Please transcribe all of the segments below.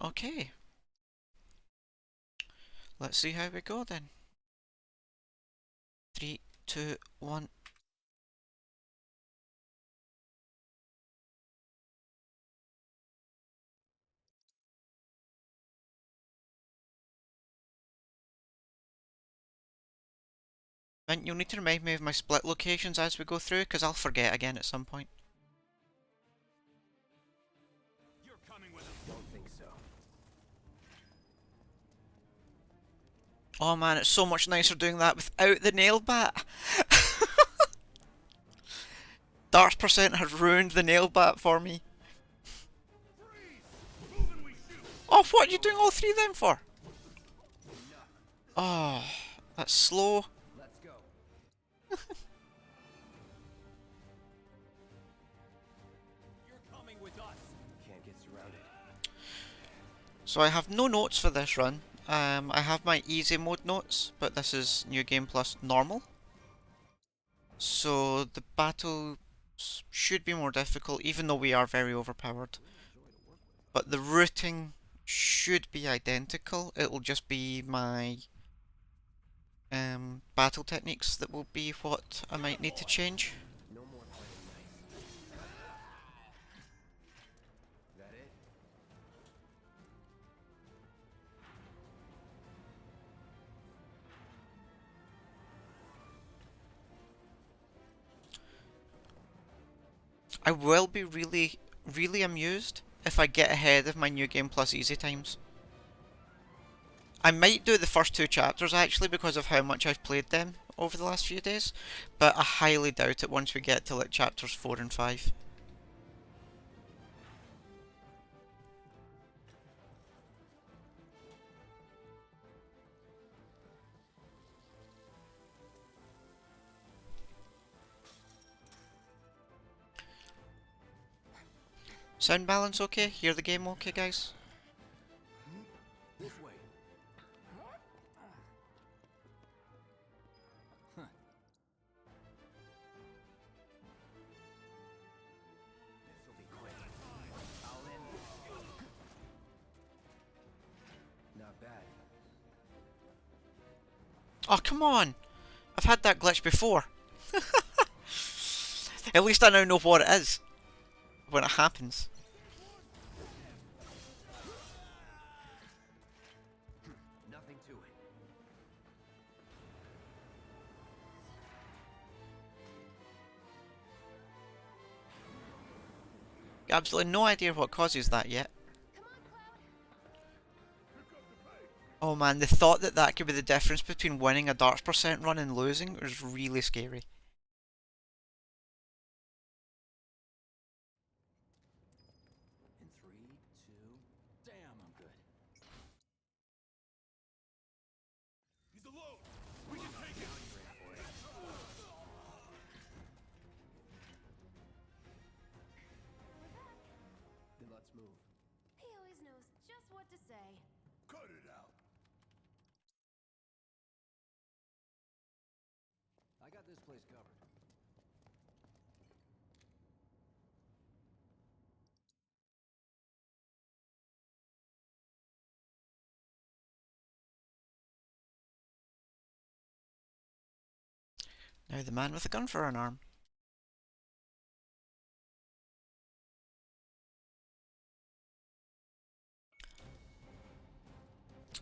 Okay. Let's see how we go then. 3, 2, 1. Then you'll need to remind me of my split locations as we go through, because I'll forget again at some point. You're coming with us. Don't think so. Oh man, it's so much nicer doing that without the nail bat. Darts percent has ruined the nail bat for me. Oh, what are you doing all three of them for? Oh, that's slow. Let's go. You're coming with us. Can't get surrounded. So I have no notes for this run. I have my easy mode notes, but this is New Game Plus normal. So the battle should be more difficult, even though we are very overpowered. But the routing should be identical. It'll just be my battle techniques that will be what I might need to change. No more playing nice. That it? I will be really amused if I get ahead of my New Game Plus easy times. I might do the first two chapters actually because of how much I've played them over the last few days, but I highly doubt it once we get to like chapters 4 and 5. Sound balance okay? Hear the game okay, guys? This way. Huh. This'll be quick. I'll in. Not bad. Oh, come on! I've had that glitch before. At least I now know what it is when it happens. Nothing to it. Absolutely no idea what causes that yet. Oh man, the thought that that could be the difference between winning a darts percent run and losing is really scary. In 3, 2. Damn, I'm good. He's alone. We can take it. Then let's move. He always knows just what to say. Cut it out. I got this place covered. Now the man with a gun for an arm.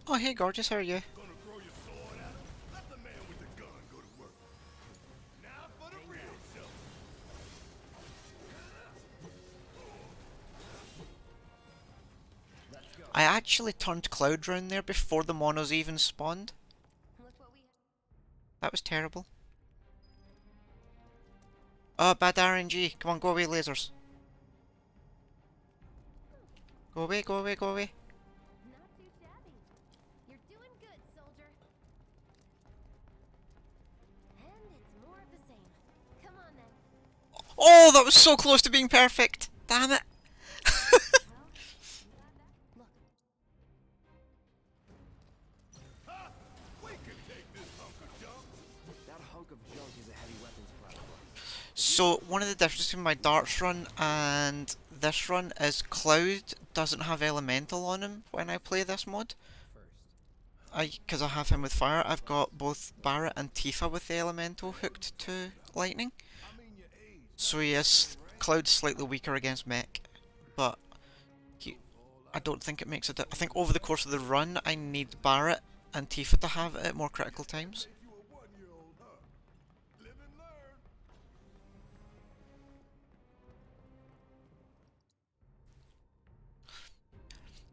Oh hey gorgeous, how are you? Gonna throw your sword at him. Let the man with the gun go to work. Now for the real show. Let's go. I actually turned Cloud round there before the monos even spawned. Look what we That was terrible. Oh, bad RNG. Come on, go away, lasers. Go away, go away, go away. Not too shabby. You're doing good, soldier. And it's more of the same. Come on then. Oh, that was so close to being perfect. Damn it. Well, you got that. Look, Ha! We can take this hunk of junk. That hunk of junk is a heavy weapons platform. So, one of the differences between my darts run and this run is Cloud doesn't have Elemental on him when I play this mod. Because I have him with fire, I've got both Barret and Tifa with the Elemental hooked to Lightning. So he is Cloud's slightly weaker against Mech, but I don't think it makes a difference. I think over the course of the run, I need Barret and Tifa to have it at more critical times.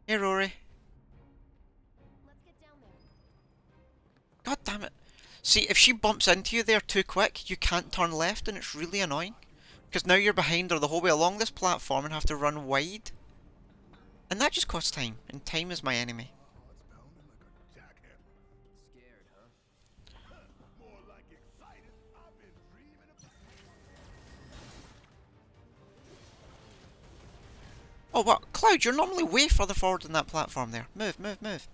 Hey Rory. Let's get down there. God damn it. See, if she bumps into you there too quick, you can't turn left and it's really annoying. Because now you're behind her the whole way along this platform and have to run wide. And that just costs time, and time is my enemy. Scared, huh? More like excited. I've been dreaming of. Oh, what? Cloud, you're normally way further forward than that platform there. Move, move, move.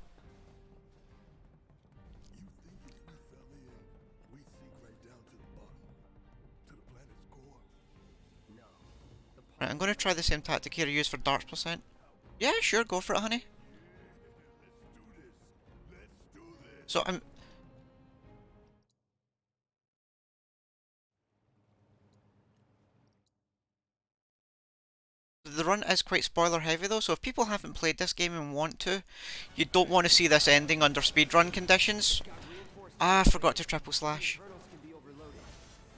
You think we fell in, we sink right down to the bottom, to the planet's core. No. Right, I'm going to try the same tactic here I used for darts percent. Yeah, sure, go for it, honey. Let's do this. So I'm... The run is quite spoiler heavy though, so if people haven't played this game and want to, you don't want to see this ending under speedrun conditions. Ah, I forgot to triple slash. Hurdles can be overloaded.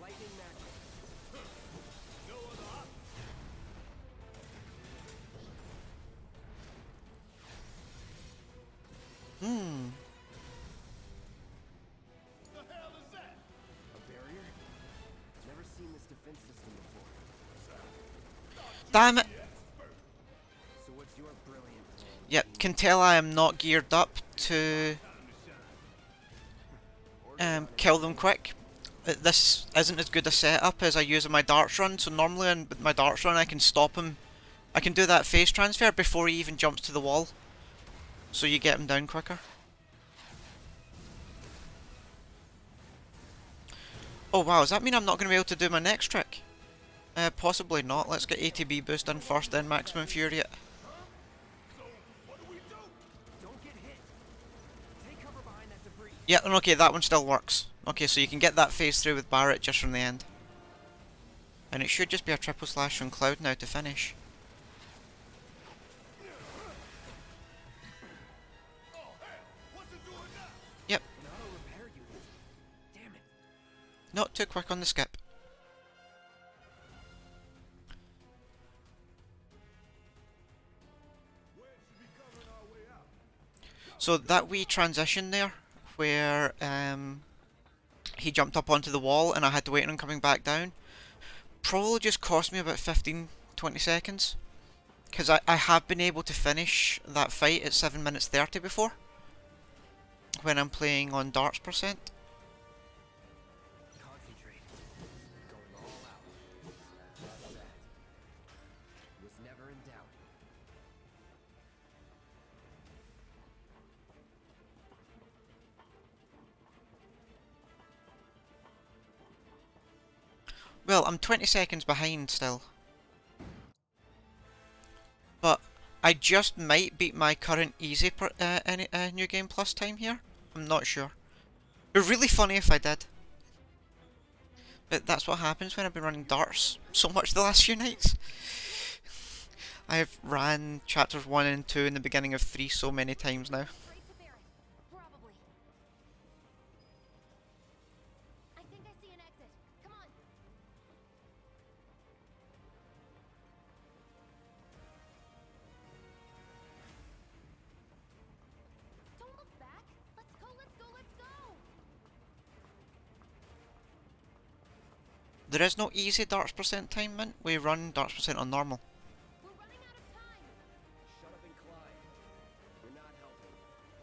Lightning magic. Hmm. The hell is that? A barrier? Never seen this defense system before. Damn it! So what's your brilliant plan? Yep, can tell I am not geared up to kill them quick. This isn't as good a setup as I use in my darts run, so normally in my darts run I can stop him. I can do that phase transfer before he even jumps to the wall, so you get him down quicker. Oh wow, does that mean I'm not going to be able to do my next trick? Possibly not. Let's get ATB boost in first, then Maximum Fury it. What do we do? Don't get hit. Take cover behind that debris. Yeah, and okay, that one still works. Okay, so you can get that phase through with Barret just from the end. And it should just be a triple slash from Cloud now to finish. Oh hell! What's it doing now? Yep, An auto repair unit. Damn it. not too quick on the skip. When should be covering our way out? So that wee transition there, where he jumped up onto the wall and I had to wait on him coming back down, probably just cost me about 15-20 seconds. Because I have been able to finish that fight at 7 minutes 30 before, when I'm playing on darts percent. Concentrate. Going all out. That's that. Was never in doubt. Well, I'm 20 seconds behind still. But I just might beat my current easy New Game Plus time here. I'm not sure. It'd be really funny if I did. But that's what happens when I've been running darts so much the last few nights. I have ran chapters 1 and 2 in the beginning of 3 so many times now. Straight to Barret. Probably. I think I see an exit. Come on. Don't look back. Let's go, let's go, let's go. There is no easy darts percent time, Mint. We run darts percent on normal. We're running out of time. Shut up and climb. We're not helping.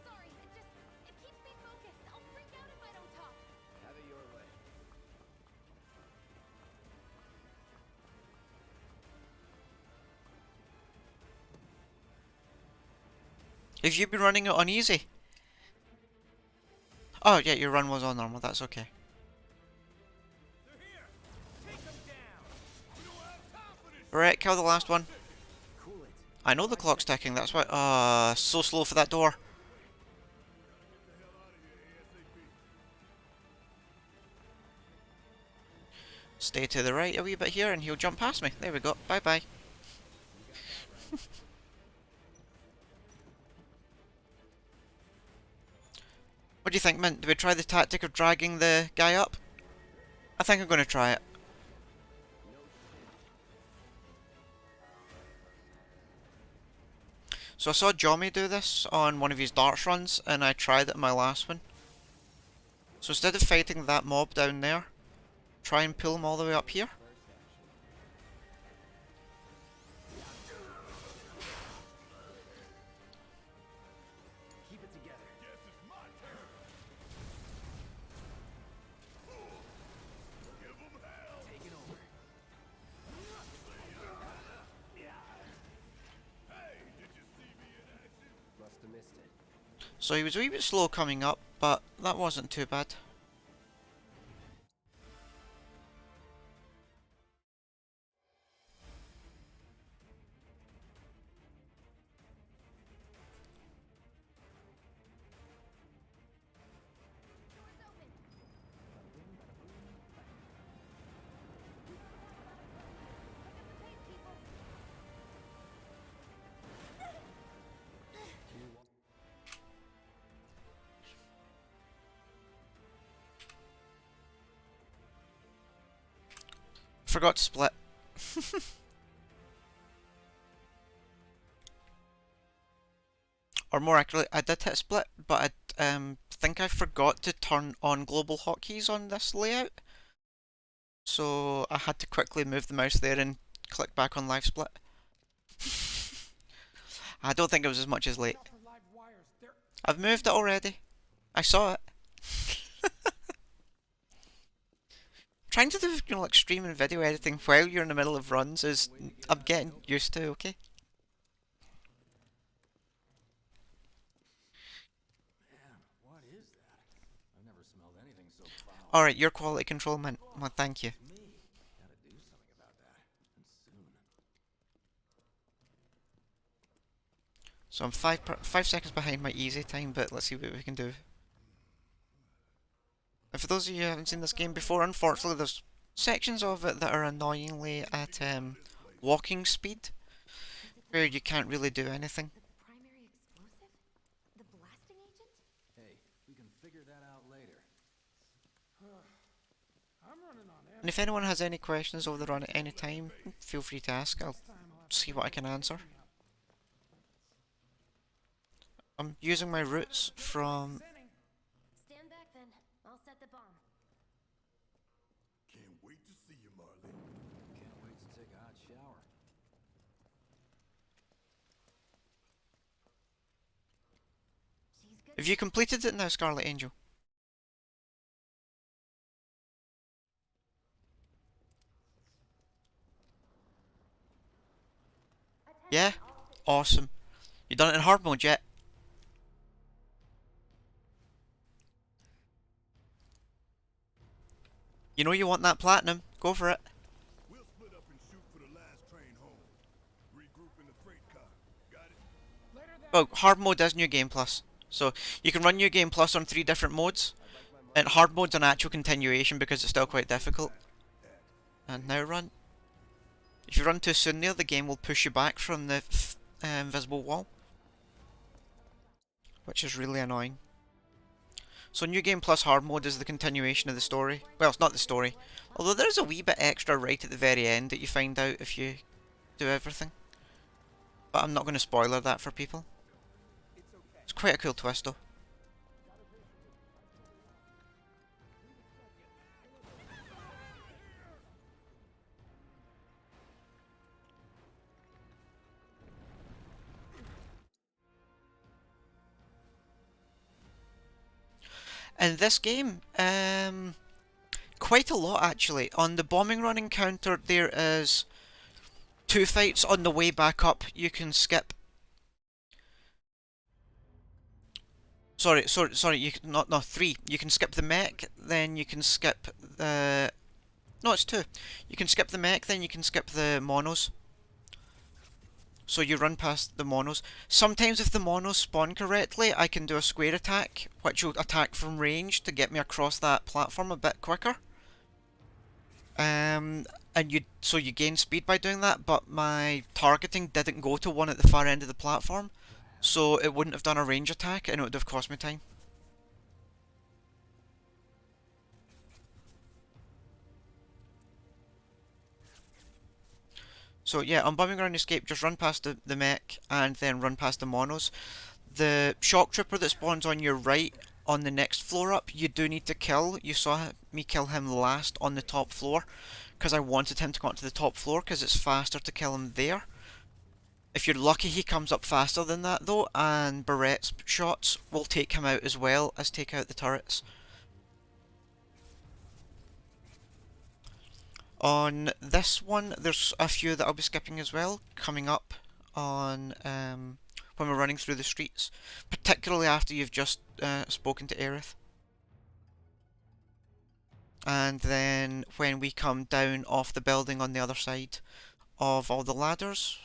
Sorry, it keeps me focused. I'll freak out if I don't talk. Have it your way. Have you been running it on easy? Oh yeah, your run was on normal, that's okay. They're here. Take them down. We don't have time for this. Alright, kill the last one. I know the clock's ticking, that's why. So slow for that door. Stay to the right a wee bit here and he'll jump past me. There we go. Bye bye. What do you think, Mint? Do we try the tactic of dragging the guy up? I think I'm going to try it. So I saw Jommy do this on one of his darts runs, and I tried it in my last one. So instead of fighting that mob down there, try and pull him all the way up here. Keep it together. Guess it's my turn. Give 'em hell. Taking over. Hey, did you see me in action? Must have missed it. So he was a wee bit slow coming up, but that wasn't too bad. Door's open. Pick up the pace, people. Forgot to split. Or more accurately, I did hit split, but I think I forgot to turn on global hotkeys on this layout. So I had to quickly move the mouse there and click back on live split. I don't think it was as much as late. I've moved it already. I saw it. Trying to do, you know, like streaming video editing while you're in the middle of runs is, I'm getting used to, okay? Man, what is that? I've never smelled anything so foul. Alright, your quality control, man. Well, thank you. Me. Gotta do something about that. And soon. So I'm 5 seconds behind my easy time, but let's see what we can do. And for those of you who haven't seen this game before, unfortunately there's sections of it that are annoyingly at walking speed, where you can't really do anything. The primary explosive? The blasting agent? Hey, we can figure that out later. And if anyone has any questions over the run at any time, feel free to ask. I'll see what I can answer. I'm using my routes from... Stand back then. I'll set the bomb. Can't wait to see you, Marley. Can't wait to take a hot shower. She's good. Have you completed it now, Scarlet Angel? Yeah? Awesome. You done it in hard mode yet? You know you want that platinum. Go for it. We'll split up and shoot for the last train home. Regroup in the freight car. Got it? Well, hard mode is New Game Plus. So you can run New Game Plus on 3 different modes. And hard mode's an actual continuation because it's still quite difficult. And now run. If you run too soon there, the game will push you back from the invisible wall. Which is really annoying. So New Game Plus hard mode is the continuation of the story. Well, it's not the story. Although there's a wee bit extra right at the very end that you find out if you do everything. But I'm not going to spoiler that for people. It's quite a cool twist though. In this game, quite a lot actually. On the bombing run encounter, there is 2 fights. On the way back up, you can skip. Sorry. You can, not 3. You can skip the mech, then you can skip the. No, it's 2. You can skip the mech, then you can skip the monos. So you run past the monos. Sometimes if the monos spawn correctly, I can do a square attack, which will attack from range to get me across that platform a bit quicker. And you gain speed by doing that, but my targeting didn't go to one at the far end of the platform, so it wouldn't have done a range attack and it would have cost me time. So yeah, on Bumming Around Escape, just run past the mech and then run past the monos. The shock trooper that spawns on your right on the next floor up, you do need to kill. You saw me kill him last on the top floor because I wanted him to go onto the top floor because it's faster to kill him there. If you're lucky, he comes up faster than that though, and Barrett's shots will take him out as well as take out the turrets. On this one, there's a few that I'll be skipping as well, coming up on when we're running through the streets, particularly after you've just spoken to Aerith. And then when we come down off the building on the other side of all the ladders,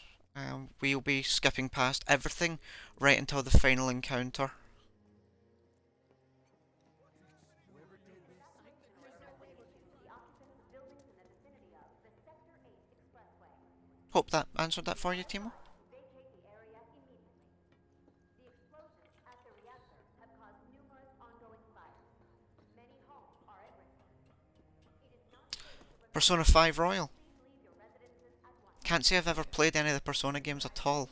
we'll be skipping past everything right until the final encounter. Hope that answered that for you, Timo. Persona 5 Royal. Can't say I've ever played any of the Persona games at all.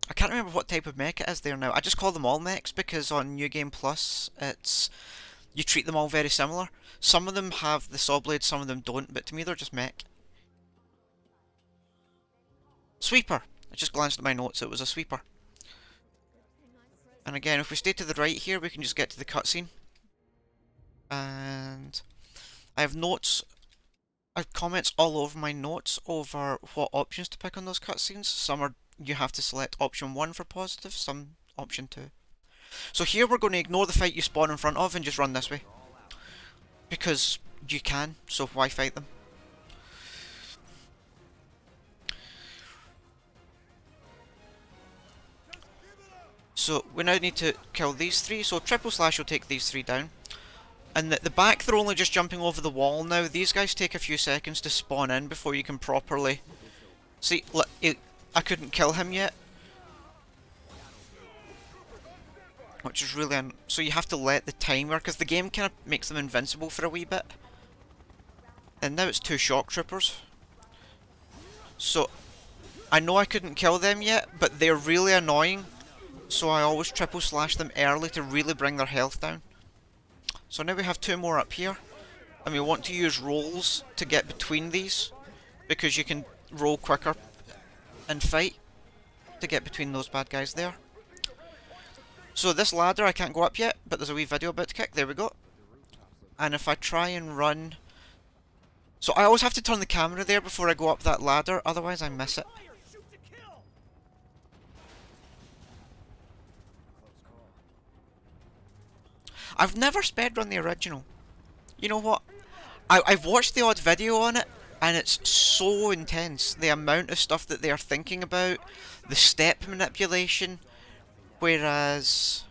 I can't remember what type of mech it is there now. I just call them all mechs because on New Game Plus, you treat them all very similar. Some of them have the saw blade, some of them don't, but to me they're just mech. Sweeper! I just glanced at my notes, it was a sweeper. And again, if we stay to the right here, we can just get to the cutscene. And I have notes, I have comments all over my notes over what options to pick on those cutscenes. Some are, you have to select option 1 for positive, some option 2. So here we're going to ignore the fight you spawn in front of and just run this way. Because you can, so why fight them? So we now need to kill these three, so triple slash will take these three down. And the back, they're only just jumping over the wall now. These guys take a few seconds to spawn in before you can properly... See, look, I couldn't kill him yet. Which is really... So you have to let the timer, because the game kind of makes them invincible for a wee bit. And now it's two shock troopers. So, I know I couldn't kill them yet, but they're really annoying. So I always triple slash them early to really bring their health down. So now we have two more up here. And we want to use rolls to get between these, because you can roll quicker and fight to get between those bad guys there. So this ladder I can't go up yet, but there's a wee video about to kick. There we go. And if I try and run... So I always have to turn the camera there before I go up that ladder, otherwise I miss it. I've never speedrun the original. You know what? I've watched the odd video on it, and it's so intense. The amount of stuff that they are thinking about, the step manipulation, whereas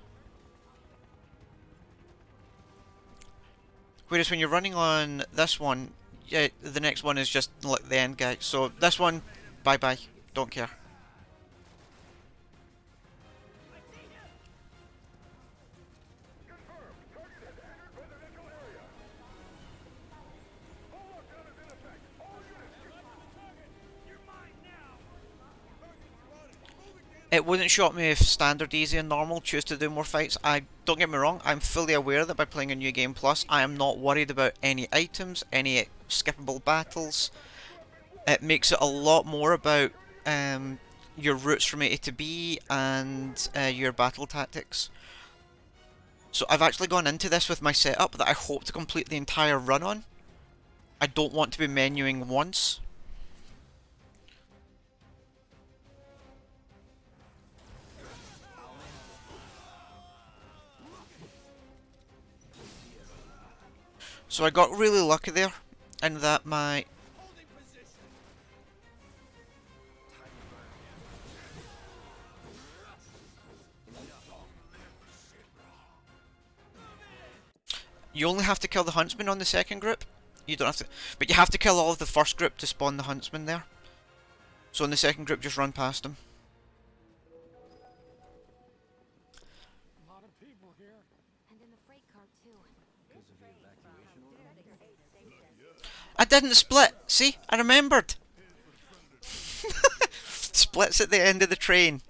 when you're running on this one, yeah, the next one is just like the end guy. So this one, bye bye, don't care. It wouldn't shock me if standard, easy and normal choose to do more fights. Don't get me wrong, I'm fully aware that by playing a New Game Plus, I am not worried about any items, any skippable battles. It makes it a lot more about your routes from A to B and your battle tactics. So I've actually gone into this with my setup that I hope to complete the entire run on. I don't want to be menuing once. So I got really lucky there, in that my... Holding position. You only have to kill the huntsman on the second group. You don't have to... But you have to kill all of the first group to spawn the huntsman there. So in the second group, just run past him. A lot of people here. And in the freight car too. Because of the evacuation order? I didn't split! See? I remembered! Splits at the end of the train.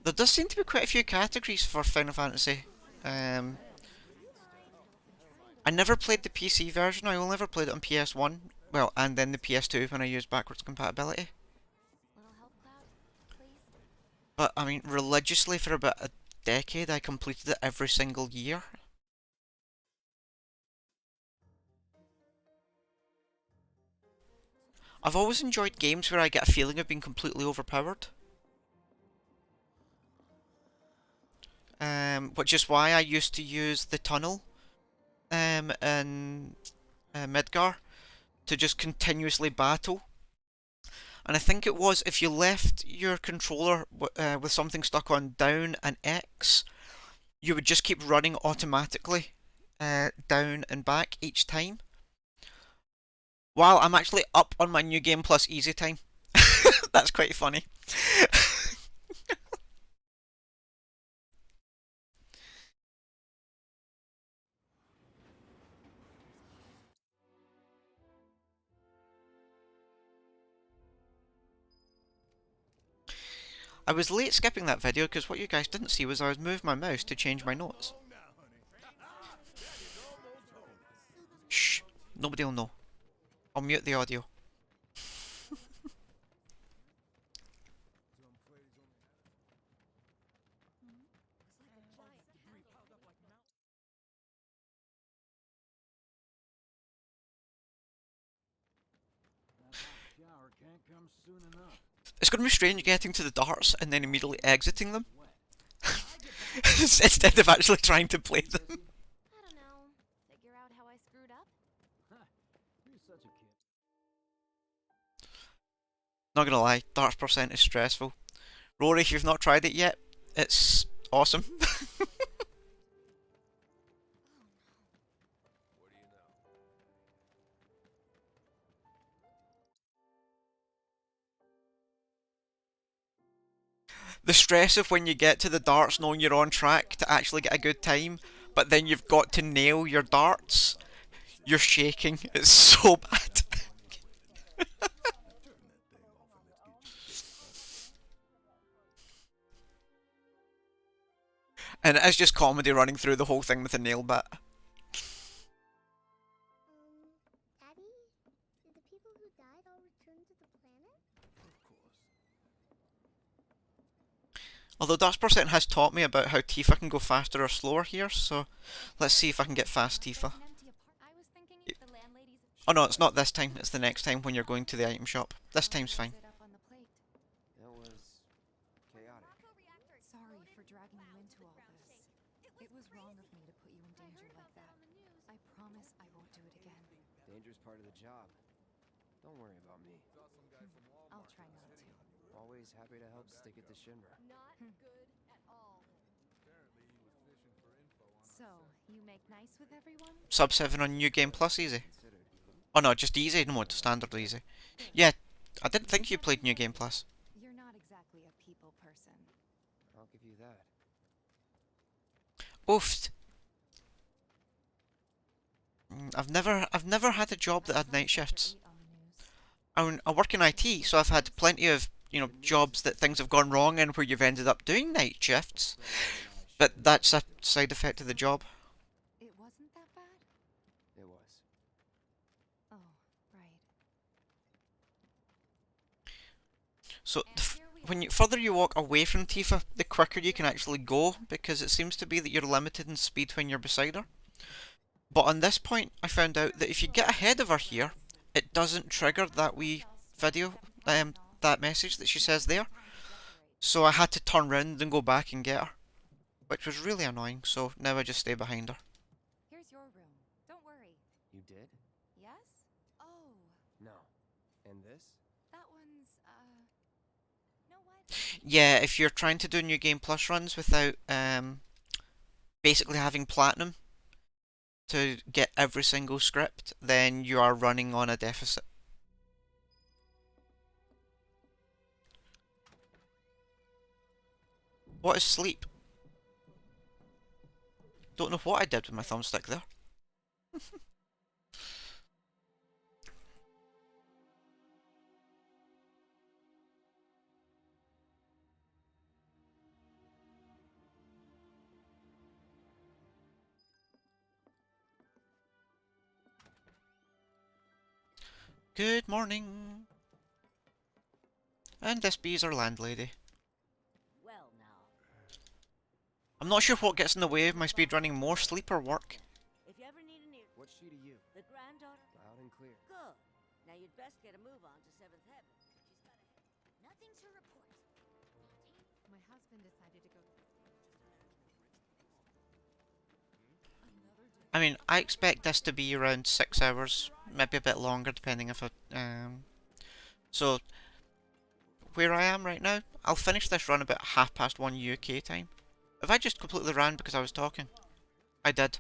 There does seem to be quite a few categories for Final Fantasy. I never played the PC version, I only ever played it on PS1. Well, and then the PS2 when I used backwards compatibility. Little help, Cloud, please. But, I mean, religiously for about a decade, I completed it every single year. I've always enjoyed games where I get a feeling of being completely overpowered. Which is why I used to use the tunnel in Midgar to just continuously battle. And I think it was if you left your controller with something stuck on down and X, you would just keep running automatically down and back each time. While I'm actually up on my New Game Plus easy time. That's quite funny. I was late skipping that video because what you guys didn't see was I was moving my mouse to change my notes. Shh, nobody will know. I'll mute the audio. Shower can't come soon enough. It's going to be strange getting to the darts and then immediately exiting them. Instead of actually trying to play them. I don't know. Figure out how I screwed up? You're such a kid. Not gonna lie, darts percent is stressful. Rory, if you've not tried it yet, it's awesome. The stress of when you get to the darts knowing you're on track to actually get a good time, but then you've got to nail your darts. You're shaking. It's so bad. And it's just comedy running through the whole thing with a nail bat. Daddy? Did the people who died all return to the planet? Although Darts Percent has taught me about how Tifa can go faster or slower here, so let's see if I can get fast Tifa. I was thinking if the landladies... Oh no, it's not this time, it's the next time when you're going to the item shop. This time's fine. That was chaotic. Sorry for dragging you into all this. It was wrong of me to put you in danger like that. I promise I won't do it again. Danger's part of the job. Don't worry about me. I'll try not to. Always happy to help stick it to Shinra. Not good at all. So, you make nice with everyone? Sub 7 on New Game Plus easy. Considered. Oh no, just easy, no, standard easy. Yeah, I didn't think you played New Game Plus. You're not exactly a people person. I'll give you that. Oofed. I've never had a job that had night shifts. I work in IT, so I've had plenty of, jobs that things have gone wrong in where you've ended up doing night shifts. But that's a side effect of the job. It wasn't that bad? It was. Oh, right. So when further you walk away from Tifa, the quicker you can actually go, because it seems to be that you're limited in speed when you're beside her. But on this point, I found out that if you get ahead of her here, it doesn't trigger that wee video, that message that she says there. So I had to turn round and go back and get her, which was really annoying, so now I just stay behind her. Here's your room. Don't worry. You did? Yes? Oh, No. And this? that one's, know what? Yeah, if you're trying to do New Game Plus runs without basically having platinum to get every single script, then you are running on a deficit. What is sleep? Don't know what I did with my thumbstick there. Good morning. And this bee's our landlady. Well now, I'm not sure what gets in the way of my speedrunning more, sleep or work. if you ever need an ear, What's she to you? the granddaughter, Loud and clear. good. Now you'd best get a move on to Seventh Heaven. She's got a... Nothing to report. My husband decided to go to I mean, I expect this to be around 6 hours, maybe a bit longer depending if I... So, where I am right now, I'll finish this run about 1:30 UK time. Have I just completely ran because I was talking? I did.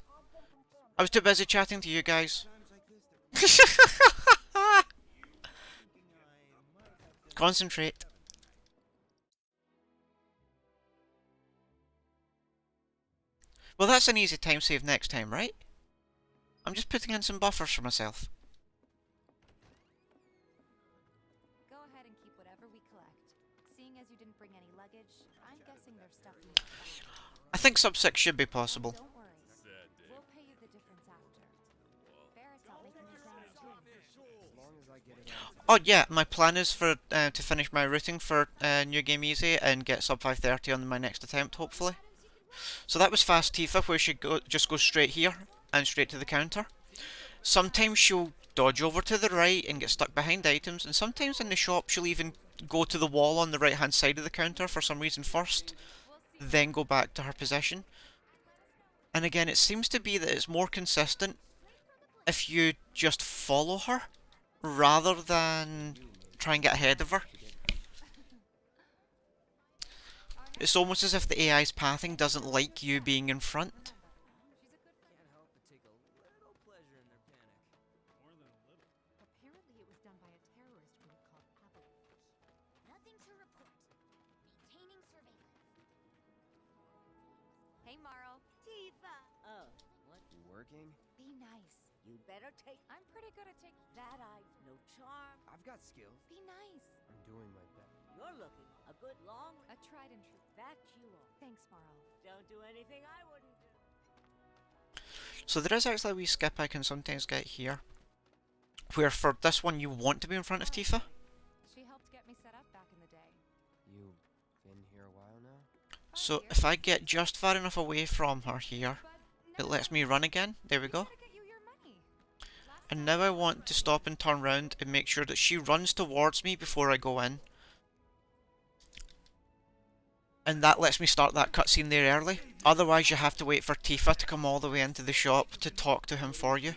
I was too busy chatting to you guys. Concentrate. Well, that's an easy time save next time, right? I'm just putting in some buffers for myself. Go ahead and keep whatever we collect. Seeing as you didn't bring any luggage, I'm guessing there's stuff in the I think sub 6 should be possible. Don't worry. We'll pay you the difference after. Barrett's out making his rounds too. As long as I get it on. Oh yeah, my plan is for to finish my routing for New Game Easy and get sub 530 on my next attempt, hopefully. So that was Fast Tifa, where she just goes straight here and straight to the counter. Sometimes she'll dodge over to the right and get stuck behind items, and sometimes in the shop she'll even go to the wall on the right hand side of the counter for some reason first, then go back to her position. And again, it seems to be that it's more consistent if you just follow her rather than try and get ahead of her. It's almost as if the AI's pathing doesn't like you being in front. Can't help but take a little pleasure in their panic. Apparently it was done by a terrorist group called Avalanche. Nothing to report. Maintaining surveillance. Hey, Marl. Tifa! Oh, what? You working? Be nice. You better take I'm pretty good at taking... that eye. No charm. I've got skills. Be nice. I'm doing my best. You're looking a good long... A tried and true. That you are. Thanks, Marl. Don't do anything I wouldn't do. So there is actually a wee skip I can sometimes get here, where for this one you want to be in front of Tifa. She helped get me set up back in the day. You been here a while now? So if I get just far enough away from her here, it lets me run again. There we go. Get you your money. And now I want to stop and turn round and make sure that she runs towards me before I go in. And that lets me start that cutscene there early. Otherwise you have to wait for Tifa to come all the way into the shop to talk to him for you.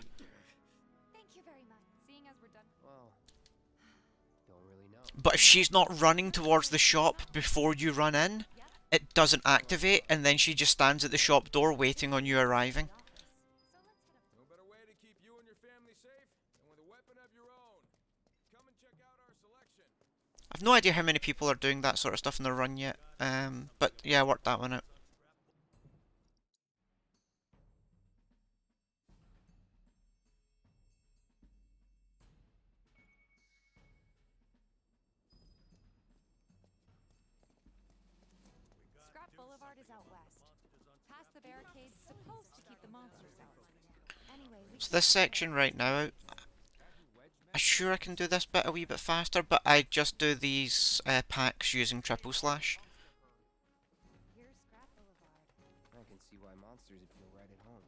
Thank you very much. Seeing as we're done... Well, don't really know. But if she's not running towards the shop before you run in, it doesn't activate, and then she just stands at the shop door waiting on you arriving. So let's head up. No better way to keep you and your family safe than with a weapon of your own. Come and check out our selection. I've no idea how many people are doing that sort of stuff in their run yet, but yeah, I worked that one out. Scrap Boulevard is out west. Past the barricades, supposed to keep the monsters out. Anyway, we So this section right now, I'm sure I can do this bit a wee bit faster, but I just do these packs using triple slash. here's Scrap Boulevard. I can see why monsters would feel right at home.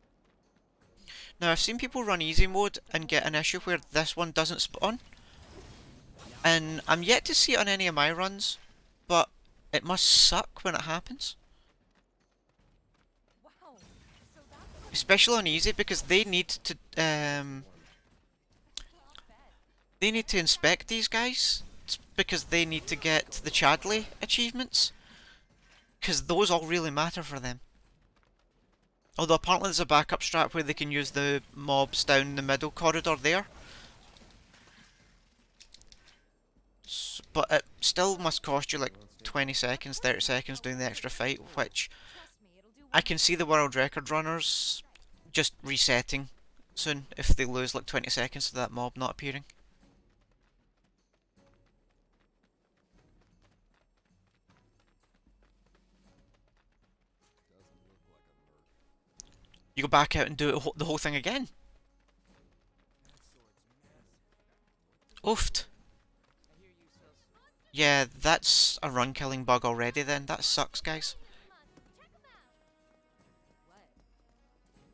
Now I've seen people run easy mode and get an issue where this one doesn't spawn. And I'm yet to see it on any of my runs, but it must suck when it happens. Wow. So that's Especially on easy, because they need to inspect these guys, because they need to get the Chadley achievements, because those all really matter for them. Although apparently there's a backup strat where they can use the mobs down the middle corridor there. But it still must cost you like 20 seconds, 30 seconds doing the extra fight, which trust me, it'll do I can see the world record runners just resetting soon if they lose like 20 seconds to that mob not appearing. You go back out and do it, the whole thing again. Oofed. Yeah, that's a run killing bug already then. That sucks, guys.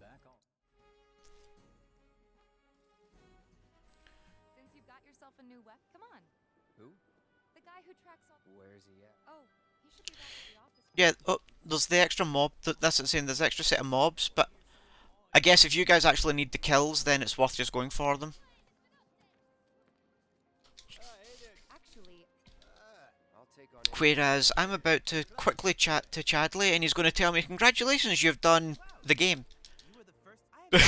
Back on. Since you've got yourself a new weapon, come on. Who? The guy who tracks all. Where's he at? Oh, he should be back at the office. Yeah, oh, there's the extra mob. That's what I'm saying. There's an extra set of mobs, but I guess if you guys actually need the kills, then it's worth just going for them. Actually, I'll take on it. Whereas I'm about to quickly chat to Chadley, and he's going to tell me, "Congratulations, you've done the game." that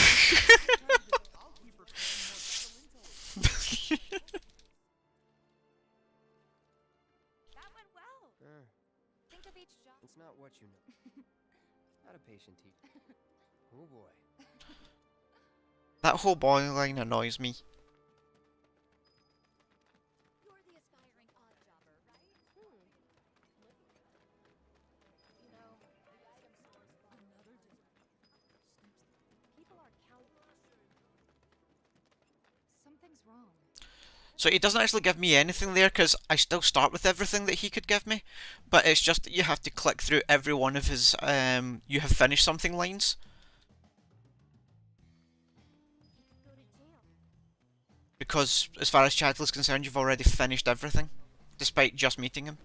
went well. Think of each job. It's not what you know. Not a patient teacher. Oh boy. That whole boy line annoys me. You're the aspiring odd jobber, right? You know, the item store's another people are counting. Something's wrong. So he doesn't actually give me anything there, because I still start with everything that he could give me. But it's just that you have to click through every one of his "you have finished something" lines. Go to jail. Because as far as Chadley's concerned, you've already finished everything, despite just meeting him.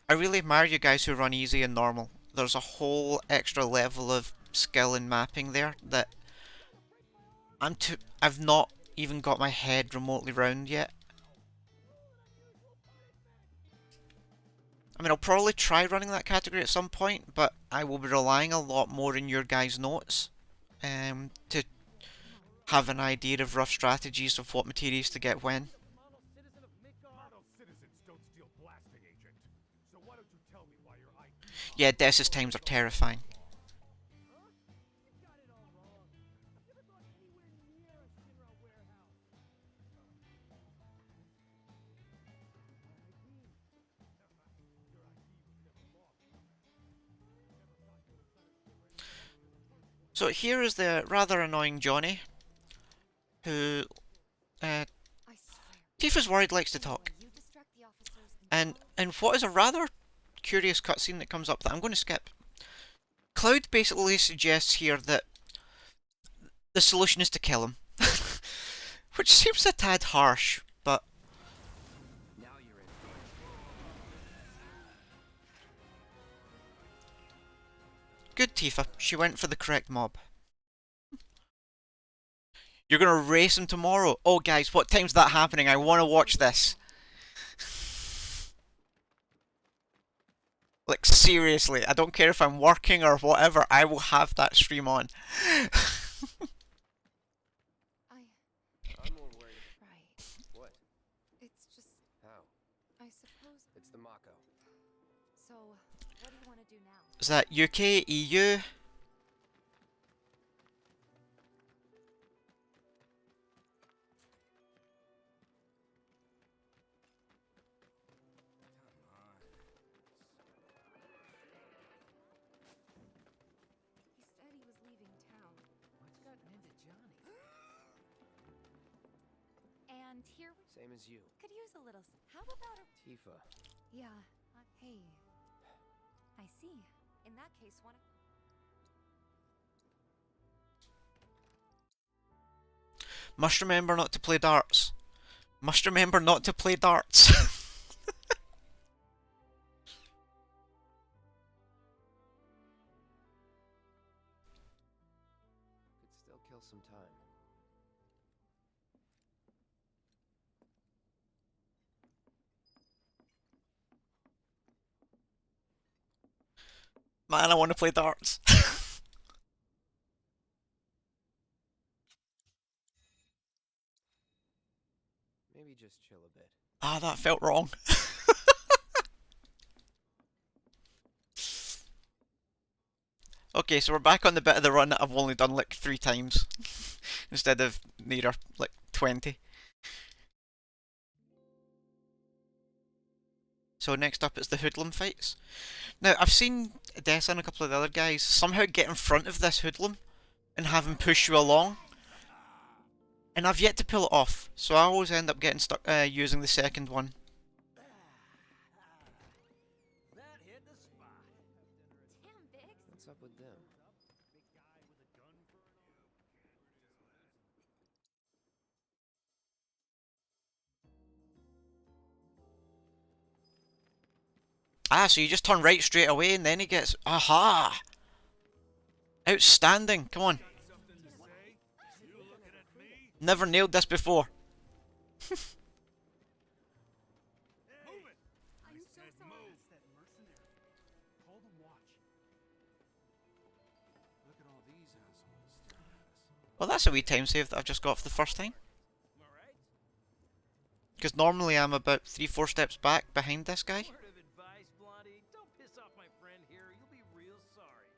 I really admire you guys who run easy and normal. There's a whole extra level of skill in mapping there that I've not even got my head remotely round yet. I mean, I'll probably try running that category at some point, but I will be relying a lot more on your guys' notes to have an idea of rough strategies of what materials to get when. Model citizens don't steal blasting, Agent. So why don't you tell me why your ID? Yeah, Dessa's times are terrifying. So here is the rather annoying Johnny, who I swear. Tifa's worried likes to talk. You distract the officers And what is a rather curious cutscene that comes up that I'm going to skip. Cloud basically suggests here that the solution is to kill him. Which seems a tad harsh, but Now you're in. good Tifa. She went for the correct mob. You're gonna race him tomorrow. Oh guys, what time's that happening? I wanna watch this. Like seriously, I don't care if I'm working or whatever, I will have that stream on. I'm more worried. right. What? It's just, How? I suppose. It's the Mako. So, what do you want to do now? Is that UK, EU? He said he was leaving town. What's gotten into Johnny? And here we Same as you. could use a little. How about a. Tifa. Yeah. Hey. I see. In that case, Must remember not to play darts. Must remember not to play darts. Could still kill some time. Man, I want to play darts. Maybe just chill a bit. Ah, that felt wrong. Okay, so we're back on the bit of the run that I've only done like 3 times instead of nearer like 20. So next up it's the hoodlum fights. Now I've seen Dessa and a couple of the other guys somehow get in front of this hoodlum and have him push you along, and I've yet to pull it off. So I always end up getting stuck using the second one. That hit the spot. Damn, Biggs. What's up with them? Ah, so you just turn right straight away and then he gets... Aha! Outstanding, come on. Never nailed this before. I'm so sorry. Look at all these assholes staring at us. Well, that's a wee time save that I've just got for the first time. Because normally I'm about 3-4 steps back behind this guy. Word of advice, Blondie. Don't piss off my friend here. You'll be real sorry.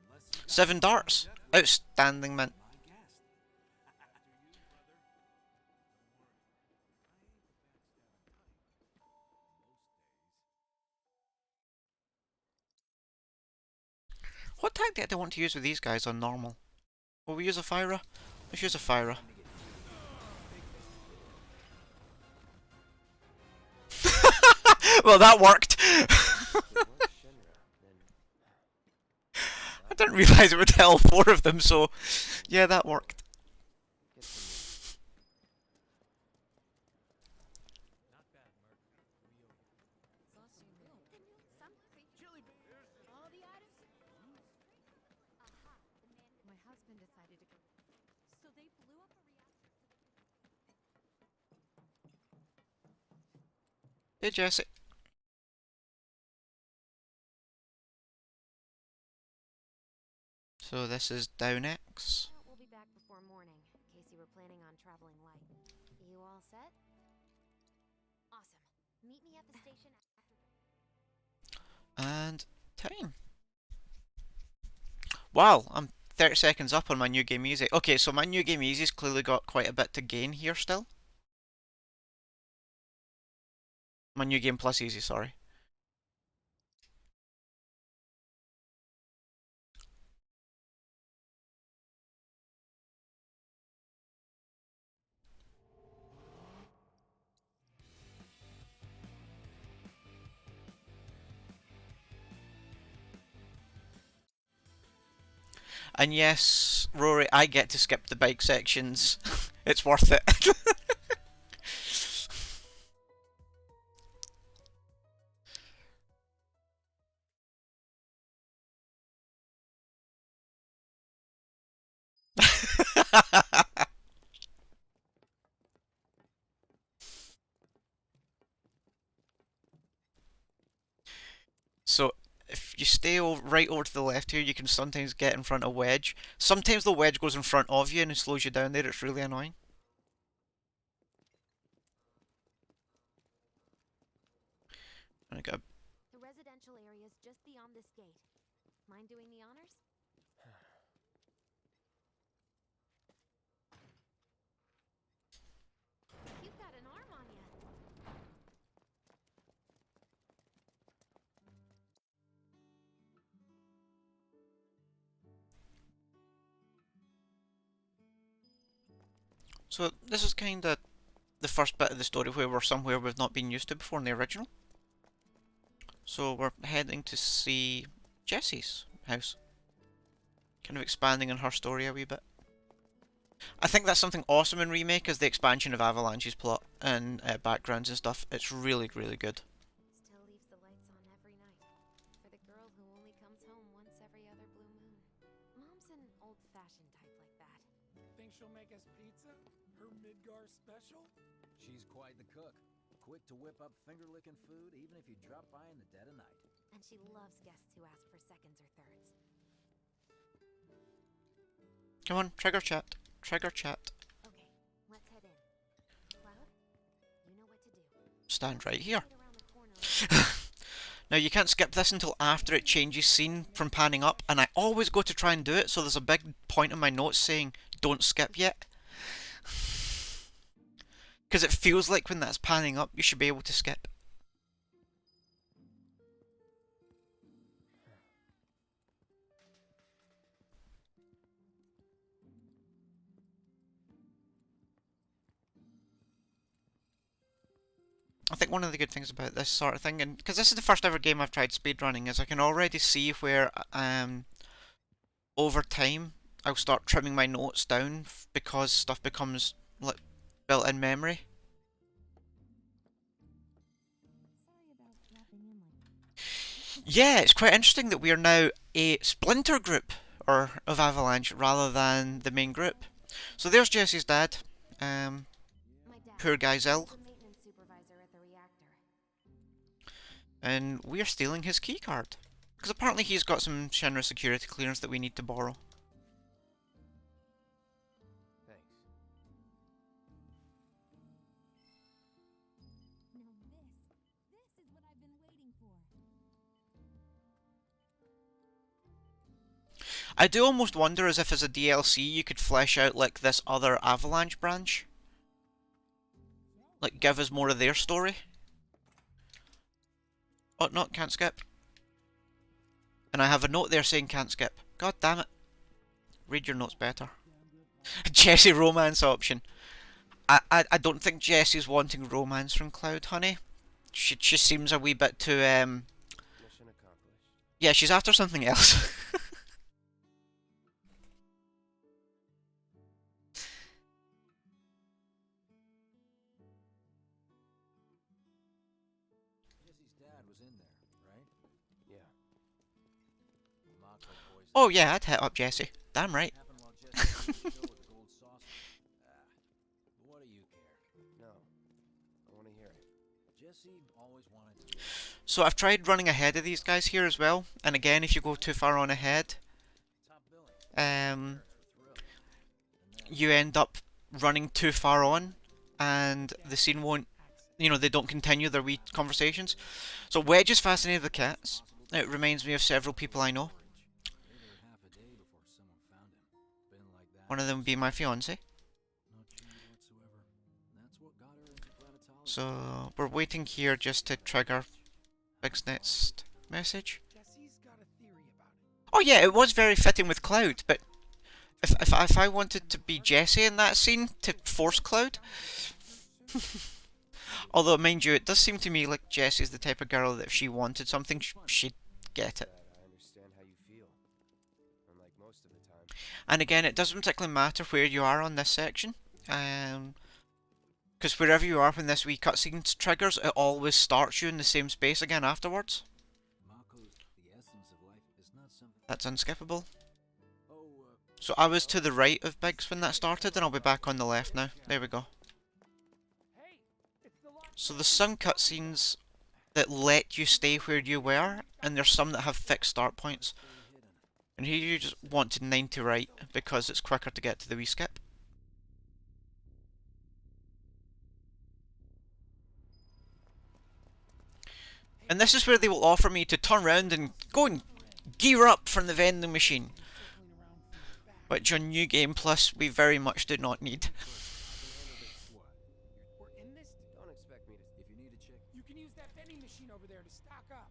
Unless you got 7 darts. Outstanding, man. my guest. What tactic do I want to use with these guys on normal? Will we use a Fyra? Let's use a Fyra. Well, that worked. I didn't realise it would tell 4 of them, so yeah, that worked. My husband decided to go. So they blew up a reactor. Hey, Jesse. So this is down X. We'll be back before morning, in case you were planning on traveling light. You all set? Awesome. Meet me at the station after. And time. Wow, I'm 30 seconds up on my new game easy. Okay, so my new game easy's clearly got quite a bit to gain here still. My new game plus easy, sorry. And yes, Rory, I get to skip the bike sections. It's worth it. So, if you stay right over to the left here, you can sometimes get in front of Wedge. Sometimes the Wedge goes in front of you and it slows you down there. It's really annoying. I got The residential area's just beyond this gate. Mind doing the honors? You've got an arm on you. So this is kind of the first bit of the story where we're somewhere we've not been used to before in the original. So we're heading to see Jessie's house. Kind of expanding on her story a wee bit. I think that's something awesome in Remake is the expansion of Avalanche's plot and backgrounds and stuff. It's really, really good. Still leaves the lights on every night. For the girl who only comes home once every other blue moon. Mom's an old-fashioned type like that. Think she'll make us pizza? Her Midgar special? She's quite the cook. Quick to whip up finger-licking food, even if you drop by in the dead of night. And she loves guests who ask for seconds or thirds. Come on, trigger chat. Trigger chat. Okay, let's head in. Cloud, you know what to do. Stand right here. Right around the corner. Now you can't skip this until after it changes scene from panning up, and I always go to try and do it, so there's a big point in my notes saying, don't skip yet. Because it feels like when that's panning up, you should be able to skip. I think one of the good things about this sort of thing, and because this is the first ever game I've tried speedrunning, is I can already see where over time I'll start trimming my notes down because stuff becomes like built-in memory. Yeah, it's quite interesting that we are now a splinter group or of Avalanche rather than the main group. So there's Jesse's dad. My dad. Poor guy's ill. The maintenance supervisor at the reactor. And we're stealing his keycard. Because apparently he's got some Shinra security clearance that we need to borrow. Thanks. Now this is what I've been waiting for. I do almost wonder as if as a DLC you could flesh out like this other Avalanche branch. Like give us more of their story. Oh, no, can't skip. And I have a note there saying can't skip. God damn it. Read your notes better. Jesse romance option. I don't think Jesse's wanting romance from Cloud, honey. She seems a wee bit too, Mission accomplished. yeah, she's after something else. Jesse's dad was in there, right? Yeah. Mako poisoned. Oh yeah, I'd hit up Jesse. Damn right. Happened while Jesse was on the show with the gold saucer. What do you care? No. I want to hear it. Jesse always wanted to. So I've tried running ahead of these guys here as well. And again, if you go too far on ahead, Top billing. um, For thrill. you end up running too far on, and the scene won't, you know, they don't continue their wee conversations. So Wedge is fascinated with cats. It reminds me of several people I know. Later, half a day before someone found him. Been like that. One of them being my fiance. No change whatsoever. That's what got her into planetology. So we're waiting here just to trigger Big's next message. Jesse's got a theory about it. Oh yeah, it was very fitting with Cloud, but if I wanted to be Jesse in that scene to force Cloud. Although, mind you, it does seem to me like Jessie's the type of girl that if she wanted something, she'd get it. I understand how you feel. Unlike most of the time. And again, it doesn't particularly matter where you are on this section. Because wherever you are when this wee cutscene triggers, it always starts you in the same space again afterwards. Mako's the essence of life is not something. That's unskippable. Oh, So I was to the right of Biggs when that started, and I'll be back on the left now. There we go. Hey, it's the lock. So there's some cutscenes that let you stay where you were, and there's some that have fixed start points. And here you just want to 90 right, because it's quicker to get to the wee skip. And this is where they will offer me to turn around and go and gear up from the vending machine. Circling around from the back. Which on New Game Plus we very much do not need. We're in this. Don't expect me to. If you need a chick, You can use that vending machine over there to stock up.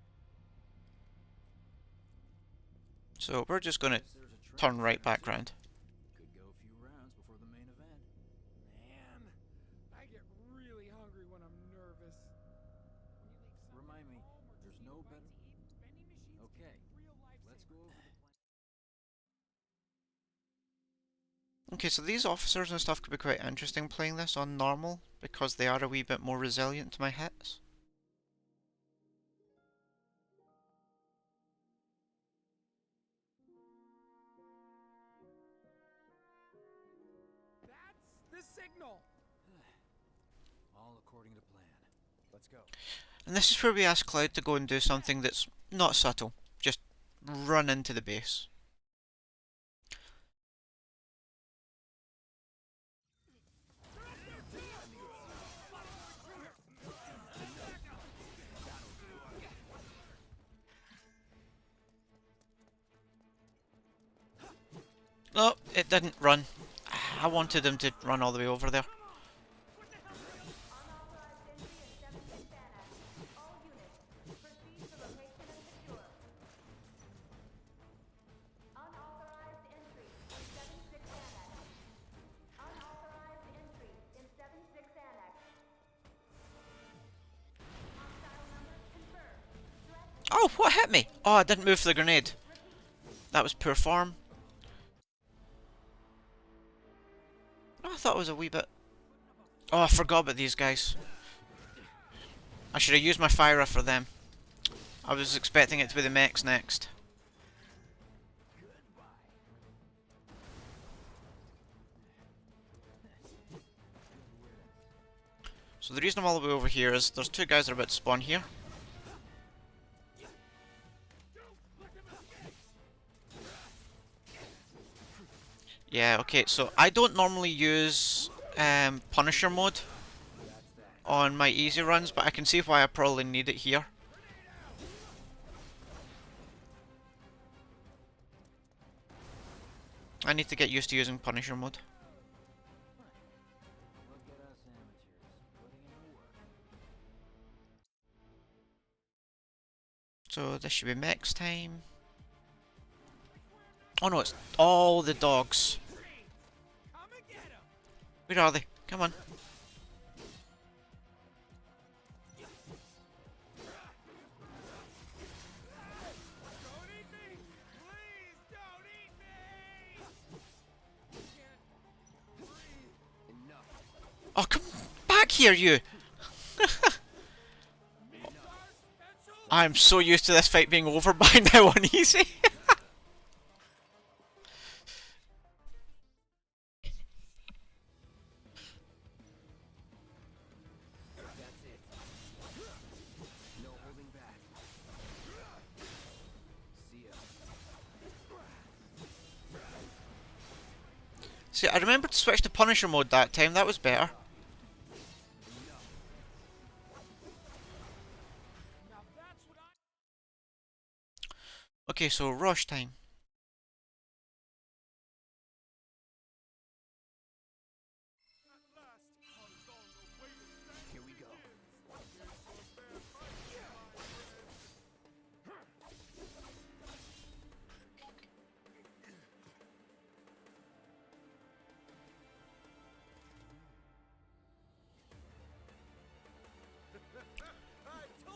So we're just gonna there's a turn train right there, back too. round. Could go a few rounds before the main event. Man, I get really hungry when I'm nervous. When you make Remind me, something at home or there's just no need a bite better- to eat, vending machines Okay, can be real let's go lifesavers. over the plan. Okay, so these officers and stuff could be quite interesting playing this on normal, because they are a wee bit more resilient to my hits. That's the signal. All according to plan. Let's go. And this is where we ask Cloud to go and do something that's not subtle. Just run into the base. No, it didn't run. I wanted him to run all the way over there. Oh, what hit me? Oh, I didn't move for the grenade. That was poor form. Oh, I thought it was a wee bit... Oh, I forgot about these guys. I should have used my fire for them. I was expecting it to be the mechs next. So the reason I'm all the way over here is there's two guys that are about to spawn here. Yeah, okay, so I don't normally use Punisher mode on my easy runs, but I can see why I probably need it here. I need to get used to using Punisher mode. Look at us amateurs putting in the work. So this should be mechs time. Oh no, it's all the dogs. Where are they? Come on. Oh, come back here, you! I'm so used to this fight being over by now on easy. That's it. No holding back. See ya. See, I remember to switch to Punisher mode that time, that was better. Okay, so rush time. Here we go.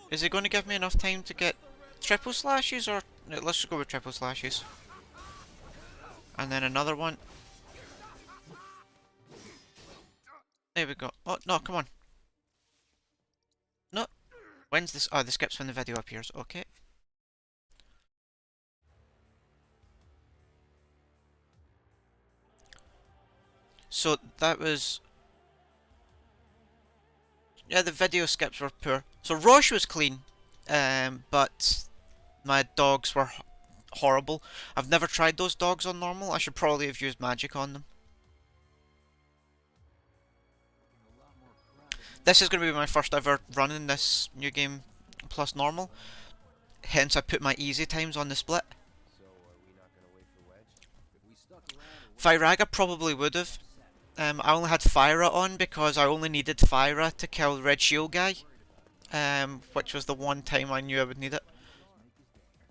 Is it going to give me enough time to get triple slashes, or... No, let's just go with triple slashes. And then another one. There we go. Oh, no, come on. No. When's this? Oh, the skips when the video appears. Okay. So, that was... Yeah, the video skips were poor. So, Roche was clean. But... My dogs were horrible. I've never tried those dogs on normal. I should probably have used magic on them. This is going to be my first ever run in this new game plus normal. Hence I put my easy times on the split. So are we not gonna wait for Wedge? If we stuck around and Fyraga probably would have. I only had Fyra on because I only needed Fyra to kill the Red Shield guy. Which was the one time I knew I would need it.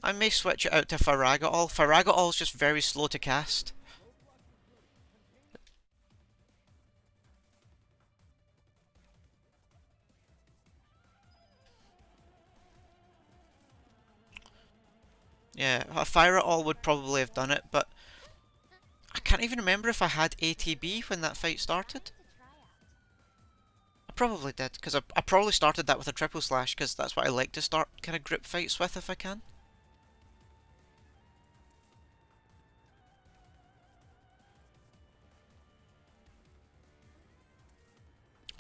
I may switch it out to Fyraga-all. Fyraga-all is just very slow to cast. Yeah, a Fyra-all would probably have done it, but I can't even remember if I had ATB when that fight started. I probably did, because I probably started that with a triple slash, because that's what I like to start kind of group fights with if I can.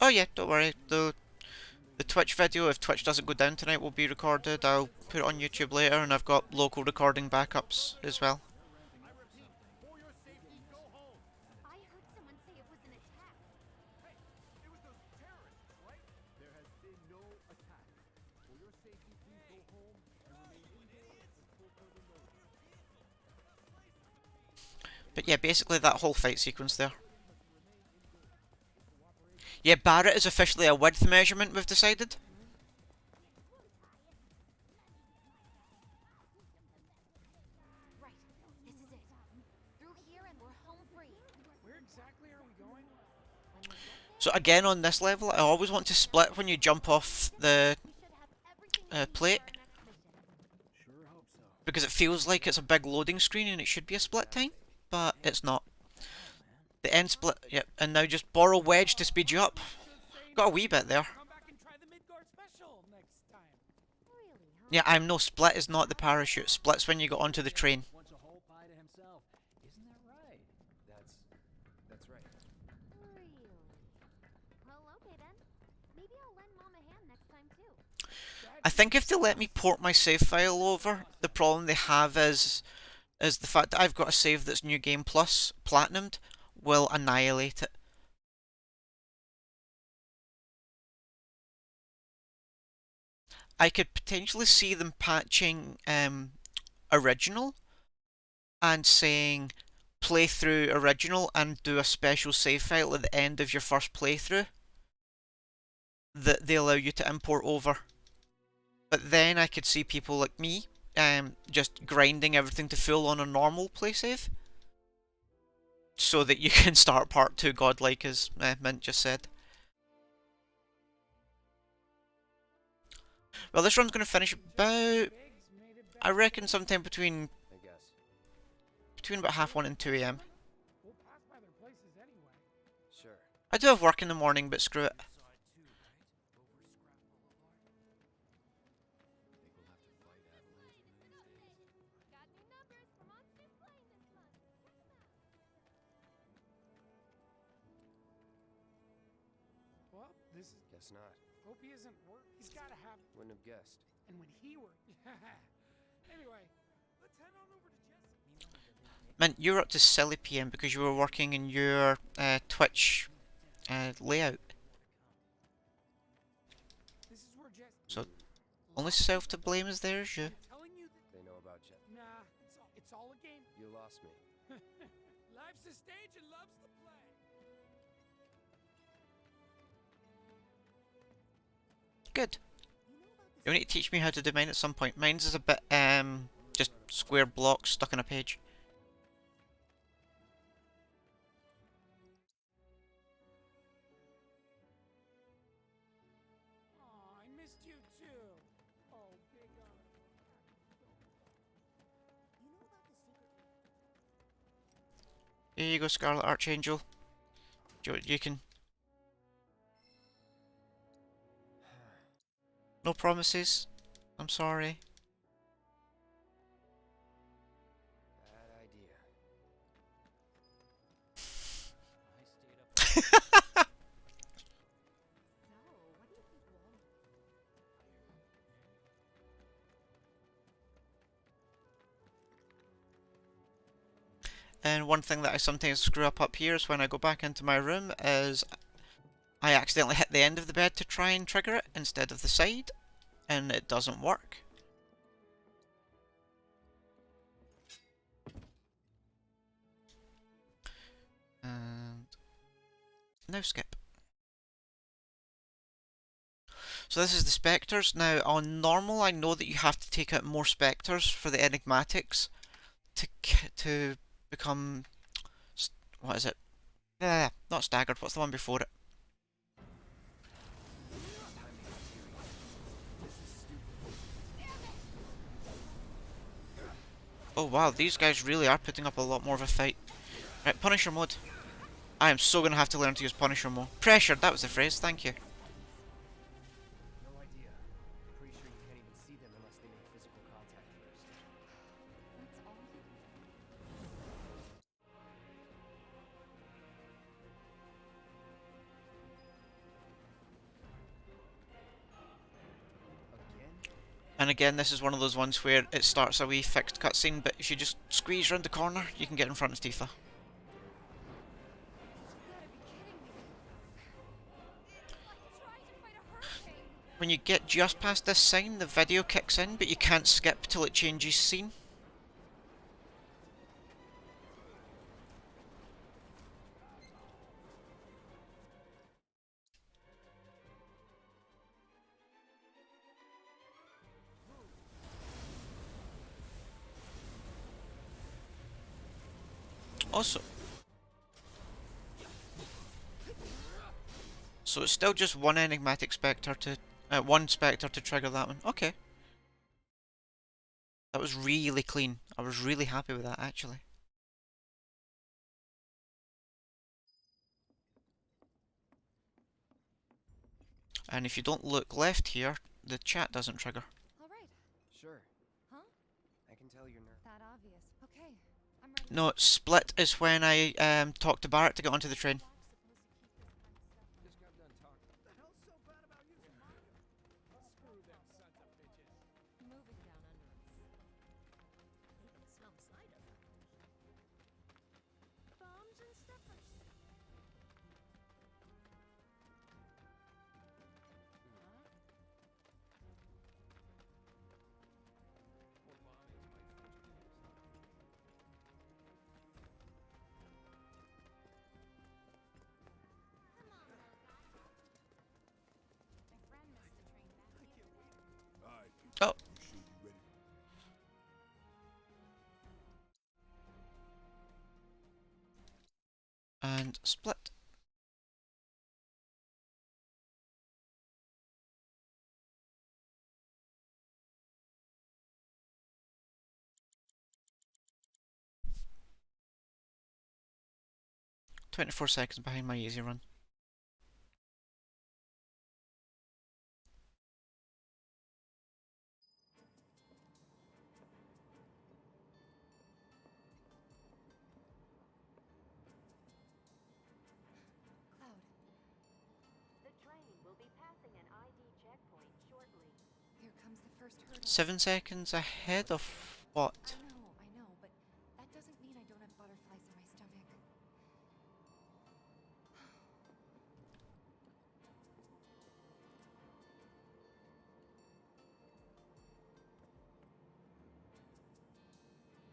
Oh yeah, don't worry. The Twitch video, if Twitch doesn't go down tonight, will be recorded. I'll put it on YouTube later, and I've got local recording backups as well. I repeat, for your safety, go home. I heard someone say it was an attack. Hey, it was those terrorists, right? There has been no attack. For your safety, please go home and remain indoors until further notice. But yeah, basically that whole fight sequence there. Yeah, Barrett is officially a width measurement, we've decided. Right. This is it. Through here and we're home free. Where exactly are we going? So again, on this level, I always want to split when you jump off the plate, Sure hope so. because it feels like it's a big loading screen and it should be a split time, but it's not. The end split, yep, and now just borrow wedge to speed you up. Got a wee bit there. Come back and try the Midgard special next time. Really, huh? Yeah, I'm no, split is not the parachute. Split's when you get onto the train. Wants a whole pie to himself. Isn't that right? That's right. Really? Well, okay then. Maybe I'll lend Mom a hand next time too. I think if they let me port my save file over, the problem they have is the fact that I've got a save that's New Game Plus platinumed will annihilate it. I could potentially see them patching original and saying play through original and do a special save file at the end of your first playthrough that they allow you to import over. But then I could see people like me just grinding everything to full on a normal play save, so that you can start part 2 godlike, as Mint just said. Well, this run's going to finish about, I reckon, sometime between I guess. about half 1 and 2 AM. We'll pass by their places anyway. Sure. I do have work in the morning, but screw it. Side 2, right? Over Scrap Boulevard. Think we'll have to fight Avalanche one of these days. Got new numbers for Monsters Playing this month. Check 'em out. Well, this is. Guess not. Hope he isn't work. He's gotta have. Wouldn't have guessed. And when he worked. Anyway, let's head on over to Jesse. Mint, you were up to silly PM because you were working in your Twitch layout. This is where Jesse. So, only self to blame is there, is you? Telling you that. They know about Jet. Nah, it's all a game. You lost me. Life's a stage and love's the play. Good. You need to teach me how to do mine at some point. Mine's is a bit, just square blocks stuck on a page. Aw, I missed you too. Oh, big Here you go, Scarlet Archangel. You can... No promises. I'm sorry. Bad idea. And one thing that I sometimes screw up here is when I go back into my room is I accidentally hit the end of the bed to try and trigger it instead of the side, and it doesn't work. And now skip. So this is the spectres. Now on normal I know that you have to take out more spectres for the enigmatics to become, what is it? Not staggered, what's the one before it? Oh wow, these guys really are putting up a lot more of a fight. Right, Punisher mode. I am so gonna have to learn to use Punisher mode. Pressured, that was the phrase, thank you. No idea. Pretty sure you can't even see them unless they make physical contact first. That's all? Again? And again, this is one of those ones where it starts a wee fixed cutscene, but if you just squeeze round the corner, you can get in front of Tifa. You gotta be kidding me. It's like trying to fight a hurricane. When you get just past this sign, the video kicks in, but you can't skip till it changes scene. Also, so it's still just one enigmatic spectre to one spectre to trigger that one. Okay, that was really clean. I was really happy with that actually. And if you don't look left here, the chat doesn't trigger. All right. Sure. Huh? I can tell you're nervous. That obvious. Okay. I'm ready. No, split is when I talked to Barrett to get onto the train. Just got done talking. What the hell's so bad about using vodka? Screw them sons of bitches. Moving down under us. Some side effects. Bombs and steppers. Poor mom ate my first dinner, My friend missed the train back here. Alright, Oh, you sure you ready? and split. "24 seconds behind my easy run." Cloud. The train will be passing an ID checkpoint shortly. Here comes the first hurdle. 7 seconds ahead of what? I know, but that doesn't mean I don't have butterflies in my stomach.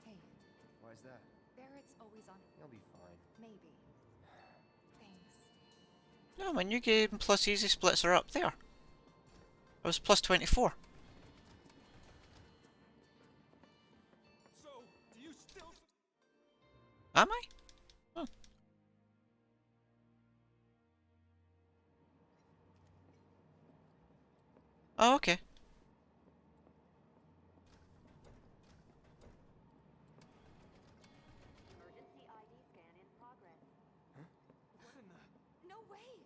Hey, Why's that? Barrett's always on. You'll be fine. Maybe. Thanks. No, my new game plus easy splits are up there. I was plus 24. So, do you still... Am I? Oh. Oh, okay. Emergency ID scan in progress. What in the... No way!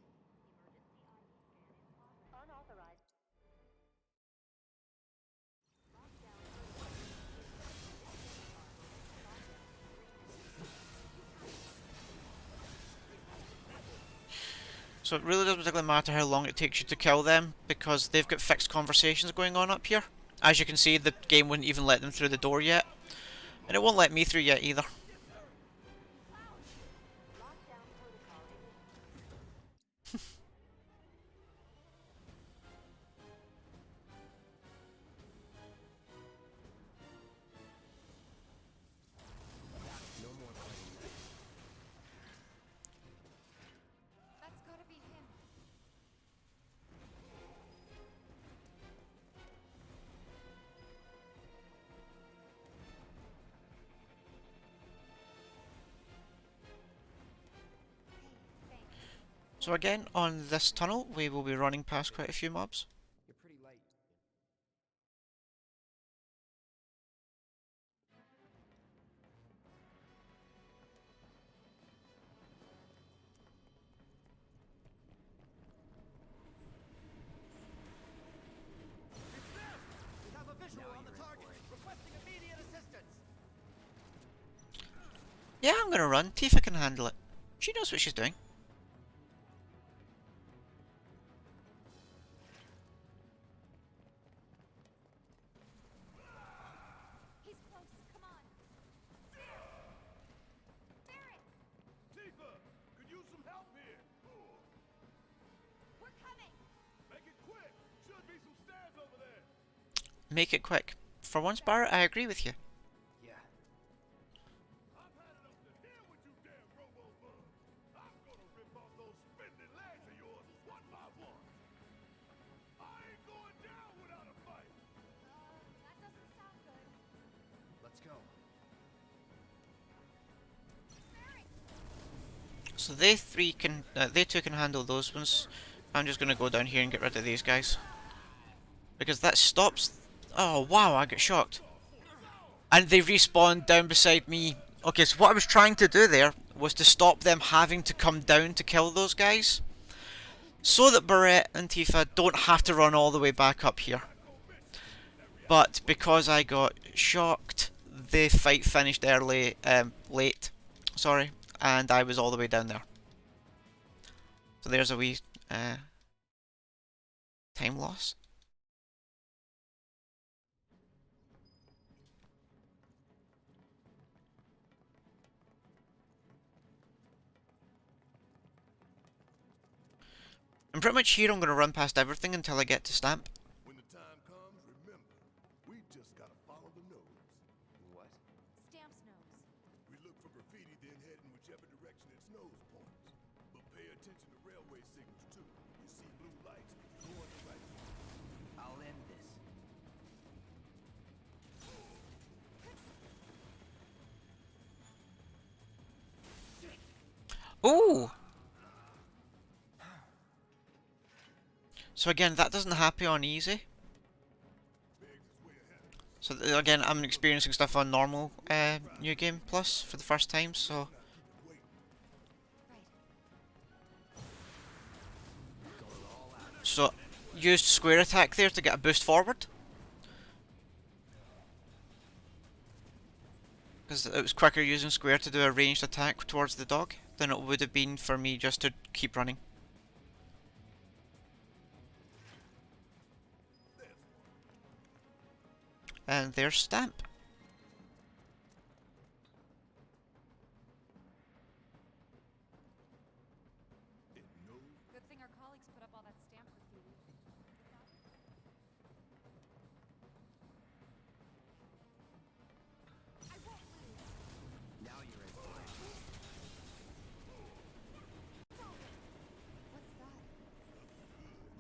Emergency ID scan in progress. Unauthorized. Lockdown So it really doesn't particularly matter how long it takes you to kill them, because they've got fixed conversations going on up here. As you can see, the game wouldn't even let them through the door yet. And it won't let me through yet either. lockdown protocol No more playing that. That's gotta be him. Hey, thanks. So again, on this tunnel, we will be running past quite a few mobs. You're pretty light. Yeah, I'm gonna run. Tifa can handle it. She knows what she's doing. He's close. Come on. Barrett, Tifa, could use some help here. we're coming. Make it quick. Should be some stairs over there. Make it quick. For once, Barrett, I agree with you. Yeah. I've had enough to hear with you damn robo-bugs. I'm gonna rip off those spindly legs of yours one by one. I ain't going down without a fight. That doesn't sound good. Let's go. So they two can handle those ones. I'm just gonna go down here and get rid of these guys. Because that stops... Oh, wow, I get shocked. And they respawned down beside me. Okay, so what I was trying to do there was to stop them having to come down to kill those guys. So that Barrett and Tifa don't have to run all the way back up here. But because I got shocked, the fight finished late. Sorry. And I was all the way down there. So there's a wee time loss. And pretty much here I'm going to run past everything until I get to Stamp. When the time comes, remember, we just gotta follow the nose. What? Stamp's nose. We look for graffiti, then head in whichever direction its nose points. But pay attention to railway signals too. You see blue lights, go on the right. I'll end this. Ooh! So again, that doesn't happen on easy. So again, I'm experiencing stuff on normal New Game Plus for the first time, so... So, used square attack there to get a boost forward. Because it was quicker using square to do a ranged attack towards the dog than it would have been for me just to keep running. And there's Stamp. Good thing our colleagues put up all that stamp graffiti. I won't lose. Now you're in. What's that?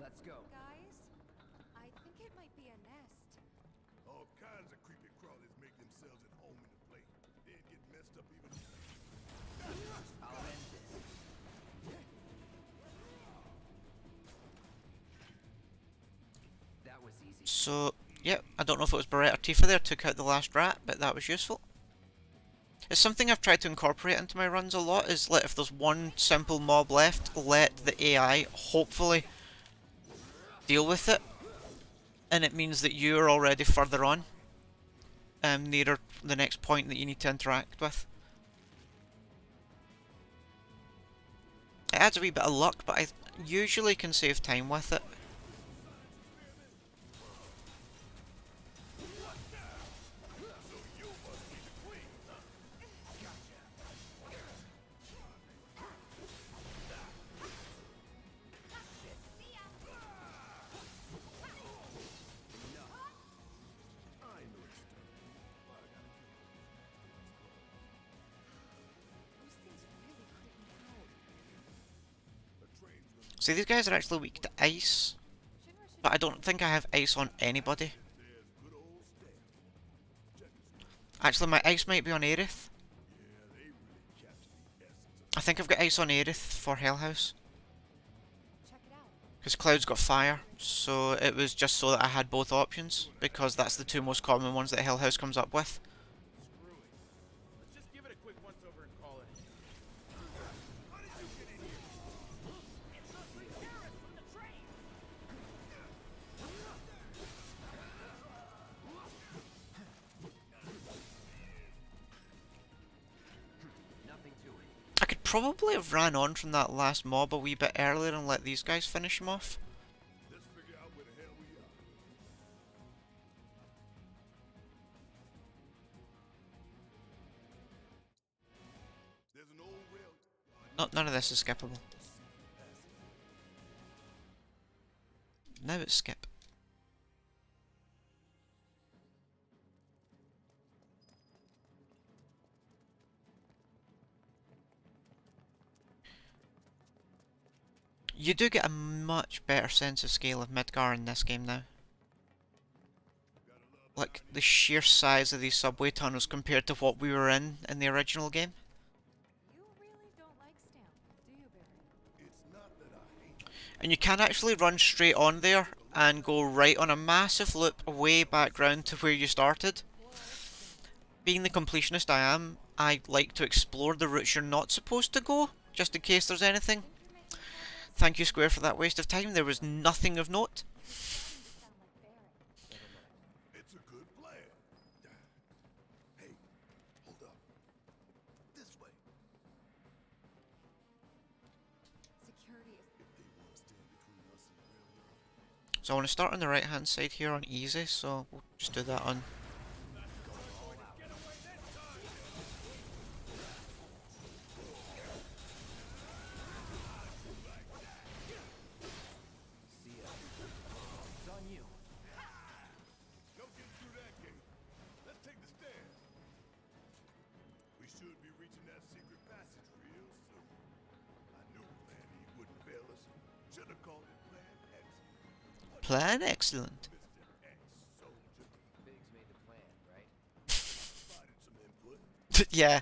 Let's go. Guys, I think it might be a nest. All kinds of creepy crawlies make themselves at home in the plate. They'd get messed up even. I'll end this. That was easy. So, yeah, I don't know if it was Barrett or Tifa there took out the last rat, but that was useful. It's something I've tried to incorporate into my runs a lot, is let if there's one simple mob left, let the AI hopefully deal with it. And it means that you're already further on, nearer the next point that you need to interact with. It adds a wee bit of luck, but I usually can save time with it. Those things really creep me out. See, these guys are actually weak to ice, but I don't think I have ice on anybody. Actually, my ice might be on Aerith. I think I've got ice on Aerith for Hell House. Check it out. Because Cloud's got fire, so it was just so that I had both options, because that's the two most common ones that Hell House comes up with. Screw it. Let's just give it a quick once over and call it. probably have ran on from that last mob a wee bit earlier and let these guys finish him off. Let's figure out where the hell we are. There's an old rail. None of this is skippable. Now it's skip. You do get a much better sense of scale of Midgar in this game now. Like, the sheer size of these subway tunnels compared to what we were in the original game. You really don't like Stamp, do you, Barry? It's not that I hate And you can actually run straight on there and go right on a massive loop way back round to where you started. Being the completionist I am, I like to explore the routes you're not supposed to go, just in case there's anything. Thank you, Square, for that waste of time. There was nothing of note. it's a good plan. Hey, hold up. This way. Security is If they want to stand between us and the railroad. So I want to start on the right hand side here on easy, so we'll just do that on. It's on you. No getting through that gate. Let's take the stairs. We should be reaching that secret passage real soon. I knew Plan E wouldn't fail us. Should have called it Plan Excellent. Plan excellent. Mr. Ex-Soldier Biggs made the plan, right? provided some input. Yeah.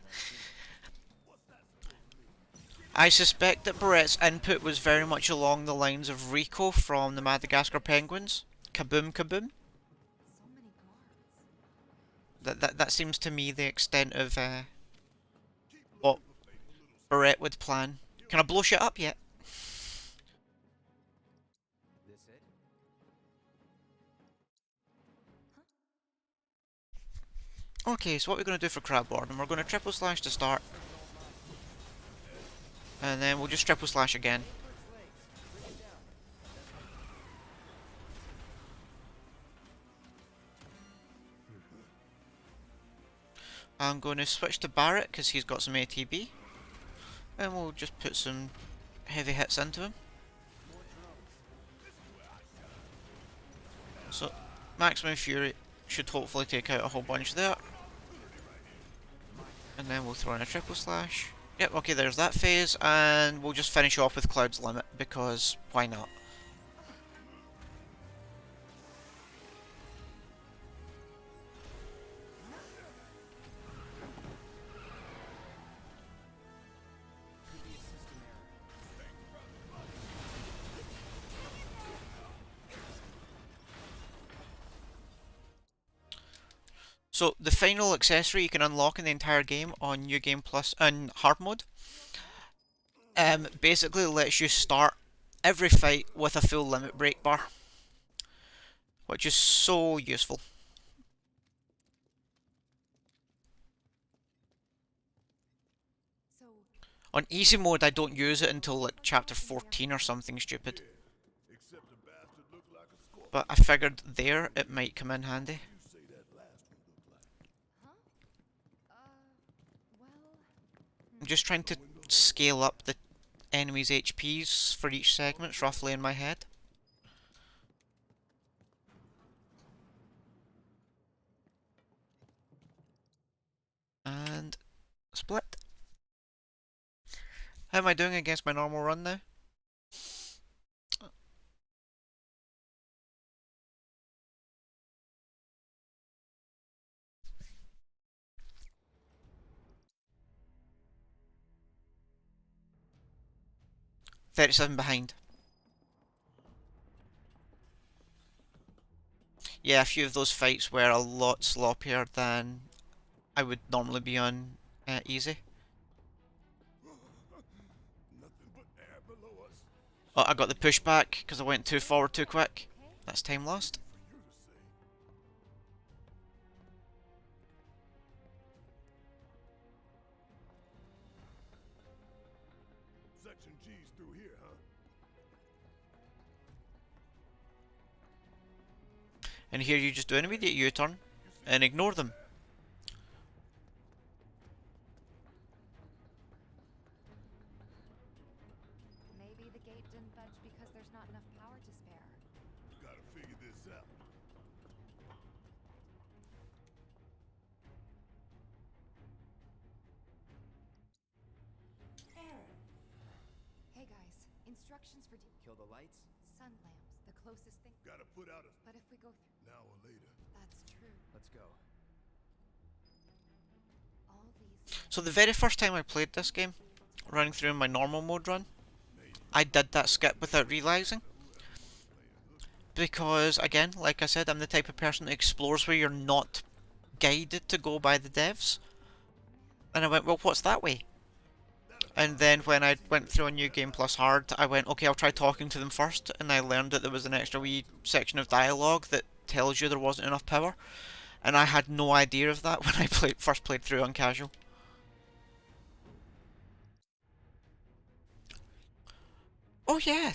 I suspect that Barrett's input was very much along the lines of Rico from the Madagascar Penguins. Kaboom kaboom. so many guards. That seems to me the extent of what Barrett would plan. Can I blow shit up yet? This it? Okay, so what we're going to do for Crab Boredom, we're going to triple slash to start. And then we'll just triple slash again. I'm going to switch to Barrett because he's got some ATB. And we'll just put some heavy hits into him. So, Maximum Fury should hopefully take out a whole bunch there. And then we'll throw in a triple slash. Yep, okay, there's that phase, and we'll just finish off with Cloud's Limit, because why not? So the final accessory you can unlock in the entire game on New Game Plus and Hard Mode basically lets you start every fight with a full limit break bar, which is so useful. So, On easy mode I don't use it until like chapter 14 or something stupid, Except the bastard looked like a scorpion. but I figured there it might come in handy. You say that last one looked like. huh? Well, I'm just trying to scale up the enemy's HPs for each segment roughly in my head. And split. How am I doing against my normal run now? $37 behind. Yeah, a few of those fights were a lot sloppier than I would normally be on easy. Nothing but air below us. Oh, I got the pushback because I went too forward too quick. That's time lost. For you to say. Section G's through here, huh? And here you just do an immediate U-turn and ignore them. Maybe the gate didn't budge because there's not enough power to spare. Gotta figure this out. Hey guys, instructions for Kill the lights? sun lamps, the closest thing. Gotta put out a But if we go through, now or later. that's true. Let's go. All these. So the very first time I played this game, running through my normal mode run, I did that skip without realising. Because, again, like I said, I'm the type of person that explores where you're not guided to go by the devs. And I went, well, what's that way? And then when I went through a New Game Plus Hard, I went, okay, I'll try talking to them first. And I learned that there was an extra wee section of dialogue that tells you there wasn't enough power. And I had no idea of that when I first played through on casual. Oh yeah,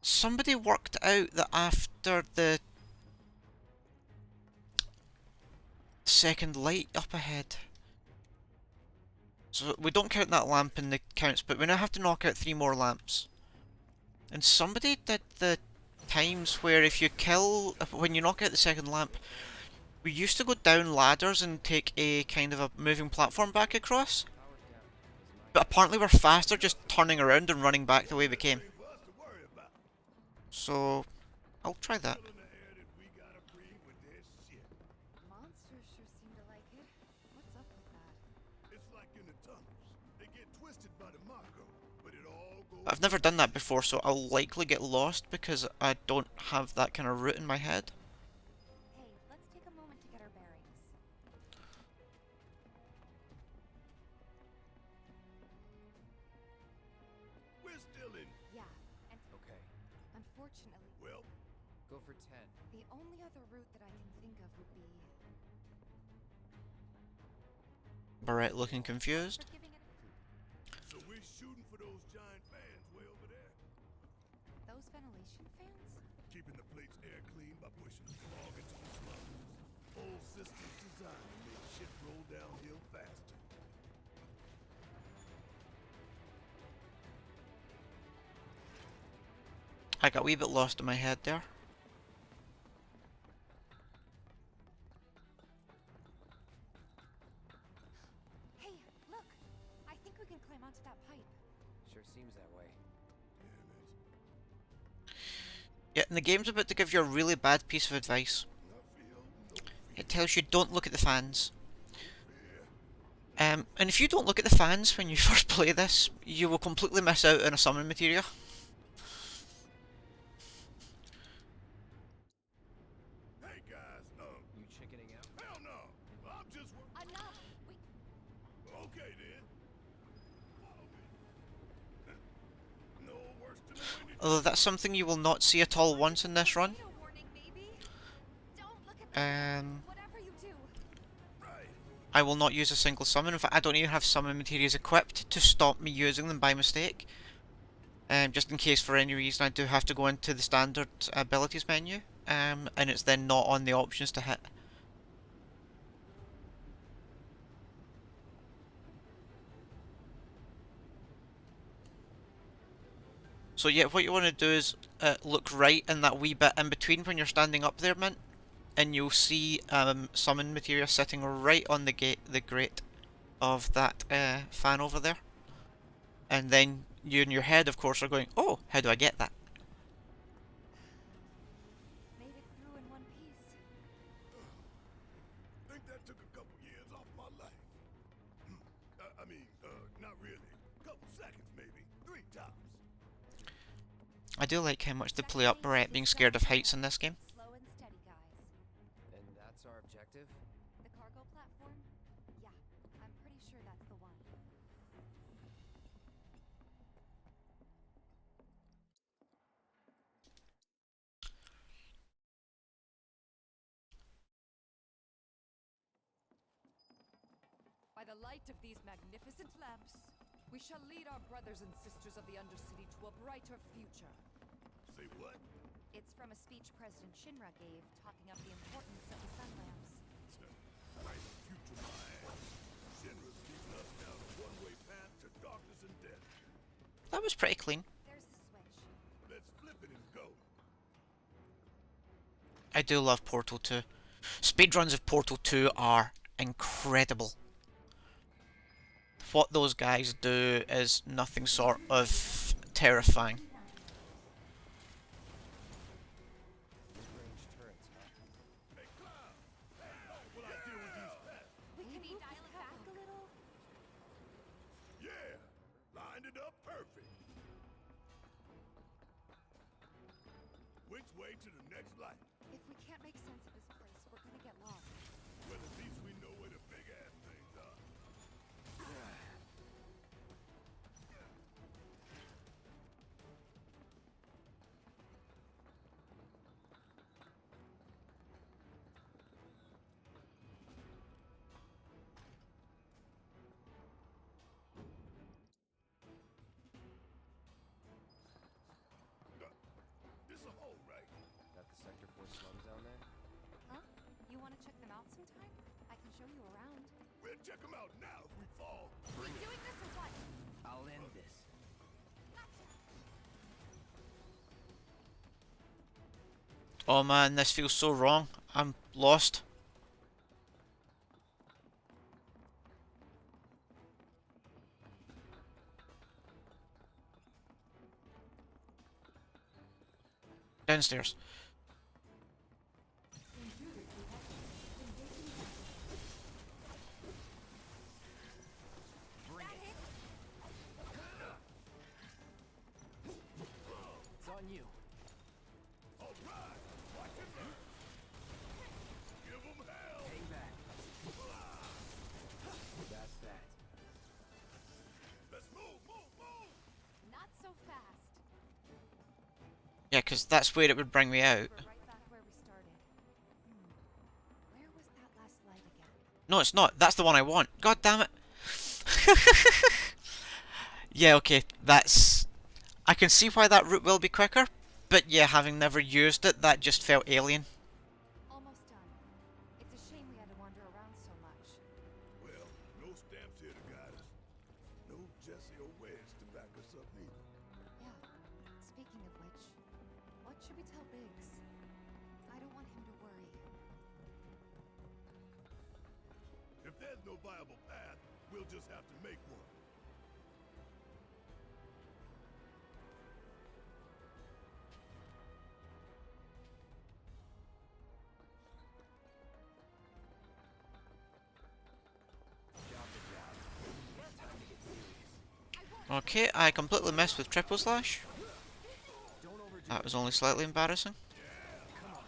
somebody worked out that after the second light up ahead, so we don't count that lamp in the counts, but we now have to knock out 3 more lamps. And somebody did the times where if you kill, when you knock out the second lamp, we used to go down ladders and take a kind of a moving platform back across. Power's down. Is my But apparently we're faster just turning around and running back the way we came. Ain't for us to worry about. So, I'll try that. Filling the air that we gotta breathe with this shit. Monsters sure seem to like it. What's up with that? It's like in the tunnels. They get twisted by the Mako, but it all goes. I've never done that before, so I'll likely get lost because I don't have that kind of route in my head. Hey, let's take a moment to get our bearings. We're still in. Yeah, and Okay. unfortunately, Well, Go for 10. the only other route that I can think of would be. Barrett looking confused. For giving it so we're shooting for those giant fans way over there. those ventilation fans? Keeping the plate's air clean by pushing the smog into the slums. Whole system's designed to make shit roll downhill faster. I got a wee bit lost in my head there. Hey, look! I think we can climb onto that pipe. Sure seems that way. Damn it. Yeah, and the game's about to give you a really bad piece of advice. No feel, no It tells you don't look at the fans. And if you don't look at the fans when you first play this, you will completely miss out on a summon materia. Hey guys, You chickening out? hell no. I'm just. Enough! Okay then. Follow me. No worse than when it. Although that's something you will not see at all once in this run. Tornado warning, maybe? Don't look at the whatever you do. Right. I will not use a single summon. In fact, I don't even have summon materials equipped to stop me using them by mistake. Just in case for any reason I do have to go into the standard abilities menu, and it's then not on the options to hit. So yeah, what you want to do is look right in that wee bit in between when you're standing up there, Mint, and you'll see summon materia sitting right on the grate of that fan over there. And then you in your head, of course, are going, oh, how do I get that? Made it through in one piece. Think that took a couple years off my life. Not really. Couple seconds maybe. 3 tops. I do like how much they play up Barrett being scared of heights in this game. Slow and steady, guys. And that's our objective? The cargo platform? Yeah, I'm pretty sure that's the one. By the light of these magnificent lamps, We shall lead our brothers and sisters of the Undercity to a brighter future. Say what? It's from a speech President Shinra gave, talking up the importance of the sun lamps. Right future my ass. Shinra's leading us down a one-way path to darkness and death. That was pretty clean. There's the switch. Let's flip it and go. I do love Portal 2. Speedruns of Portal 2 are incredible. What those guys do is nothing short of terrifying. Mid-range turrets, huh? Hey, Cloud! What I do with these pets? We can dial it back a little. Yeah! Lined it up perfect. Which way to the next light? If we can't make sense of this place, we're gonna get lost. Well, at least we know where the big-ass things are. This a hole, right? Got the Sector 4 slums down there? Huh? You want to check them out sometime? I can show you around. We'll check them out now if we fall. We doing this or what? I'll end this. Oh man, this feels so wrong. I'm lost. Downstairs. Bring it. It's on you. All right, watch it burn. Give them hell. Hang back. That's that. Let's move, move, move. Not so fast. Yeah, because that's where it would bring me out. We're right back where we started. Where was that last light again? No, it's not. That's the one I want. God damn it. Yeah, okay. That's... I can see why that route will be quicker. But yeah, having never used it, that just felt alien. Almost done. It's a shame we had to wander around so much. Well, no stamps here to guide us. No Jesse or Wedge to back us up neither. Yeah. Speaking of which, what should we tell Biggs? I don't want him to worry. If there's no viable path, we'll just have to make one. Job's a job. Time to get serious. Okay, I completely missed with triple slash. Don't overdo That it. was only slightly embarrassing. Come on.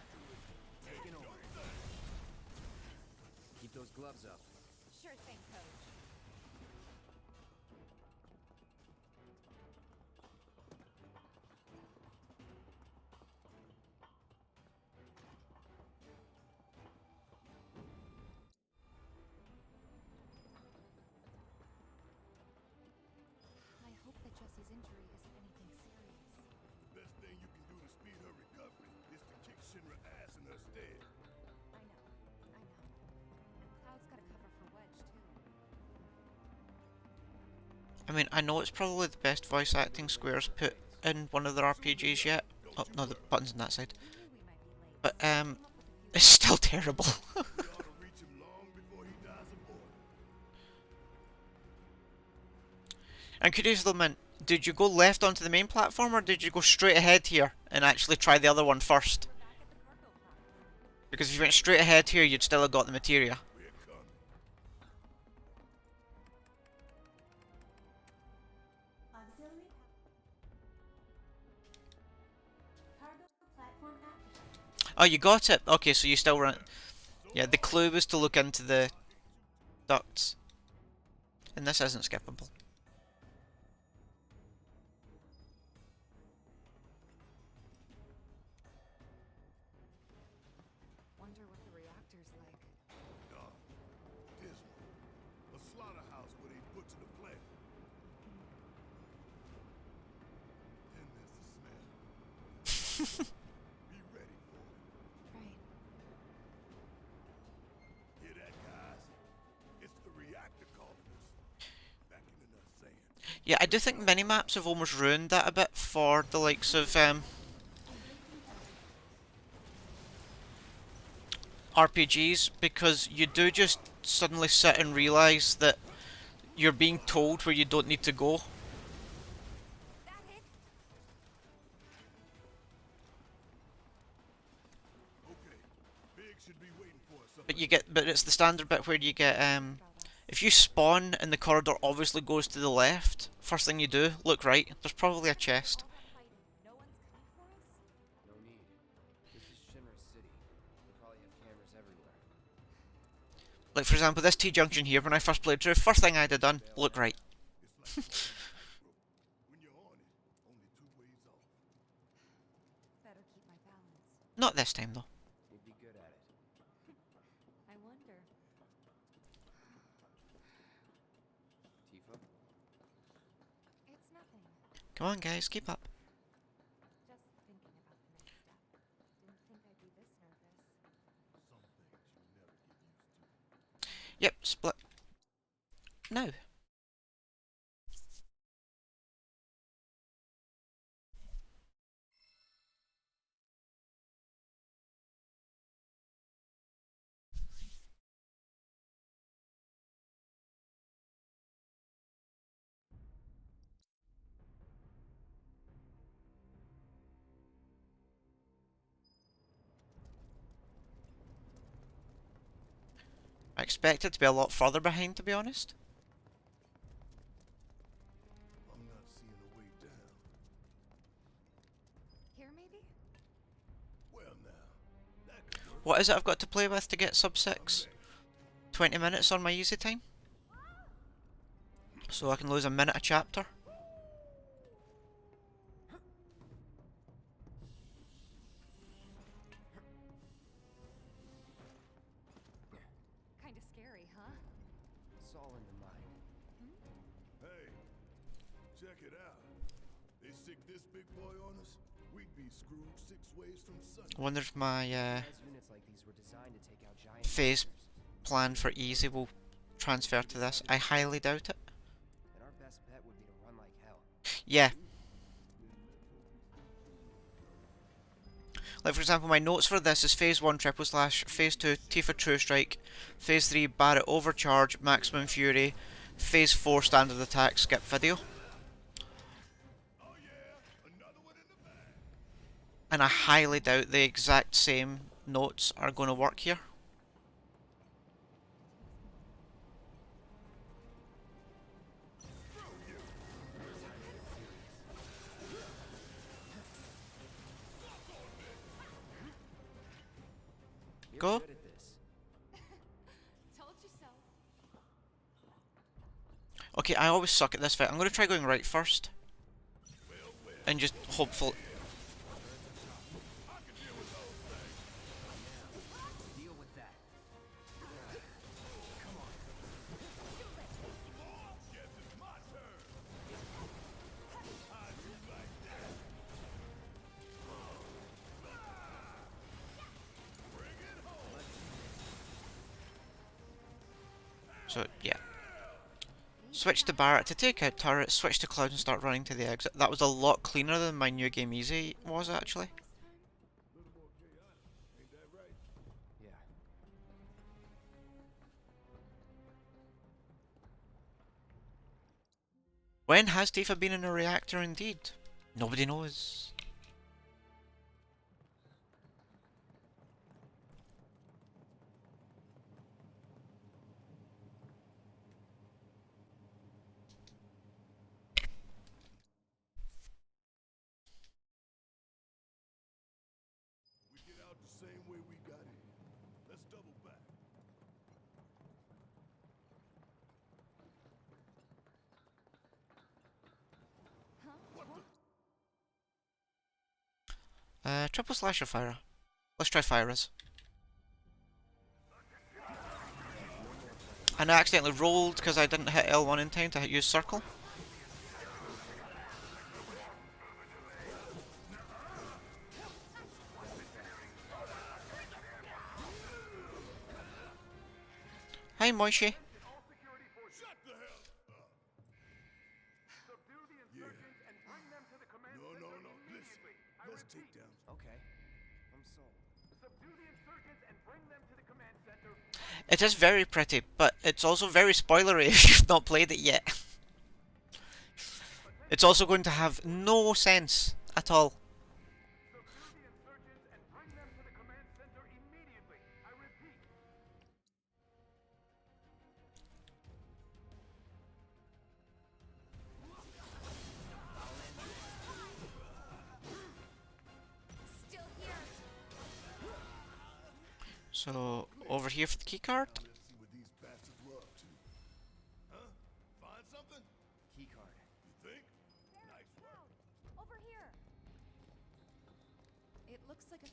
Taking over. Keep those gloves up. Sure thing, coach. I hope that Jessie's injury isn't anything serious. Best thing you can do to speed her recovery is to kick Shinra ass in her stead. I know. Cloud's got a cover for Wedge, too. I mean, I know it's probably the best voice acting Square's put in one of their RPGs yet. Oh, no, the button's on that side. We might be late. But, Come up with a few it's still terrible. We ought to reach him long before he dies of boredom. And curious though, man, did you go left onto the main platform or did you go straight ahead here and actually try the other one first? We're back at the cargo platform. Because if you went straight ahead here, you'd still have got the materia. We're coming. Auxiliary cargo platform active. Oh, you got it? Okay, so you still run. Yeah, the clue was to look into the ducts. And this isn't skippable. Wonder what the reactor's like. Dark, dismal. A slaughterhouse where they butcher the planet. Be ready for it. Right. Hear that, guys? It's the reactor calling us. Beckoning us, saying, Yeah, I do think minimaps have almost ruined that a bit for the likes of RPGs, because you do just suddenly sit and realise that you're being told where you don't need to go. okay, Big should be waiting for us up But it's the standard bit where you get if you spawn and the corridor obviously goes to the left, first thing you do, look right. There's probably a chest. No one's coming for us? No need. This is Shimmer City. They probably have cameras everywhere. Like for example, this T-junction here, when I first played through, first thing I'd have done, look right. It's like walking a tightrope. When you're on it, only two ways off. Better keep my balance. Not this time though. You'd be good at it. I wonder. Tifa? It's nothing. Come on guys, keep up. Just thinking about the next step. Didn't think I'd be this nervous. Some things you never get used to. Yep, split. Now. I expect it to be a lot further behind, to be honest. I'm not seeing a way down. Here, maybe? Well, now, that could work. What is it I've got to play with to get sub 6? 20 minutes on my easy time? So I can lose a minute a chapter? Kinda scary, huh? It's all in the mind. Hey, check it out. They sick this big boy on us, we'd be screwed 6 ways from Sunday. I wonder if my As units like these were designed to take out giant phase monsters. plan for easy will transfer to this. I highly doubt it. And our best bet would be to run like hell. Yeah. Like for example, my notes for this is Phase 1 triple slash, Phase 2 Tifa True Strike, Phase 3 Barret Overcharge, Maximum Fury, Phase 4 Standard Attack, skip video. Oh yeah, another one in the bag. And I highly doubt the exact same notes are going to work here. You're Go. good at this. Told you so. Okay, I always suck at this fight. I'm going to try going right first. And just hopefully... Deal with that. Guess it's my turn. How'd you like that? Bring it home. So, yeah. Switch to Barret to take out turret, switch to Cloud and start running to the exit. That was a lot cleaner than my new game easy was, actually. Little more chaotic, ain't that right? Yeah. When has Tifa been in a reactor indeed? Nobody knows. We get out the same way we got in. Let's double back. What the? Triple slash or fire? Let's try Fires. And I accidentally rolled because I didn't hit L1 in time to use circle. Hi, Moishi. All security forces. Shut the hell up. Subdue the insurgents and bring them to the command No, center no, no. immediately. Listen. I Let's repeat, take down. Okay. I'm sold. subdue the insurgents and bring them to the command center. It is very pretty, but it's also very spoilery if you've not played it yet. It's also going to have no sense at all. Subdue the insurgents and bring them to the command center immediately. I repeat. Still here. So, over here for the keycard. Let's see what these bastards were up to. Huh? Find something? Key card. You think? Nice work. Over here. It looks like a.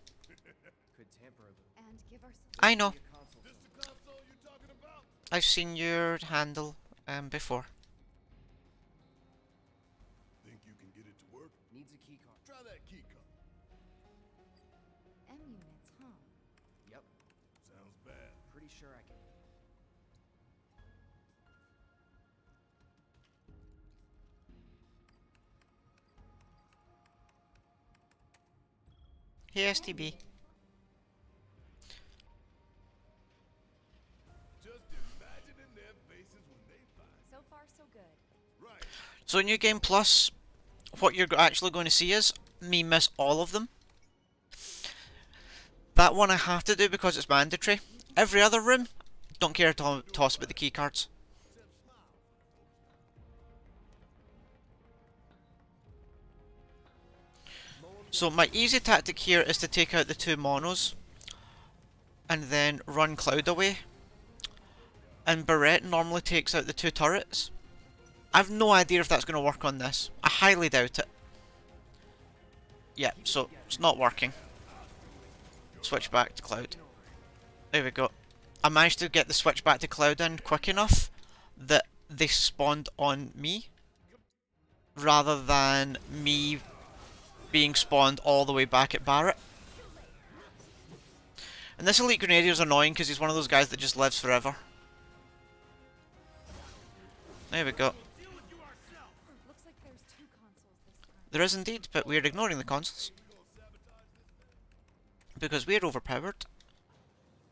Could tamper a little. And give ourselves. I know. Be a console This the somewhere. console you talking about? I've seen your handle before. Think you can get it to work? Needs a key card. Try that key card. M units, huh? Yep. Sounds bad. Pretty sure I can. Hey, STB. Just imagining their faces when they find So far, so good. right. So, New Game Plus, what you're actually going to see is me miss all of them. That one I have to do because it's mandatory. Every other room, don't care at all toss about the keycards. So my easy tactic here is to take out the two monos and then run Cloud away. And Barrett normally takes out the two turrets. I've no idea if that's going to work on this. I highly doubt it. Yeah, so it's not working. Switch back to Cloud. There we go. I managed to get the switch back to Cloud in quick enough that they spawned on me rather than me being spawned all the way back at Barrett. And this Elite Grenadier is annoying because he's one of those guys that just lives forever. There we go. Looks like there's two consoles this time. There is indeed, but we're ignoring the consoles. Because we're overpowered.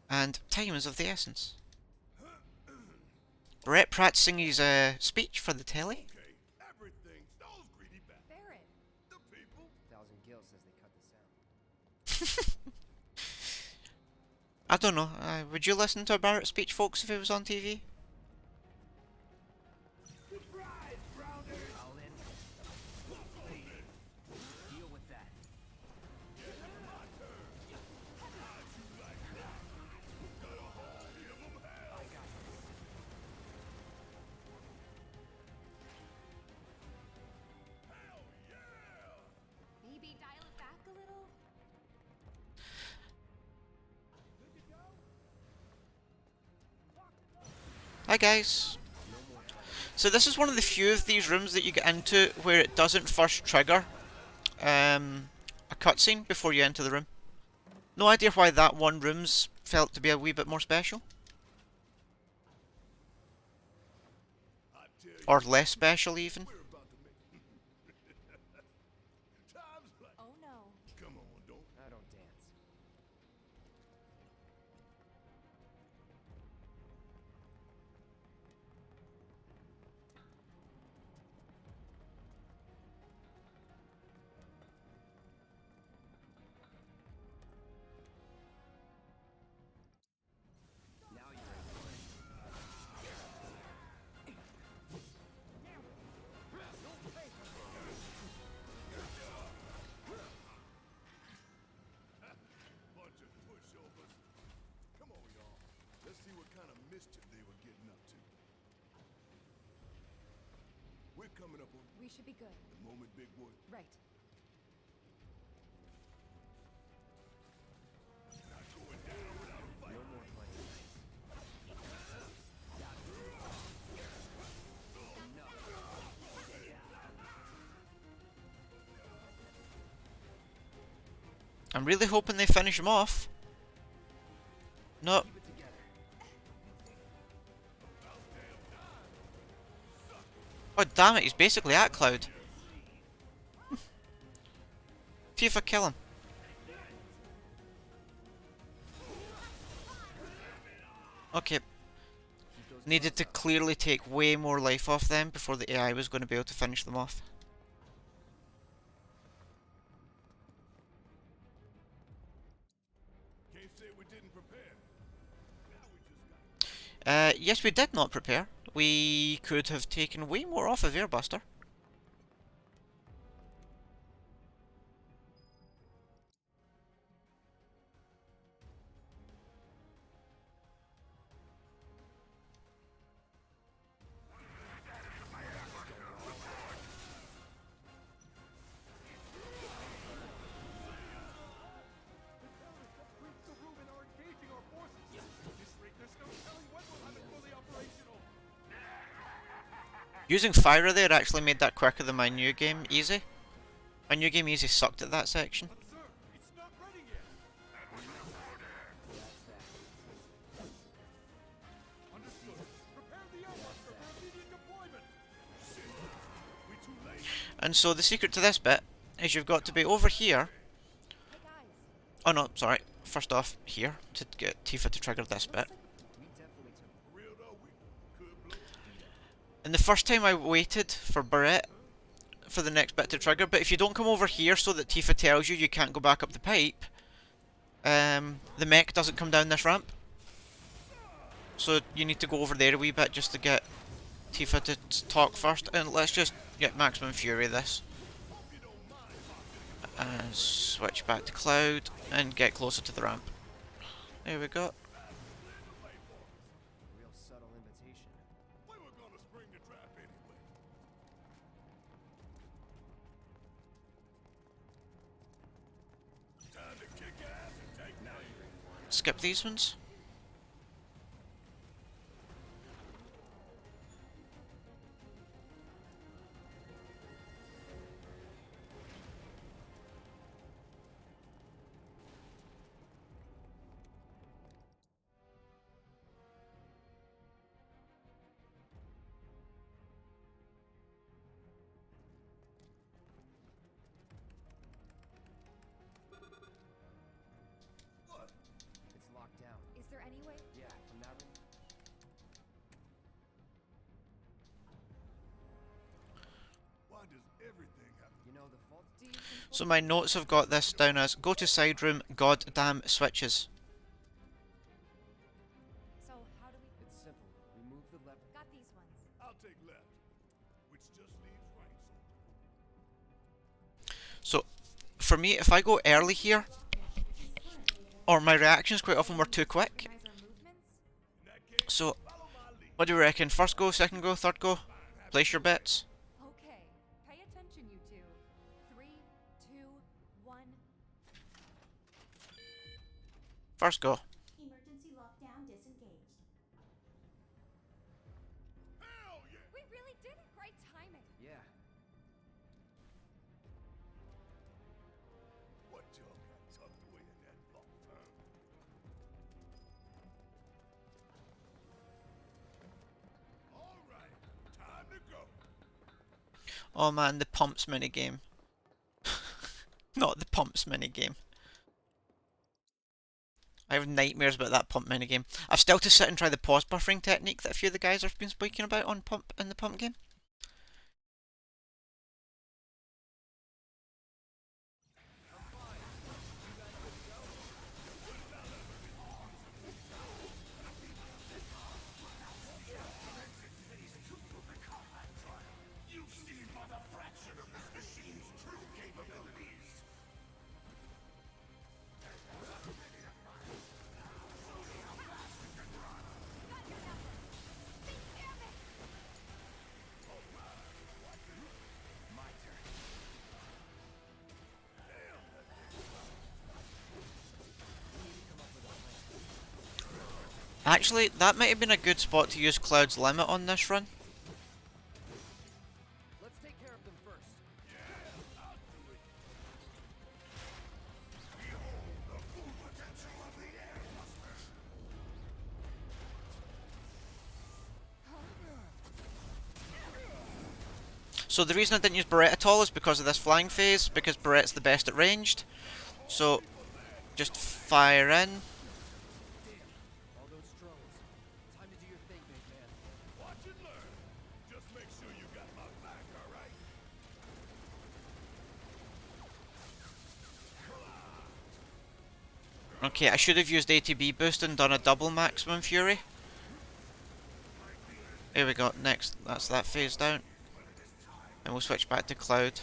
And time is of the essence. Brett practicing his speech for the telly. Okay, everything's those greedy bastards. Barrett. The people. 1,000 gil says they cut this out. I don't know. Would you listen to a Barrett speech, folks, if it was on TV? I'll in. Deal with that. Maybe dial it back a little. Hi guys. So this is one of the few of these rooms that you get into where it doesn't first trigger a cutscene before you enter the room. No idea why that one room's felt to be a wee bit more special. I tell you, Or less special even. we're about to make times like. Oh no. Come on, don't. I don't dance. Now you're in. Bunch of pushovers. Come on, y'all. Let's see what kind of mischief they were getting up to. We're coming up on We should be good. the moment, big boy. Right. Not going down without a fight. No more playing nice. I'm really hoping they finish him off. No. Keep it together. Oh damn it, he's basically at Cloud. Tifa, kill him. Okay. Needed to clearly take way more life off them before the AI was going to be able to finish them off. Can't say we didn't prepare. Now we just got Yes, we did not prepare. We could have taken way more off of Airbuster. Breach the room and are engaging our forces. At this rate, there's no telling when we'll have it fully operational. Using Fyra there actually made that quicker than my new game easy. My new game easy sucked at that section. But sir, it's not ready yet. Understood. Prepare the airbuster for immediate deployment. we too late. And so the secret to this bit is you've got to be over here. Hey guys, Oh no, sorry. First off, here to get Tifa to trigger this bit. We definitely took For real though, we could blow. And the first time I waited for Barrett for the next bit to trigger, but if you don't come over here so that Tifa tells you you can't go back up the pipe, the mech doesn't come down this ramp. So you need to go over there a wee bit just to get Tifa to talk first. And let's just get maximum fury this. And switch back to Cloud and get closer to the ramp. There we go. real subtle invitation. We were gonna spring the trap anyway. Time to kick ass and take names. Skip these ones. It's locked down. is there any way? Yeah, from that room. Why does everything have to You know, the fault. Do you think So my notes have got this down as go to side room, goddamn switches. So how do we It's simple. Remove the lever. got these ones? I'll take left, which just leaves right. So for me, if I go early here, or my reactions quite often were too quick. Recognize our movements? In that case, So follow my lead. what do you reckon? First go, second go, third go? Place your bets. Okay, pay attention, you two. 3, 2, 1. First go. Emergency lockdown disengaged. Hell yeah! We really did it! Great timing! Yeah. What y'all got tucked away in that vault, huh? All right, time to go. Oh man, the pumps minigame. Not the pumps minigame. I have nightmares about that pump minigame. I've still to sit and try the pause buffering technique that a few of the guys have been speaking about on pump in the pump game. You've seen but a fraction of this machine's true capabilities. Actually, that might have been a good spot to use Cloud's Limit on this run. Let's take care of them first. So the reason I didn't use Barrette at all is because of this flying phase, because Barrette's the best at ranged. So just fire in. All those drones. Time to do your thing, big man. Watch and learn. Just make sure you got my back, alright? Okay, I should have used ATB boost and done a double maximum fury. Here we go, next, that's that phase down. And we'll switch back to Cloud.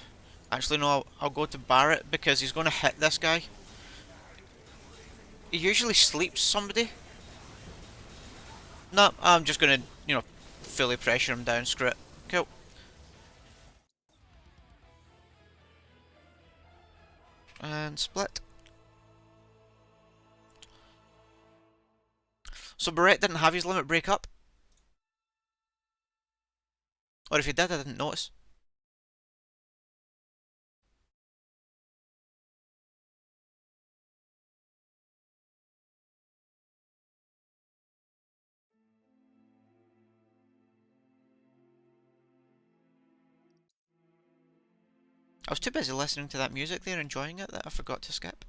Actually no, I'll go to Barrett because he's going to hit this guy. He usually sleeps somebody. No, I'm just going to, you know, fully pressure him down, screw it. Cool. And split. So Barrett didn't have his limit break up? Or if he did, I didn't notice. I was too busy listening to that music there, enjoying it, that I forgot to skip.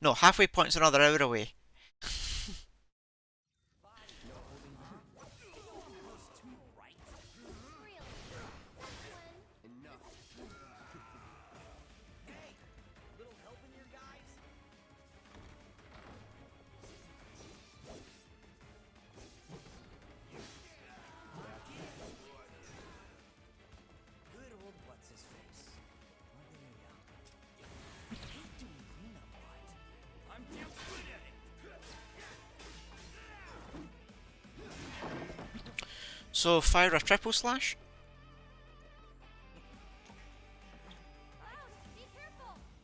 No, halfway point's another hour away. Enough. Hey, little help in your guys? Good old what's his face? Doing cleanup, what? I'm damn good at it. So fire a triple slash.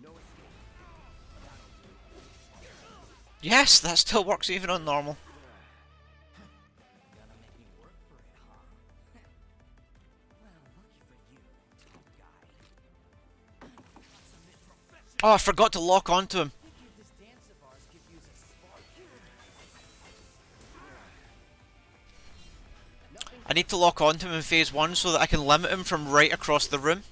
No escape. Yes, that still works even on normal. Gonna make me work for it, huh? Well, lucky for you, tough guy. Oh, I forgot to lock onto him. Figured this dance of ours could use a spark. I need to lock onto him in phase 1 so that I can limit him from right across the room.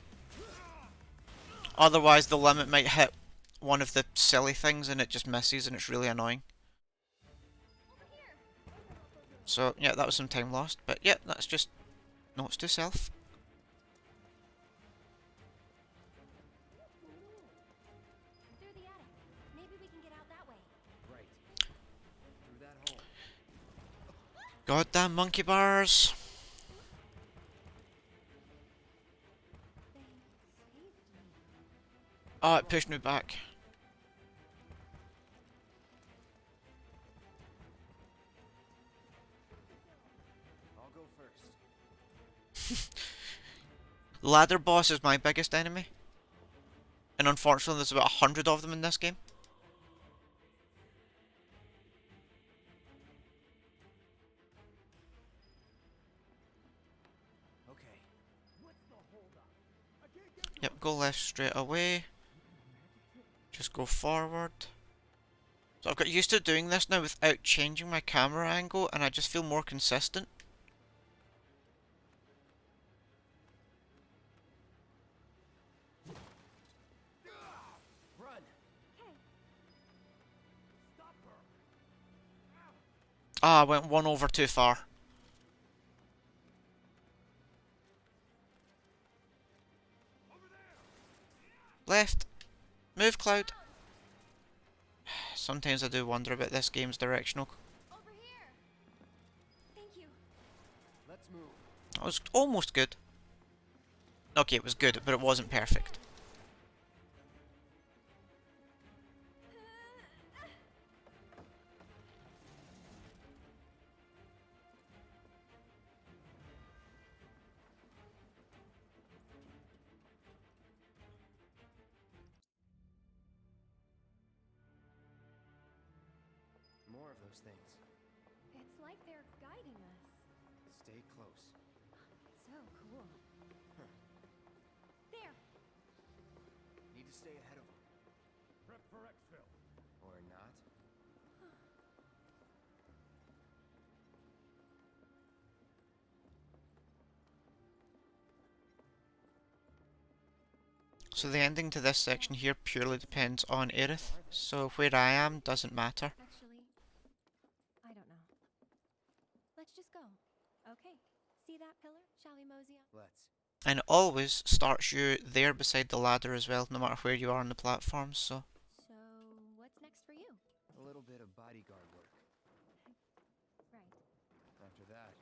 Otherwise the limit might hit one of the silly things and it just misses and it's really annoying. So yeah, that was some time lost, but yeah, that's just notes to self. Through the attic. Maybe we can get out that way. Right. Through that hole. Goddamn monkey bars. Oh, it pushed me back. I'll go first. Ladder boss is my biggest enemy. And unfortunately there's about 100 of them in this game. Okay. Yep, go left straight away. Just go forward. So I've got used to doing this now without changing my camera angle and I just feel more consistent. Run. Ah, I went one over too far. Left. Move, Cloud. Sometimes I do wonder about this game's directional. Over here. Thank you. Let's move. That was almost good. Okay, it was good, but it wasn't perfect. More of those things. It's like they're guiding us. Stay close. So cool. There. to stay ahead of them. Prep for exfil. Or not. So the ending to this section here purely depends on Aerith. So where I am doesn't matter. Actually, I don't know. Let's just go. Okay. See that pillar? Shall we mosey on? Let's. And it always starts you there beside the ladder as well, no matter where you are on the platforms, so... So, what's next for you? A little bit of bodyguard work. Right. After that,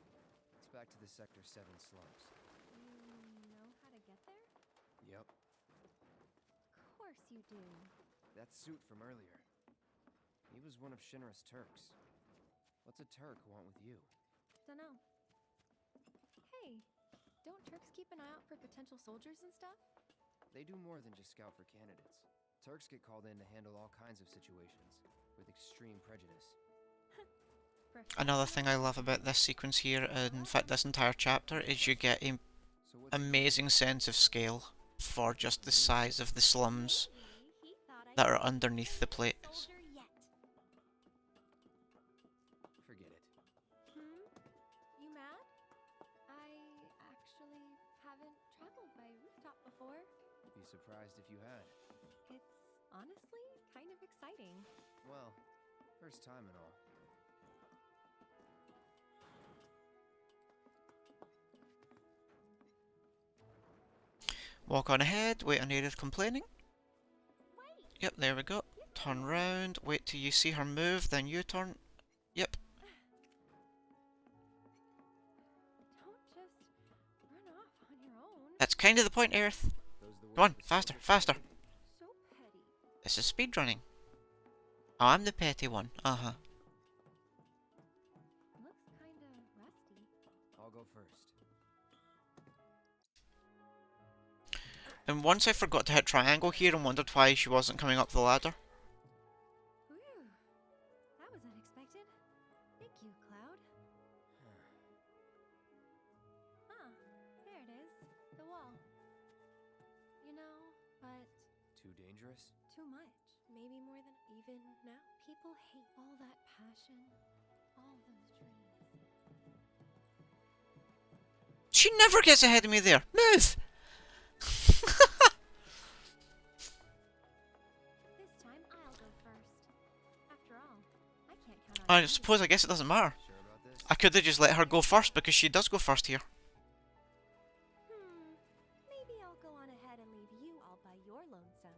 it's back to the Sector 7 slums. You know how to get there? Yep. Of course you do. That suit from earlier. He was one of Shinra's Turks. What's a Turk want with you? Dunno. Hey, don't Turks keep an eye out for potential soldiers and stuff? They do more than just scout for candidates. Turks get called in to handle all kinds of situations, with extreme prejudice. Another thing I love about this sequence here, and in fact this entire chapter, is you get an So what's amazing sense of scale for just the size of the slums He thought I that are was underneath the a plates. soldier yet. Forget it. You mad? I actually haven't traveled by rooftop before. Be surprised if you had. It's honestly kind of exciting. Well, first time and all. Walk on ahead, wait on Aerith complaining. Yep, there we go. Turn round, wait till you see her move, then you turn. Yep. Don't just run off on your own. That's kind of the point, Aerith. Those the Come on, words of faster, soldiers faster. say. So petty. This is speedrunning. Oh, I'm the petty one. Uh-huh. Looks kinda rusty. I'll go first. And once I forgot to hit triangle here and wondered why she wasn't coming up the ladder. Whew. That was unexpected. Thank you, Cloud. Ah, there it is. The wall. You know, but Too dangerous? too much. Maybe more than even now. People hate all that passion. All those dreams. She never gets ahead of me there. Move! This time I'll go first. After all, I can't count on I you. suppose I guess it doesn't matter. Sure about this? I could have just let her go first because she does go first here. Maybe I'll go on ahead and leave you all by your lonesome.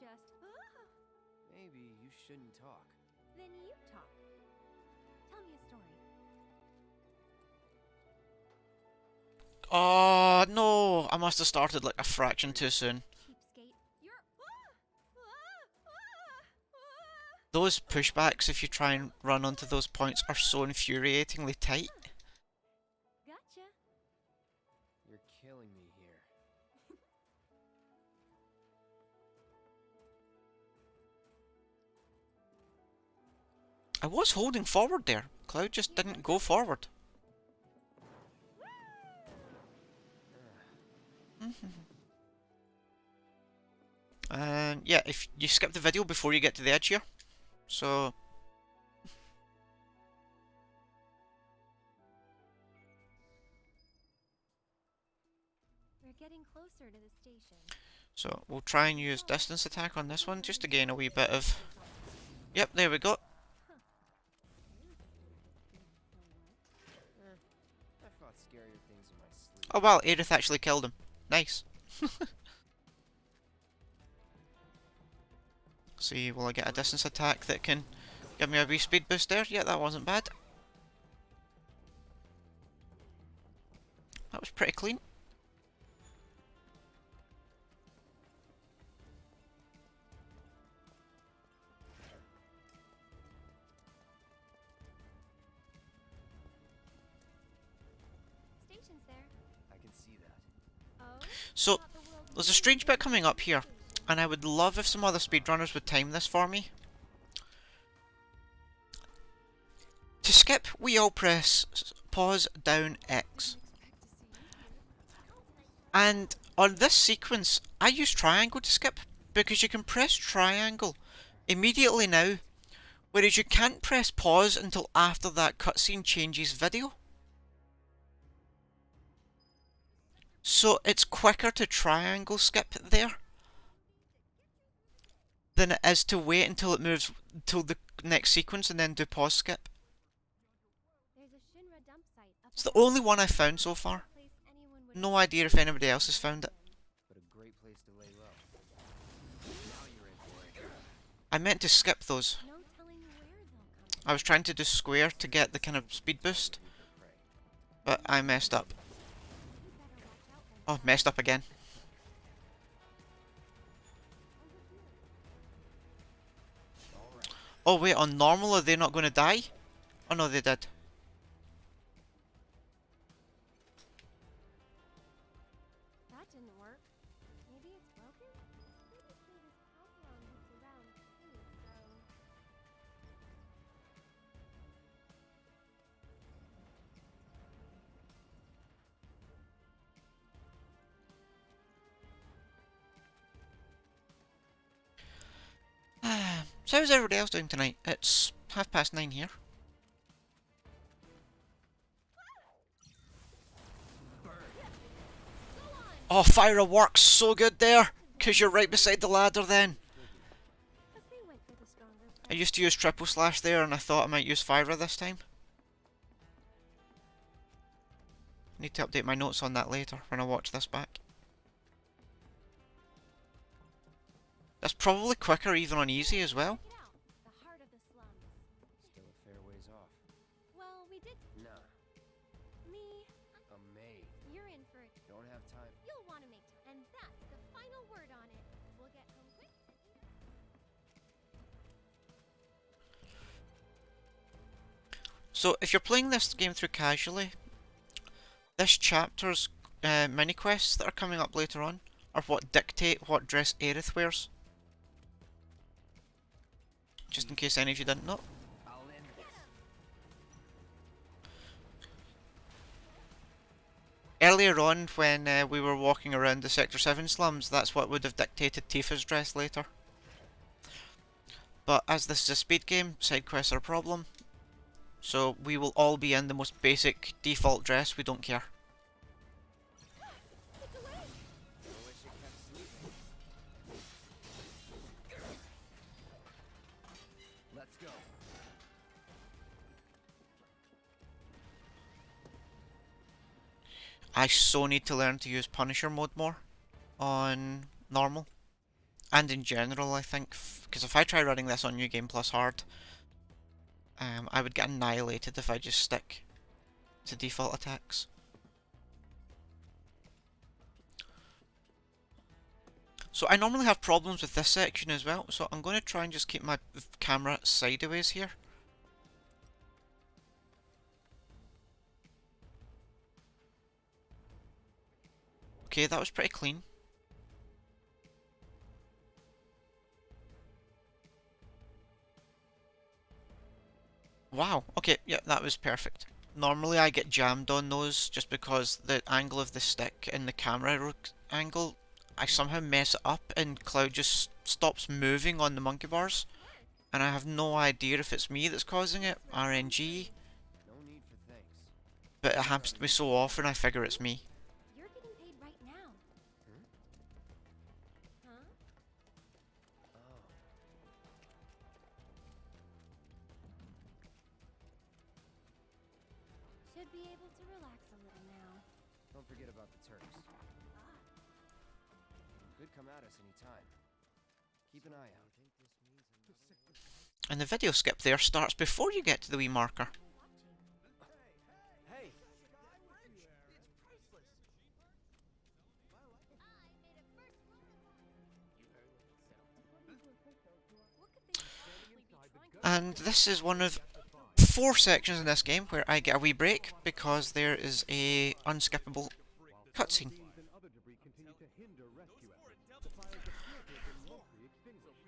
Just Maybe you shouldn't talk. then you talk. Tell me a story. Oh, no. I must have started like a fraction too soon. Cheapskate. You're Those pushbacks, if you try and run onto those points, are so infuriatingly tight. Gotcha. You're killing me here. I was holding forward there. Cloud just didn't go forward. And yeah, if you skip the video before you get to the edge here. So We're getting closer to the station. So we'll try and use distance attack on this one just to gain a wee bit of... Yep, there we go. I fought scarier things in my sleep. Oh wow, Aerith actually killed him. Nice. See, will I get a distance attack that can give me a wee speed boost there? Yeah, that wasn't bad. That was pretty clean. Station's there. I can see that. Oh. So, thought the world was there's a so strange bit big. coming up here, and I would love if some other speedrunners would time this for me. To skip, we all press pause down X. And On this sequence, I use triangle to skip because you can press triangle immediately now, whereas you can't press pause until after that cutscene changes video. So it's quicker to triangle skip there than it is to wait until it moves till the next sequence and then do pause skip. There's a Shinra dump site up It's the ahead. only one I've found so far. Place anyone would No idea if anybody else has found it. But a great place to lay low. Now you're in for it. I meant to skip those. no telling where they'll come. I was trying to do square to get the kind of speed boost, but I messed up. You better watch out when Oh, messed up again. Oh wait, on normal are they not going to die? Oh no, they did. that didn't work. Maybe it's broken? Pretty sure this compound moves around too, so So how's everybody else doing tonight? It's 9:30 here. Oh, Fyra works so good there! Cause you're right beside the ladder then. 'cause they went for the stronger I used to use triple slash there and I thought I might use Fyra this time. Need to update my notes on that later when I watch this back. That's probably quicker even on easy as well. Check it out. The heart of the slums. Still a fair ways off. Well, we did Nah, me. a May. You're in for it. Don't have time. You'll want to make and that's the final word on it. We'll get home quick. So if you're playing this game through casually, this chapter's mini quests that are coming up later on are what dictate what dress Aerith wears. Just in case any of you didn't know. I'll end this. Earlier on, when we were walking around the Sector 7 slums, that's what would have dictated Tifa's dress later. But as this is a speed game, side quests are a problem. So we will all be in the most basic default dress, we don't care. I wish it kept sleeping. Let's go. I so need to learn to use Punisher mode more on normal. And in general, I think. Because if I try running this on New Game Plus Hard, I would get annihilated if I just stick to default attacks. So I normally have problems with this section as well, so I'm going to try and just keep my camera sideways here. Okay, that was pretty clean. Wow, okay, yeah, that was perfect. Normally I get jammed on those just because the angle of the stick and the camera angle, I somehow mess it up and Cloud just stops moving on the monkey bars. And I have no idea if it's me that's causing it, RNG, No need for thanks. but it happens to me so often I figure it's me. You're getting paid right now. Huh? Oh. Should be able to relax a little now. Don't forget about the Turks. Could come at us any time. Keep an eye out. And the video skip there starts before you get to the wee marker. Hey! And this is one of 4 sections in this game where I get a wee break because there is a unskippable cutscene. And other debris continue to hinder rescue efforts. The fires appear to have been mostly extinguished.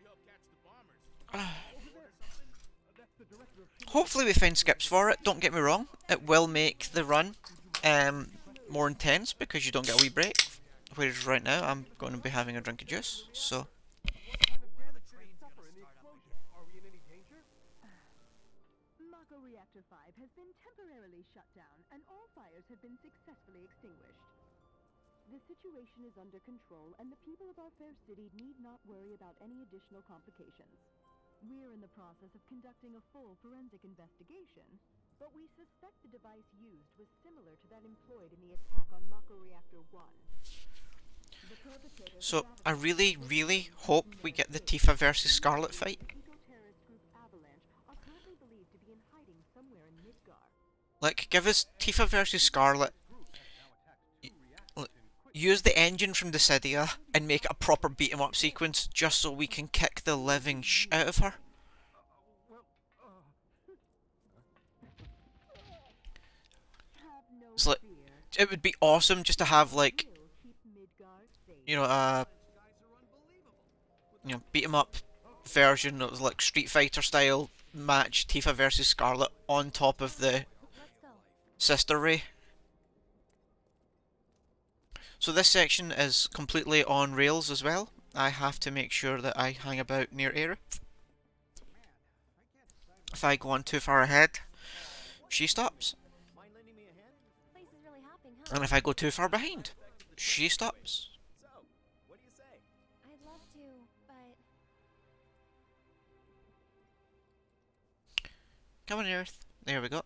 That's the director of Hopefully we find skips for it, don't get me wrong, it will make the run more intense because you don't get a wee break Whereas right now I'm going to be having a drink of juice, so... What kind of damage did it suffer in the explosion? Are we in any danger? Mako Reactor 5 has been temporarily shut down, and all fires have been successfully extinguished. The situation is under control, and the people of our fair city need not worry about any additional complications. We're in the process of conducting a full forensic investigation, but we suspect the device used was similar to that employed in the attack on Mako Reactor 1. The perpetrator So, I really, really hope we get the Tifa versus Scarlet fight. eco-terrorist group Avalanche are currently believed to be in hiding somewhere in Midgar. Like, give us Tifa versus Scarlet. Use the engine from Dissidia and make it a proper beat 'em up sequence just so we can kick the living sh out of her. Have no It's like, fear. it would be awesome just to have like, We'll keep Midgar safe. you know, beat 'em up version that was like Street Fighter style match Tifa versus Scarlet on top of the Let's go. Sister Ray. So this section is completely on rails as well. I have to make sure that I hang about near Aerith. If I go on too far ahead, she stops. Mind lending me a hand? Place is really hopping, huh? And if I go too far behind, she stops. So, what do you say? I'd love to, but Come on, Aerith. There we go.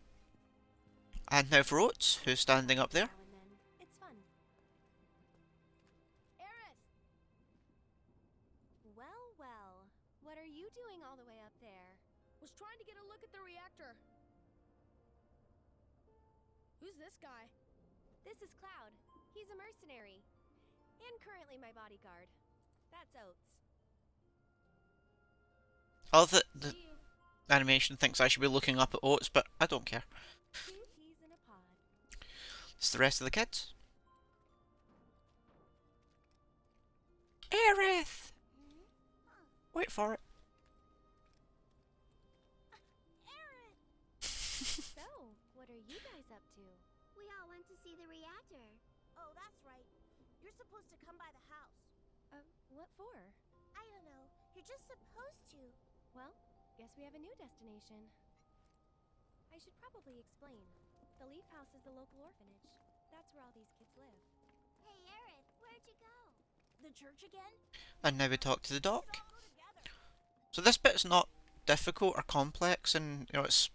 And now for Oates, who's standing up there. now and then it's fun. Aerith! Well, well. What are you doing all the way up there? Was trying to get a look at the reactor. Who's this guy? This is Cloud. He's a mercenary. And currently my bodyguard. That's Oates. I love that the animation thinks I should be looking up at Oates, but I don't care. Two peas in a pod. It's the rest of the kids. Aerith! Wait for it. So, what are you guys up to? We all went to see the reactor. Oh, that's right. You're supposed to come by the house. What for? I don't know. You're just supposed to. Well, guess we have a new destination. I should probably explain. The Leaf House is the local orphanage. That's where all these kids live. Hey, Aerith, where'd you go? The church again? And now we talk to the doc. So this bit's not difficult or complex, and it's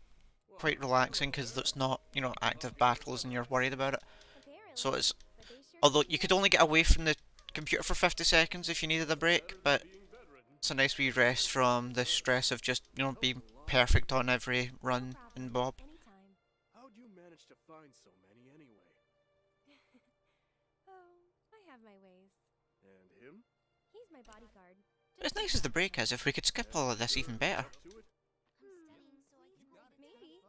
quite relaxing because it's not, active battles and you're worried about it. Apparently, So it's, but they sure although do you could only get away from the computer for 50 seconds if you needed a break, but it's a nice wee rest from the stress of just, being perfect on every no run problem. and bob. Anytime. How'd you manage to find so many anyway? Oh, I have my ways. And him? He's my bodyguard. As nice as the break is, if we could skip all of this even better. Up to it? Maybe.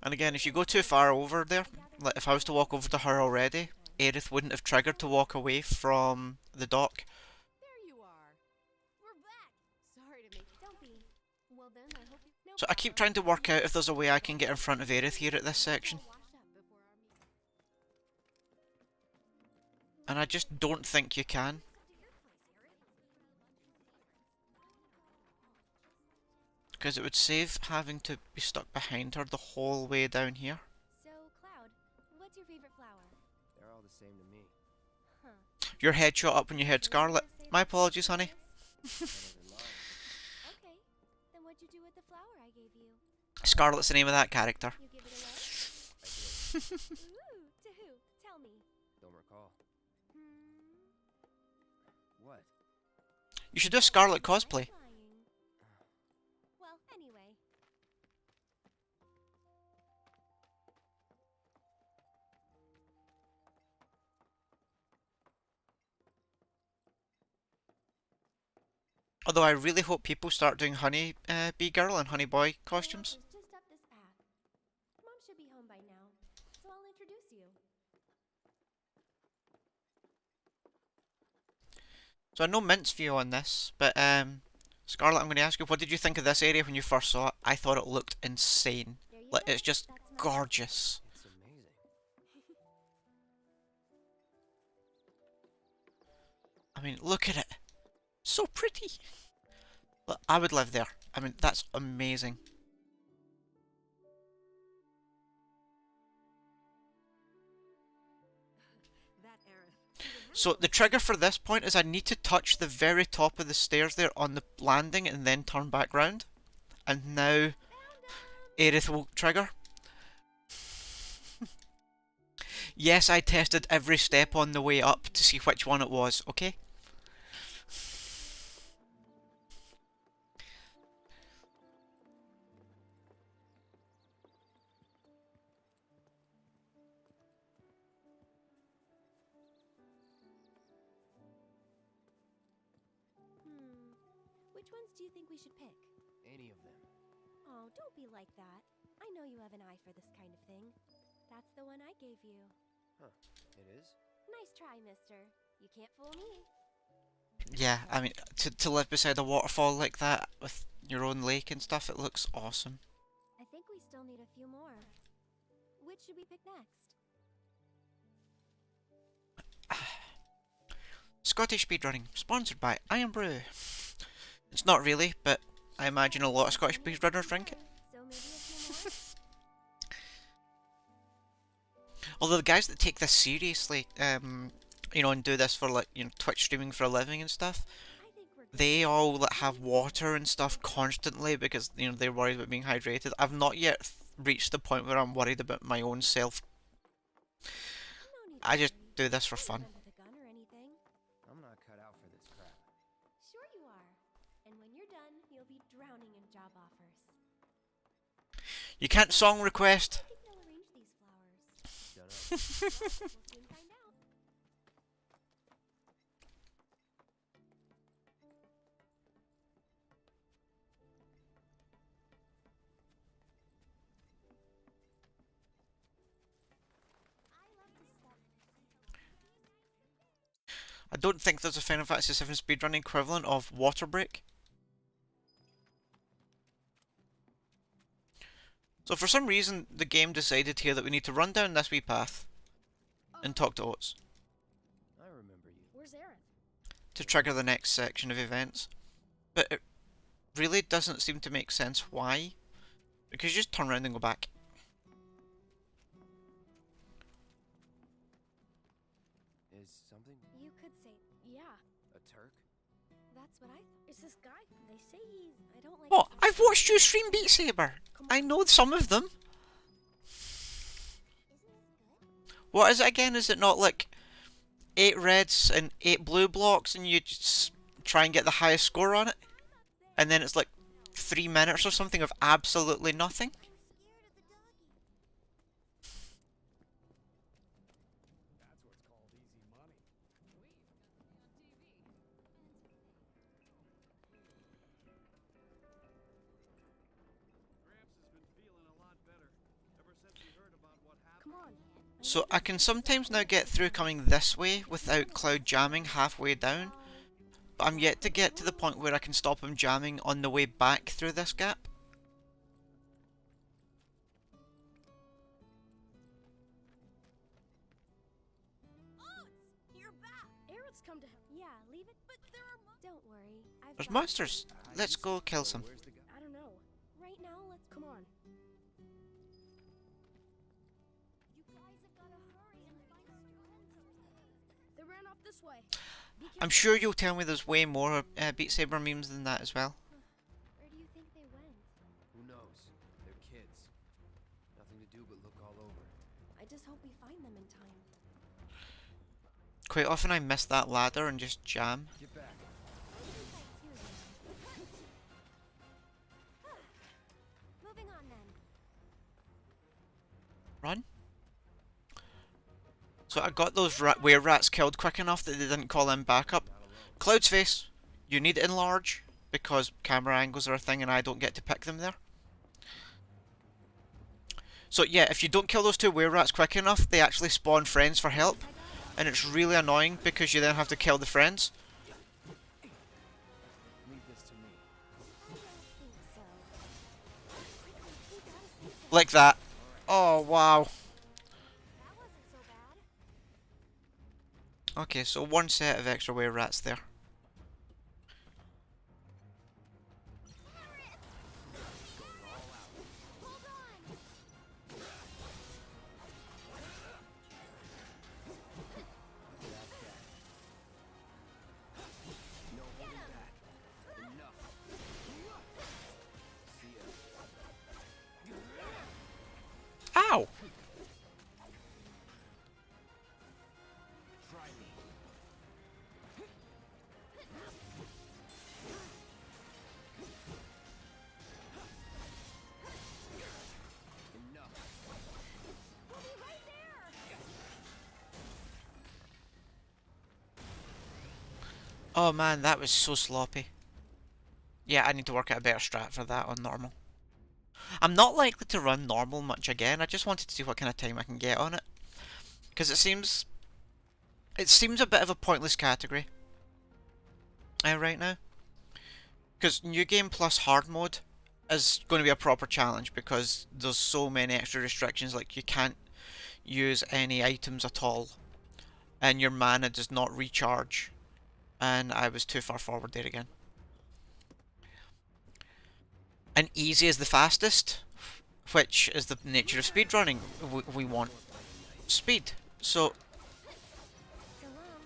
And again, if you go too far over there, like if I was to walk over to her already, Aerith wouldn't have triggered to walk away from the dock. There you are. We're back. Sorry to make you. Don't be. Well then, I hope you. No So I keep problem. trying to work out if there's a way I can get in front of Aerith here at this section. Wash up before our meeting. And I just don't think you can. Because it would save having to be stuck behind her the whole way down here. So, Cloud, what's your favorite flower? They're all the same to me. Huh. Your head shot up when you heard Scarlet. My apologies, honey. Better than love. Okay. Then what'd you do with the flower I gave you? Scarlet's the name of that character. You give it away? I did. Ooh, to who? Tell me. Don't recall. Hmm. What? You should do a Scarlet cosplay. Lying. Well, anyway. Although I really hope people start doing Honey Bee Girl and Honey Boy costumes. It's just up this path. Mom should be home by now, so I'll introduce you. So I know Mint's view on this, but Scarlet, I'm going to ask you, what did you think of this area when you first saw it? I thought it looked insane. There you Like, go. it's just That's mine. gorgeous. It's amazing. I mean, look at it. So pretty. Look, I would live there. I mean, that's amazing. So the trigger for this point is I need to touch the very top of the stairs there on the landing and then turn back round. And now Aerith will trigger. Yes, I tested every step on the way up to see which one it was, okay? Which ones do you think we should pick? Any of them. Oh, don't be like that. I know you have an eye for this kind of thing. That's the one I gave you. Huh. It is? Nice try, mister. You can't fool me. Yeah, I mean, to live beside a waterfall like that with your own lake and stuff, it looks awesome. I think we still need a few more. Which should we pick next? Scottish speedrunning, sponsored by Iron Brew. It's not really, but I imagine a lot of Scottish speedrunners drink it. So maybe a few more? Although the guys that take this seriously, you know, and do this for like, you know, Twitch streaming for a living and stuff, they all like, have water and stuff constantly because, you know, they're worried about being hydrated. I've not yet reached the point where I'm worried about my own self. I just do this for fun. I'm not cut out for this crap. Sure you are. And when you're done, you'll be drowning in job offers. You can't song request. I think they'll arrange these flowers. Shut up. We'll soon find out. I don't think there's a Final Fantasy VII speedrunning equivalent of Water Break. So for some reason, the game decided here that we need to run down this wee path and talk to Oates I remember you. Where's Aaron? to trigger the next section of events. But it really doesn't seem to make sense why. Because you just turn around and go back. Is something You could say, yeah. a Turk? That's what I thought. Is this guy? They say he's... I don't like... What? I've watched you stream Beat Saber. I know some of them. What is it again? Is it not like 8 reds and 8 blue blocks and you just try and get the highest score on it? And then it's like 3 minutes or something of absolutely nothing? That's what's called easy money. Gramps has been feeling a lot better ever since he heard about what happened. Come on. So I can sometimes now get through coming this way without Cloud jamming halfway down. But I'm yet to get to the point where I can stop him jamming on the way back through this gap. You're back. Aaron's come to help. Yeah, leave it. But there are... Don't worry. There's monsters. Let's go kill some. Where's the guy? I don't know. Right now, let's... Come on. You guys have got to hurry and find They ran off this way. I'm sure you'll tell me there's way more Beat Saber memes than that as well. Where do you think they went? Who knows? They're kids. Nothing to do but look all over. I just hope we find them in time. Quite often I miss that ladder and just jam. Get back. Moving on then. Run. So I got those were rats killed quick enough that they didn't call in backup. Cloud's face, you need to enlarge because camera angles are a thing and I don't get to pick them there. So yeah, if you don't kill those 2 were rats quick enough, they actually spawn friends for help. And it's really annoying because you then have to kill the friends. Leave this to me. I don't think so. We gotta save them. Like that. Oh wow. That wasn't so bad. Okay, so one set of extra were rats there. No holding back. Enough. See ya. Ow! Try me. Enough. Oh man, that was so sloppy. Yeah, I need to work out a better strat for that on normal. I'm not likely to run normal much again. I just wanted to see what kind of time I can get on it. Because it seems a bit of a pointless category right now. Because New Game plus Hard Mode is going to be a proper challenge because there's so many extra restrictions, like you can't use any items at all and your mana does not recharge, and I was too far forward there again. And easy is the fastest, which is the nature of speedrunning. We want speed, so So long.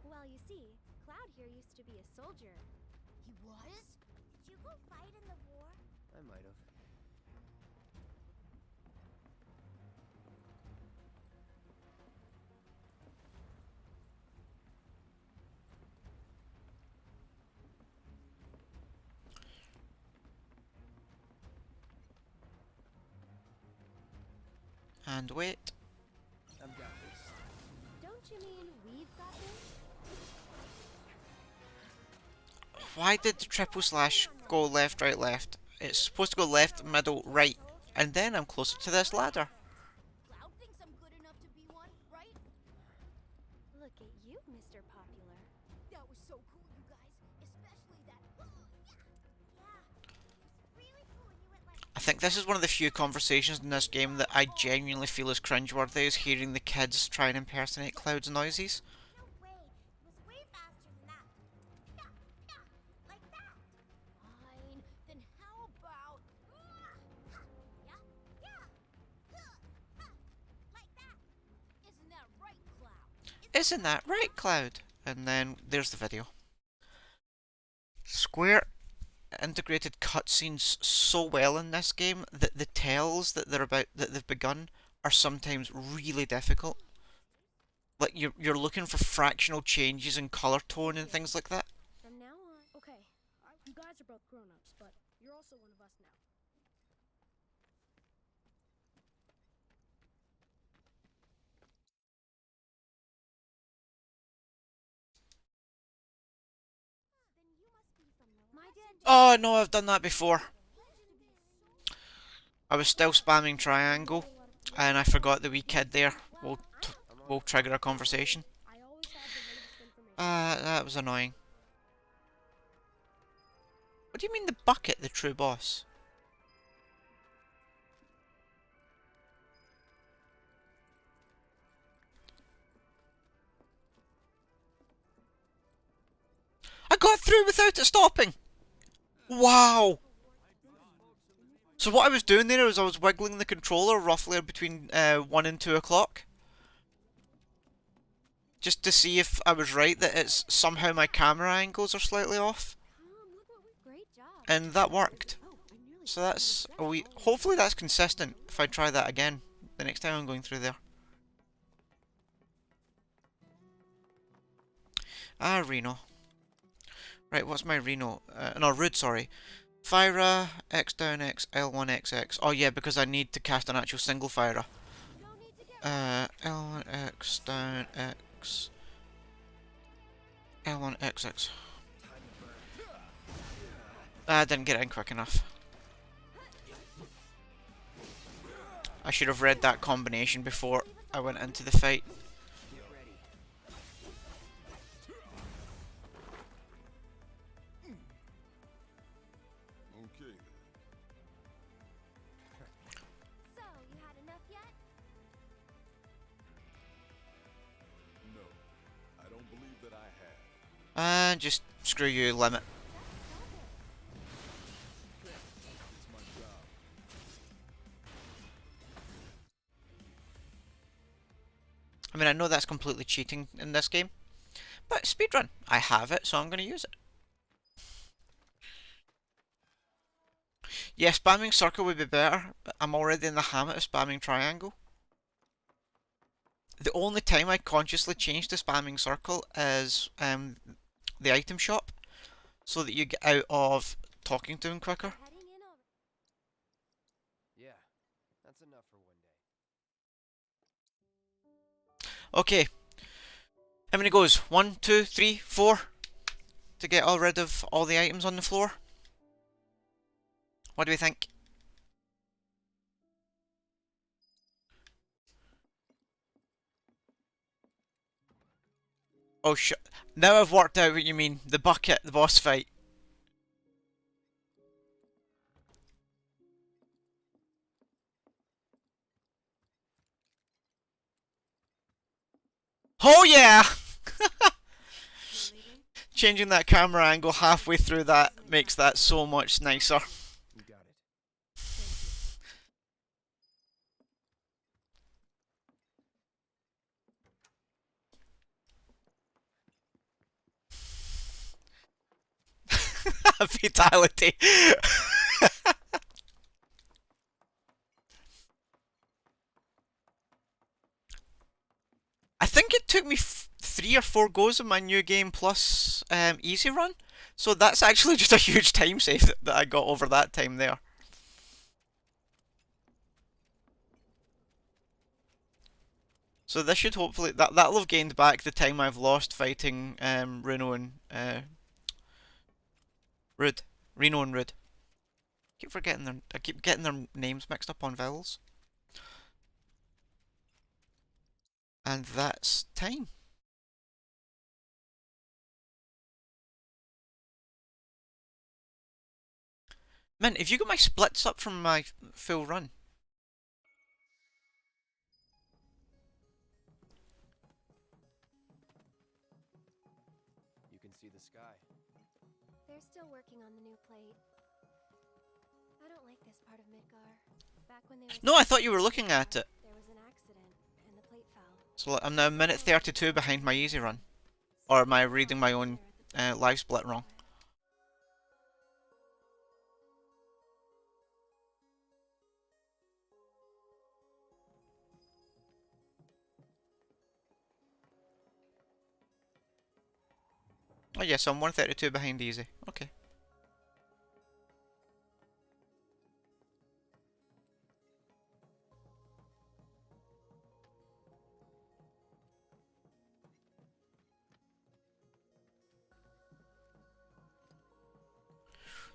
Well, you see, Cloud here used to be a soldier. He was? Did you go fight in the war? I might have. and wait. I've got this. Don't you mean we've got this? Why did the triple slash go left, right, left? It's supposed to go left, middle, right, and then I'm closer to this ladder. Cloud thinks I'm good enough to be one, right? Look at you, Mr. Popular. That was so cool, you guys. Especially that. Really cool when you went like I think this is one of the few conversations in this game that I genuinely feel is cringeworthy, is hearing the kids try and impersonate Cloud's noises. no way. It was way faster than that. Yeah, yeah, like that. Fine. Then how about. Yeah, yeah. Like that. Isn't that right, Cloud? Isn't that right, Cloud? And then there's the video. Square integrated cutscenes so well in this game that the tells that they've begun are sometimes really difficult. Like you're looking for fractional changes in color tone and things like that. From now on. Okay, you guys are both grown-ups, but you're also one of us now. My dad. Oh no, I've done that before. I was still spamming triangle, and I forgot the wee kid there will trigger a conversation. I always have the latest information. That was annoying. What do you mean the bucket, the true boss? I got through without it stopping! Wow! So what I was doing there was I was wiggling the controller roughly between 1 and 2 o'clock. Just to see if I was right that it's somehow my camera angles are slightly off. Great job. And that worked. Oh, I'm nearly So that's hopefully that's consistent if I try that again the next time I'm going through there. Ah, Reno. Right, what's my Reno? No, Rude, sorry. Fyra, X down X, L1 XX. Oh yeah, because I need to cast an actual single Fyra. L1 X down X. L1 XX. I didn't get it in quick enough. I should have read that combination before I went into the fight. Get ready. Okay. So, you had enough And just screw you, limit. It's my job. I mean, I know that's completely cheating in this game, but speedrun. I have it, so I'm going to use it. Yeah, spamming circle would be better, but I'm already in the habit of spamming triangle. The only time I consciously change to spamming circle is the item shop, so that you get out of talking to him quicker. Yeah, that's enough for one day. Okay. How many goes? 1, 2, 3, 4 to get all rid of all the items on the floor. What do we think? Oh shit. Now I've worked out what you mean. The bucket, the boss fight. Oh yeah! Changing that camera angle halfway through that makes that so much nicer. You got it. Fatality. I think it took me 3 or 4 goes of my new game plus easy run, so that's actually just a huge time save that I got over that time there. So this should hopefully that'll have gained back the time I've lost fighting Reno and Rude. Reno and Rude. I keep getting their names mixed up on vowels. And that's time. Man, have you got my splits up from my full run? You can see the sky. They're still working on the new plate. I don't like this part of Midgar. Back when they were No, I thought you were looking at it. there was an accident and the plate fell. So I'm now a minute 32 behind my easy run. Or am I reading my own live split wrong? Oh yes, I'm 132 behind easy. Okay.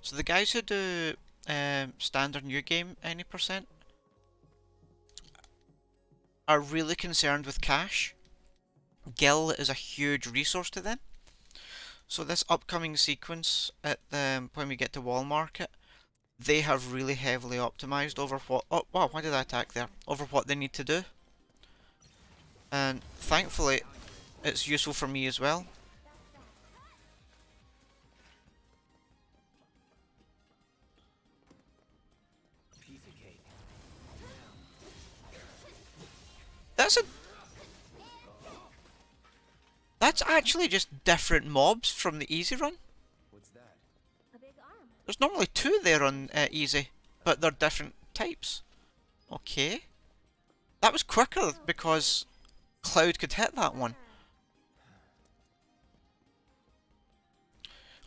So the guys who do standard new game any percent are really concerned with cash. Gil is a huge resource to them. So this upcoming sequence at when we get to Wall Market, they have really heavily optimized over what. Oh wow! Why did I attack there? Over what they need to do, and thankfully, it's useful for me as well. Piece of cake. That's actually just different mobs from the easy run. What's that? A big arm. There's normally 2 there on easy, but they're different types. Okay. That was quicker because Cloud could hit that one.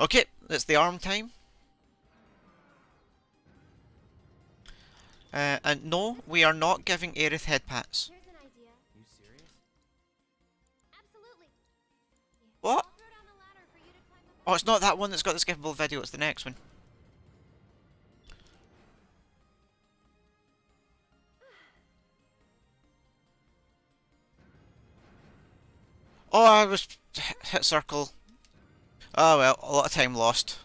Okay, it's the arm time. And no, we are not giving Aerith head pats. Here's an idea. You serious? Absolutely. What? I'll throw down the ladder for you to climb up. Oh, it's not that one that's got the skippable video, it's the next one. Oh, I was hit circle. Oh well, a lot of time lost.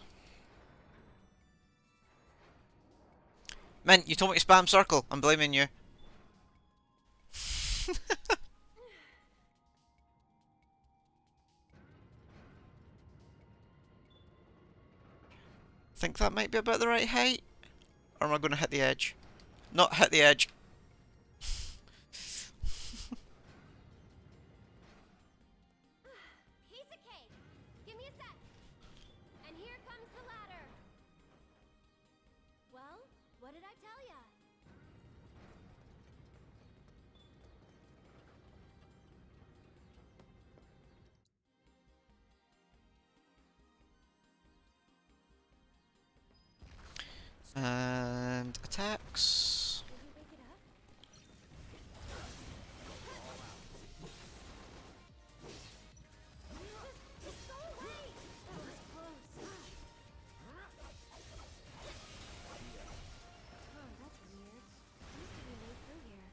Mint, you told me to spam circle. I'm blaming you. think that might be about the right height. Or am I going to hit the edge? Not hit the edge. Piece of cake. Give me a sec. And here comes the ladder. Well, what did I tell ya? And attacks. Did you wake it up? Just go away. That was close. Oh, that's weird. Used to be made through here.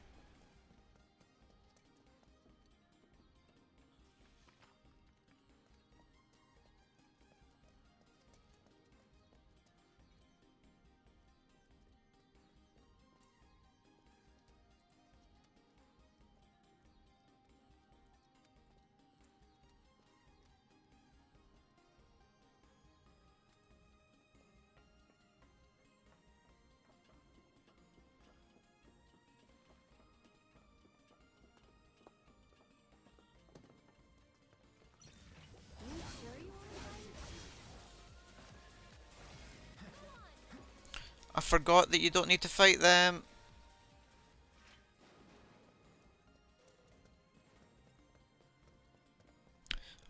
You sure you want to fight? I forgot that you don't need to fight them.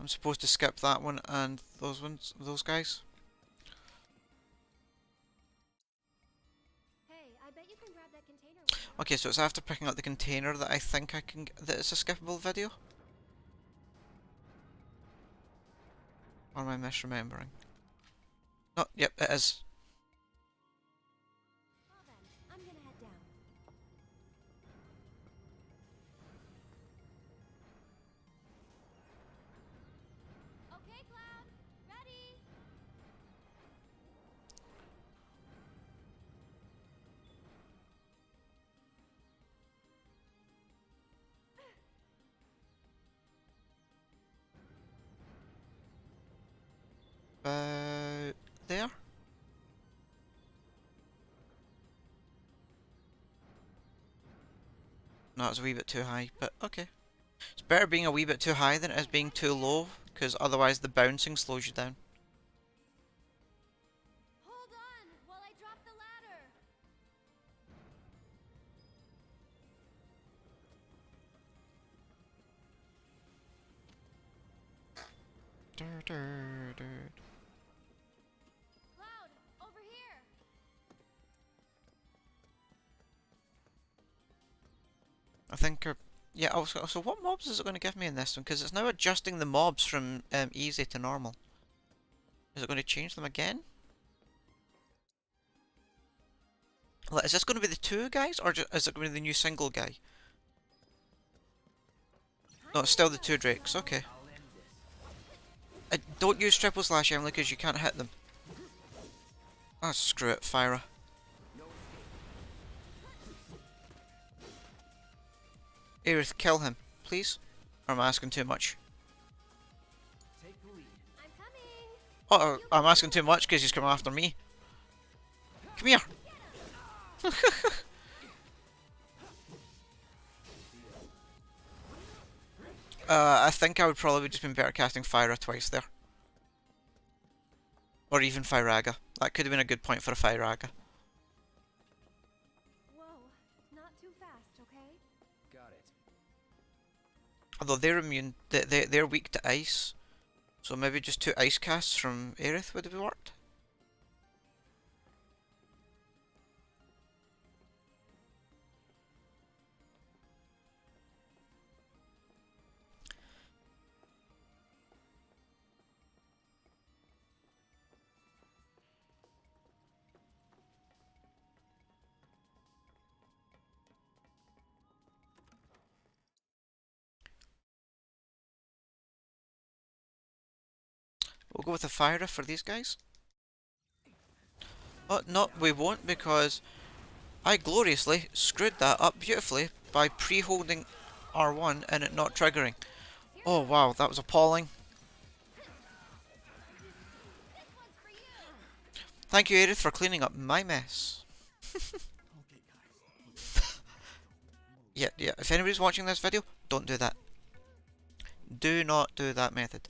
I'm supposed to skip that one and those ones, those guys. Hey, I bet you can grab that container. Okay, so it's after picking up the container that I think I can that it's a skippable video. Or am I misremembering? No, yep, it is. Well then, I'm gonna head down. Okay, Cloud. Ready? There. No, it's a wee bit too high, but okay. It's better being a wee bit too high than it is being too low, because otherwise the bouncing slows you down. Hold on while I drop the ladder. Cloud, over here. I think, yeah, also, so what mobs is it going to give me in this one? Because it's now adjusting the mobs from easy to normal. Is it going to change them again? Like, is this going to be the two guys, or is it going to be the new single guy? No, it's still the two Drakes, okay. Don't use triple slash, Emily, because you can't hit them. Oh, screw it, Fyra. Aerith, kill him, please. Or am I asking too much? Take the lead. I'm coming. I'm asking too much because he's coming after me. Come here. I think I would probably just been better casting Fyra twice there. Or even Fyraga. That could have been a good point for a Fyraga. Whoa, not too fast, okay? Got it. Although they're immune, they're weak to ice. So maybe just two ice casts from Aerith would have worked. We'll go with the Fyra for these guys. Oh, no, we won't, because I gloriously screwed that up beautifully by pre-holding R1 and it not triggering. Oh wow, that was appalling. Thank you, Aerith, for cleaning up my mess. Okay, guys. Yeah. If anybody's watching this video, don't do that. Do not do that method.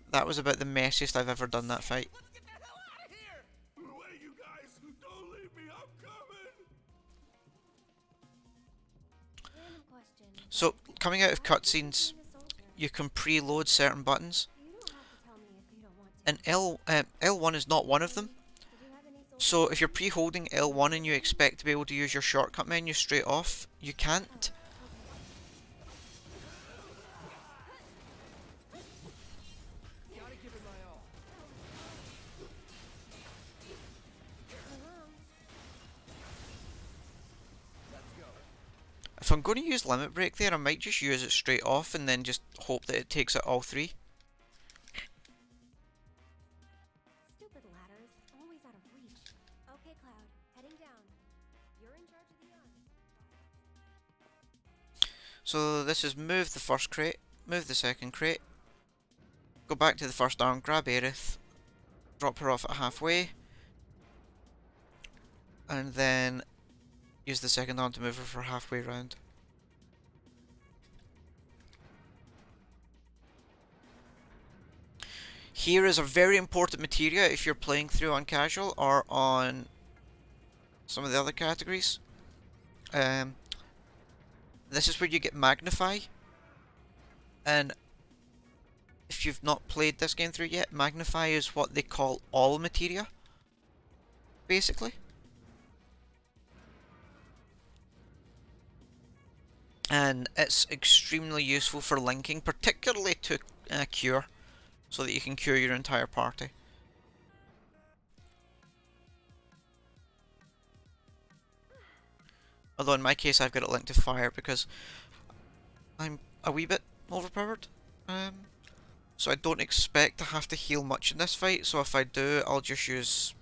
That was about the messiest I've ever done that fight. Let's get the hell out of here! Wait, you guys! Don't leave me! I'm coming! Random question. So, coming out of Why are you cutscenes, being a soldier? you can preload certain buttons, You don't have to tell me if you don't want to. and L1 is not one of them. Did you have any soldier So, if you're friends? pre-holding L1 and you expect to be able to use your shortcut menu straight off, you can't. Gotta give it my all. Let's go. If I'm going to use Limit Break there, I might just use it straight off and then just hope that it takes out all three. Stupid ladders, always out of reach. Okay, Cloud, heading down. You're in charge of the arms. So this is move the first crate, move the second crate, go back to the first arm, grab Aerith, drop her off at halfway, and then use the second arm to move her for halfway round. Here is a very important materia if you're playing through on casual or on some of the other categories. This is where you get Magnify, and if you've not played this game through yet, Magnify is what they call all materia, basically. And it's extremely useful for linking, particularly to Cure, so that you can cure your entire party. Although in my case I've got it linked to fire because I'm a wee bit overpowered. So I don't expect to have to heal much in this fight, so if I do, I'll just use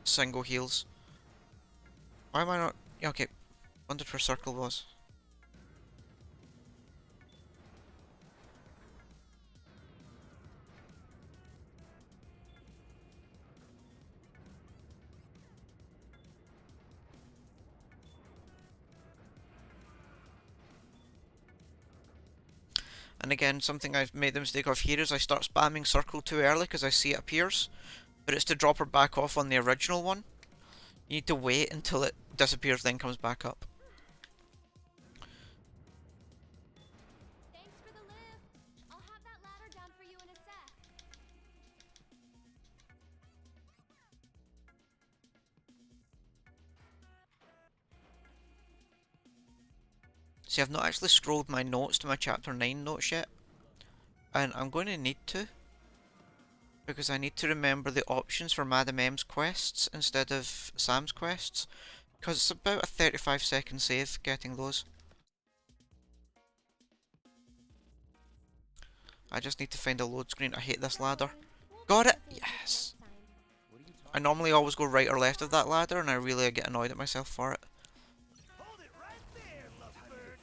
single heals. Why am I not... Yeah, okay, wondered where circle was. And again, something I've made the mistake of here is I start spamming circle too early because I see it appears, but it's to drop her back off on the original one. You need to wait until it disappears, then comes back up. Thanks for the lift. I'll have that ladder down for you in a sec. See, I've not actually scrolled my notes to my chapter 9 notes yet, and I'm going to need to, because I need to remember the options for Madam M's quests instead of Sam's quests, because it's about a 35-second save getting those. I just need to find a load screen. I hate this ladder. Got it! Yes! What are you I talking normally always go right or left of that ladder, and I really get annoyed at myself for it. Hold it right there, lovebird!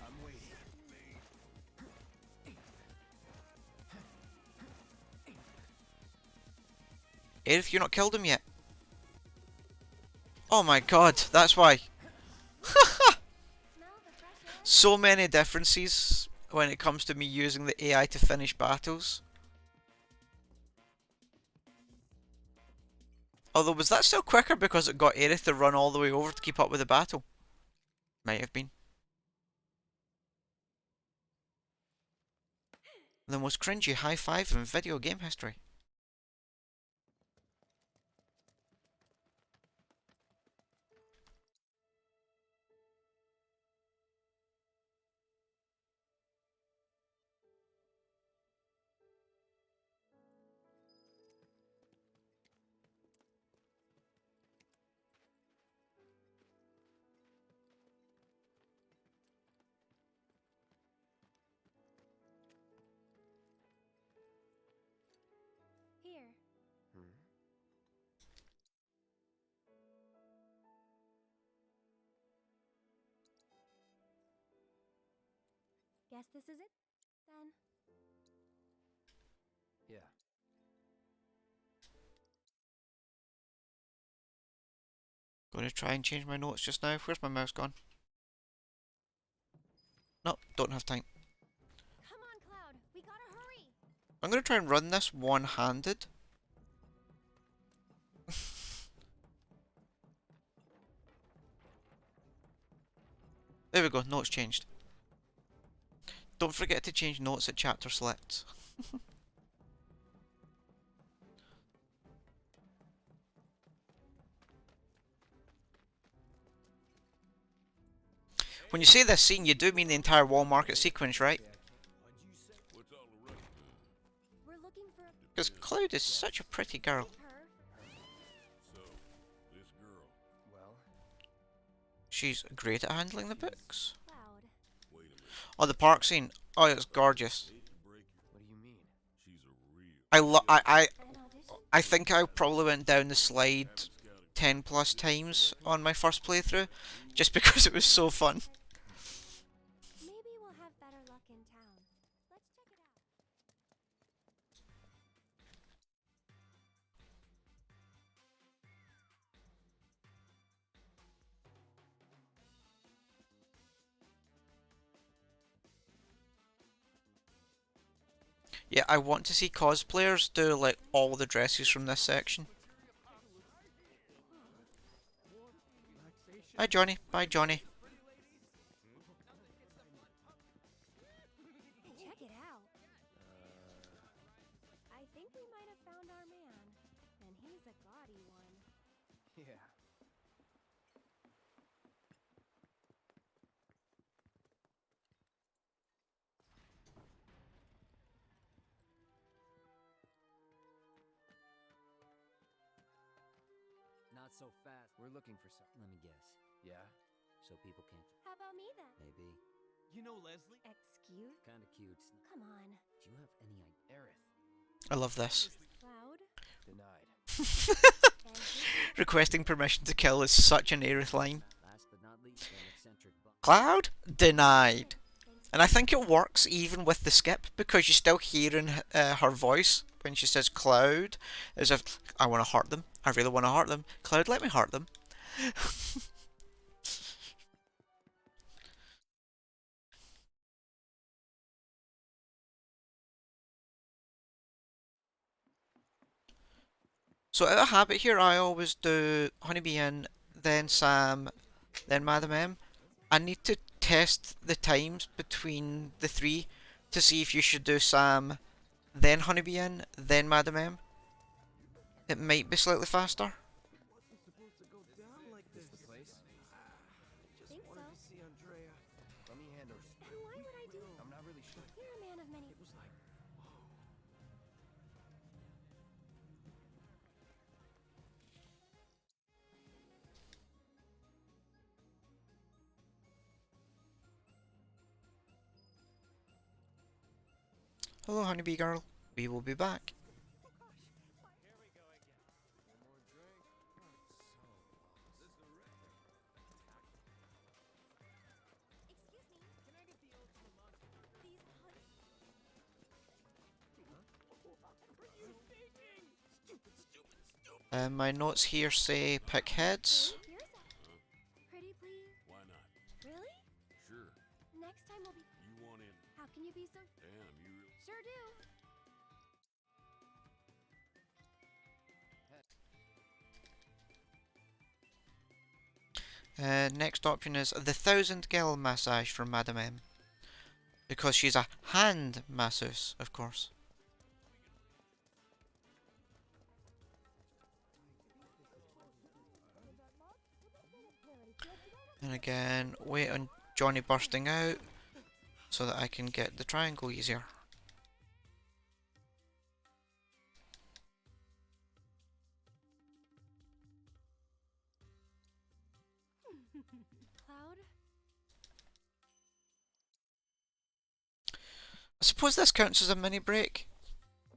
I'm waiting. Aerith, you not killed him yet? Oh my god, that's why. Smell the fresh air? So many differences when it comes to me using the AI to finish battles. Although, was that still quicker because it got Aerith to run all the way over to keep up with the battle? Might have been. The most cringy high five in video game history. Here. Guess this is it, then. Going to try and change my notes just now. Where's my mouse gone? No, don't have time. Come on, Cloud. We gotta hurry. I'm going to try and run this one-handed. There we go, notes changed. Don't forget to change notes at chapter selects. When you say this scene, you do mean the entire wall market sequence, right? What's all the rush? We're looking for Because Cloud is such a pretty girl. her. So, this girl. Well, She's great at handling the books. Cloud. Wait a minute. Oh, the park scene. Oh, it's gorgeous. Hate to break it. what do you mean? She's a real. An audition? I think I probably went down the slide 10 plus times on my first playthrough, just because it was so fun. Maybe we'll have better luck in town. Let's check it out. Yeah, I want to see cosplayers do like all the dresses from this section. Hi Johnny, bye Johnny. Check it out. I think we might have found our man. And he's a gaudy one. Yeah. Not so fast. We're looking for something. Let me guess. Yeah? So people can't. How about me then? Maybe. You know Leslie? Excuse? Kinda cute. Come on. Do you have any idea? Aerith. I love this. Cloud? Denied. And you? Requesting permission to kill is such an Aerith line. Last but not least, an eccentric bum. Cloud? Denied. Thanks. And I think it works even with the skip, because you're still hearing her voice when she says Cloud, as if, I want to hurt them. I really want to hurt them. Cloud, let me hurt them. So out of habit here, I always do Honeybee Inn, then Sam, then Madam M. I need to test the times between the three to see if you should do Sam, then Honeybee Inn, then Madam M. It might be slightly faster. Wasn't supposed to go down like this. The place? Just Think wanted so. to see Andrea. Let me handle And why would I do that? I'm not really sure. You're a man of many. It was like, Hello, Honeybee Girl. We will be back. Excuse me. Can I get the ultimate monster? These honey. My notes here say pick heads. Here's a pretty please. Why not? Really? Sure. Next time we'll be. You want in? How can you be so? Damn, you really. Sure do. Next option is the 1000 Gel massage from Madam M. Because she's a hand masseuse, of course. And again, wait on Johnny bursting out so that I can get the triangle easier. Cloud? I suppose this counts as a mini break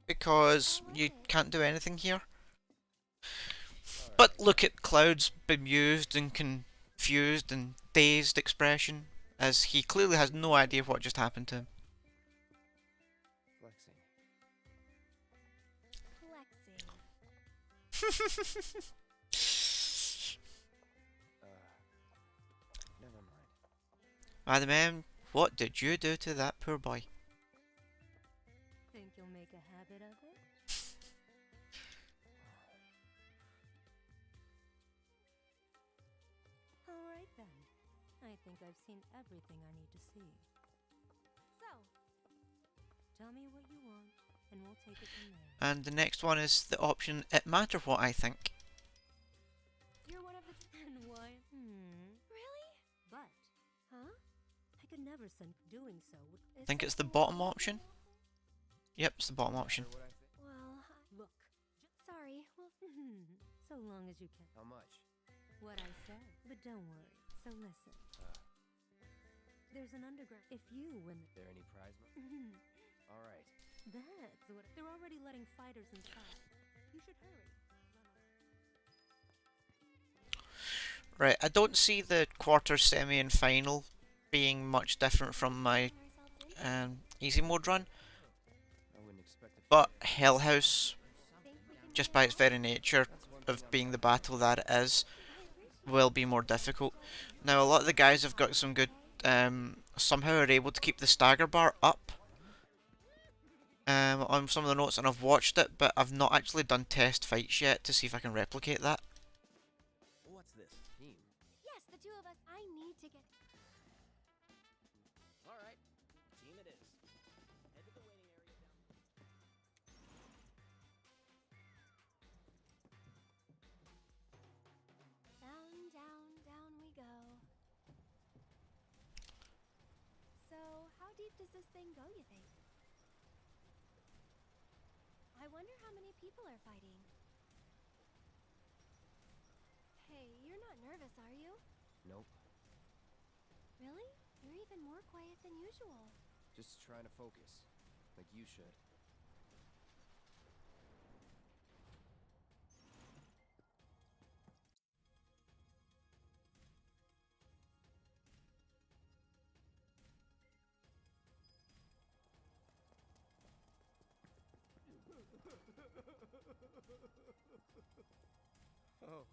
because you can't do anything here. But look at Cloud's bemused and confused and dazed expression as he clearly has no idea what just happened to him. Flexing. Flexing. Madam M, what did you do to that poor boy? Think you'll make a habit of it? Alright then. I think I've seen everything I need to see. So, Tell me what you want, and we'll take it from there. And the next one is the option, it matter what I think. you're one of the. And why? Really? But Huh? I could never send doing so. I think it's the bottom option. Yep, it's the bottom option. What I think? Well, Look, sorry. Well, so long as you can. How much? What I said. But don't worry. So listen. There's an underground. If you win There any prize money? the. All right. That's what. They're already letting fighters inside. You should hurry. Right, I don't see the quarter, semi and final being much different from my easy mode run. I wouldn't expect to But find Hell House, just by its very nature That's one of thing being the battle that it is, will be more difficult. Now, a lot of the guys have got some good, somehow are able to keep the stagger bar up on some of the notes, and I've watched it, but I've not actually done test fights yet to see if I can replicate that. What's this? Team. yes, the two of us. I need to get. All right. Team it is. Head to the waiting area down. Down, down, down we go. So, how deep does this thing go, you think? I wonder how many people are fighting. Hey, you're not nervous, are you? Nope. Really? You're even more quiet than usual. Just trying to focus. Like you should. Oh,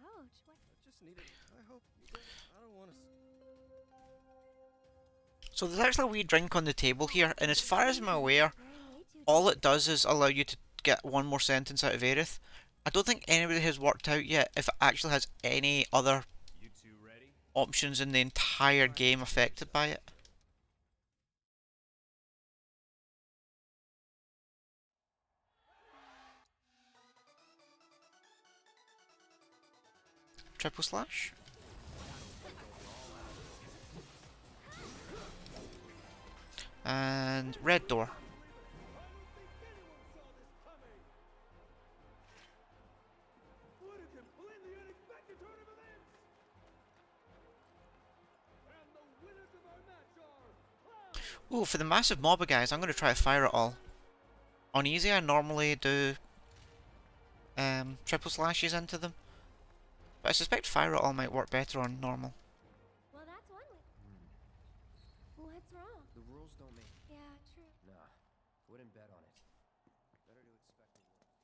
Ouch, what? I just needed. I hope you don't. I don't want to. So there's actually a wee drink on the table here, and as far as I'm aware, Wearing way too all it does is allow you to get one more sentence out of Aerith. I don't think anybody has worked out yet if it actually has any other You two ready? options in the entire game affected by it. Triple slash? And red door. What a completely unexpected turn of events! And the winners of our match are Cloud Ooh, for the massive mob of guys, I'm going to try to fire it all. On easy, I normally do triple slashes into them. But I suspect fire it all might work better on normal. Well, that's one way. What's wrong? The rules don't make. Yeah, true. Nah. Wouldn't bet on it. Better to expect the worst.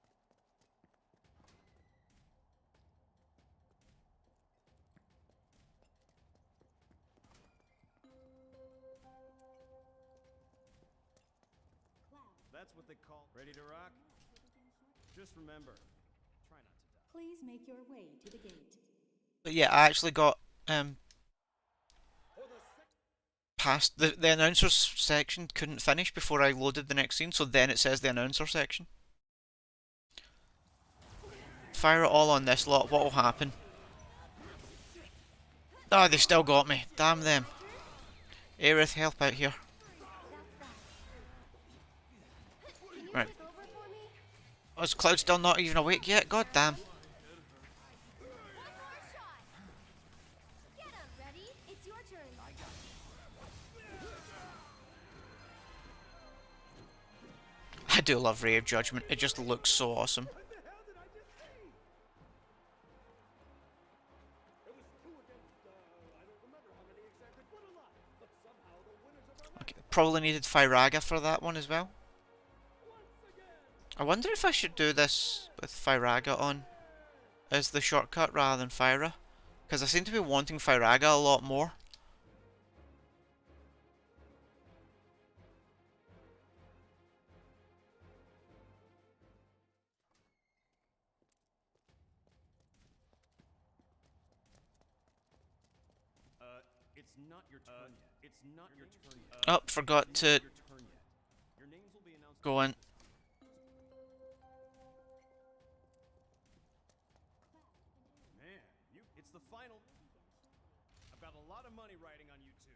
That's what they call. Ready to rock? Just remember, try not to die. Please make your way to the gate. But yeah, I actually got past the announcers section, couldn't finish before I loaded the next scene, so then it says the announcer section. Fire it all on this lot, what will happen? Ah, they still got me. Damn them. Aerith, help out here. Can you Right. click over for me? Oh, is Cloud still not even awake yet? God damn. One more shot. Get him. Ready? It's your turn. I do love Ray of Judgment, it just looks so awesome. What the hell did I just see? It was two against, I don't remember how many exactly, but a lot. But somehow the winners of our match Okay, probably needed Firaga for that one as well. once again. I wonder if I should do this with Firaga on as the shortcut rather than Fyra. Because I seem to be wanting Firaga a lot more. It's not your turn yet. It's not your turn yet. Oh, forgot to Your turn yet. Your names will be announced. go in. Man, it's the final. I've got a lot of money riding on you two.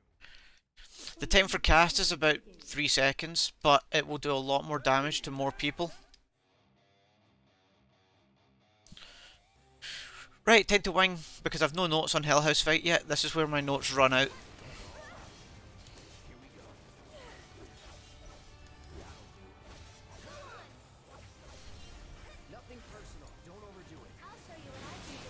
The time for cast is about 3 seconds, but it will do a lot more damage to more people. Right, time to wing, because I've no notes on Hell House Fight yet. This is where my notes run out. Nothing personal. Don't overdo it. I'll show you what I can do.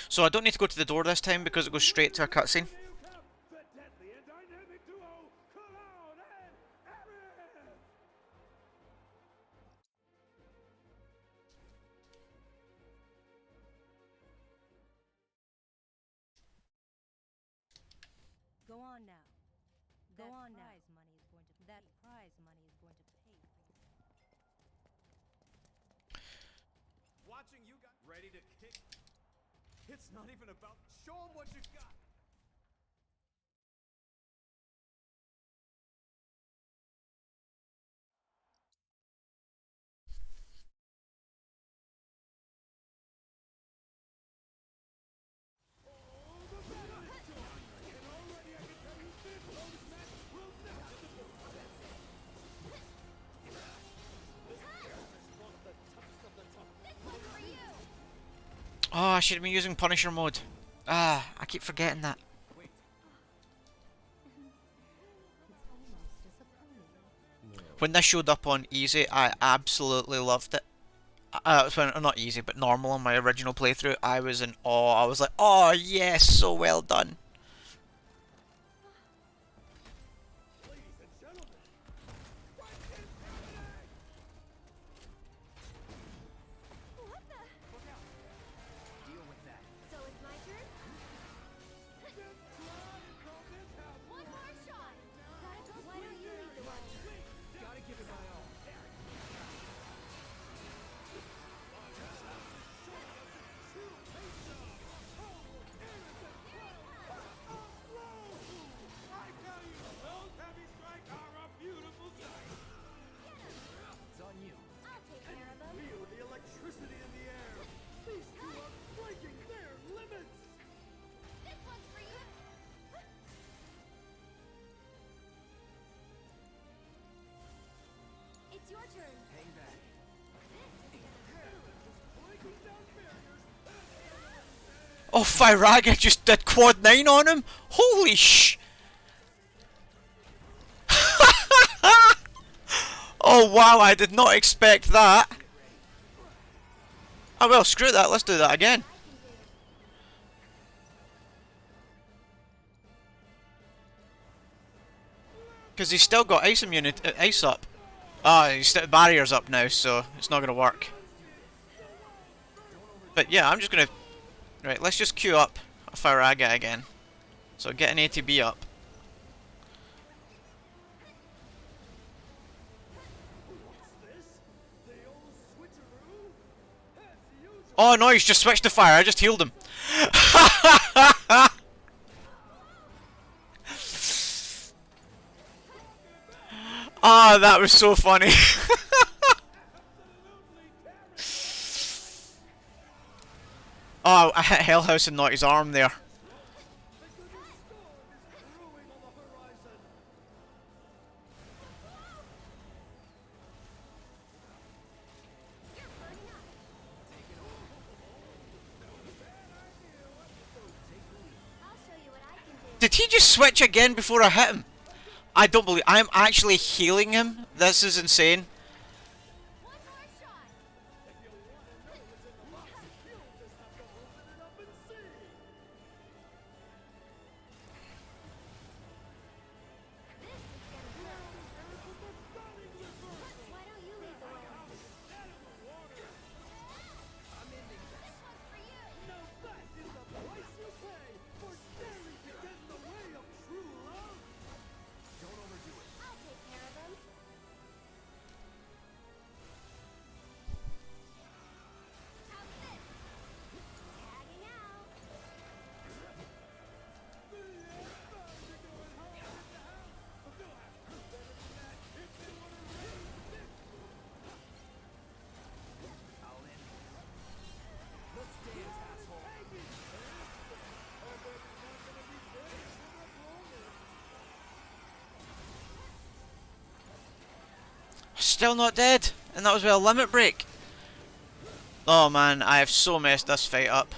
So I don't need to go to the door this time because it goes straight to a cutscene. The deadly and dynamic duo, Cologne and Aaron! Go on now. Go on now. That prize money is going to pay for you. Watching you guys ready to kick. It's not even about. Show them what you got. Oh, I should have been using Punisher mode. Ah, I keep forgetting that. When this showed up on easy, I absolutely loved it. When, not easy, but normal on my original playthrough, I was in awe. I was like, oh yes, so well done. Deal with that. So it's my turn? One more shot! Why don't you lead the way? Gotta give it my all. I tell you, those heavy strikes are a beautiful sight. It's on you. I'll take care of them. Feel the electricity in the air. These two are breaking their limits. This one's for you. It's your turn. Hang back. Oh, Firaga just did quad 9 on him? Holy sh... Oh wow, I did not expect that. Oh well, screw that, let's do that again. Because he's still got ice immunity, ice up. Ah, the barrier's up now, so it's not gonna work. But yeah, I'm just gonna... Right, let's just queue up a Firaga again. So get an ATB up. Oh no, he's just switched to fire, I just healed him. Ah, that was so funny. Oh, I hit Hell House and not his arm there. Did he just switch again before I hit him? I don't believe... I'm actually healing him? This is insane. Still not dead! And that was with a limit break! Oh man, I have so messed this fight up.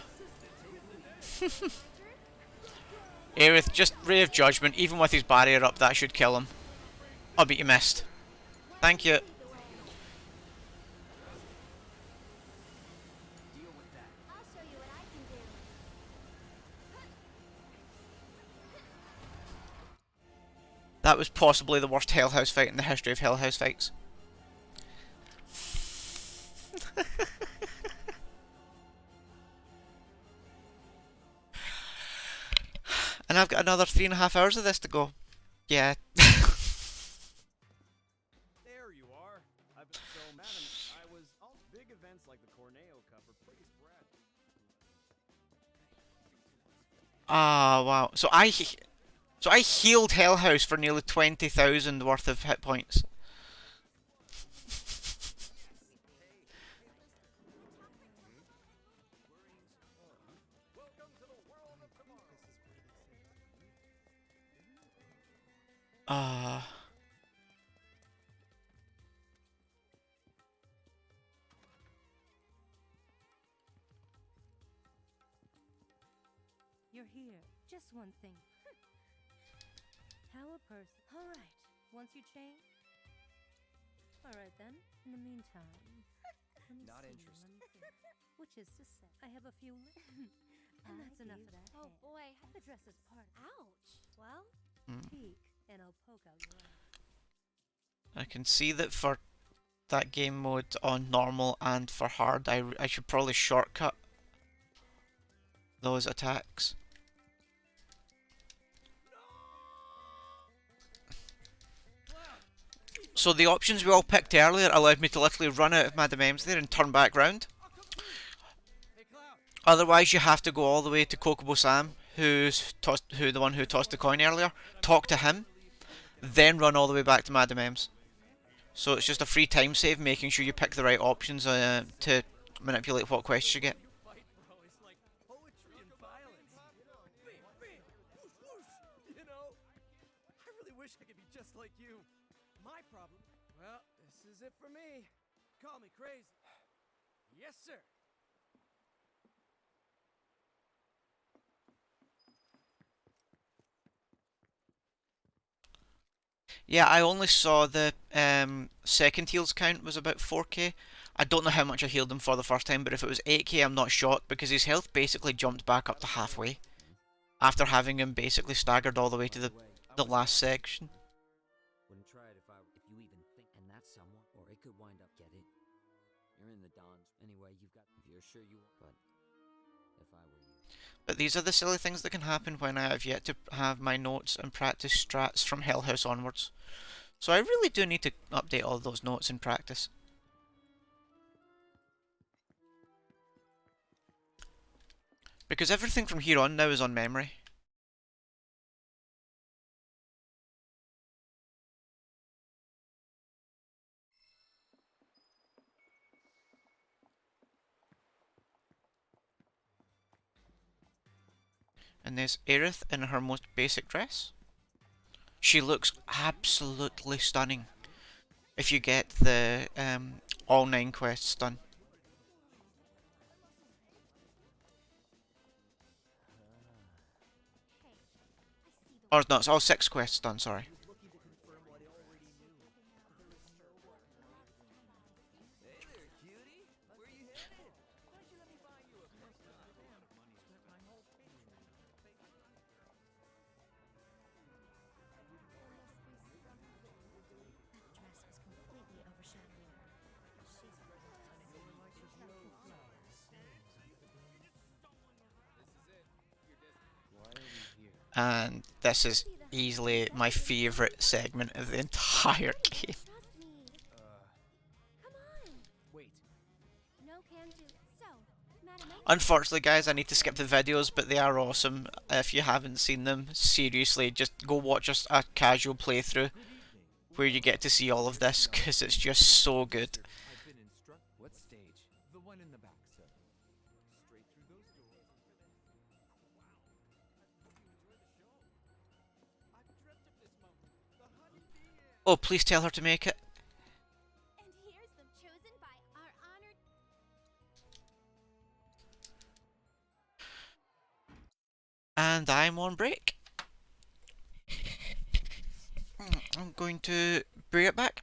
Aerith, just Ray of Judgment, even with his barrier up, that should kill him. Oh, but you missed. Thank you. That was possibly the worst Hell House fight in the history of Hell House fights. And I've got another 3.5 hours of this to go. Yeah. There you are. So, madam, I was all big events like the Corneo Cup are pretty sporadic. Ah, wow. So I healed Hell House for nearly 20,000 worth of hit points. Ah. You're here. Just one thing. How a person. All right. Once you change. All right then. In the meantime, Not interested. Let me think. Which is to say, I have a few. And that's enough of that. Oh boy. The dress is part. Ouch. Well, Peek, and I'll poke out your eye. I can see that for that game mode on normal and for hard, I should probably shortcut those attacks. So the options we all picked earlier allowed me to literally run out of Madam M's there and turn back round. Otherwise you have to go all the way to Kokobo Sam, who the one who tossed the coin earlier, talk to him, then run all the way back to Madam M's. So it's just a free time save, making sure you pick the right options to manipulate what quests you get. You know, I really wish I could be just like you. My problem, well, this is it for me. Call me crazy. Yes, sir. Yeah, I only saw the second heals count was about 4k. I don't know how much I healed him for the first time, but if it was 8k, I'm not shocked, because his health basically jumped back up to halfway after having him basically staggered all the way to the last section. Wouldn't try it if you even think, and that's someone, or it could wind up get it. You're in the Dons anyway. You've got. If you're sure you won't, but if I were you. But these are the silly things that can happen when I have yet to have my notes and practice strats from Hell House onwards. So I really do need to update all those notes in practice. Because everything from here on now is on memory. And there's Aerith in her most basic dress. She looks absolutely stunning if you get the all 9 quests done. Or no, it's all 6 quests done, sorry. And this is easily my favourite segment of the entire game. Unfortunately guys, I need to skip the videos, but they are awesome. If you haven't seen them, seriously, just go watch a casual playthrough where you get to see all of this, because it's just so good. What stage? The one in the back, sir. Straight through those doors. Oh, please tell her to make it. And I'm on break. I'm going to bring it back.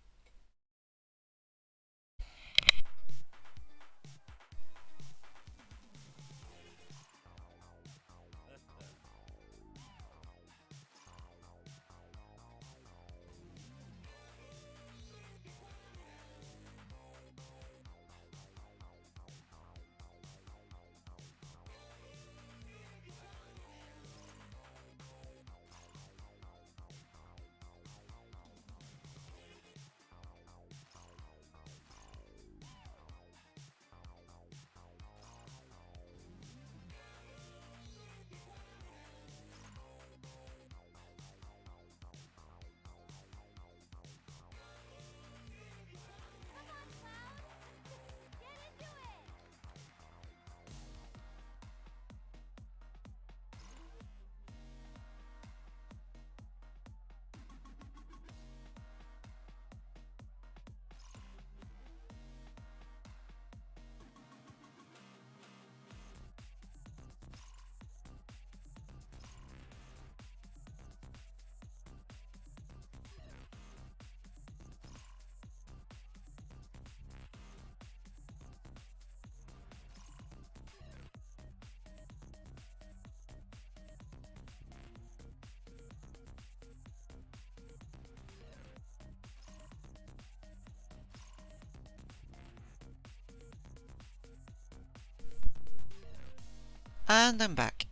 And I'm back.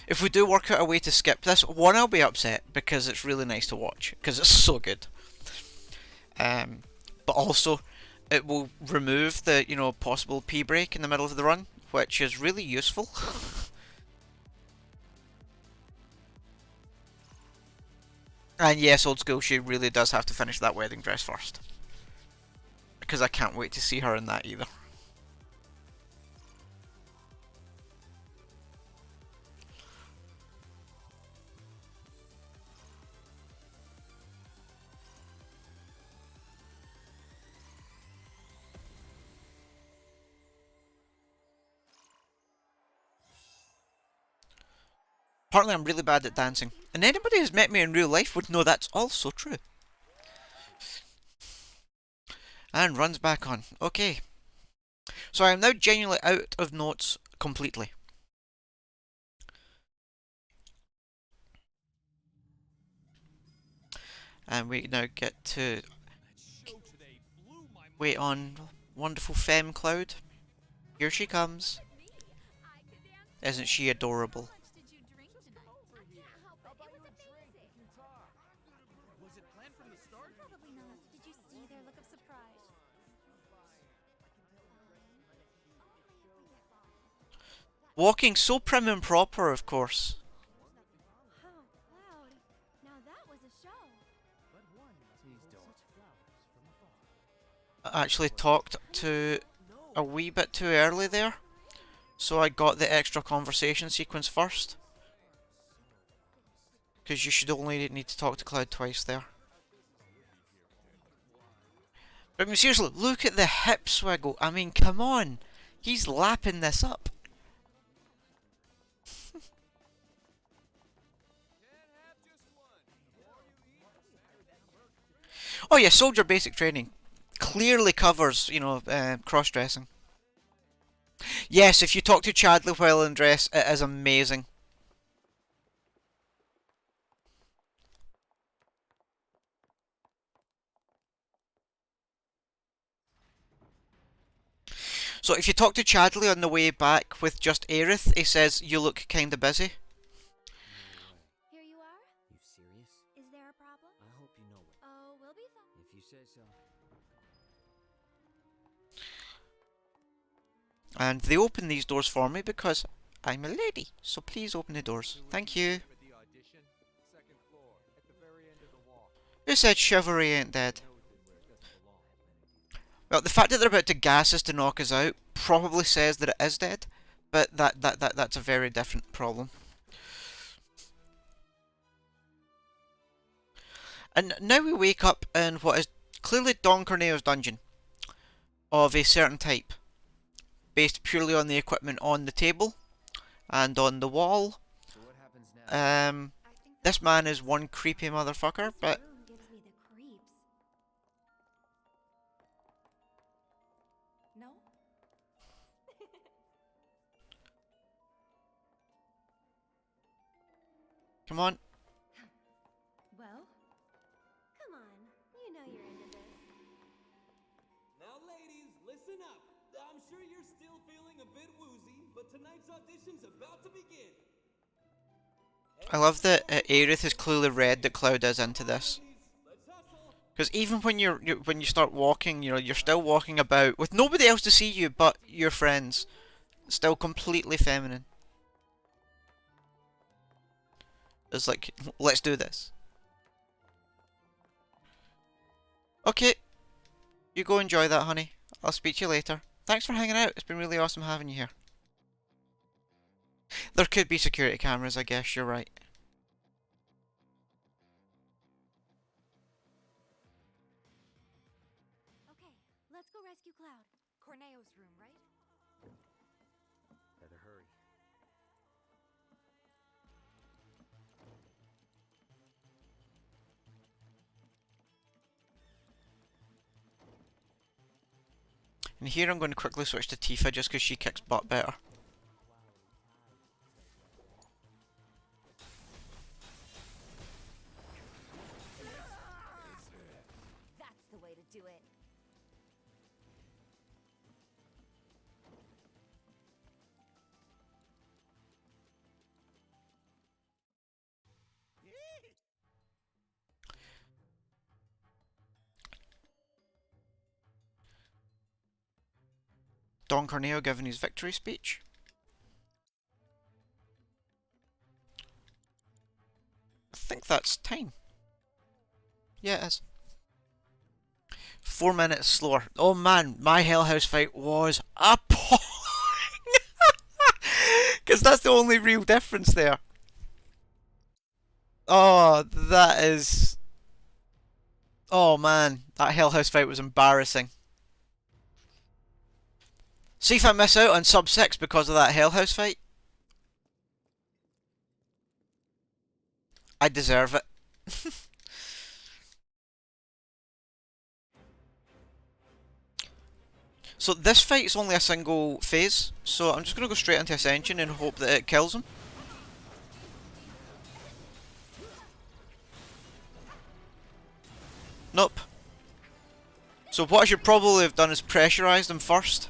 If we do work out a way to skip this, one, I'll be upset because it's really nice to watch, because it's so good. But also, it will remove the, possible pee break in the middle of the run, which is really useful. And yes, old school, she really does have to finish that wedding dress first. Because I can't wait to see her in that either. Partly I'm really bad at dancing, and anybody who's met me in real life would know that's also true. And runs back on. Okay. So I am now genuinely out of notes completely. And we now get to wait on wonderful Femme Cloud. Here she comes. Isn't she adorable? Walking so prim and proper, of course. How loud. Now that was a show. I actually talked to a wee bit too early there, so I got the extra conversation sequence first. Because you should only need to talk to Cloud twice there. But I mean, seriously, look at the hip swiggle. I mean, come on. He's lapping this up. Oh yeah, soldier basic training clearly covers, cross-dressing. Yes, if you talk to Chadley while in dress, it is amazing. So if you talk to Chadley on the way back with just Aerith, he says, "You look kinda busy." Here you are? You serious? Is there a problem? I hope you know it. Oh, we'll be fine. If you say so. And they open these doors for me because I'm a lady. So please open the doors. Thank you. Who said chivalry ain't dead? Well, the fact that they're about to gas us to knock us out probably says that it is dead, but that's a very different problem. And now we wake up in what is clearly Don Corneo's dungeon of a certain type. based purely on the equipment on the table and on the wall. So what happens now? This man is one creepy motherfucker, but This room gives me the creeps. No? come on. Well, Come on, you know you're into this. Now, ladies, listen up. I'm sure you're still feeling a bit woozy, but tonight's audition's about to begin. I love that Aerith has clearly read that Cloud is into this. Because even when when you start walking, you're still walking about with nobody else to see you but your friends. Still completely feminine. It's like, let's do this. Okay. You go enjoy that, honey. I'll speak to you later. Thanks for hanging out. It's been really awesome having you here. There could be security cameras, I guess. You're right. Okay, let's go rescue Cloud. Corneo's room, right? Better hurry. And here I'm going to quickly switch to Tifa just because she kicks butt better. That's the way to do it. Don Corneo giving his victory speech. I think that's time. Yeah, it is. 4 minutes slower. Oh man, my Hell House fight was appalling! Because that's the only real difference there. Oh, that is... Oh man, that Hell House fight was embarrassing. See if I miss out on sub 6 because of that Hell House fight. I deserve it. So this fight's only a single phase, so I'm just going to go straight into Ascension and hope that it kills him. Nope. So what I should probably have done is pressurised him first.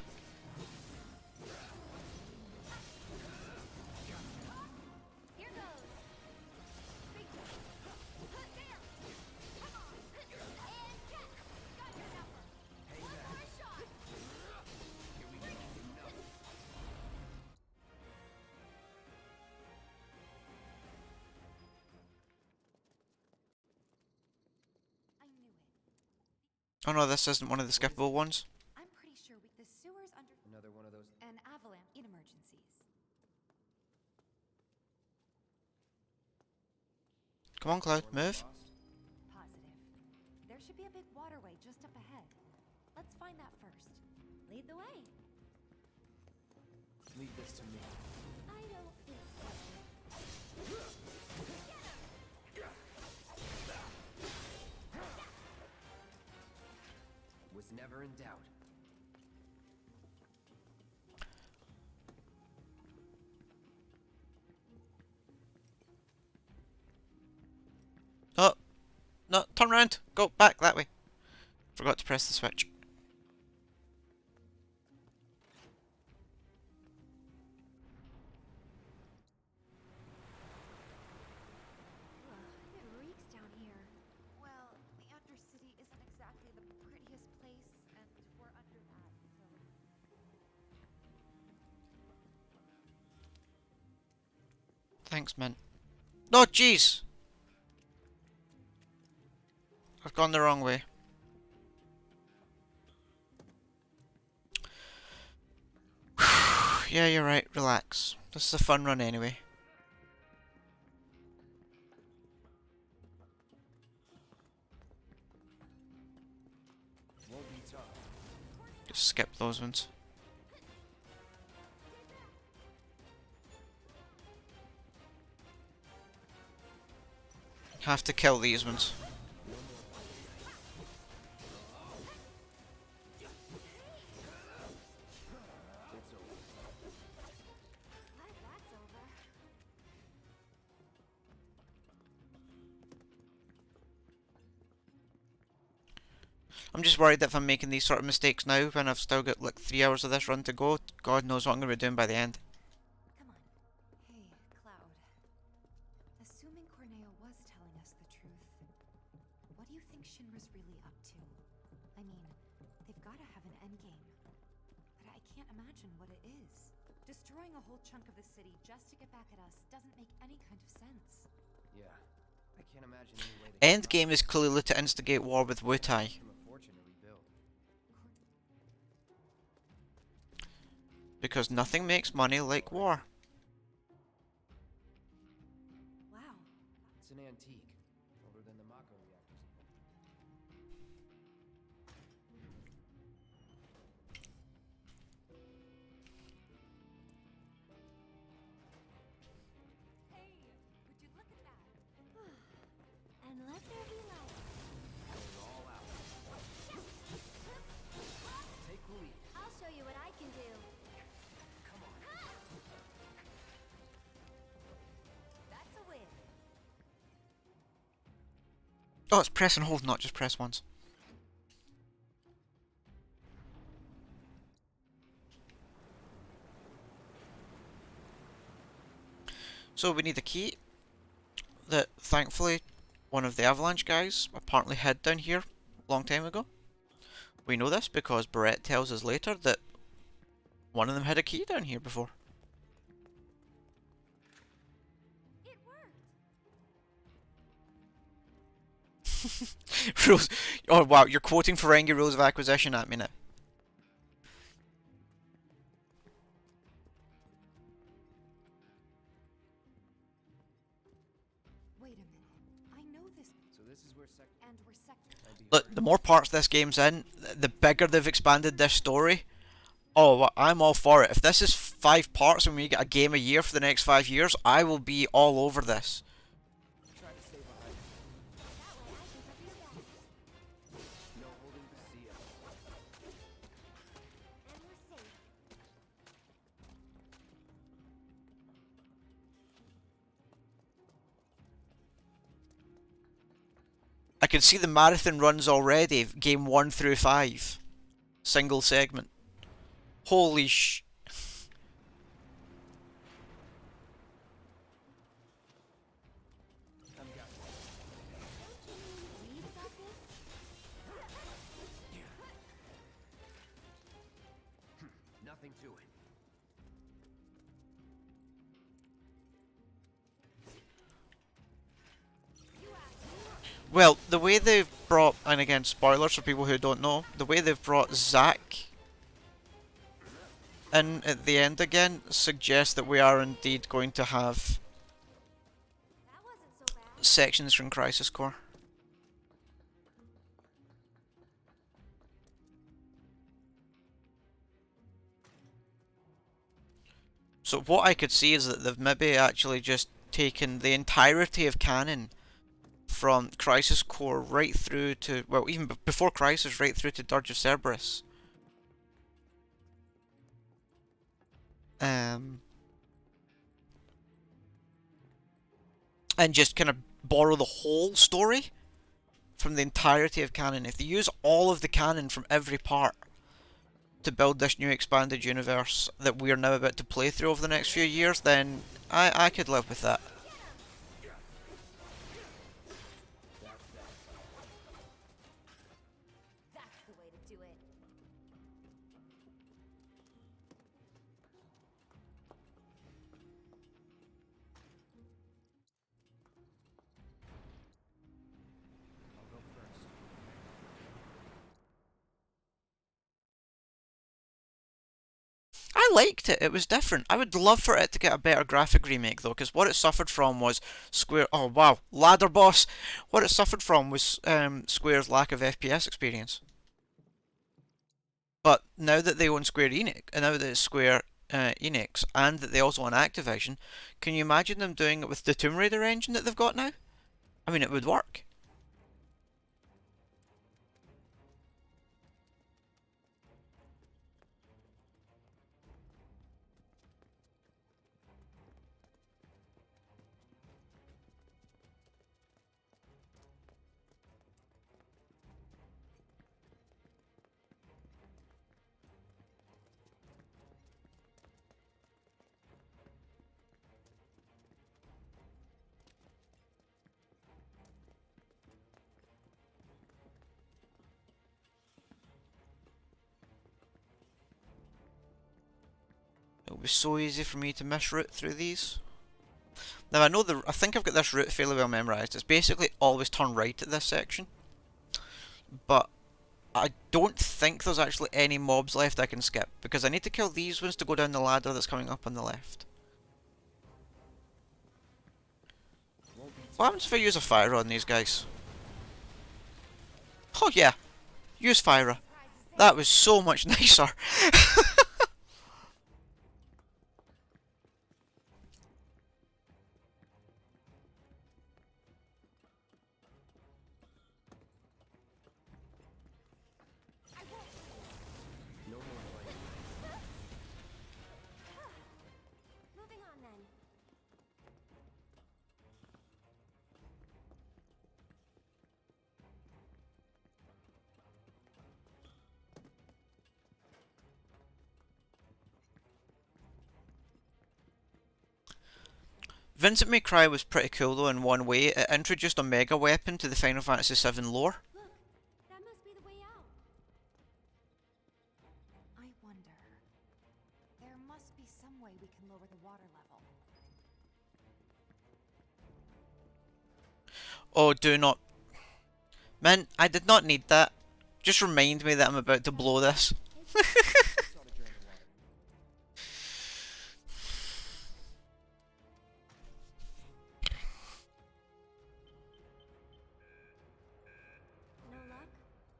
Oh no, this isn't one of the skippable ones. I'm pretty sure the sewers under Another one of those. an avalanche in emergencies. Come on, Cloud, move. Positive. There should be a big waterway just up ahead. Let's find that first. Lead the way. Leave this to me. I don't think so. Was never in doubt. Oh, no, turn around. Go back that way. Forgot to press the switch. It reeks down here. Well, the Undercity isn't exactly the prettiest place, and we're under that, so... Thanks, Mint. No, jeez! I've gone the wrong way. Yeah, you're right. Relax. This is a fun run anyway. Won't be tough. Just skip those ones. Have to kill these ones. I'm just worried that if I'm making these sort of mistakes now, when I've still got like 3 hours of this run to go, God knows what I'm going to be doing by the end. Come on. Hey, Cloud. Assuming Corneo was telling us the truth, what do you think Shinra's really up to? I mean, they've got to have an endgame. But I can't imagine what it is. Destroying a whole chunk of the city just to get back at us doesn't make any kind of sense. Yeah, I can't imagine any way Endgame is clearly to instigate war with Wutai. Because nothing makes money like war. Wow. It's an antique, older than the Mako reactors. Hey, would you look at that? And let there be light. All out. Take the lead. I'll show you what I can do. Come on. That's a win. Oh, it's press and hold, not just press once. So we need a key that thankfully one of the Avalanche guys apparently hid down here a long time ago. We know this because Barrett tells us later that one of them had a key down here before. It worked. Rules. Oh wow, you're quoting Ferengi rules of acquisition at me now. Wait a minute. I know this. So this is where And we're Look, the more parts this game's in, the bigger they've expanded this story. Oh, well, I'm all for it. If this is 5 parts and we get a game a year for the next 5 years, I will be all over this. try to stay behind. No holding the sea up. And we're safe. I can see the marathon runs already, game 1 through 5. Single segment. Holy sh... I'm got it. Read about this? Nothing to it. Well, the way they've brought, and again, spoilers for people who don't know, the way they've brought Zack in at the end again suggests that we are indeed going to have That wasn't so bad. sections from Crisis Core. So what I could see is that they've maybe actually just taken the entirety of canon from Crisis Core right through to, well, even before Crisis, right through to Dirge of Cerberus. And just kind of borrow the whole story from the entirety of canon. If they use all of the canon from every part to build this new expanded universe that we're now about to play through over the next few years, then I could live with that. That's the way to do it. I'll go first. I liked it. It was different. I would love for it to get a better graphic remake though, because what it suffered from was Square. Oh wow, ladder boss. What it suffered from was Square's lack of FPS experience. But now that they own Square Enix, and now that it's Square Enix, and that they also own Activision, can you imagine them doing it with the Tomb Raider engine that they've got now? I mean, it would work. It'll be so easy for me to misroute through these. Now I think I've got this route fairly well memorised. It's basically always turn right at this section. But I don't think there's actually any mobs left I can skip, because I need to kill these ones to go down the ladder that's coming up on the left. What happens if I use a fire on these guys? Oh yeah, use fire. That was so much nicer. Moving on then. Vincent May Cry was pretty cool though in one way. It introduced a mega weapon to the Final Fantasy VII lore. Look, that must be the way out. I wonder. There must be some way we can lower the water level. Oh, do not. Man, I did not need that. Just remind me that I'm about to blow this. No luck?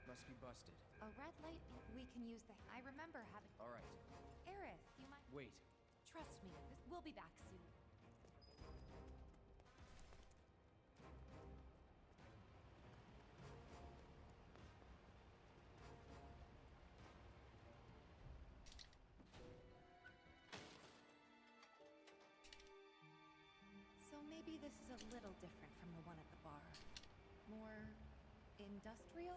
Must be busted. A red light, we can use the. I remember having. Alright. Aerith, you might. Wait. Trust me, we'll be back soon. So maybe this is a little different from the one at the bar. More industrial?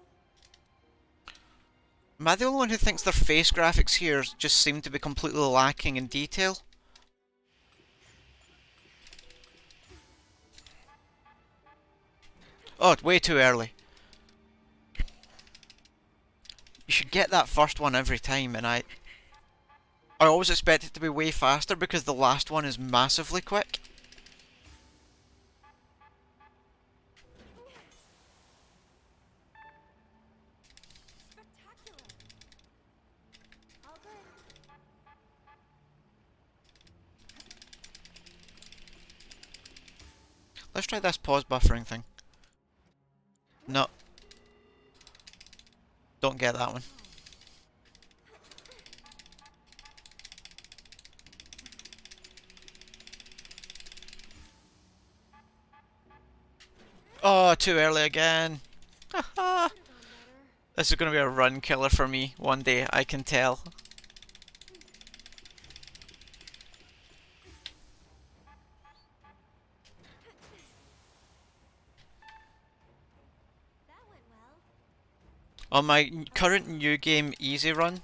Am I the only one who thinks their face graphics here just seem to be completely lacking in detail? Oh, it's way too early. You should get that first one every time, and I always expect it to be way faster because the last one is massively quick. All good. Let's try this pause buffering thing. No. Don't get that one. Oh, too early again. Haha. This is going to be a run killer for me one day, I can tell. That went well. On my current new game easy run,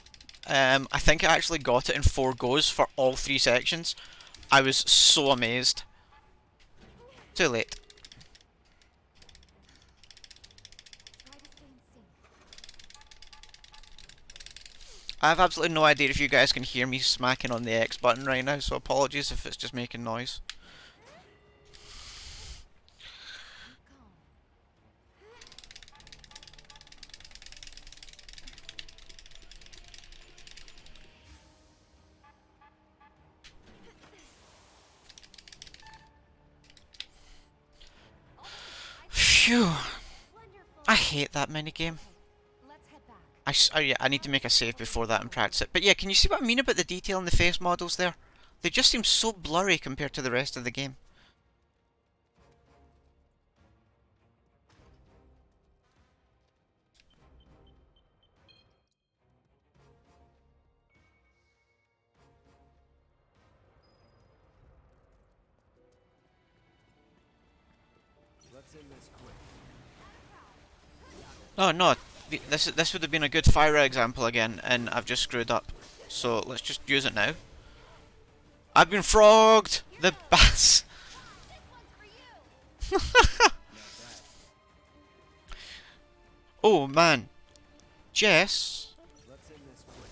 I think I actually got it in 4 goes for all 3 sections. I was so amazed. Too late. Try to stay in sync. I have absolutely no idea if you guys can hear me smacking on the X button right now, so apologies if it's just making noise. Calm. Phew. Wonderful. I hate that minigame. Let's head back. Yeah, I need to make a save before that and practice it. But yeah, can you see what I mean about the detail in the face models there? They just seem so blurry compared to the rest of the game. Let's end this quick. Oh no, this would have been a good fire example again, and I've just screwed up. So let's just use it now. I've been frogged! The bass! Oh man. Jess? Let's end this quick.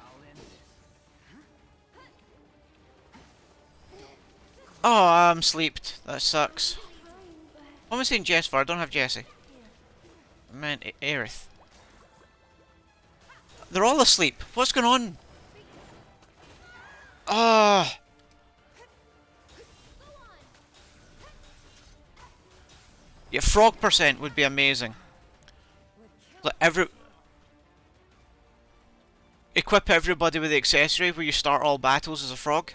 I'll end this. Oh, I'm sleeped. That sucks. What am I saying Jess for? I don't have Jessie. Man, Aerith. They're all asleep. What's going on? Ah. Yeah, frog percent would be amazing. Like equip everybody with the accessory where you start all battles as a frog.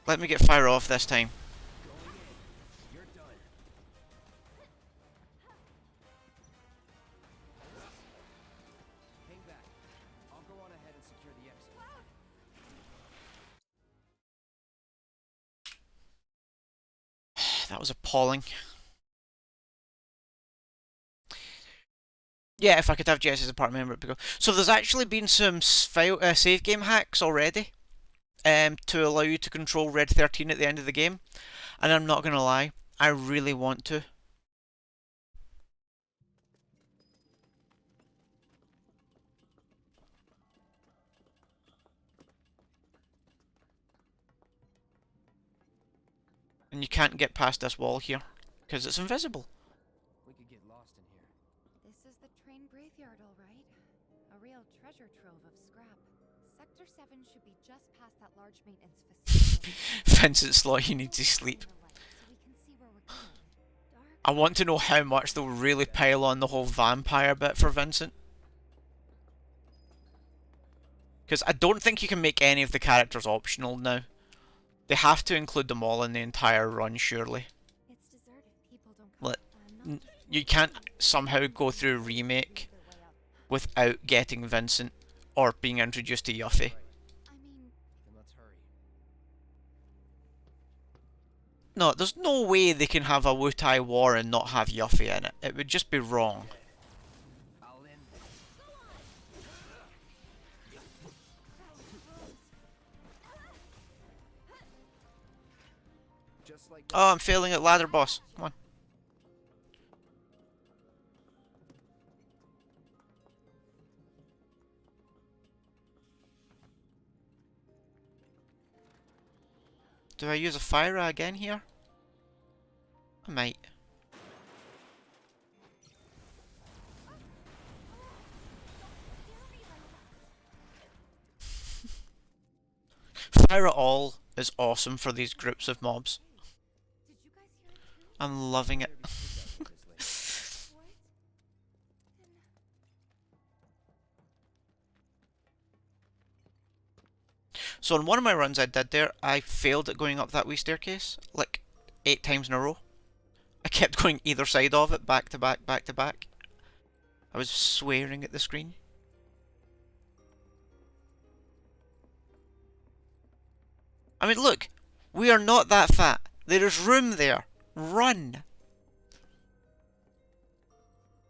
Let me get fire off this time. You're done. Hang back. I'll go on ahead and secure the exit. That was appalling. Yeah, if I could have Jess as a part member, it'd be good. So there's actually been some save game hacks already, to allow you to control Red 13 at the end of the game. And I'm not gonna lie, I really want to. And you can't get past this wall here, because it's invisible. We could get lost in here. This is the train graveyard, all right. A real treasure trove of scrap. Sector 7 should be just past that large maintenance facility. Vincent Slot, he needs to sleep. So we can see where we're going. I want to know how much they'll really pile on the whole vampire bit for Vincent. Because I don't think you can make any of the characters optional now. They have to include them all in the entire run, surely. It's deserted. People don't come. You can't somehow go through Remake without getting Vincent or being introduced to Yuffie. I mean, Then let's hurry. No, there's no way they can have a Wutai War and not have Yuffie in it. It would just be wrong. I'll end this. Just like that. Oh, I'm failing at ladder boss. Come on. Do I use a fire again here? I might. Fire at all is awesome for these groups of mobs. did you guys hear it too? I'm loving it. So on one of my runs I did there, I failed at going up that wee staircase, like 8 times in a row. I kept going either side of it, back to back, back to back. I was swearing at the screen. I mean, look, we are not that fat. There is room there. Run!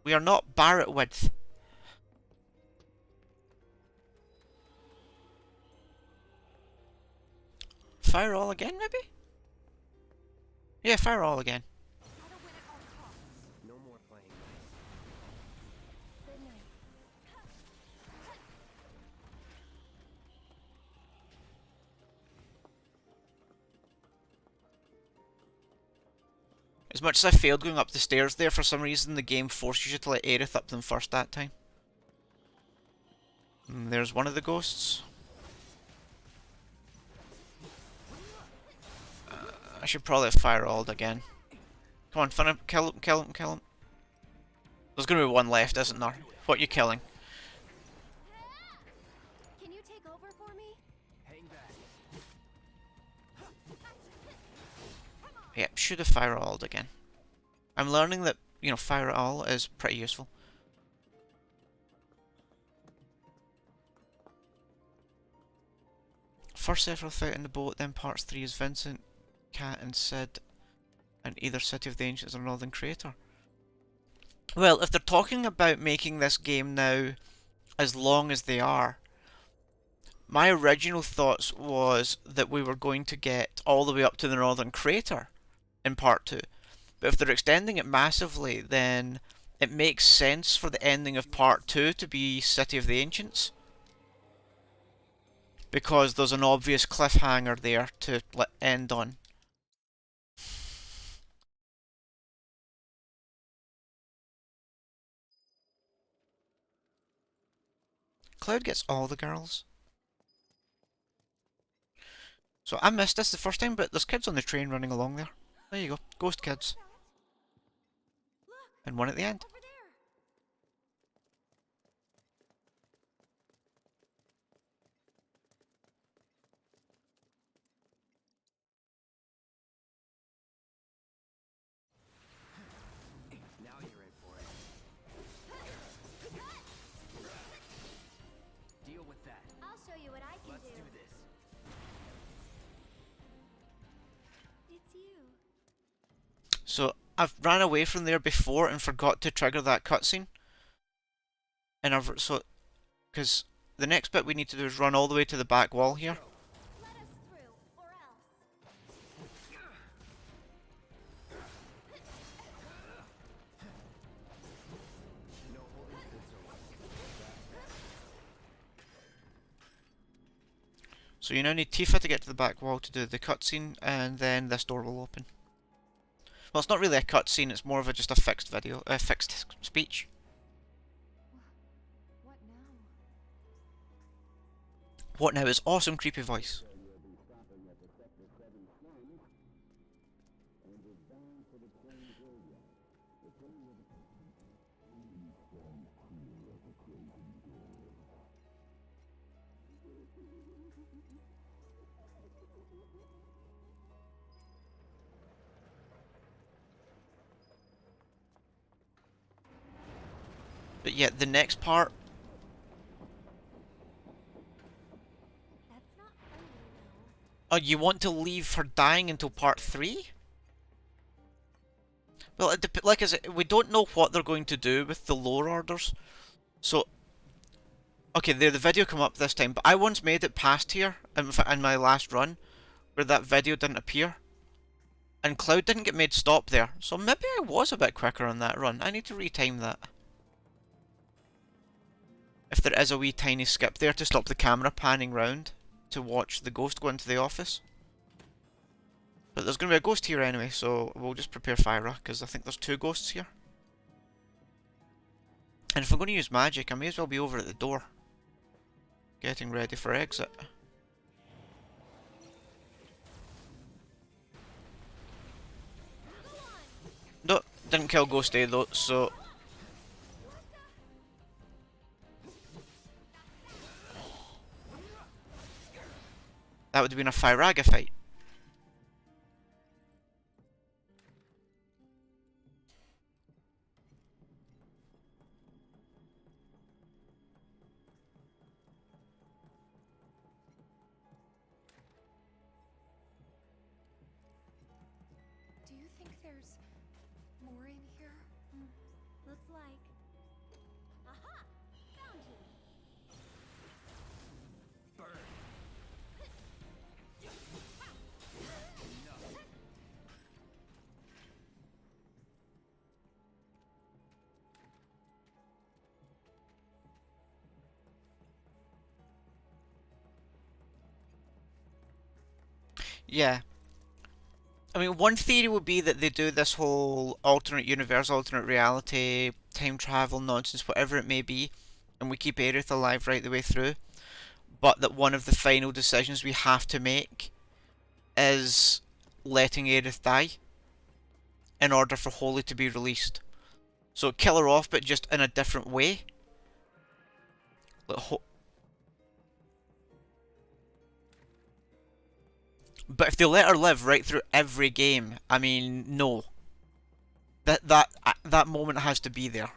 We are not Barrett width. Fire all again, maybe? Yeah, fire all again. No more playing. Good night. As much as I failed going up the stairs there, for some reason the game forces you to let Aerith up them first that time. And there's one of the ghosts. I should probably have fire-alled again. Come on, fun him, kill him, kill him, kill him. There's gonna be one left, isn't there? What are you killing? Can you take over for me? Hang back. Yep, should have fire-alled again. I'm learning that, you know, fire-all is pretty useful. First Sephiroth fight in the boat, then parts 3 is Vincent, Cat and Sid, and either City of the Ancients or Northern Crater. Well, if they're talking about making this game now as long as they are, my original thoughts was that we were going to get all the way up to the Northern Crater in part 2. But if they're extending it massively, then it makes sense for the ending of part 2 to be City of the Ancients. Because there's an obvious cliffhanger there to end on. Cloud gets all the girls. So I missed this the first time, but there's kids on the train running along there. There you go, ghost kids. And one at the end. Now you're in for it. Deal with that. I'll show you what I can Let's do this. It's you. So I've ran away from there before and forgot to trigger that cutscene. And because the next bit we need to do is run all the way to the back wall here. Let us through, or else. So you now need Tifa to get to the back wall to do the cutscene, and then this door will open. Well, it's not really a cutscene; it's more of just a fixed video, a fixed speech. What now? What now is awesome creepy voice. But yeah, the next part. That's not funny, Oh, you want to leave her dying until part 3? Well, like I said, we don't know what they're going to do with the lower orders. So, okay, the video come up this time, but I once made it past here in my last run, where that video didn't appear. And Cloud didn't get made stop there, so maybe I was a bit quicker on that run. I need to retime that. If there is a wee tiny skip there to stop the camera panning round to watch the ghost go into the office. But there's going to be a ghost here anyway, so we'll just prepare Fyra, because I think there's 2 ghosts here. And if I'm going to use magic, I may as well be over at the door. Getting ready for exit. No, didn't kill Ghost A though, so... That would have been a Fyraga fight. Do you think there's more in here? Looks like. Aha! Found you. Burn. Yeah. I mean, one theory would be that they do this whole alternate universe, alternate reality, time travel nonsense, whatever it may be, and we keep Aerith alive right the way through, but that one of the final decisions we have to make is letting Aerith die in order for Holy to be released. So kill her off, but just in a different way. But if they let her live right through every game, I mean, no. That moment has to be there.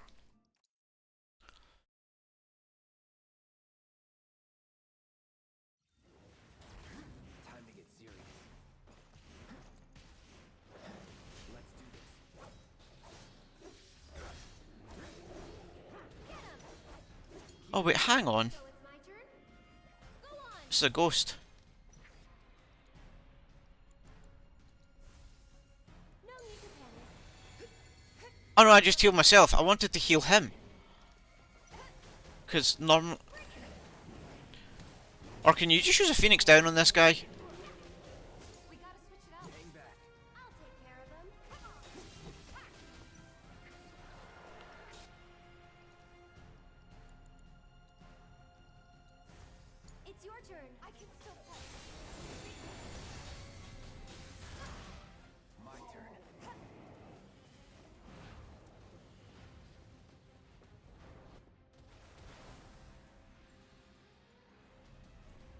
Oh wait, hang on. So it's my turn? Go on! It's a ghost. No need to panic. Oh no, I just healed myself. I wanted to heal him. Because normal... Or can you just use a Phoenix down on this guy? We gotta switch it up. Hang back. I'll take care of them. It's your turn. I can still fight. My turn.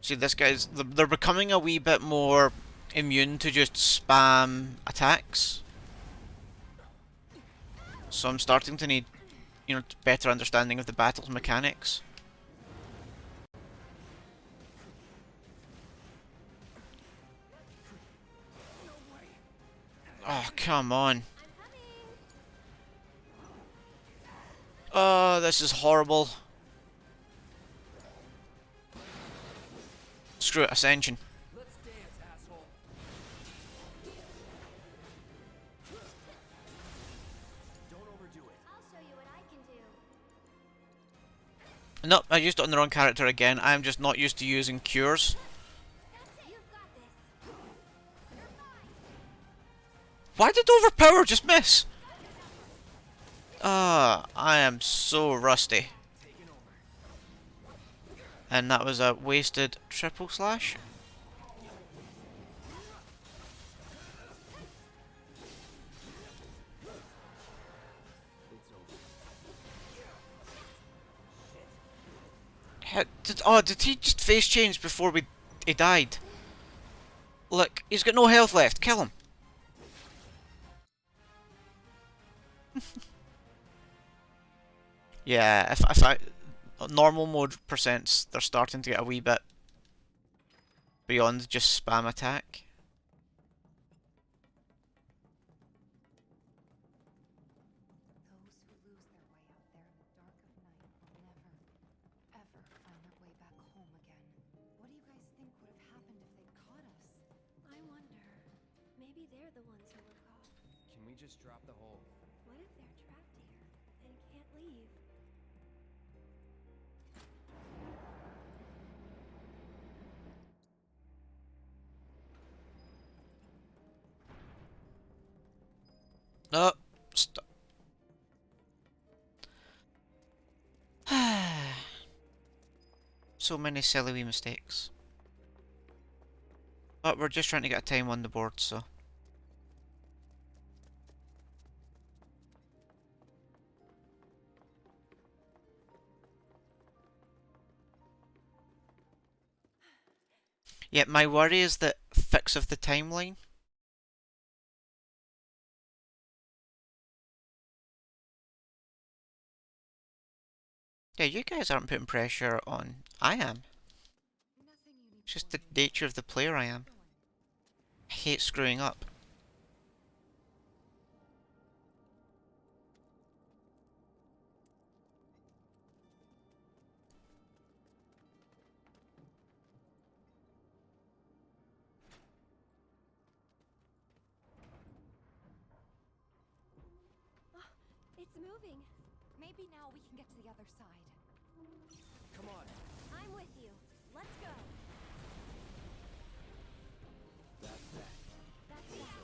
See, this guy's... They're becoming a wee bit more immune to just spam attacks. So I'm starting to need, you know, better understanding of the battle's mechanics. Oh, come on. Oh, this is horrible. Screw it, Ascension. Let's dance, asshole. Don't overdo it. I'll show you what I can do. Nope, I used it on the wrong character again. I'm just not used to using cures. That's it. You've got this. You're fine. Why did Overpower just miss? Ah, I am so rusty. And that was a wasted triple slash. Did he just face change before he died? Look, he's got no health left. Kill him. Yeah, if I normal mode percents, they're starting to get a wee bit beyond just spam attack. Those who lose their way out there in the dark of night will never, ever find their way back home again. What do you guys think would have happened if they'd caught us? I wonder. Maybe they're the ones who were caught. Can we just drop the whole... What if they're trapped here and can't leave? No, stop. So many silly wee mistakes. But we're just trying to get a time on the board, so. Yeah, my worry is that fix of the timeline. Yeah, you guys aren't putting pressure on. I am. It's just the nature of the player I am. I hate screwing up. It's moving. Maybe now we can get to the other side. Come on. I'm with you. Let's go. That's that. That's that.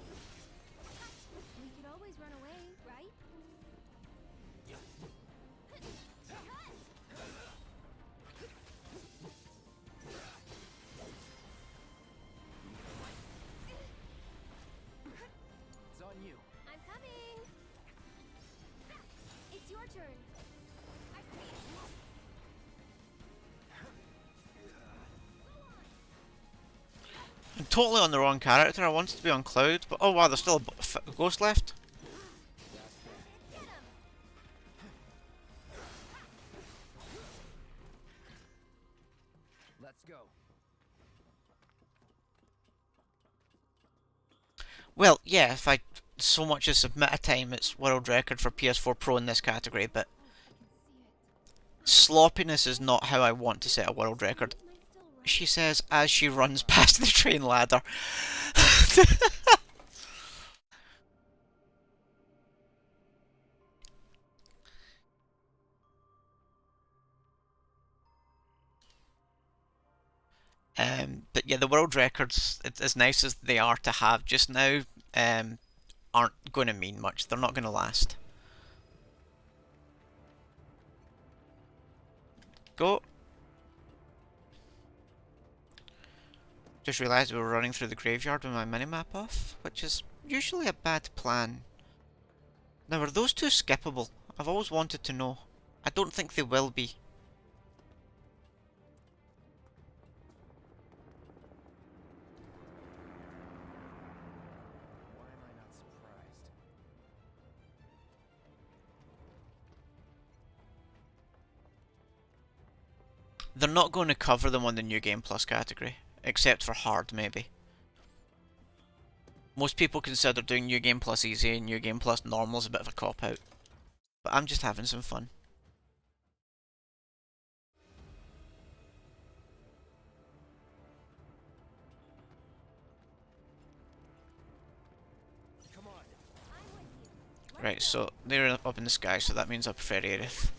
We could always run away, right? It's on you. I'm coming. It's your turn. I see it. I'm totally on the wrong character. I wanted to be on Cloud, but oh wow, there's still a ghost left. Get him. Let's go. Well, yeah, if I so much as submit a time, it's world record for PS4 Pro in this category, but Sloppiness is not how I want to set a world record. She says as she runs past the train ladder. But yeah, the world records, as nice as they are to have just now, aren't going to mean much. They're not going to last. Go. Just realised we were running through the graveyard with my minimap off, which is usually a bad plan. Now, are those two skippable? I've always wanted to know. I don't think they will be. Why am I not surprised? They're not going to cover them on the New Game Plus category, except for hard, maybe. Most people consider doing New Game Plus easy and New Game Plus normal is a bit of a cop-out. But I'm just having some fun. Come on. Right, so they're up in the sky, so that means I prefer Aerith.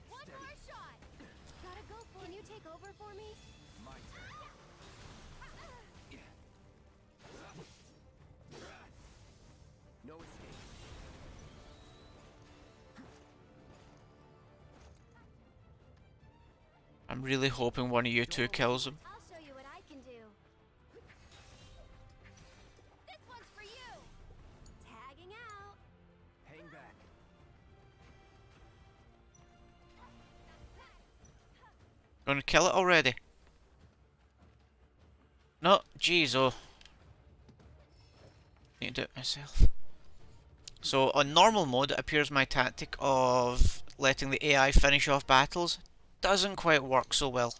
One more shot. Gotta go. Can you take over for me? My turn. No escape. I'm really hoping one of you two kills him. I'll show you what I can do. This one's for you. Tagging out. Hang back. Gonna kill it already? No, jeez, oh. Need to do it myself. So, on normal mode, it appears my tactic of letting the AI finish off battles doesn't quite work so well.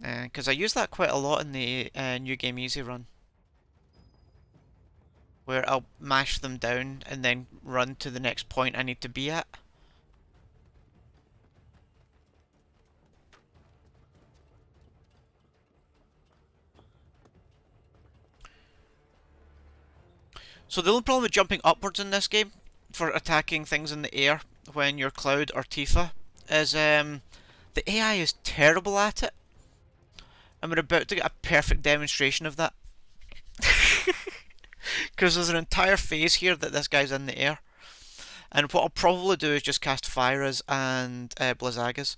Because I use that quite a lot in the New Game Easy run. Where I'll mash them down and then run to the next point I need to be at. So the only problem with jumping upwards in this game for attacking things in the air when you're Cloud or Tifa is the AI is terrible at it. And we're about to get a perfect demonstration of that. Because there's an entire phase here that this guy's in the air. And what I'll probably do is just cast Fyras and Blizzagas.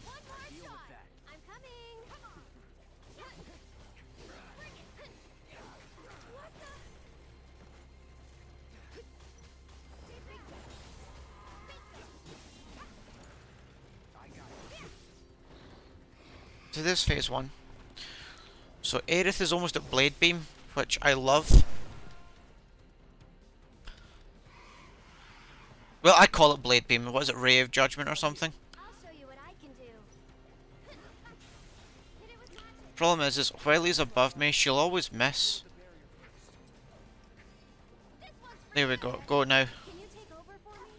One more shot. I'm coming. What the? So this phase 1. So Aerith is almost at Blade Beam, which I love. Well, I call it Blade Beam. What is it, Ray of Judgment or something? I'll show you what I can do. Hit it with magic. Problem is while he's above me, she'll always miss. This one's for There we you. go. Go now. Can you take over for me?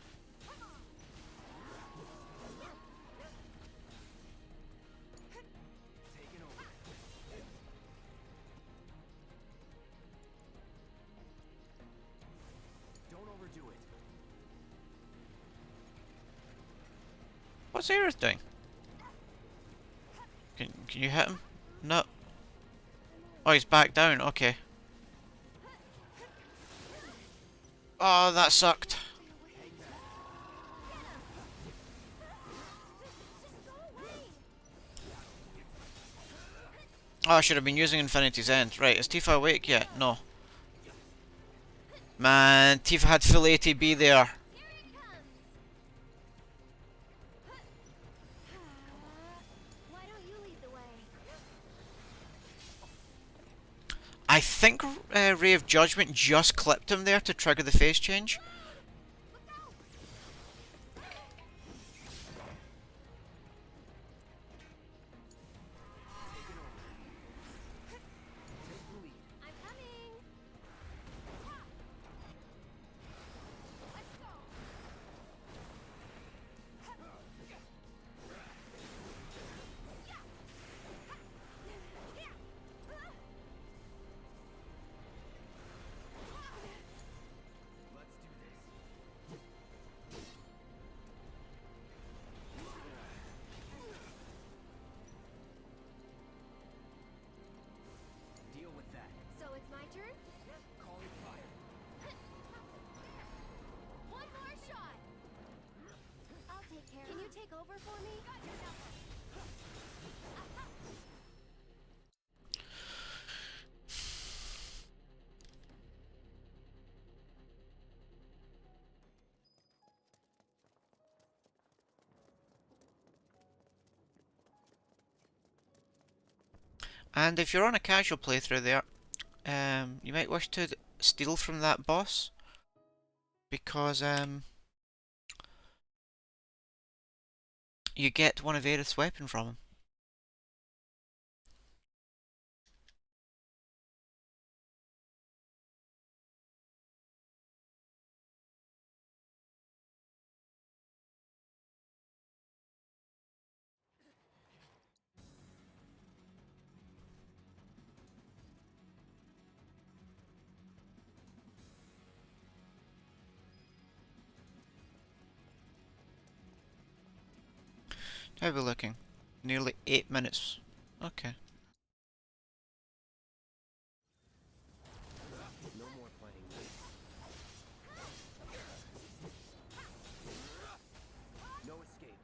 Taking over. Don't overdo it. What's Aerith doing? Can you hit him? No. Oh, he's back down. Okay. Oh, that sucked. Just go away. Oh, I should have been using Infinity's End. Right, is Tifa awake yet? No. Man, Tifa had full ATB there. Here it comes. Why don't you lead the way? I think Ray of Judgment just clipped him there to trigger the phase change. Look out. over for me? And if you're on a casual playthrough there, you might wish to steal from that boss, because you get one of Aerith's weapon from him. How are we looking? Nearly 8 minutes. Okay. No more playing this. No escape.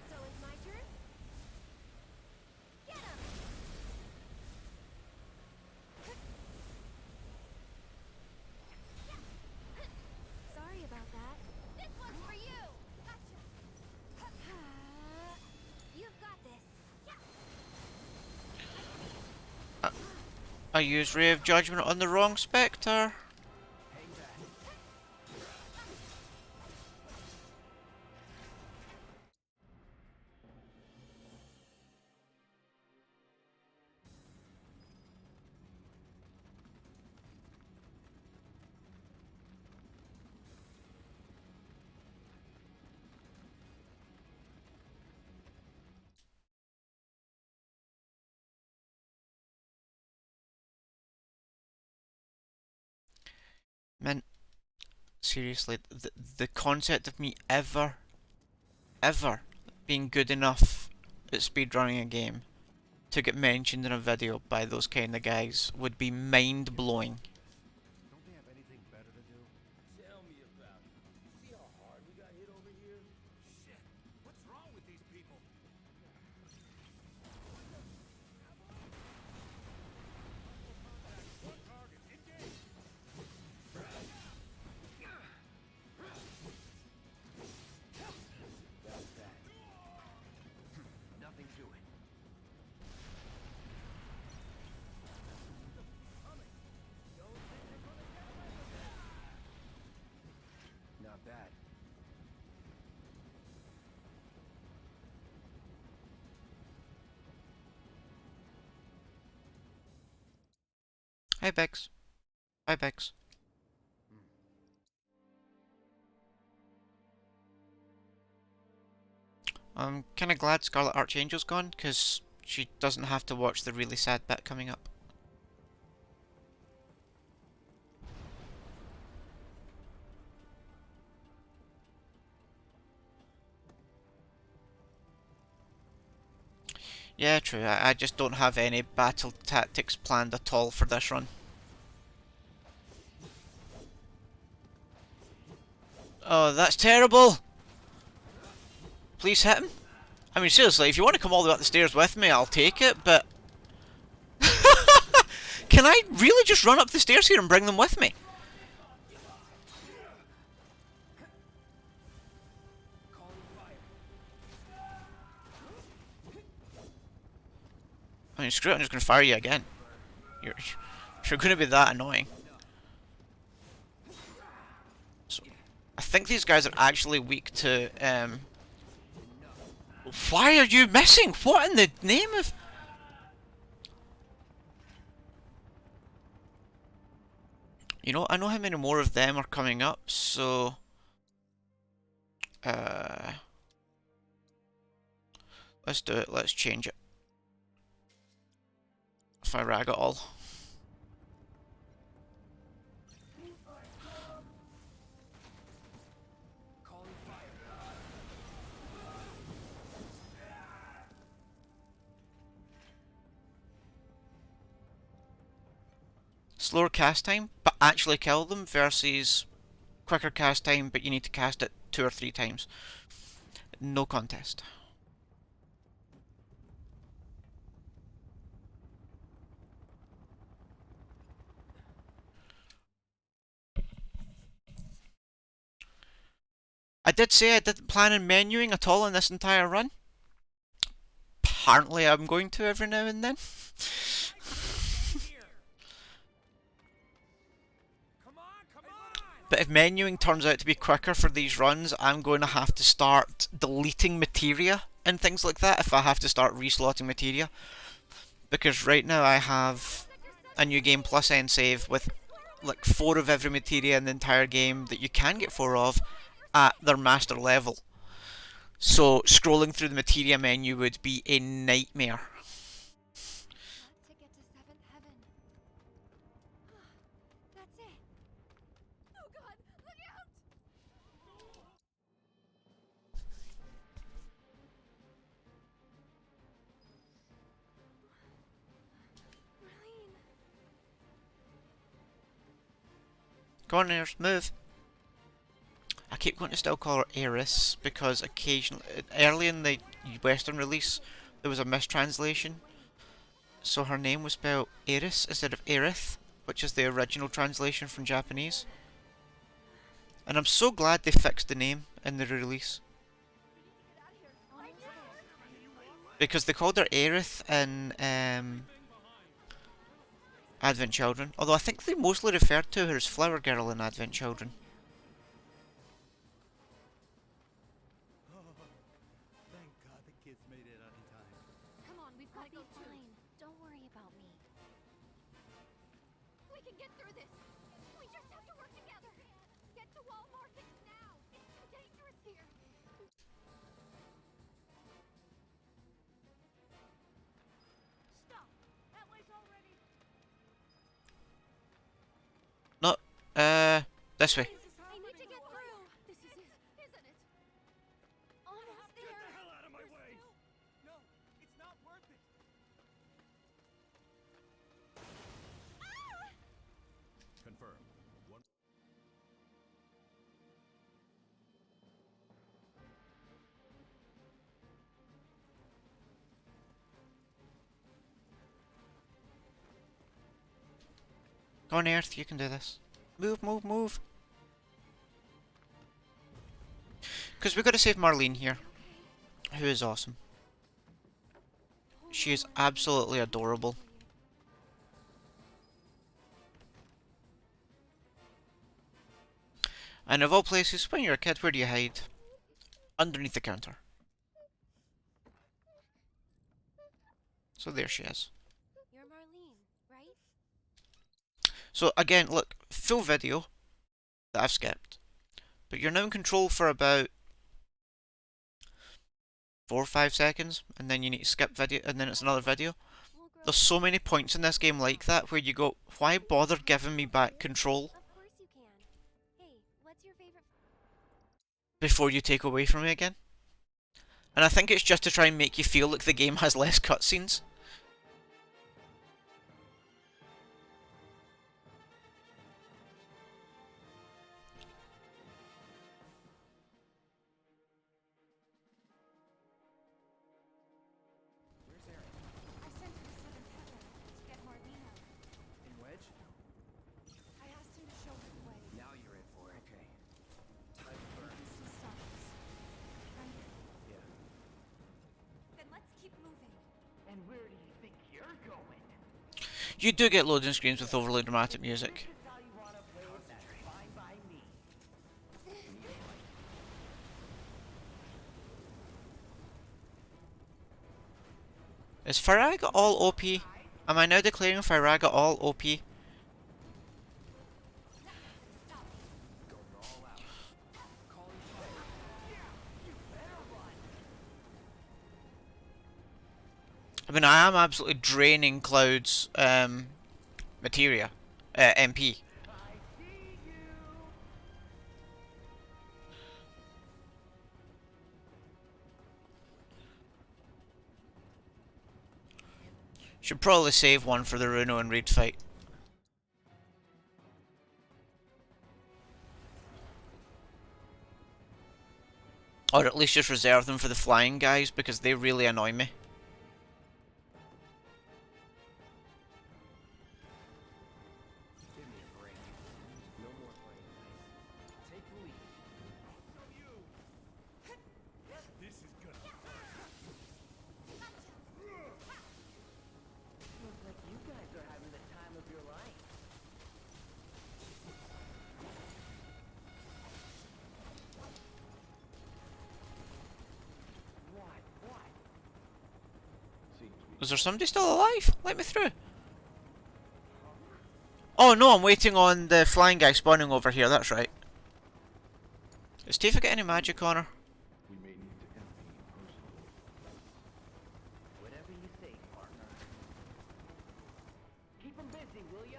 So it's my turn? Get him! Sorry about that. This one's for you! Gotcha! You've got this. I used Ray of Judgment on the wrong Spectre. Hang back. Man, seriously, the concept of me ever being good enough at speedrunning a game to get mentioned in a video by those kind of guys would be mind-blowing. Don't they have anything better to do? Tell me about it. See how hard we got hit over here? Shit! What's wrong with these people? One target, engage! That was that. Nothing to it. Not bad. Hi Bex. Hi Bex. I'm kinda glad Scarlet Archangel's gone, because she doesn't have to watch the really sad bit coming up. Yeah, true. I just don't have any battle tactics planned at all for this run. Oh, that's terrible! Please hit him. I mean, seriously, if you want to come all the way up the stairs with me, I'll take it, but... Can I really just run up the stairs here and bring them with me? I mean, screw it, I'm just going to fire you again. You're going to be that annoying. So, I think these guys are actually weak to, Why are you missing? What in the name of... You know, I know how many more of them are coming up, so... Let's do it, let's change it. If I rag it all. Slower cast time, but actually kill them, versus quicker cast time, but you need to cast it 2 or 3 times. No contest. I did say I didn't plan on menuing at all in this entire run. Apparently I'm going to every now and then. But if menuing turns out to be quicker for these runs, I'm going to have to start deleting materia and things like that if I have to start reslotting materia. Because right now I have a new game plus end save with like 4 of every materia in the entire game that you can get 4 of at their master level. So scrolling through the materia menu would be a nightmare. To get to seventh heaven. That's it. Oh God! Look out! Marlene. Go on, Eris, move. I keep going to still call her Eris because occasionally, early in the Western release, there was a mistranslation. So her name was spelled Eris instead of Aerith, which is the original translation from Japanese. And I'm so glad they fixed the name in the release. Because they called her Aerith in Advent Children. Although I think they mostly referred to her as Flower Girl in Advent Children. Thank God the kids made it out in time. Come on, we've got to go fine. Don't worry about me. We can get through this. We just have to work together. Get to Wall Market now. It's too dangerous here. Stop! That way's already. No, this way. I need to get through. This is it, isn't it? Almost there. Get the hell out of my way! No, it's not worth it. Confirm. One. Go on, Earth, you can do this. Move, move, move. Because we've got to save Marlene here, who is awesome. She is absolutely adorable. And of all places, when you're a kid, where do you hide? Underneath the counter. So there she is. You're Marlene, right? So again, look, full video that I've skipped. But you're now in control for about 4 or 5 seconds, and then you need to skip video, and then it's another video. There's so many points in this game like that where you go, why bother giving me back control Of course you can. Hey, what's your favorite? before you take away from me again? And I think it's just to try and make you feel like the game has less cutscenes. Where's Aaron? I sent her to seventh heaven to get Marlene out. In Wedge? I asked him to show her the way. Now you're in for it. Okay. Time to burn. He still stop us. Right? Yeah. Then let's keep moving. And where do you think you're going? You do get loading screens with overly dramatic music. How you want to play it? That's fine by me. Is Firaga all OP? Am I now declaring Firaga all OP? I mean, I am absolutely draining Cloud's materia, MP. Should probably save one for the Runo and Reed fight. Or at least just reserve them for the flying guys, because they really annoy me. Give me a break. No more playing nice. Take the lead. Is there somebody still alive? Let me through. Oh no, I'm waiting on the flying guy spawning over here, that's right. Is Tifa got any magic on her? We may need to intervene personally. Whatever you say, partner. Keep him busy, will ya?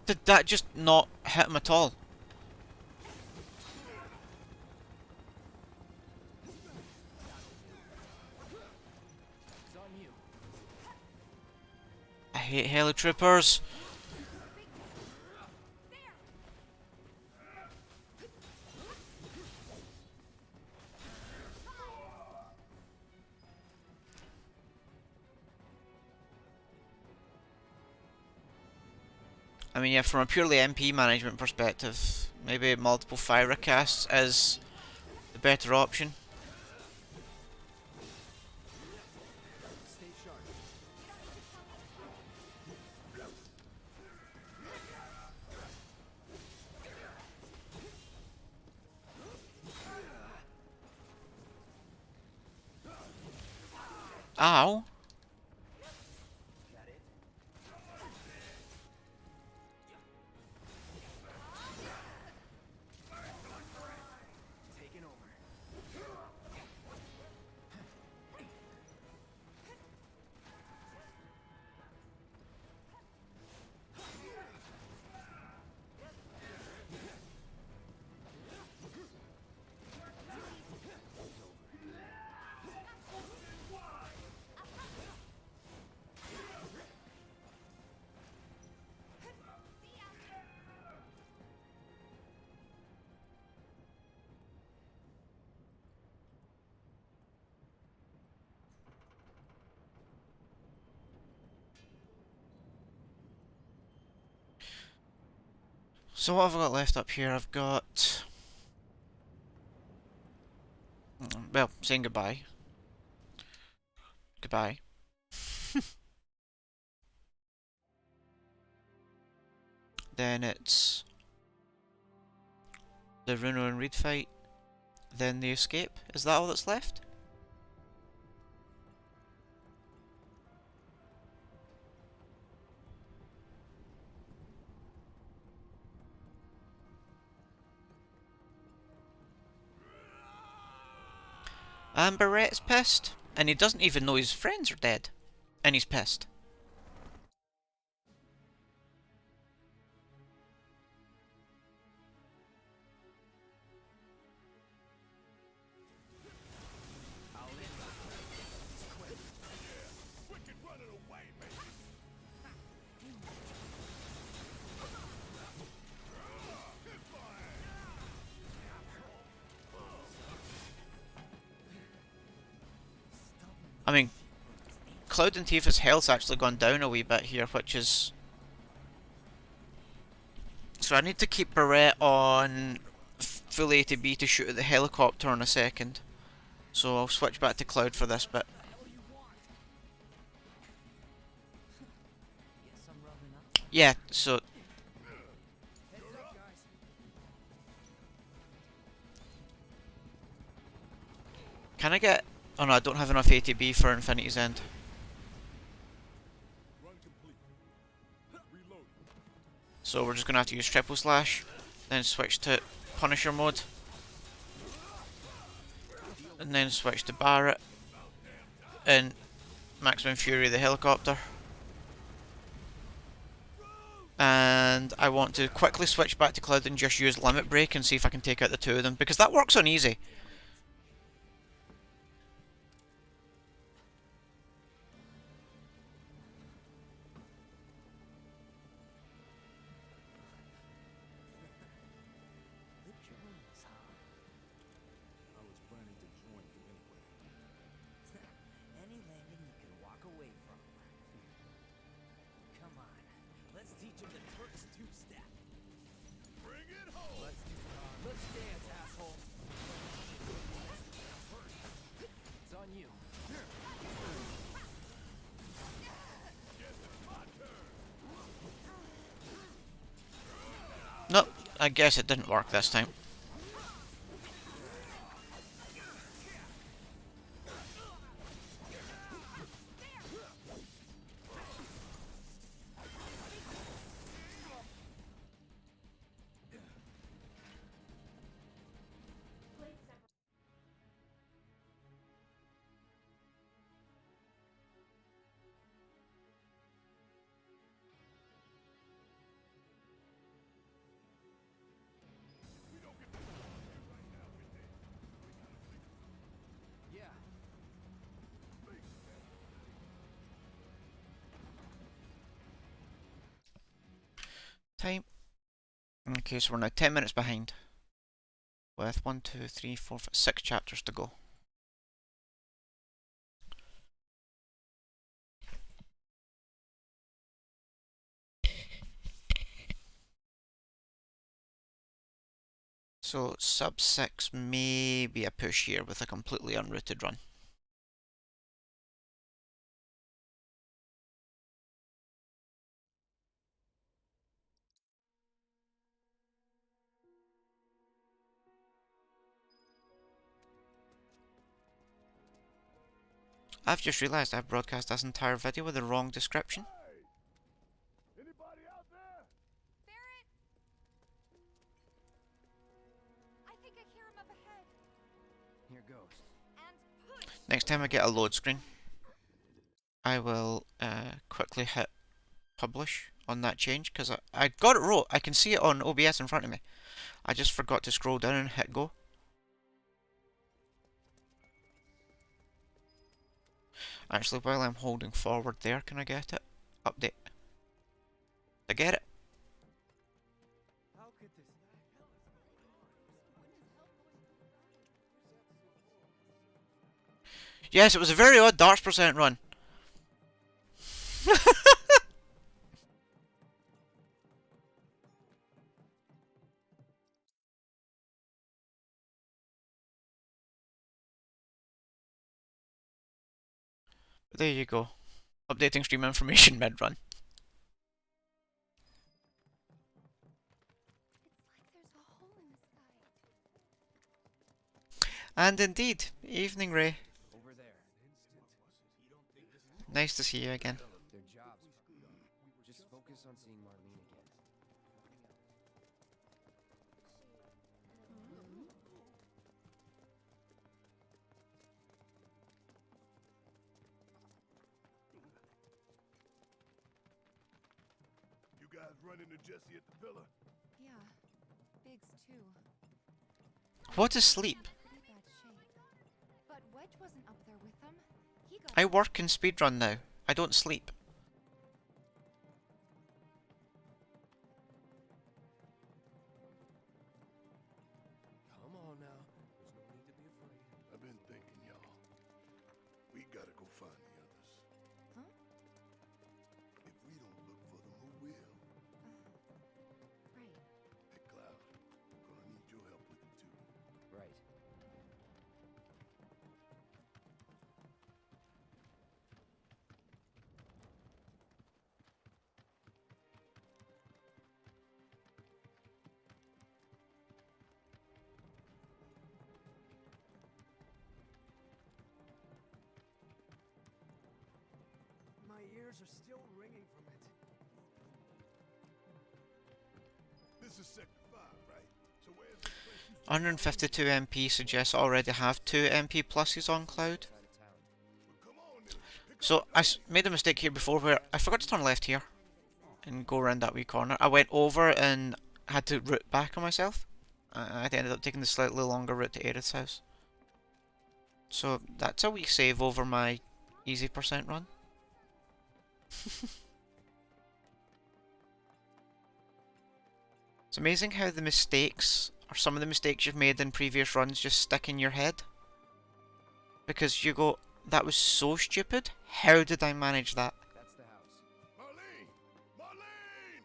Did that just not hit him at all? It's on you. I hate helitroopers. I mean, yeah, from a purely MP management perspective, maybe multiple fire casts is the better option. Stay sharp. Ow. Got it. Taking over. So what have I got left up here? I've got... well, saying goodbye. Goodbye. Then it's... the Runo and Reed fight. Then the escape. Is that all that's left? And Barrett's pissed. And he doesn't even know his friends are dead. And he's pissed. Wicked running away, baby. I mean, Cloud and Tifa's health's actually gone down a wee bit here, which is... so I need to keep Barrett on full ATB to shoot at the helicopter in a second. So I'll switch back to Cloud for this bit. Yeah, so... can I get... oh no, I don't have enough ATB for Infinity's End. Run complete. Reload. So we're just going to have to use Triple Slash, then switch to Punisher mode, and then switch to Barrett, and Maximum Fury the helicopter. And I want to quickly switch back to Cloud and just use Limit Break and see if I can take out the two of them, because that works on easy. Lift your wings, huh? I was planning to join you anyway. Any landing you can walk away from. Come on, let's teach him the Turks two-step. Bring it home. Let's dance, asshole. It's on you. Nope, I guess it didn't work this time. time. Okay, so we're now 10 minutes behind. With 1, 2, 3, 4, 5, 6 chapters to go. So sub 6 may be a push here with a completely unrouted run. I've just realised I've broadcast this entire video with the wrong description. Anybody out there? Barrett! I think I hear him up ahead. Here goes. And push! Next time I get a load screen, I will quickly hit publish on that change, because I got it wrote. I can see it on OBS in front of me. I just forgot to scroll down and hit go. Actually, while I'm holding forward there, can I get it? Update. I get it. How could this? Yes, it was a very odd darts percent run. There you go. Updating stream information mid-run. It's like there's a hole in the sky. And indeed, evening Ray. Over there. Nice to see you again. Their jobs. Just focus on seeing Marlene again. You guys run into Jesse at the villa? Yeah. Biggs too. What is sleep? Pretty bad shape. But Wedge wasn't up there with them. He got I work in speedrun now. I don't sleep. Come on now. There's no need to be afraid. I've been thinking, y'all. We gotta go find the others. Huh? If we don't look for them, who will? Right. Hey, Cloud, gonna need your help with it too. Right. My ears are still ringing from it. This is Sector 5, right? So where's this place you 152 MP suggests I already have 2 MP pluses on Cloud. Come on then. So I made a mistake here before where I forgot to turn left here and go around that wee corner. I went over and had to route back on myself. I ended up taking the slightly longer route to Aerith's house. So that's a wee save over my easy percent run. It's amazing how the mistakes, or some of the mistakes you've made in previous runs, just stick in your head. Because you go, that was so stupid, how did I manage that? That's the house. Marlene! Marlene!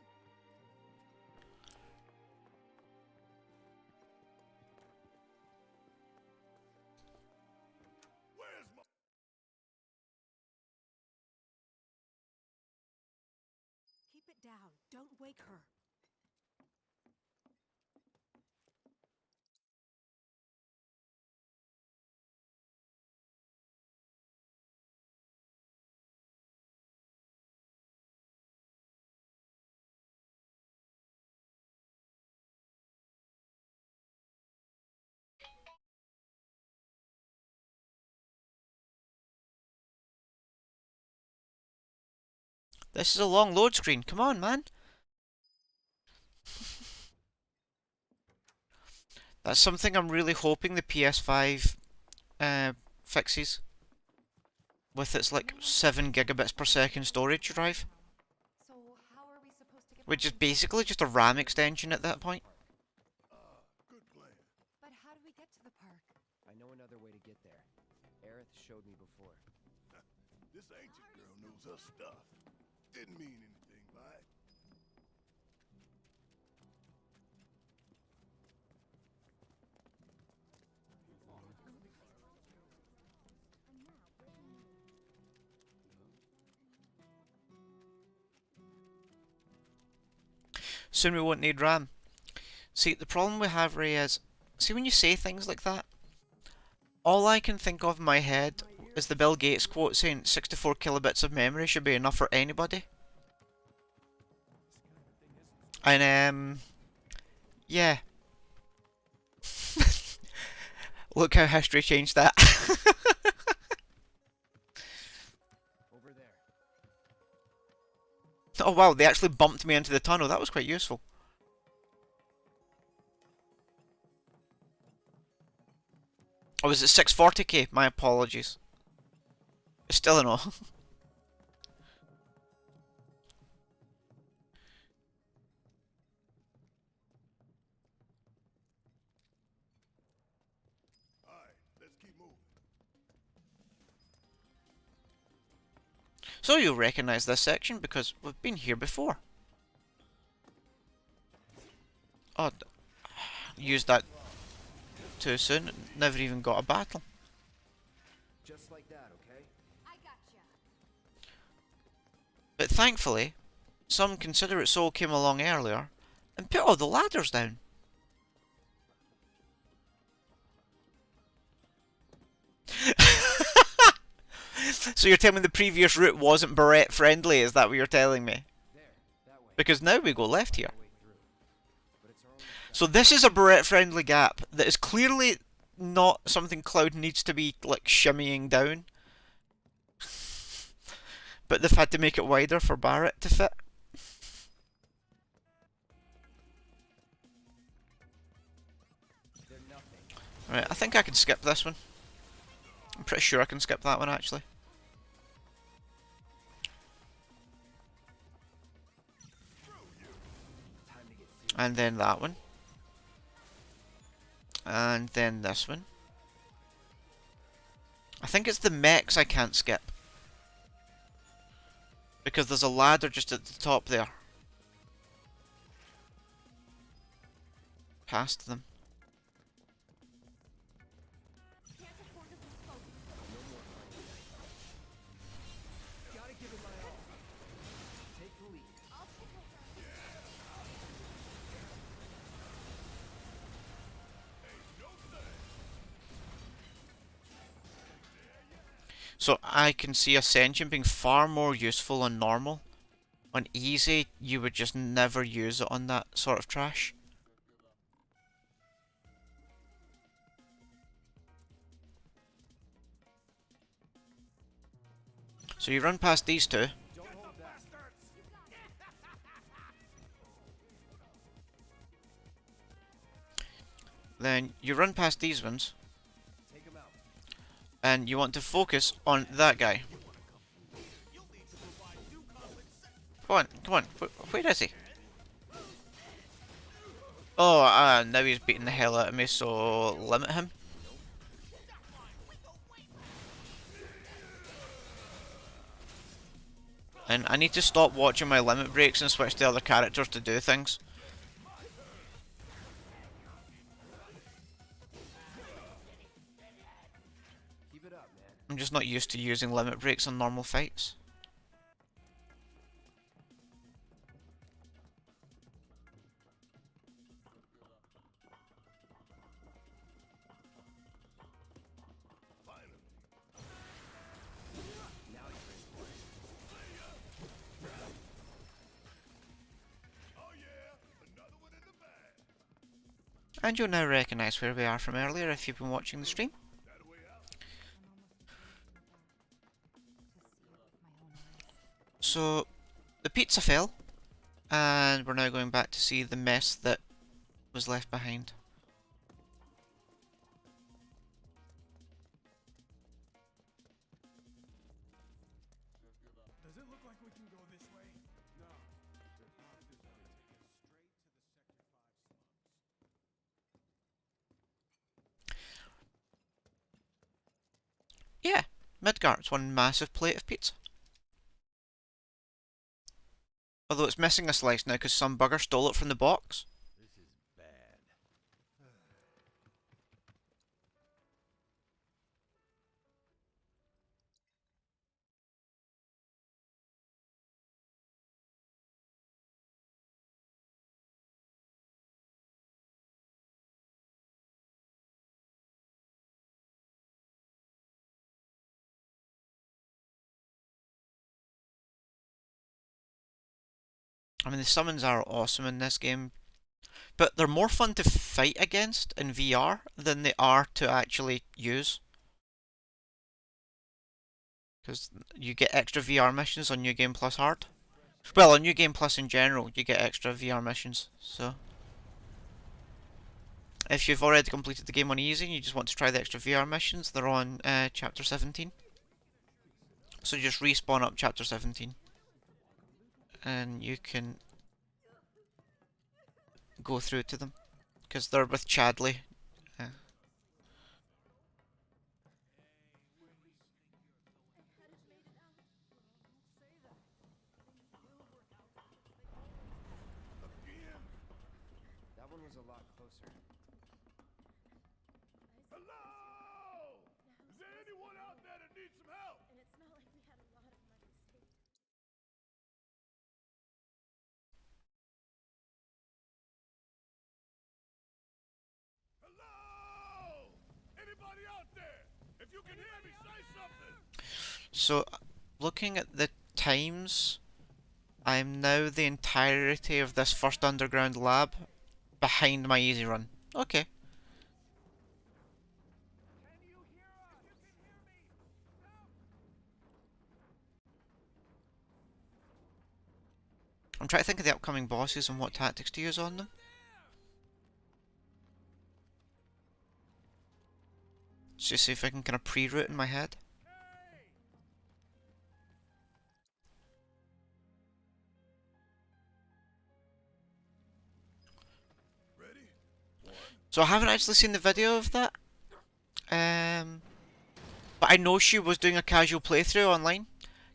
Where's my... Keep it down. Don't wake her. This is a long load screen, come on man! That's something I'm really hoping the PS5 fixes. With its like 7 gigabits per second storage drive. So how How are we supposed to get Which is back inside? basically just a RAM extension at that point. Good plan. But how do we get to the park? I know another way to get there. Aerith showed me before. This ancient girl knows her stuff. Didn't mean anything by it. Soon we won't need RAM. See, the problem we have, Ray, is... See, when you say things like that, all I can think of in my head is the Bill Gates quote saying 64 kilobits of memory should be enough for anybody. And, yeah. Look how history changed that. Over there. Oh wow, they actually bumped me into the tunnel. That was quite useful. Oh, was it 640k? My apologies. It's still an all. Alright, let's keep moving. So you'll recognise this section because we've been here before. Oh, used that too soon. Never even got a battle. Just like that, okay? I gotcha. But thankfully, some considerate soul came along earlier and put all the ladders down. So you're telling me the previous route wasn't Barrett friendly, is that what you're telling me? There, that way. Because now we go left here. Way through. But it's our only So this is a Barrett friendly gap that is clearly not something Cloud needs to be like shimmying down. But they've had to make it wider for Barrett to fit. They're nothing. Right, I think I can skip this one. I'm pretty sure I can skip that one actually. Time to get serious. And then that one. And then this one. I think it's the mechs I can't skip. Because there's a ladder just at the top there. Past them. Gotta give it my all. Take the lead. So I can see Ascension being far more useful on normal. On easy, you would just never use it on that sort of trash. So you run past these two. Don't hold back. Then you run past these ones. Take him out. And you want to focus on that guy. Come on, come on. Where is he? Oh, now he's beating the hell out of me, so limit him. And I need to stop watching my limit breaks and switch to other characters to do things. Keep it up, man. I'm just not used to using limit breaks on normal fights. Now you're in play. Oh yeah, another one in the bag. And you'll now recognise where we are from earlier if you've been watching the stream. That way out. So, the pizza fell, and we're now going back to see the mess that was left behind. Does it look like we can go this way? No. Midgar. It's one massive plate of pizza. Although it's missing a slice now because some bugger stole it from the box. This is bad. I mean, the summons are awesome in this game, but they're more fun to fight against in VR than they are to actually use. Because you get extra VR missions on New Game Plus Hard. Well, on New Game Plus in general, you get extra VR missions, so... If you've already completed the game on easy and you just want to try the extra VR missions, they're on Chapter 17. So just respawn up Chapter 17. And you can go through to them. Because they're with Chadley. That one was a lot closer. Hello! Is there anyone out there that needs some help? And it's not like we had a lot of money saved. Hello! Anybody out there? If you can hear me, say something! So, looking at the times, I'm now the entirety of this first underground lab behind my easy run. Okay. I'm trying to think of the upcoming bosses and what tactics to use on them. Just see if I can kind of pre-route in my head. So I haven't actually seen the video of that. But I know she was doing a casual playthrough online.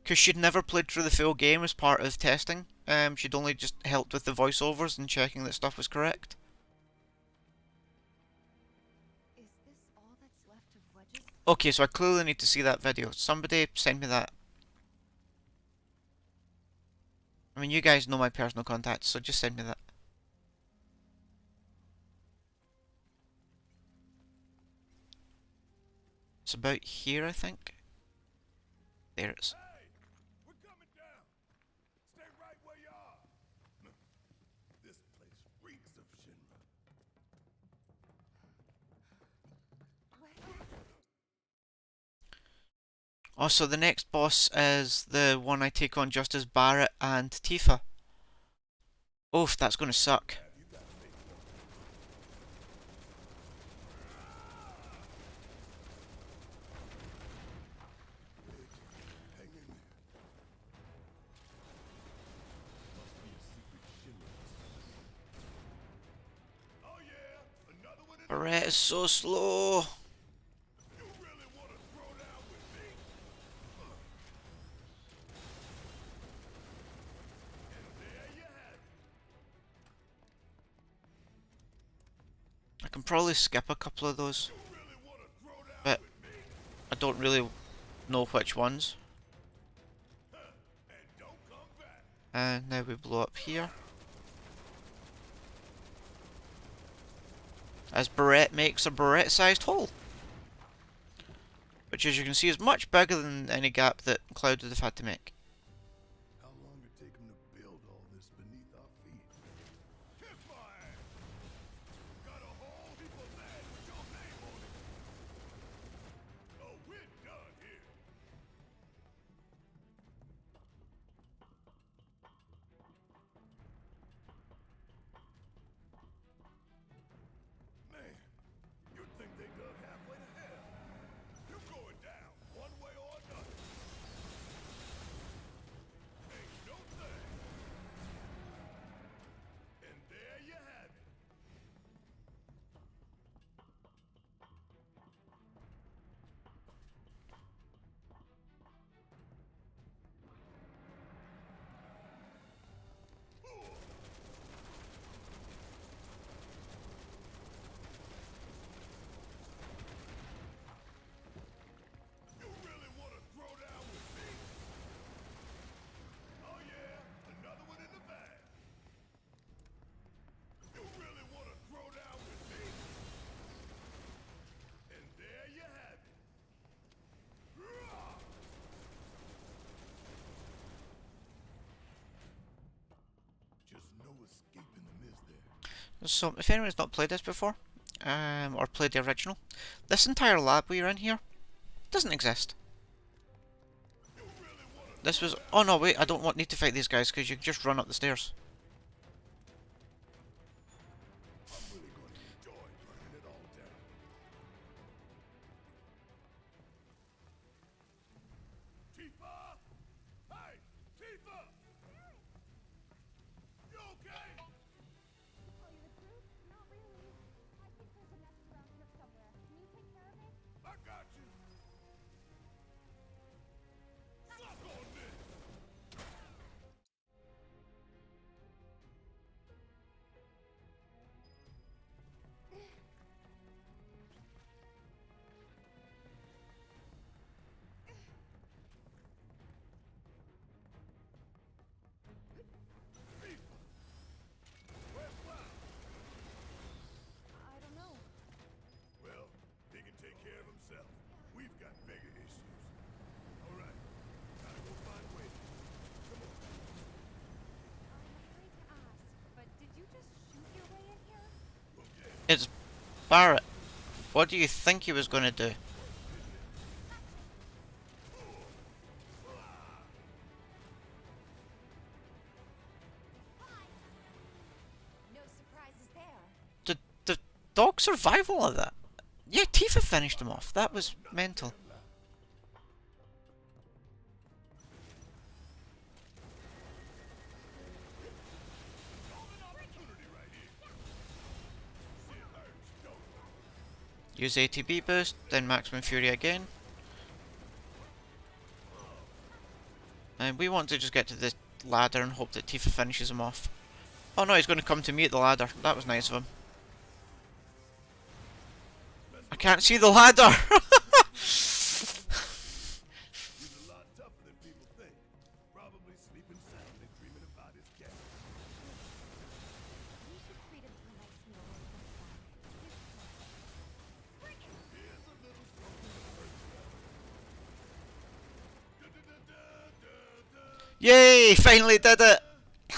Because she'd never played through the full game as part of testing. She'd only just helped with the voiceovers and checking that stuff was correct. Is this all that's left of Wedge's? Okay, so I clearly need to see that video. Somebody send me that. I mean, you guys know my personal contacts, so just send me that. It's about here, I think. There it is. Hey! We're coming down! Stay right where you are! This place reeks of Shinra. Also, the next boss is the one I take on just as Barrett and Tifa. Oof, that's gonna suck. Oh yeah, another one in Barrett is so slow. You really want to throw down with me? And there you have it. I can probably skip a couple of those, You really want to throw down but with me? I don't really know which ones. And don't come back. And now we blow up here. As Barrett makes a Barrett-sized hole. Which, as you can see, is much bigger than any gap that Cloud would have had to make. How long did it take him to build all this beneath our feet? Kiss my ass! Got a whole heap of land with your name on it. Oh, we're done here. Man, you'd think they dug halfway to hell. You're going down, one way or another. So, if anyone's not played this before, or played the original, this entire lab we're in here doesn't exist. This was... Oh no, wait, I don't need to fight these guys because you can just run up the stairs. It's Barrett. What do you think he was going to do? No surprises there. The dog survival of that? Yeah, Tifa finished him off. That was mental. Use ATB boost, then maximum fury again. And we want to just get to the ladder and hope that Tifa finishes him off. Oh no, he's going to come to me at the ladder. That was nice of him. I can't see the ladder! Yay! Finally did it! I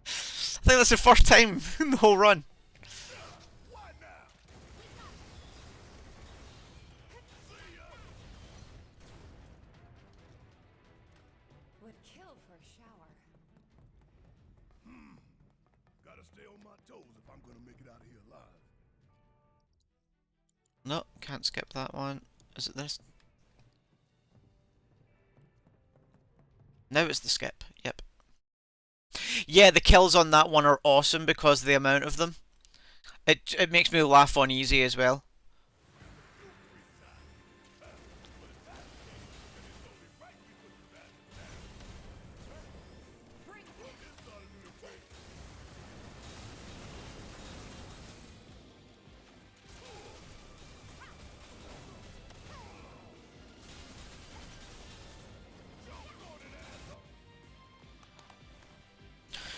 think that's the first time in the whole run. Would kill for a shower. Gotta stay on my toes if I'm gonna make it out of here alive. No, can't skip that one. Is it this? Now it's the skip, yep. Yeah, the kills on that one are awesome because of the amount of them. It makes me laugh on easy as well.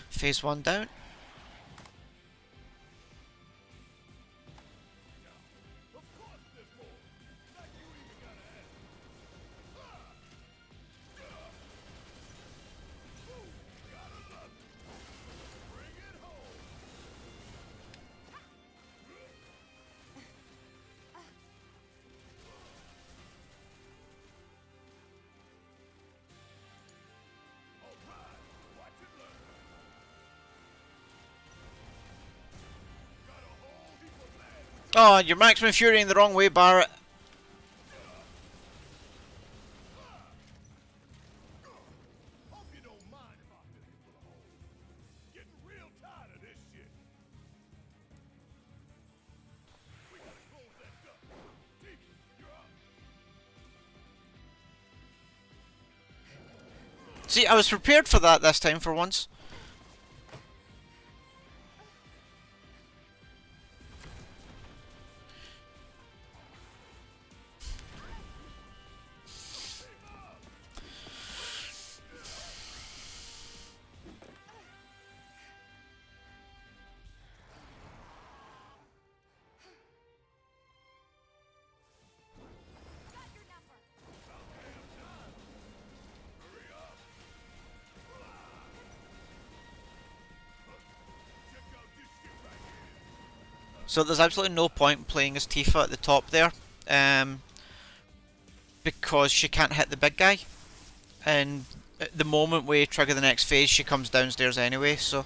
Phase 1 down. Oh, you're maximum fury in the wrong way, Barrett. See, I was prepared for that this time for once. So there's absolutely no point playing as Tifa at the top there, because she can't hit the big guy, and at the moment we trigger the next phase she comes downstairs anyway, so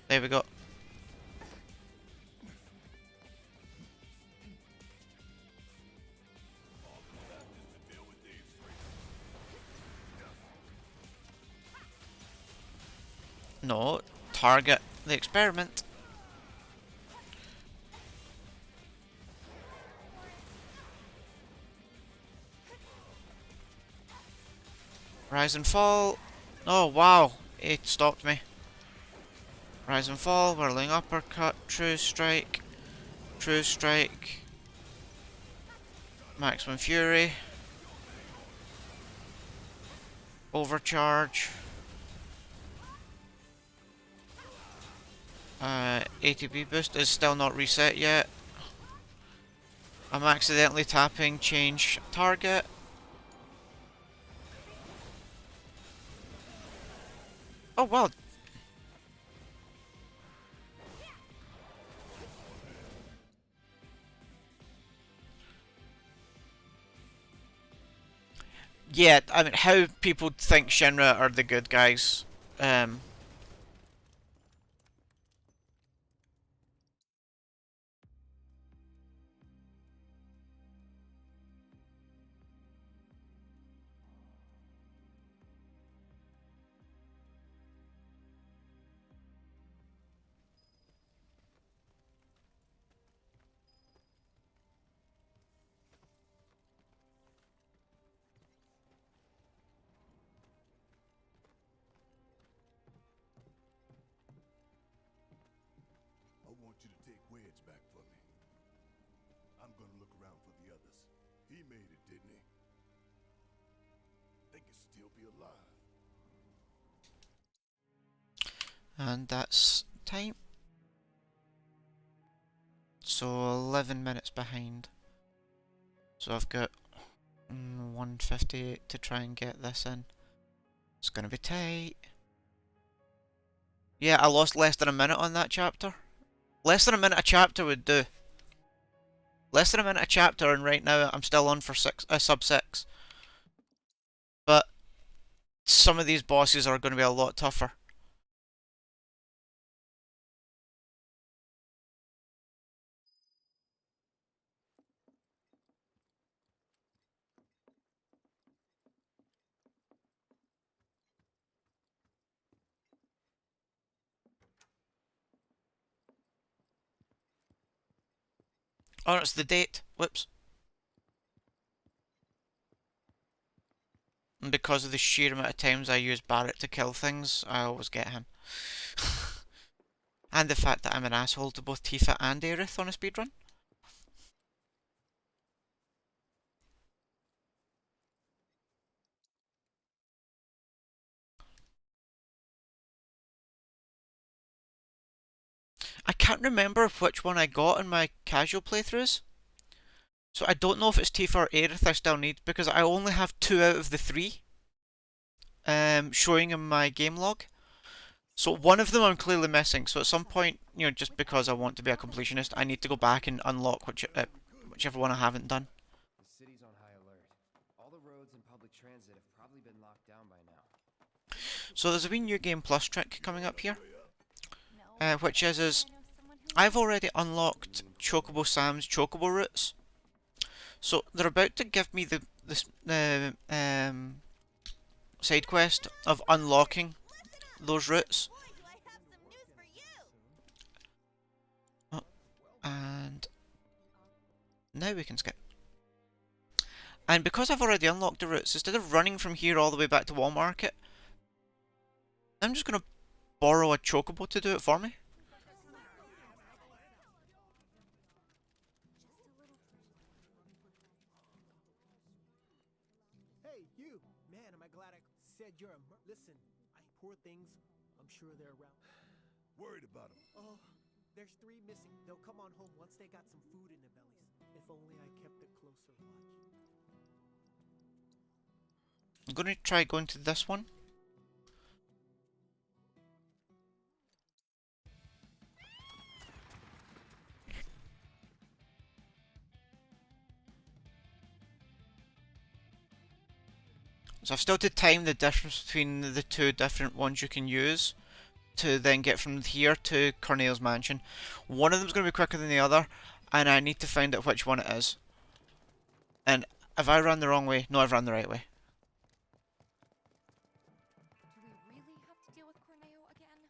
there we go. No, target the experiment. Rise and fall. Oh wow, it stopped me. Rise and fall, whirling uppercut, true strike, maximum fury, overcharge, ATB boost is still not reset yet. I'm accidentally tapping change target. Oh well. Yeah, I mean, how people think Shinra are the good guys. I want you to take Wedge back for me. I'm gonna look around for the others. He made it, didn't he? They could still be alive. And that's time. So 11 minutes behind. So I've got 158 to try and get this in. It's gonna be tight. Yeah, I lost less than a minute on that chapter. Less than a minute a chapter would do. Less than a minute a chapter, and right now I'm still on for sub 6. But some of these bosses are going to be a lot tougher. Oh, it's the date. Whoops. And because of the sheer amount of times I use Barret to kill things, I always get him. And the fact that I'm an asshole to both Tifa and Aerith on a speedrun. I can't remember which one I got in my casual playthroughs. So I don't know if it's Tifa or Aerith I still need, because I only have 2 out of the 3 showing in my game log. So one of them I'm clearly missing. So at some point, you know, just because I want to be a completionist, I need to go back and unlock whichever one I haven't done. The city's on high alert. All the roads and public transit have probably been locked down by now. So there's a wee new game plus trick coming up here, which is I've already unlocked Chocobo Sam's Chocobo routes. So they're about to give me the side quest of unlocking those routes. Oh, and now we can skip. And because I've already unlocked the routes, instead of running from here all the way back to Wall Market, I'm just going to borrow a Chocobo to do it for me. Hey, you! Man, am I glad I said you're a Listen, poor things, I'm sure they're around. Worried about them. Oh, there's 3 missing. They'll come on home once they got some food in their bellies. If only I kept a closer watch. I'm going to try going to this one. So I've still to time the difference between the two different ones you can use to then get from here to Corneo's mansion. One of them's going to be quicker than the other, and I need to find out which one it is. And have I run the wrong way? No, I've run the right way. Do we really have to deal with Corneo again?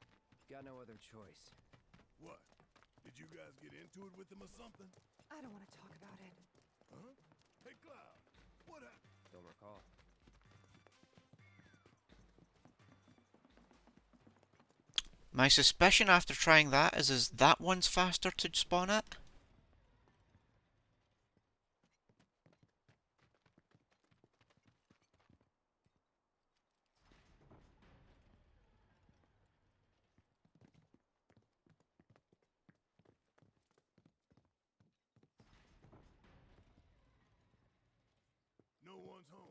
Got no other choice. What? Did you guys get into it with him or something? I don't want to talk about it. Huh? Hey, Cloud, what happened? Don't recall. My suspicion after trying that is that one's faster to spawn at. No one's home.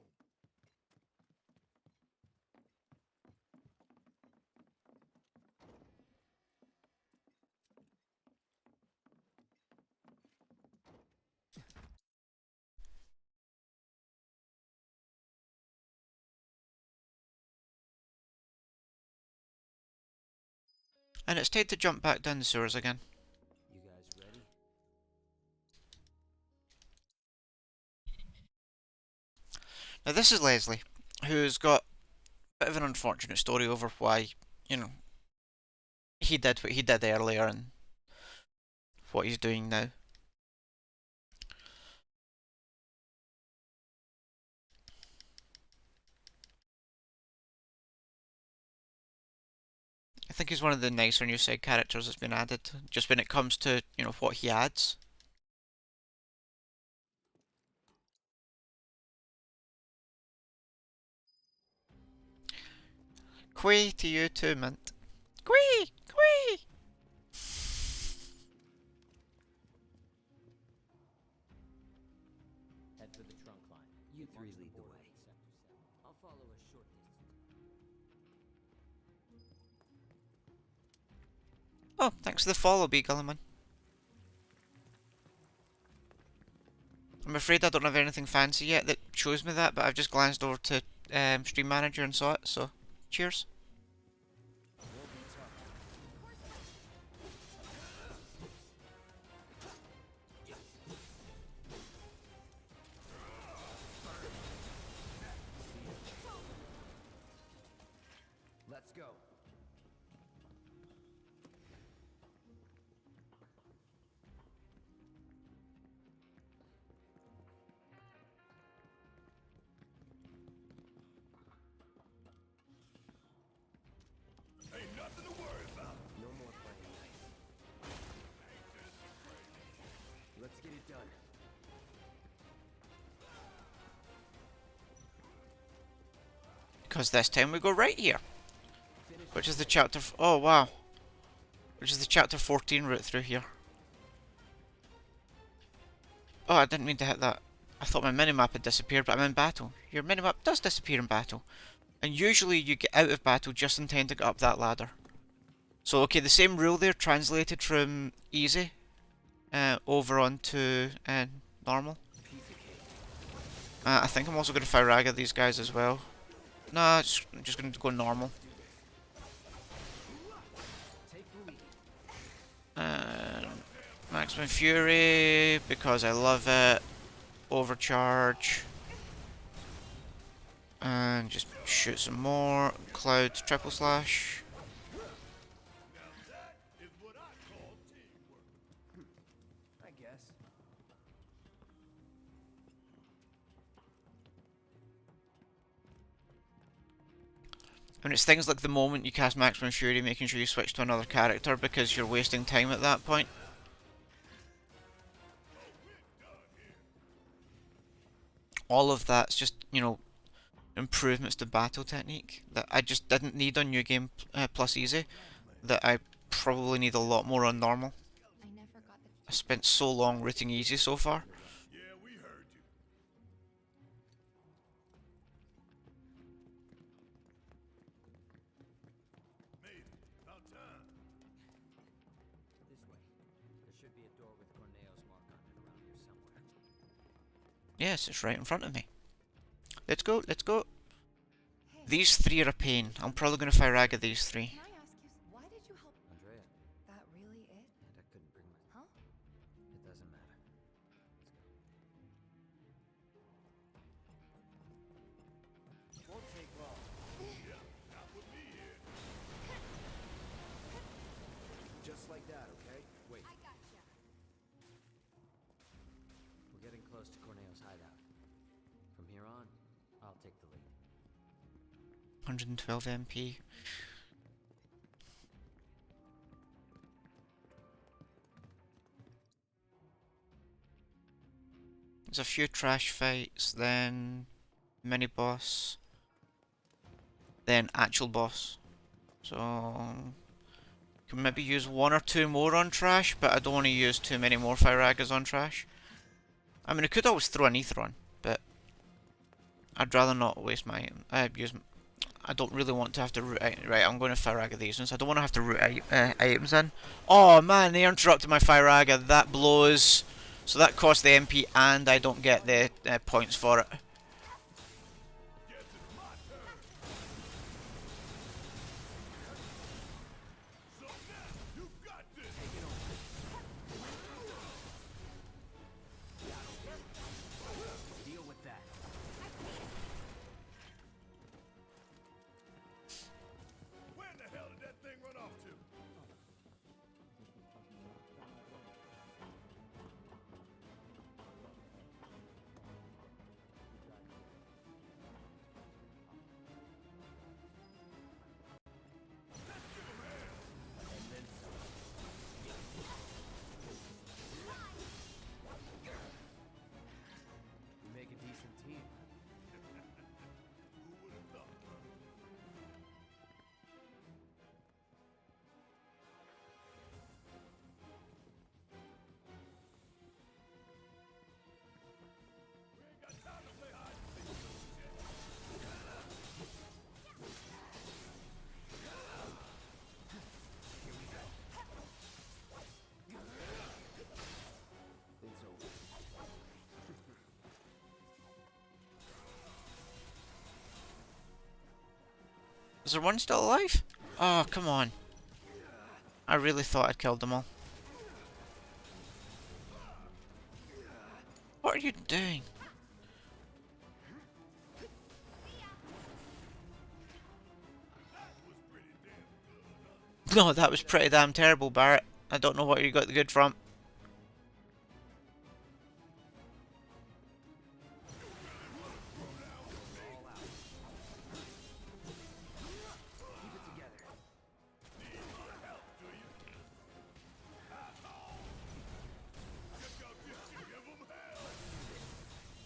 And it's time to jump back down the sewers again. You guys ready? Now this is Leslie, who's got a bit of an unfortunate story over why, you know, he did what he did earlier and what he's doing now. I think he's one of the nicer new side characters that's been added, just when it comes to, you know, what he adds. Quay to you too, Mint. Quay! Quay! Head for the trunk line. You three lead the way. I'll follow a short distance. Oh, thanks for the follow, Beagleman. I'm afraid I don't have anything fancy yet that shows me that, but I've just glanced over to Stream Manager and saw it, so cheers. Let's go. Ain't nothing to worry about. No more playing nice. Let's get it done. Because this time we go right here. Which is the chapter... oh, wow. Which is the chapter 14 route through here. Oh, I didn't mean to hit that. I thought my minimap had disappeared, but I'm in battle. Your minimap does disappear in battle. And usually you get out of battle just in time to get up that ladder. So, okay, the same rule there translated from easy over onto normal. I think I'm also going to Firaga these guys as well. Nah, I'm just going to go normal. Maximum Fury, because I love it. Overcharge. And just shoot some more. Cloud triple slash. I guess. And it's things like the moment you cast Maximum Fury, making sure you switch to another character because you're wasting time at that point. All of that's just, you know, improvements to battle technique that I just didn't need on New Game Plus Easy, that I probably need a lot more on normal. I spent so long rooting easy so far. Yeah, we heard you. Made it. About time. This way. There should be a door with Corneo's mark on it around here somewhere. Yes, it's right in front of me. Let's go, let's go. These three are a pain. I'm probably going to Firaga these three. Can I ask you, why did you help Andrea, that really it? and I couldn't bring my... Huh? It doesn't matter. Won't take long. Yeah, not with me here. Just like that, okay? Wait. I gotcha. We're getting close to Corneo's hideout. From here on, I'll take the lead. 112 MP. There's a few trash fights, then mini boss, then actual boss. So can maybe use one or two more on trash, but I don't want to use too many more Firagas on trash. I mean, I could always throw an ether on, but I'd rather not waste my I don't really want to have to root right, I'm going to Firaga these ones. I don't want to have to root items in. Oh man, they interrupted my Firaga. That blows. So that costs the MP and I don't get the points for it. Guess it's my turn. So now, you got this. Deal with that. Where in the hell did that thing run off to? We make a decent team. Who would have thought? We ain't got time to play hide and seek, little shit. It's over. Is there one still alive? Oh, come on. I really thought I'd killed them all. What are you doing? No, that was pretty damn terrible, Barrett. I don't know what you got the good from.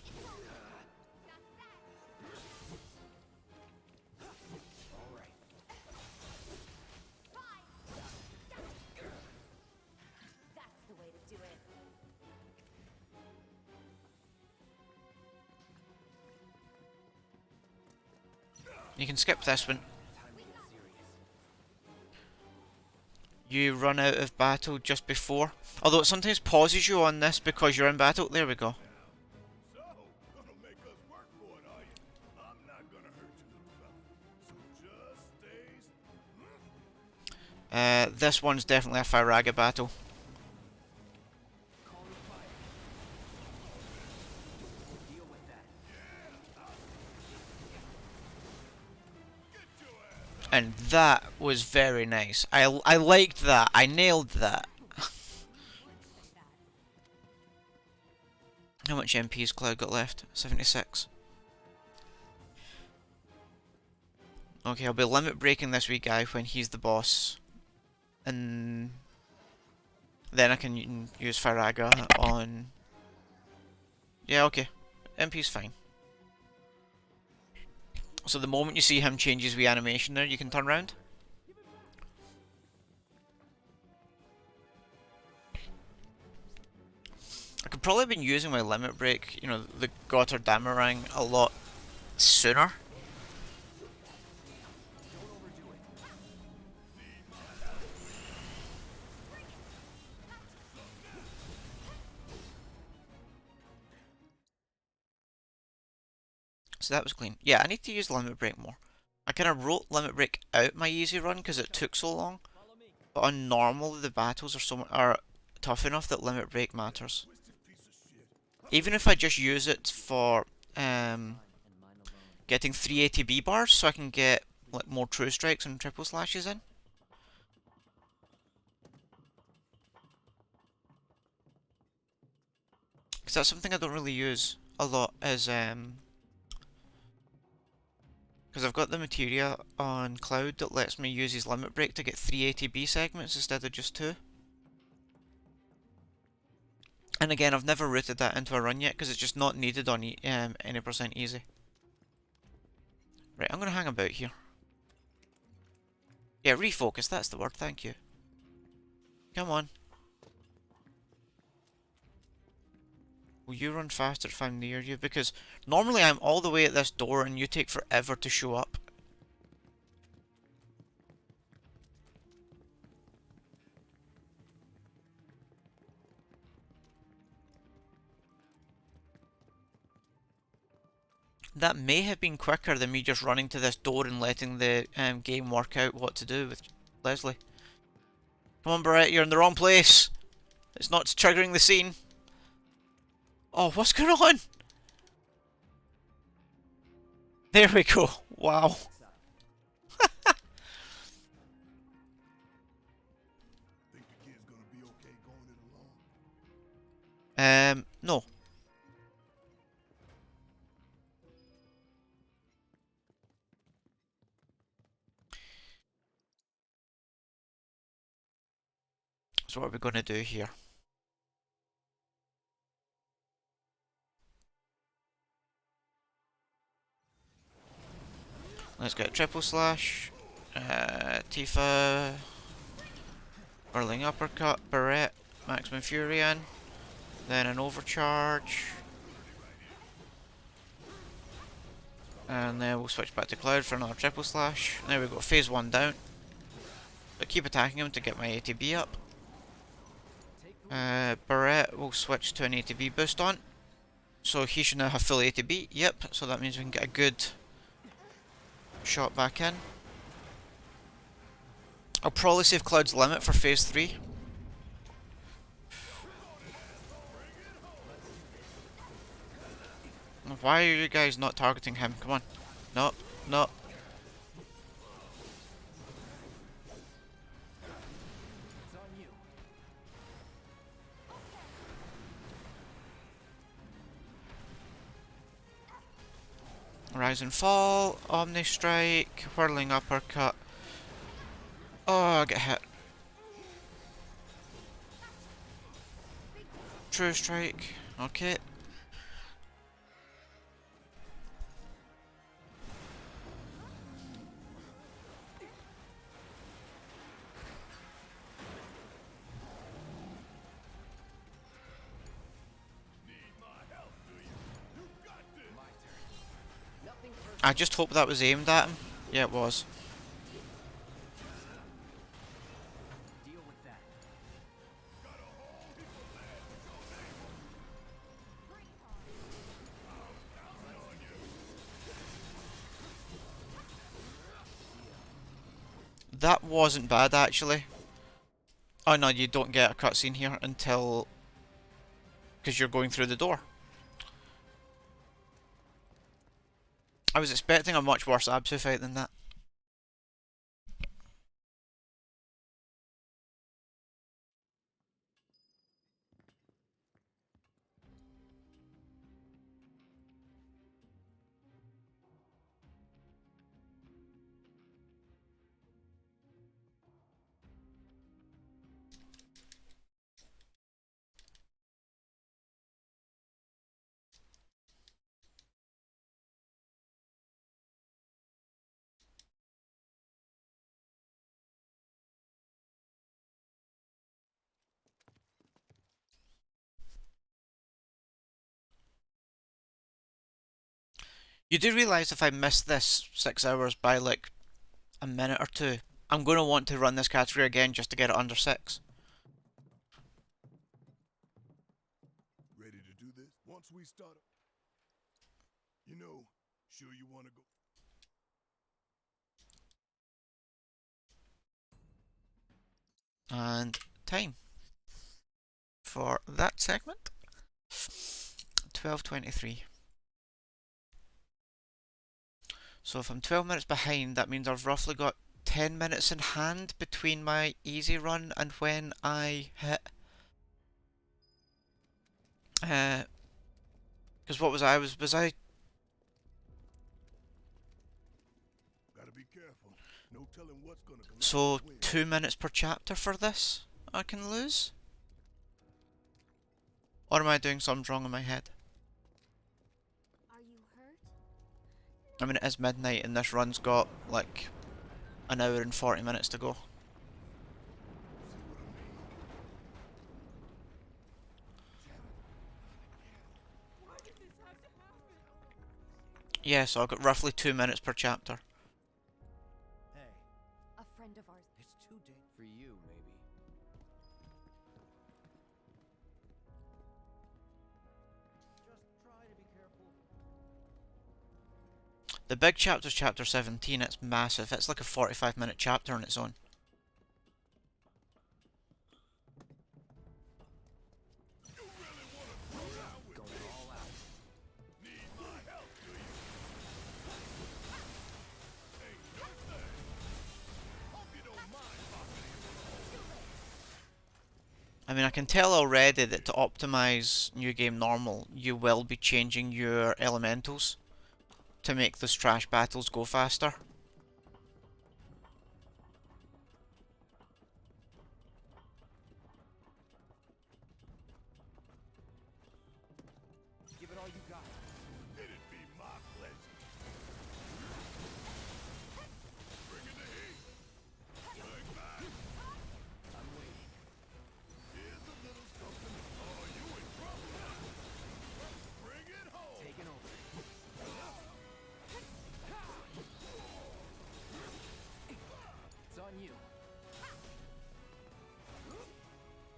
Keep it together. All right. That's the way to do it. You can skip this one. Time to get serious. You run out of battle just before. Although it sometimes pauses you on this because you're in battle. There we go. So, gonna make us work for it, are you? I'm not gonna hurt you, little fella. So just stay. This one's definitely a Firaga battle. Call the fire. Deal with that. And that was very nice. I liked that. I nailed that. How much MP's Cloud got left? 76. Okay, I'll be limit breaking this wee guy when he's the boss. And then I can use Firaga on... Yeah, okay. MP's fine. So the moment you see him change his wee animation there, you can turn around. I could probably have been using my limit break, you know, the Gotthardammerang a lot sooner. So that was clean. Yeah, I need to use limit break more. I kind of wrote Limit Break out my easy run because it took so long. But on normal, the battles are tough enough that Limit Break matters. Even if I just use it for getting 3 ATB bars so I can get like more true strikes and triple slashes in. Because that's something I don't really use a lot is because I've got the materia on Cloud that lets me use his Limit Break to get 3 ATB segments instead of just 2. And again, I've never routed that into a run yet because it's just not needed on any percent easy. Right, I'm going to hang about here. Yeah, refocus, that's the word, thank you. Come on. Will you run faster if I'm near you? Because normally I'm all the way at this door and you take forever to show up. That may have been quicker than me just running to this door and letting the game work out what to do with Leslie. Come on, Brett, you're in the wrong place. It's not triggering the scene. Oh, what's going on? There we go. Wow. No. So what are we going to do here? Let's get triple slash, Tifa, whirling uppercut, barrette, maximum fury in, then an overcharge, and then we'll switch back to Cloud for another triple slash. There we go, phase 1 down. But keep attacking him to get my ATB up. Barrette will switch to an ATB boost on. So he should now have full ATB, yep, so that means we can get a good shot back in. I'll probably save Cloud's limit for phase 3. Why are you guys not targeting him? Come on. No, no. Rise and fall, Omni Strike, whirling uppercut. Oh, I get hit. True Strike, okay. I just hope that was aimed at him. Yeah, it was. That wasn't bad, actually. Oh no, you don't get a cutscene here until... because you're going through the door. I was expecting a much worse Absu fight than that. You do realise if I miss this 6 hours by like a minute or two, I'm going to want to run this category again just to get it under 6. Ready to do this? Once we start, you know, sure you want to go. And time for that segment. 12:23. So if I'm 12 minutes behind, that means I've roughly got 10 minutes in hand between my easy run and when I hit. Because what was I? Was I? Gotta be careful. No telling what's gonna come. So 2 minutes per chapter for this I can lose? Or am I doing something wrong in my head? Are you hurt? I mean, it is midnight and this run's got like an hour and 40 minutes to go. Yeah, so I've got roughly 2 minutes per chapter. Hey, A friend of ours. it's too dang for you, maybe. Just try to be careful. The big chapter's chapter 17, it's massive. It's like a 45-minute chapter on its own. I mean, I can tell already that to optimize New Game Normal, you will be changing your elementals to make those trash battles go faster. Give it all you got. It'd be my pleasure. Bring in the heat. Bring back. I'm waiting. Here's a little something. Oh, you in trouble now. Bring it home. Taking over. It's on you.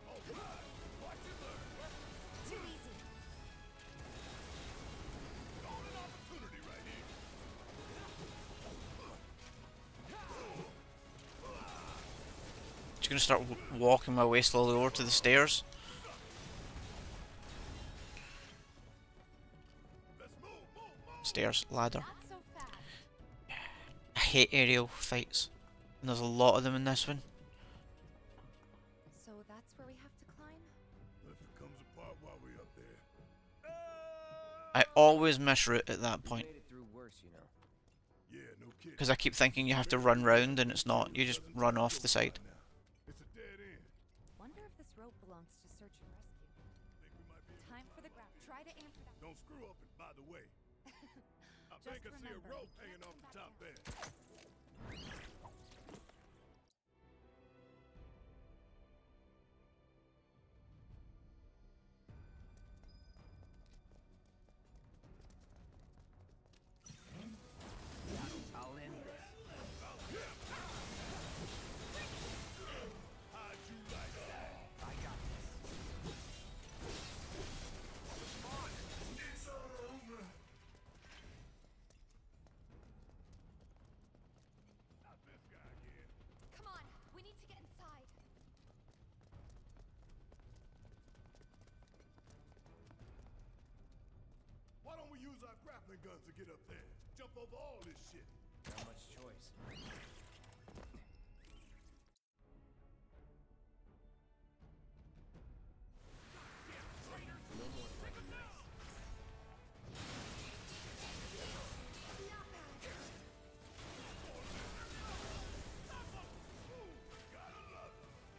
All right. Watch it learn. Too easy. Golden opportunity right here. Just gonna start walking my way slowly over to the stairs. Let's move, move, move. Stairs, ladder. Not so fast. I hate aerial fights. And there's a lot of them in this one. So that's where we have to climb? If it comes apart while we're up there. I always miss route at that point. Made it through worse, you know. Yeah, no kidding. Because I keep thinking you have to run round and it's not. You just run off the side. It's a dead end. Wonder if this rope belongs to search and rescue. Think we might be able Time for the grab. Try to aim for that. Don't screw up it, by the way. I think I see a remember, rope we hanging can't off the come top back there. I'll end this. How'd you like that? I got this. It's all over. Not this guy again. Come on, we need to get inside. Why don't we use our grappling guns to get up there? Jump over all this shit. Not much choice. No more playing nice.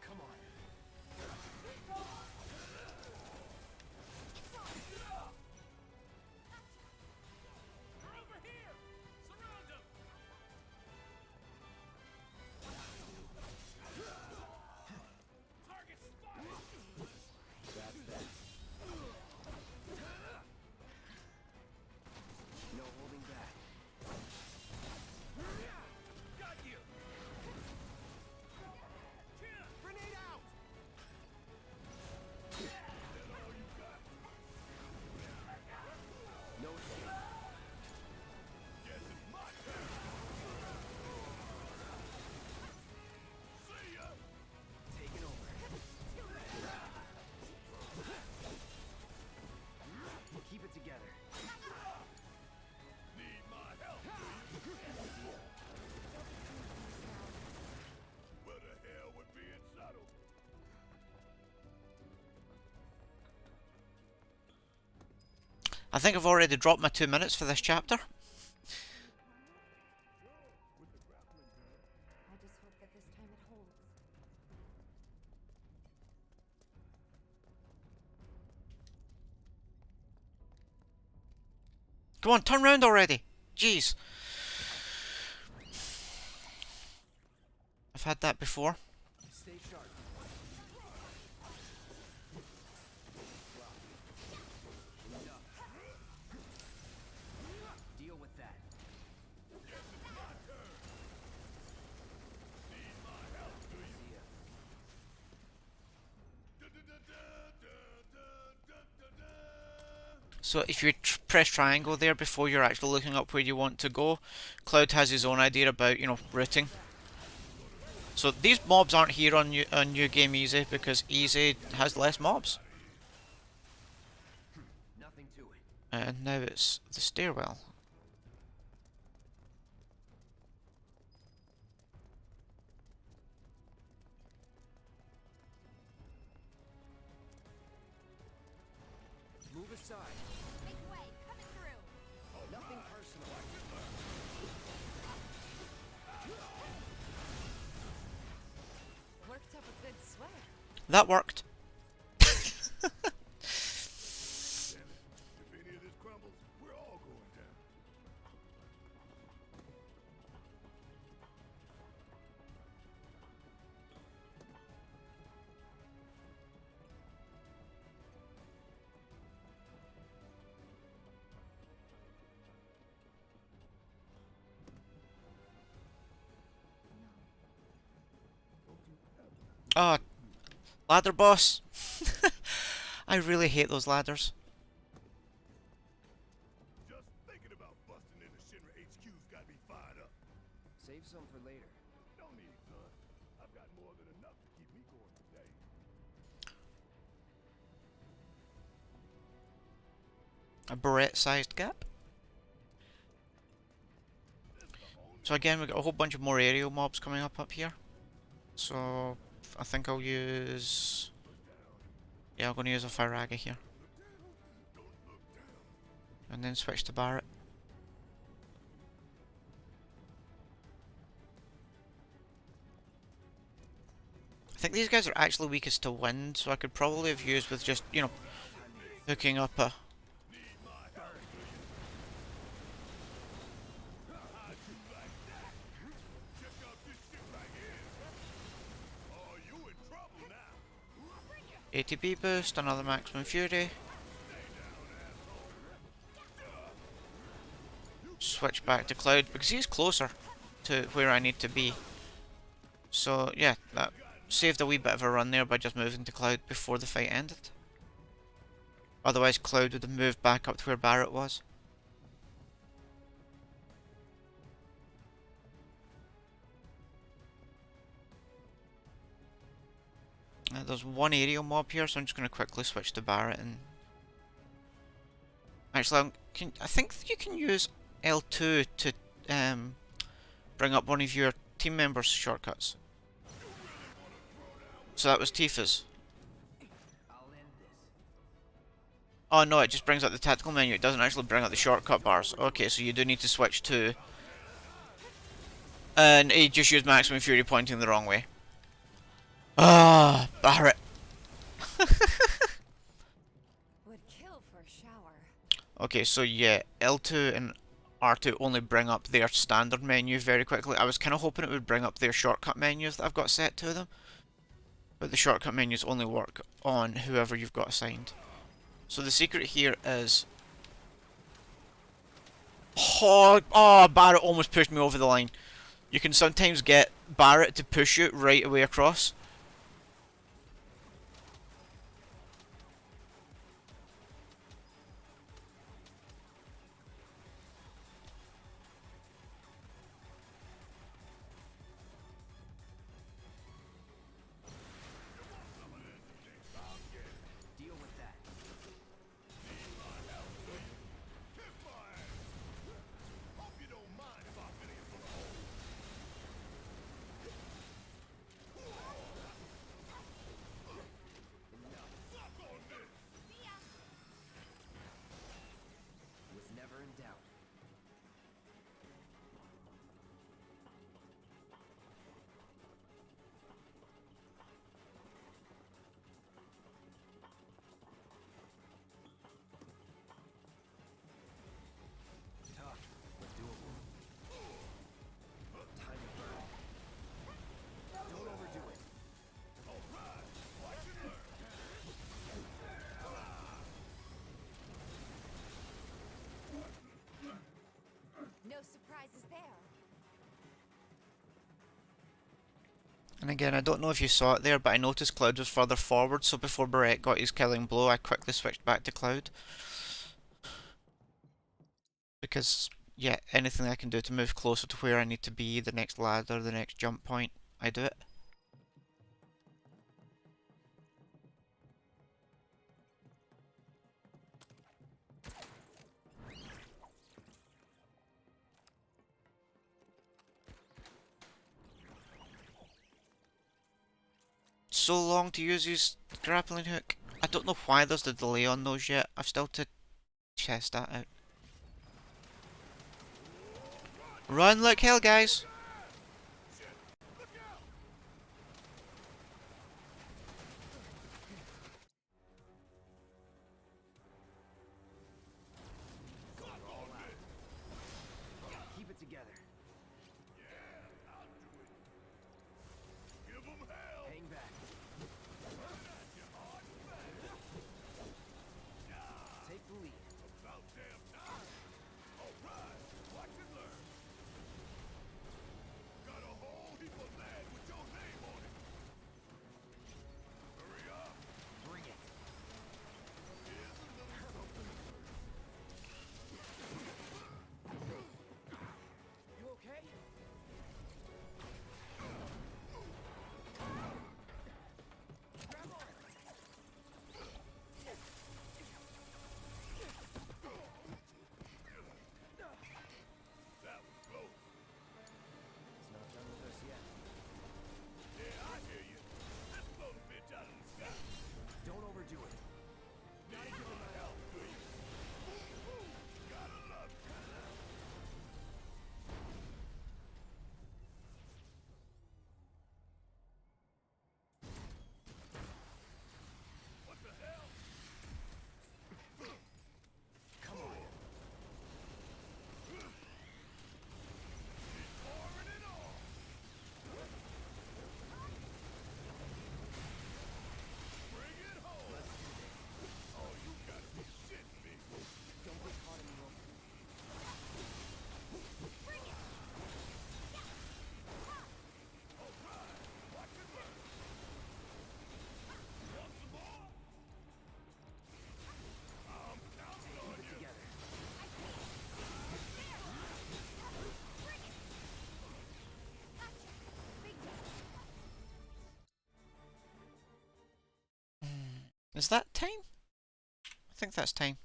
Come on. Over here! Surround him! I think I've already dropped my 2 minutes for this chapter. I just hope that this time it holds. Come on, turn round already. Jeez. I've had that before. Stay sharp. Deal with that. So if you press triangle there before you're actually looking up where you want to go, Cloud has his own idea about, you know, routing. So these mobs aren't here on New Game Easy because Easy has less mobs. Nothing to it. And now it's the stairwell. Move aside. Make way, coming through. Nothing personal. Worked up a good sweat. That worked. If any of this crumbles, we're all going down. Oh, ladder boss. I really hate those ladders. Just thinking about busting into Shinra HQ's got me fired up. Save some for later. Don't need it, son. I've got more than enough to keep me going today. A barrette-sized gap. So again, we've got a whole bunch of more aerial mobs coming up here. So I think I'll use... Yeah, I'm going to use a Firaga here. And then switch to Barret. I think these guys are actually weakest to wind, so I could probably have used with just, you know, hooking up a... ATB boost, another maximum fury. Switch back to Cloud because he's closer to where I need to be. So yeah, that saved a wee bit of a run there by just moving to Cloud before the fight ended. Otherwise Cloud would have moved back up to where Barret was. There's one aerial mob here, so I'm just going to quickly switch to Barret and... Actually, I think you can use L2 to bring up one of your team members' shortcuts. So that was Tifa's. Oh no, it just brings up the tactical menu, it doesn't actually bring up the shortcut bars. Okay, so you do need to switch to... And he just used Maximum Fury pointing the wrong way. Ah, Barret. Would kill for a shower. Okay, so yeah, L2 and R2 only bring up their standard menu very quickly. I was kind of hoping it would bring up their shortcut menus that I've got set to them. But the shortcut menus only work on whoever you've got assigned. So the secret here is... Oh, Barret almost pushed me over the line. You can sometimes get Barret to push you right away across. Deal with that. Hope you don't mind if I finish from the hole. And again, I don't know if you saw it there, but I noticed Cloud was further forward, so before Barrett got his killing blow, I quickly switched back to Cloud. Because, yeah, anything I can do to move closer to where I need to be, the next ladder, the next jump point, I do it. So long to use his grappling hook. I don't know why there's the delay on those yet. I've still to test that out. Run like hell, guys! Keep it together. Hang back. Take the lead. About damn time. All right, watch and learn. Got a whole heap of land with your name on it. Hurry up. Bring it. You okay? Grab on. That was close. It's not done with us yet. Yeah, I hear you. Let's blow the bitch out of the sky. Don't overdo it. Gotta give him a help, do you? Gotta love it. What the hell? Come on. Pouring it on. Bring it home. Oh, you gotta be shitting me. Don't get caught in the open. All right, watch and learn. Want some more? I'm counting on Keep it you. together. Is that time? I think that's time.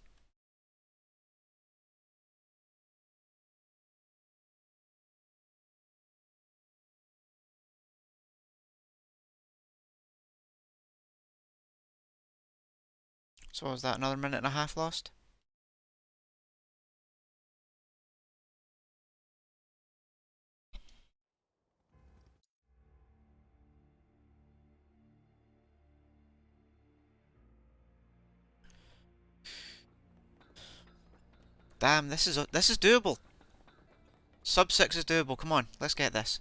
So was that another minute and a half lost? Damn, this is doable. Sub 6 is doable. Come on, let's get this.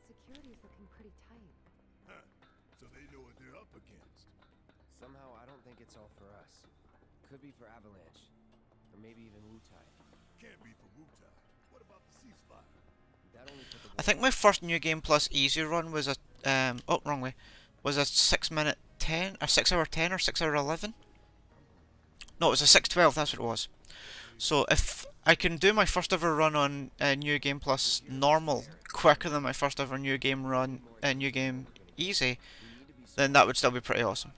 Security's looking pretty tight. Huh. So they know what they're up against. Somehow, I don't think it's all for us. Could be for Avalanche. Or maybe even Wutai. Can't be for Wutai. What about the ceasefire? That only put the I think my first New Game Plus easy run was a oh, wrong way. Was a 6-minute 10, a 6 hour 10 or 6 hour 11. No, it was a 6:12. That's what it was. So if I can do my first ever run on New Game Plus normal quicker than my first ever New Game run, New Game easy, then that would still be pretty awesome.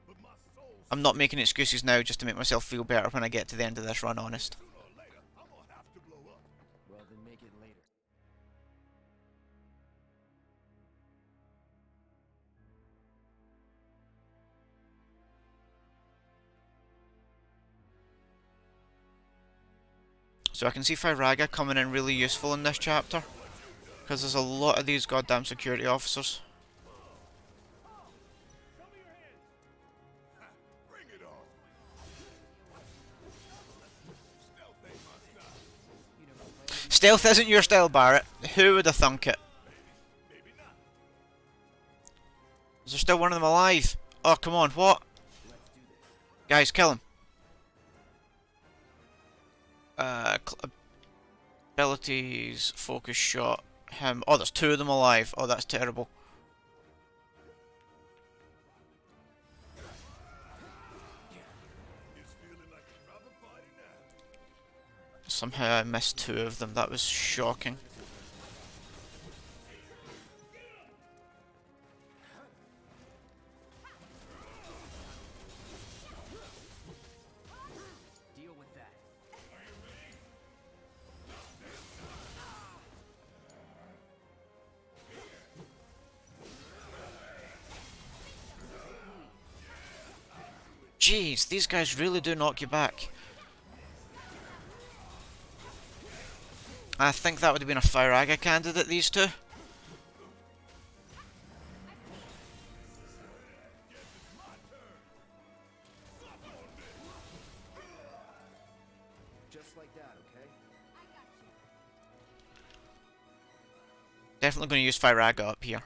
But my soul I'm not making excuses now just to make myself feel better when I get to the end of this run, honest. sooner or later, I'm gonna have to blow up. Well, then make it later. So I can see Firaga coming in really useful in this chapter, because there's a lot of these goddamn security officers. Bring it on. Stealth ain't my style. Stealth isn't your style, Barrett. Who would have thunk it? Maybe not. Is there still one of them alive? Oh, come on, what? Guys, kill him. Abilities, focus shot, him. Oh, there's 2 of them alive. Oh, that's terrible. Somehow I missed 2 of them. That was shocking. Deal with that. Jeez, these guys really do knock you back. I think that would have been a Firaga candidate, these two. Just like that, okay? Definitely going to use Firaga up here.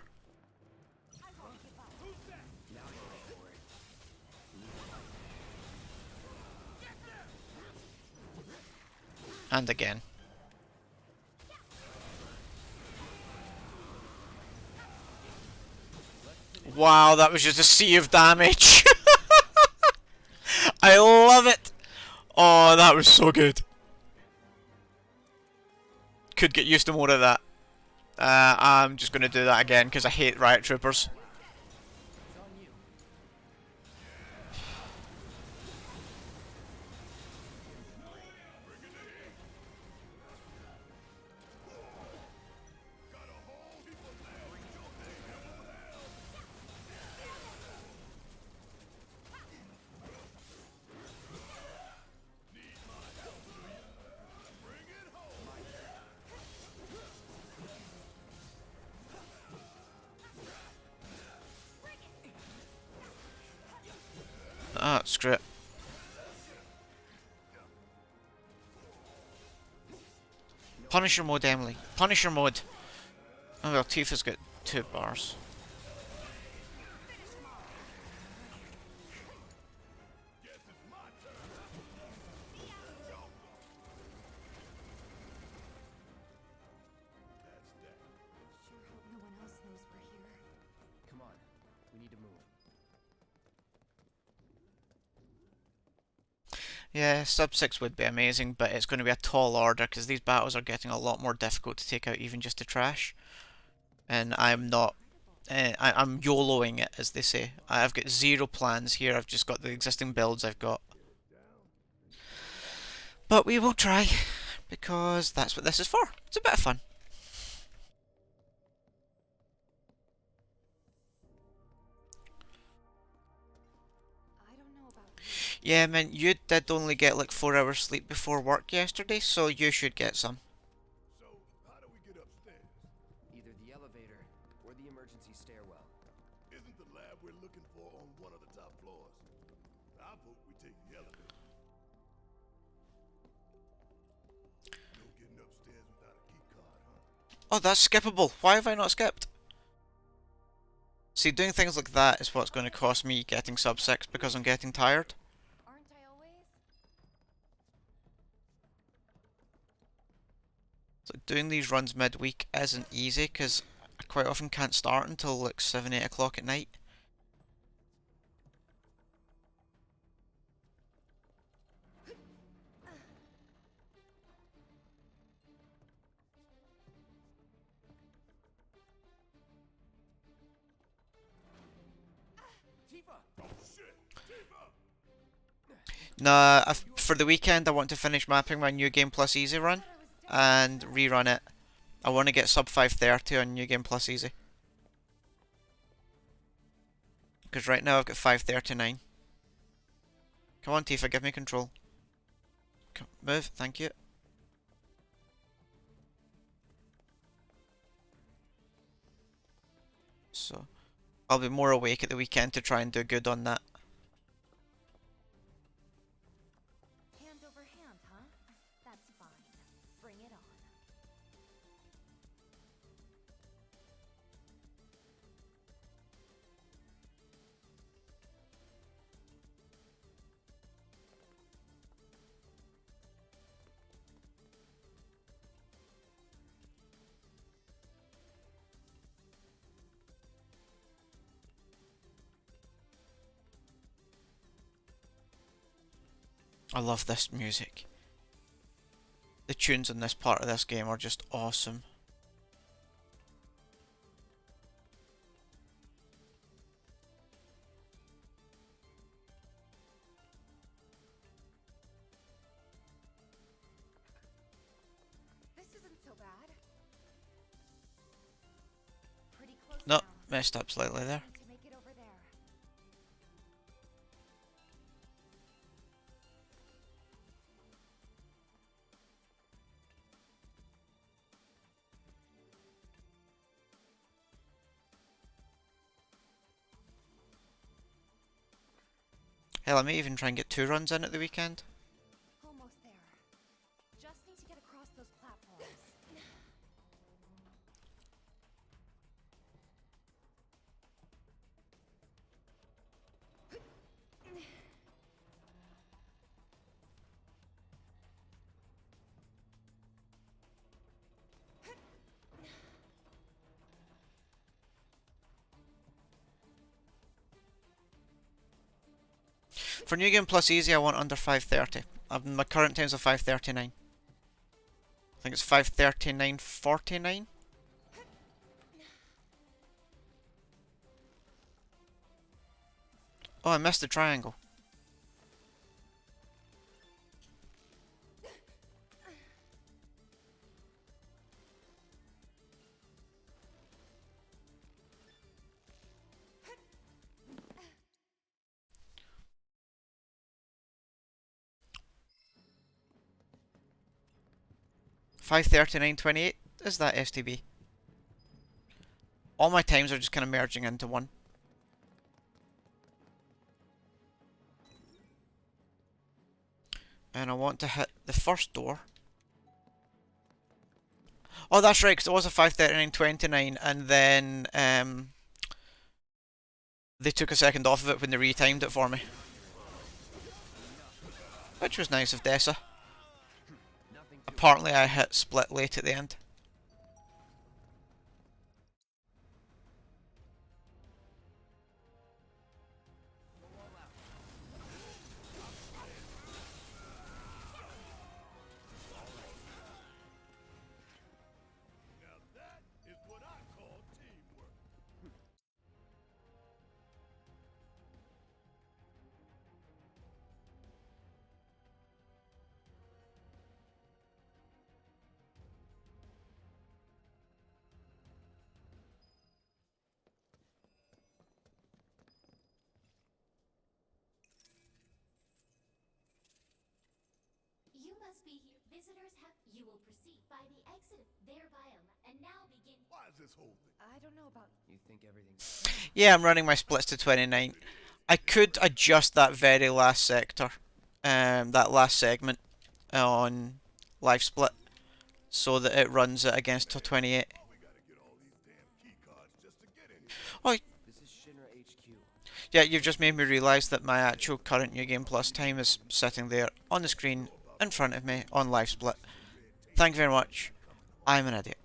And again. Wow, that was just a sea of damage. I love it. Oh, that was so good. Could get used to more of that. I'm just going to do that again because I hate riot troopers. Ah, screw it. Punisher mode, Emily. Punisher mode. Oh well, Tifa's got 2 bars. No one else knows we're here. Come on. We need to move. Yeah, sub 6 would be amazing, but it's going to be a tall order because these battles are getting a lot more difficult to take out even just to trash. And I'm not... I'm YOLOing it, as they say. I've got 0 plans here, I've just got the existing builds I've got. But we will try, because that's what this is for. It's a bit of fun. Yeah, man, you did only get like 4 hours sleep before work yesterday, so you should get some. So, how do we get upstairs? Either the elevator or the emergency stairwell. Isn't the lab we're looking for on one of the top floors? I vote we take the elevator. No getting upstairs without a key card, huh? Oh, that's skippable. Why have I not skipped? See, doing things like that is what's going to cost me getting sub 6 because I'm getting tired. Aren't I always? So doing these runs midweek isn't easy because I quite often can't start until like 7, 8 o'clock at night. Nah, for the weekend I want to finish mapping my New Game Plus Easy run and rerun it. I want to get sub 530 on New Game Plus Easy. Because right now I've got 539. Come on Tifa, give me control. Move, thank you. So, I'll be more awake at the weekend to try and do good on that. Hand over hand, huh? That's fine. Bring it on. I love this music. The tunes in this part of this game are just awesome. This isn't so bad. Pretty close No, now. messed up slightly there. To make it over there. Hell, I may even try and get 2 runs in at the weekend. Almost there. Just need to get across those platforms. 'For New Game Plus Easy, I want under 5:30. My current times are 5:39. I think it's 5:39:49. Oh, I missed the triangle. $5:39:28. Is that STB? All my times are just kind of merging into one. And I want to hit the first door. Oh, that's right, because it was a 5:39:29, and then they took a second off of it when they retimed it for me. Which was nice of Dessa. Apparently I hit split late at the end. Now that is what I call teamwork. You must be here. Visitors have. You will proceed by the exit of their biome and now begin. Why is this whole thing? I don't know about. You think everything's... Yeah, I'm running my splits to 29. I could adjust that very last sector, that last segment on live split, so that it runs it against to 28. Oh, This is Shinra HQ. yeah, you've just made me realise that my actual current New Game Plus time is sitting there on the screen in front of me on live split. Thank you very much. I'm an idiot.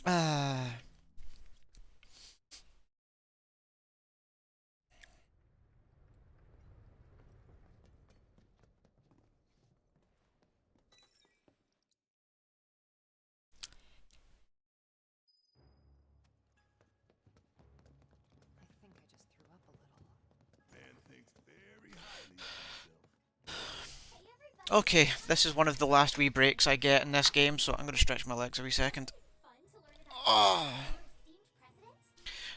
I think I just threw up a little. Man thinks very highly of himself. Okay, this is one of the last wee breaks I get in this game, so I'm going to stretch my legs a wee second. Oh.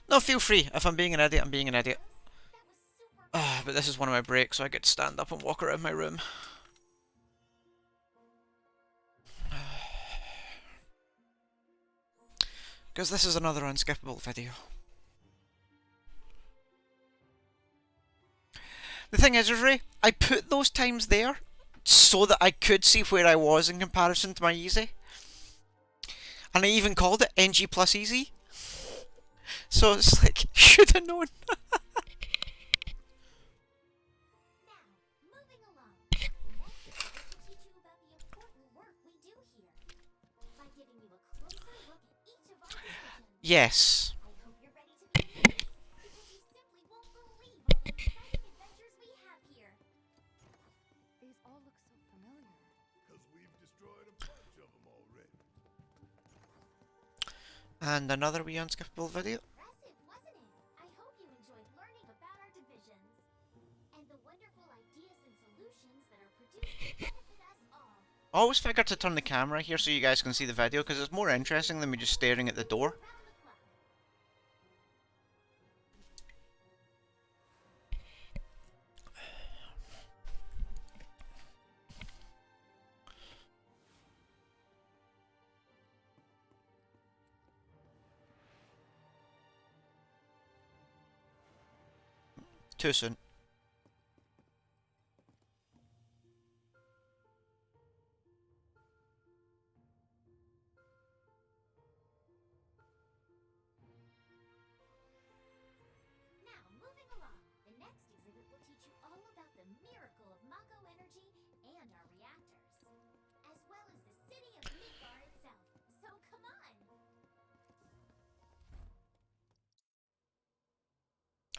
No, feel free. If I'm being an idiot, I'm being an idiot. But this is one of my breaks, so I get to stand up and walk around my room. Because this is another unskippable video. The thing is, Ray, I put those times there so that I could see where I was in comparison to my easy. And I even called it NG plus easy. So it's like, should have known. Yes. And another wee unskippable video. Impressive, wasn't it? I hope you enjoyed learning about our divisions and the wonderful ideas and solutions that are produced to benefit us all. I always figured to turn the camera here so you guys can see the video because it's more interesting than me just staring at the door. Too soon. Now, moving along, the next exhibit will teach you all about the miracle of Mako energy and our reactors, as well as the city of Midgar itself. So come on!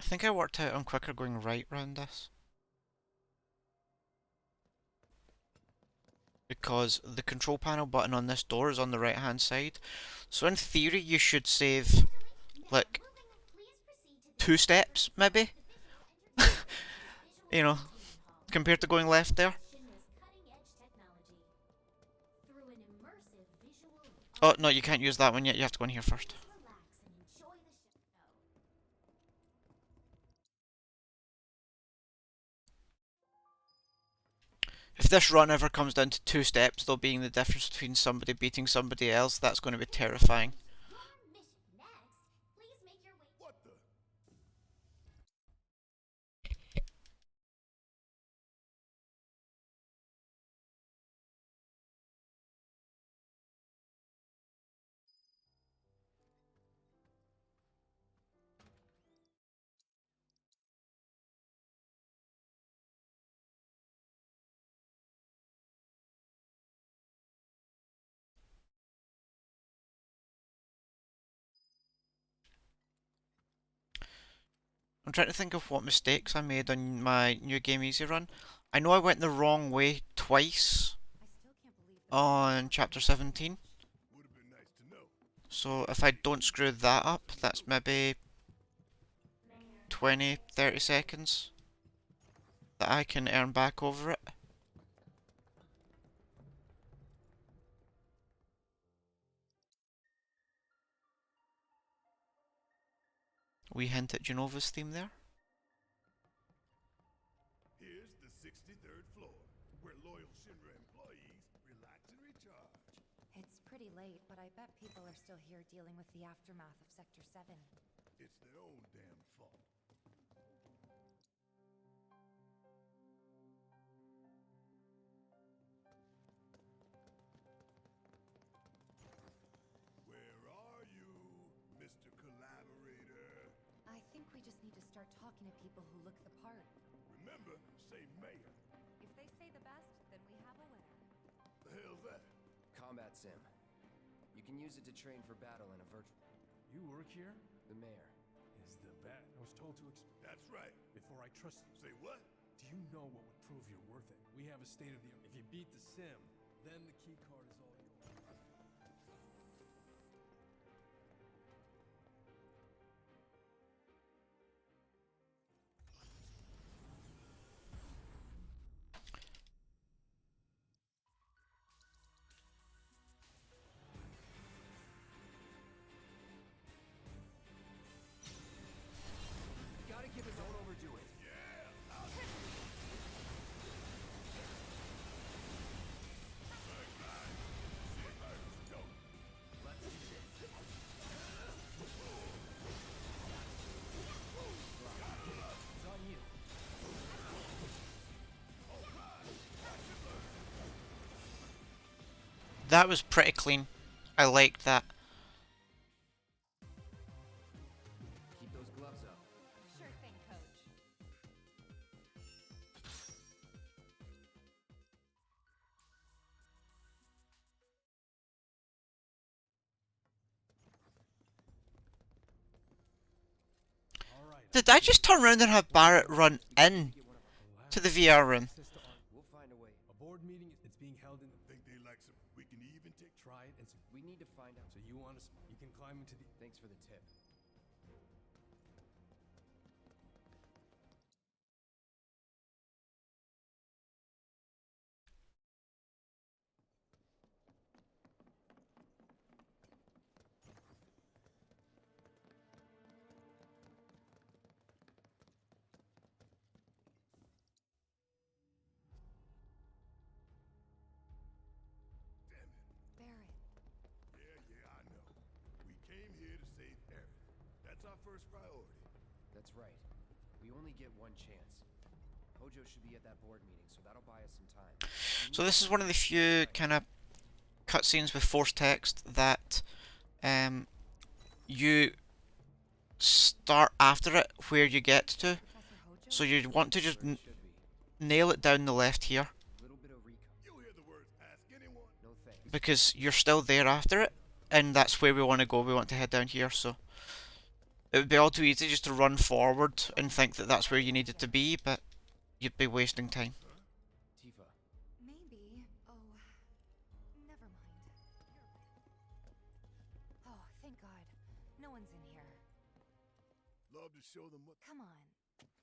I think I worked out I'm quicker going right round this. Because the control panel button on this door is on the right hand side. So in theory you should save like 2 steps maybe. You know, compared to going left there. Oh no, you can't use that one yet, you have to go in here first. If this run ever comes down to 2 steps, though, being the difference between somebody beating somebody else, that's going to be terrifying. I'm trying to think of what mistakes I made on my New Game Easy run. I know I went the wrong way twice on Chapter 17. So if I don't screw that up, that's maybe 20-30 seconds that I can earn back over it. We hint at Genova's theme there. Here's the 63rd floor, where loyal Shinra employees relax and recharge. It's pretty late, but I bet people are still here dealing with the aftermath of Sector 7. It's their own damn fault. Where are you, Mr. Collaborator? I think we just need to start talking to people who look the part. Remember, say mayor. If they say the best, then we have a winner. The hell's that? Combat sim. You can use it to train for battle in a virtual... You work here? The mayor. Is the bat. I was told to That's right. before I trust you. Say what? Do you know what would prove you're worth it? We have a state of the art. If you beat the sim, then the key card is all yours. Gotta give it, don't overdo it. Let's do this. It's on you. That was pretty clean. I liked that. Keep those gloves up. Sure thing, Coach. Did I just turn around and have Barrett run in to the VR room? We'll find a way. A board meeting, it's being held in... Think they like some... We can even Try it and see. We need to find out. So you want to? You can climb into the. Thanks for the tip. Barrett. Yeah, I know. We came here to save Eric. That's our first priority. That's right. We only get one chance. Hojo should be at that board meeting, so that'll buy us some time. So this is one of the few kind of cutscenes with forced text that you start after it where you get to. So you want to just nail it down the left here. Because you're still there after it, and that's where we want to go. We want to head down here, so it would be all too easy just to run forward and think that that's where you needed to be, but you'd be wasting time. Tifa. Maybe. Oh, never mind. Oh, thank God. No one's in here. Love to show them what. Come on.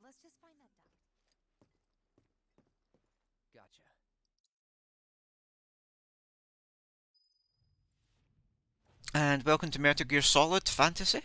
Let's just find that duck. Gotcha. And welcome to Metal Gear Solid Fantasy.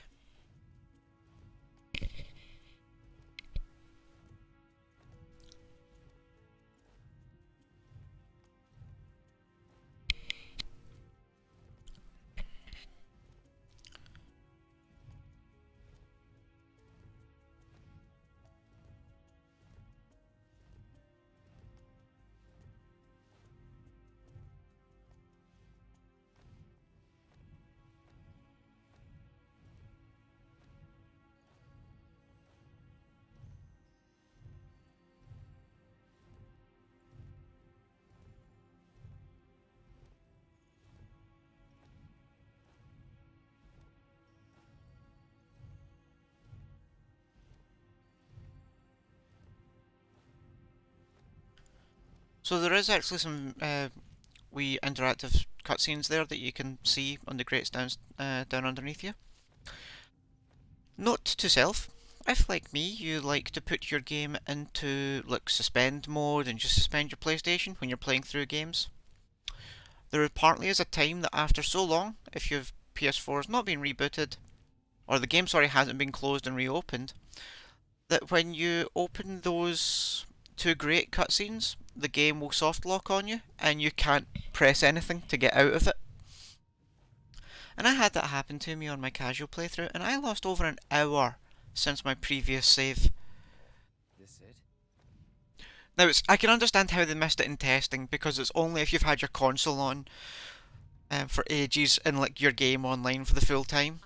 So there is actually some wee interactive cutscenes there that you can see on the crates down underneath you. Note to self, if like me you like to put your game into like suspend mode and just suspend your PlayStation when you're playing through games, there apparently is a time that after so long, if your PS4 has not been rebooted, or the game hasn't been closed and reopened, that when you open those two great cutscenes, the game will soft lock on you and you can't press anything to get out of it. And I had that happen to me on my casual playthrough, and I lost over an hour since my previous save. This it? Now, I can understand how they missed it in testing, because it's only if you've had your console on for ages and like your game online for the full time.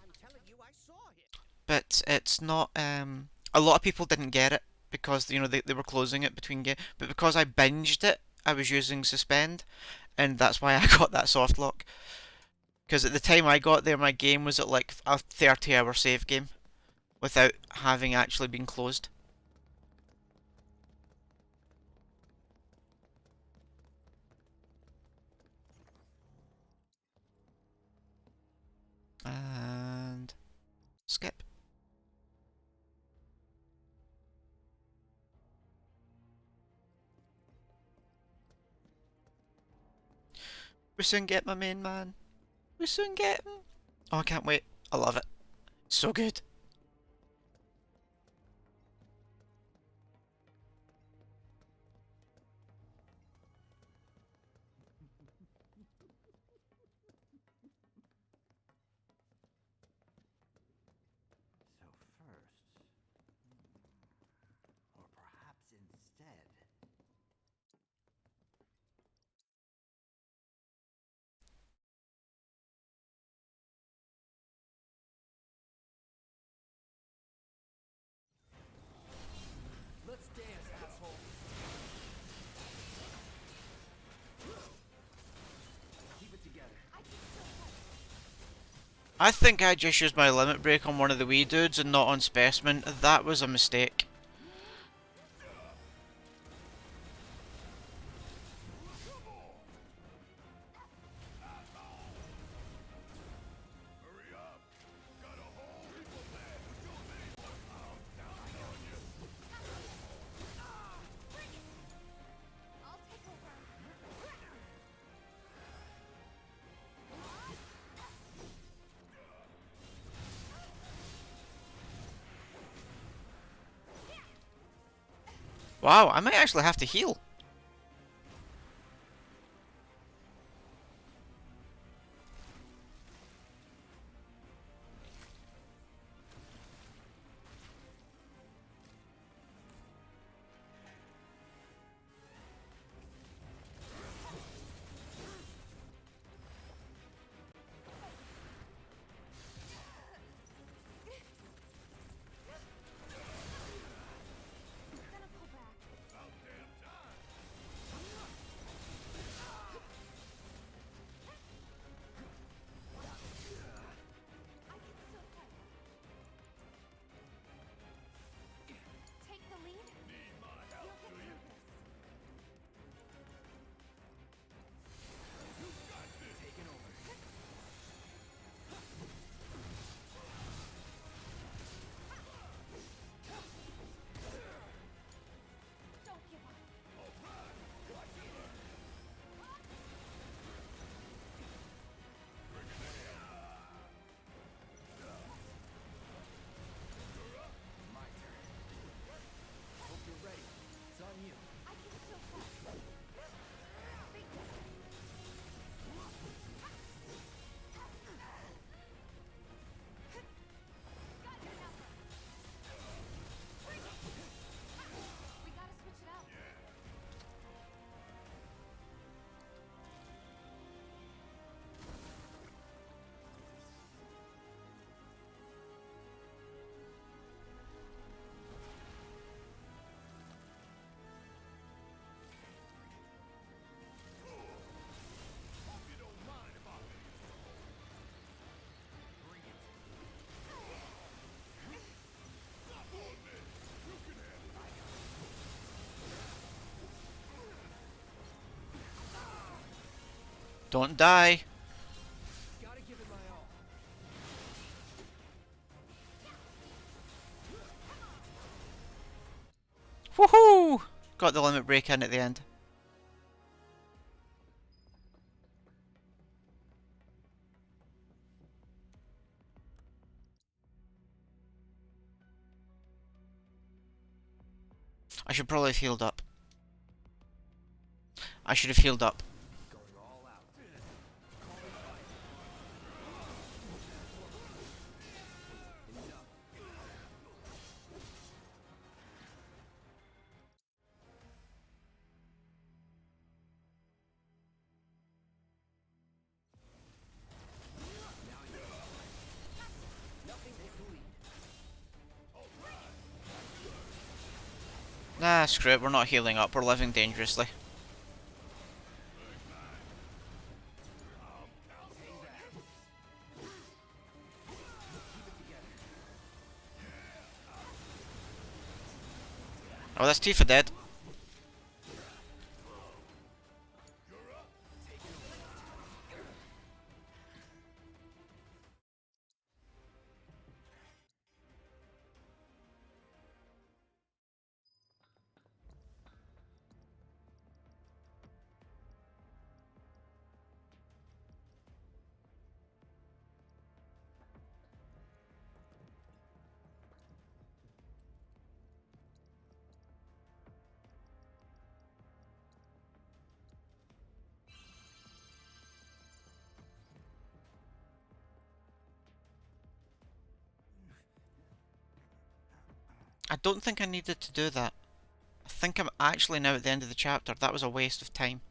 But it's not. A lot of people didn't get it because they were closing it between games. But because I binged it, I was using suspend, and that's why I got that soft lock. Because at the time I got there, my game was at like a 30-hour save game without having actually been closed. And skip. We soon get my main man. We soon get him. Oh, I can't wait. I love it. So good. So first, or perhaps instead. Let's dance, asshole. Keep it together. I think I just used my limit break on one of the wee dudes and not on Specimen. That was a mistake. Wow, I might actually have to heal. Take the lead. Need my help, do you? You got this. Taking over. Don't give up. All right. Watch it. Bring it in. You're up. My turn. Hope you're ready. It's on you. I can still fight. We gotta switch it up. Hope you don't mind if I leave. Bring it. Stop on this. You can handle it. Don't die. Gotta give it my all. Woohoo! Got the limit break in at the end. I should probably have healed up. I should have healed up. Going all out. Enough. Now you're nothing take the lead. Nah, screw it, we're not healing up, we're living dangerously. Hang back. Keep it together. Oh, that's Tifa dead. I don't think I needed to do that. I think I'm actually now at the end of the chapter. That was a waste of time.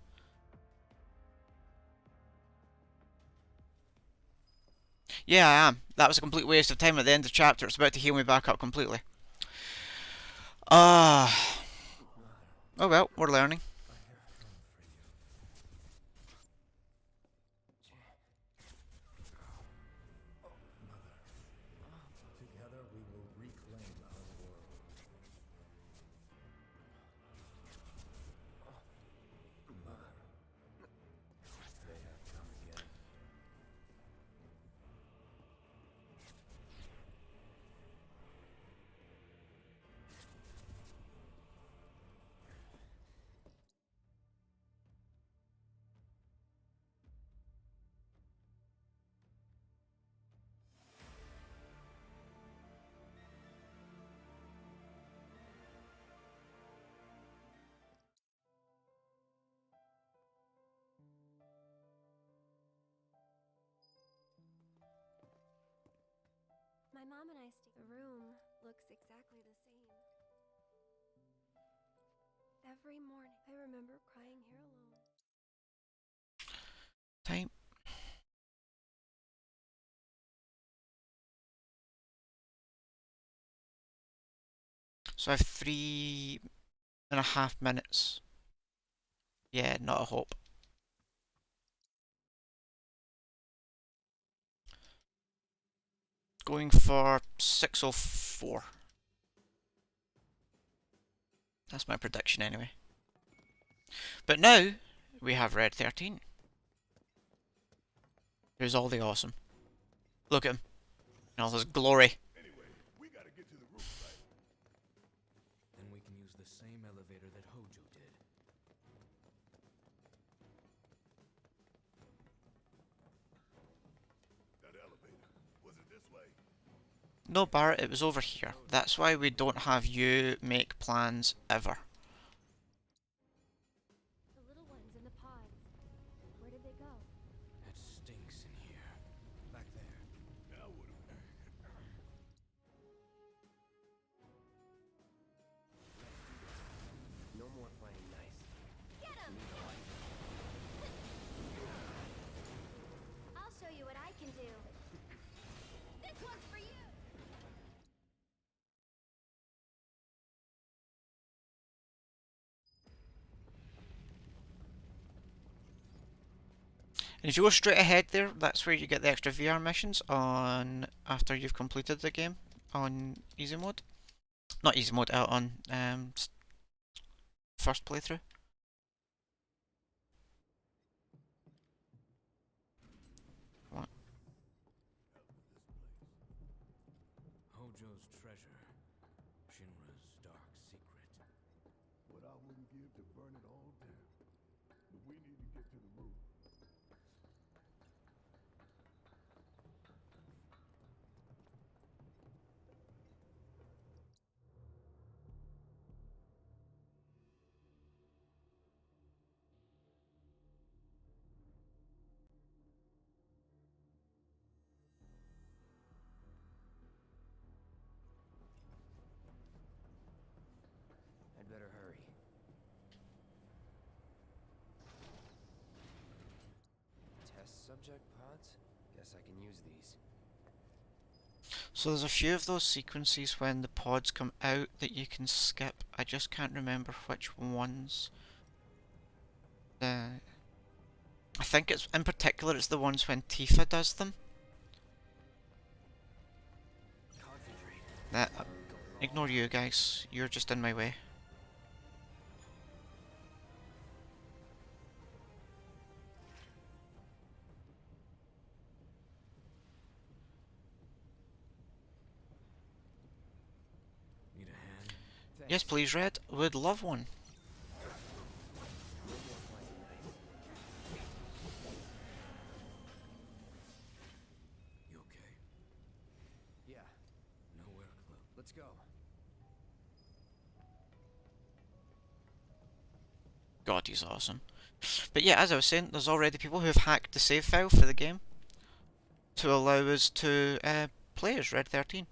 Yeah, I am. That was a complete waste of time at the end of the chapter. It's about to heal me back up completely. Ah. Oh well, we're learning. Together we will reclaim our world. They have come again. My mom and I stay. The room looks exactly the same. Every morning, I remember crying here alone. Time. So I have 3.5 minutes. Yeah, not a hope. Going for 6:04. That's my prediction anyway. But now we have Red 13. Here's all the awesome. Look at him. In all his glory. Anyway, we gotta get to the roof, right? Then we can use the same elevator that Hojo did. That elevator, was it this way? No, Barrett, it was over here. That's why we don't have you make plans ever. The little ones in the pods. Where did they go? It stinks in here. Back there. Now what do No more playing nice. Get him! I'll show you what I can do. This one's for you! And if you go straight ahead there, that's where you get the extra VR missions on after you've completed the game on easy mode. Not easy mode, out on first playthrough. What? Hojo's treasure. Shinra's dark secret. what I wouldn't give to burn it all down. But we need to get to the roof. I'd better hurry. Test subject pods? Guess I can use these. So there's a few of those sequences when the pods come out that you can skip. I just can't remember which ones. I think it's in particular it's the ones when Tifa does them. That ignore you guys. You're just in my way. Need a hand? Yes, please, Red. Would love one. You okay? Yeah, Nowhere close. let's go. God, he's awesome. But yeah, as I was saying, there's already people who have hacked the save file for the game to allow us to play as Red 13.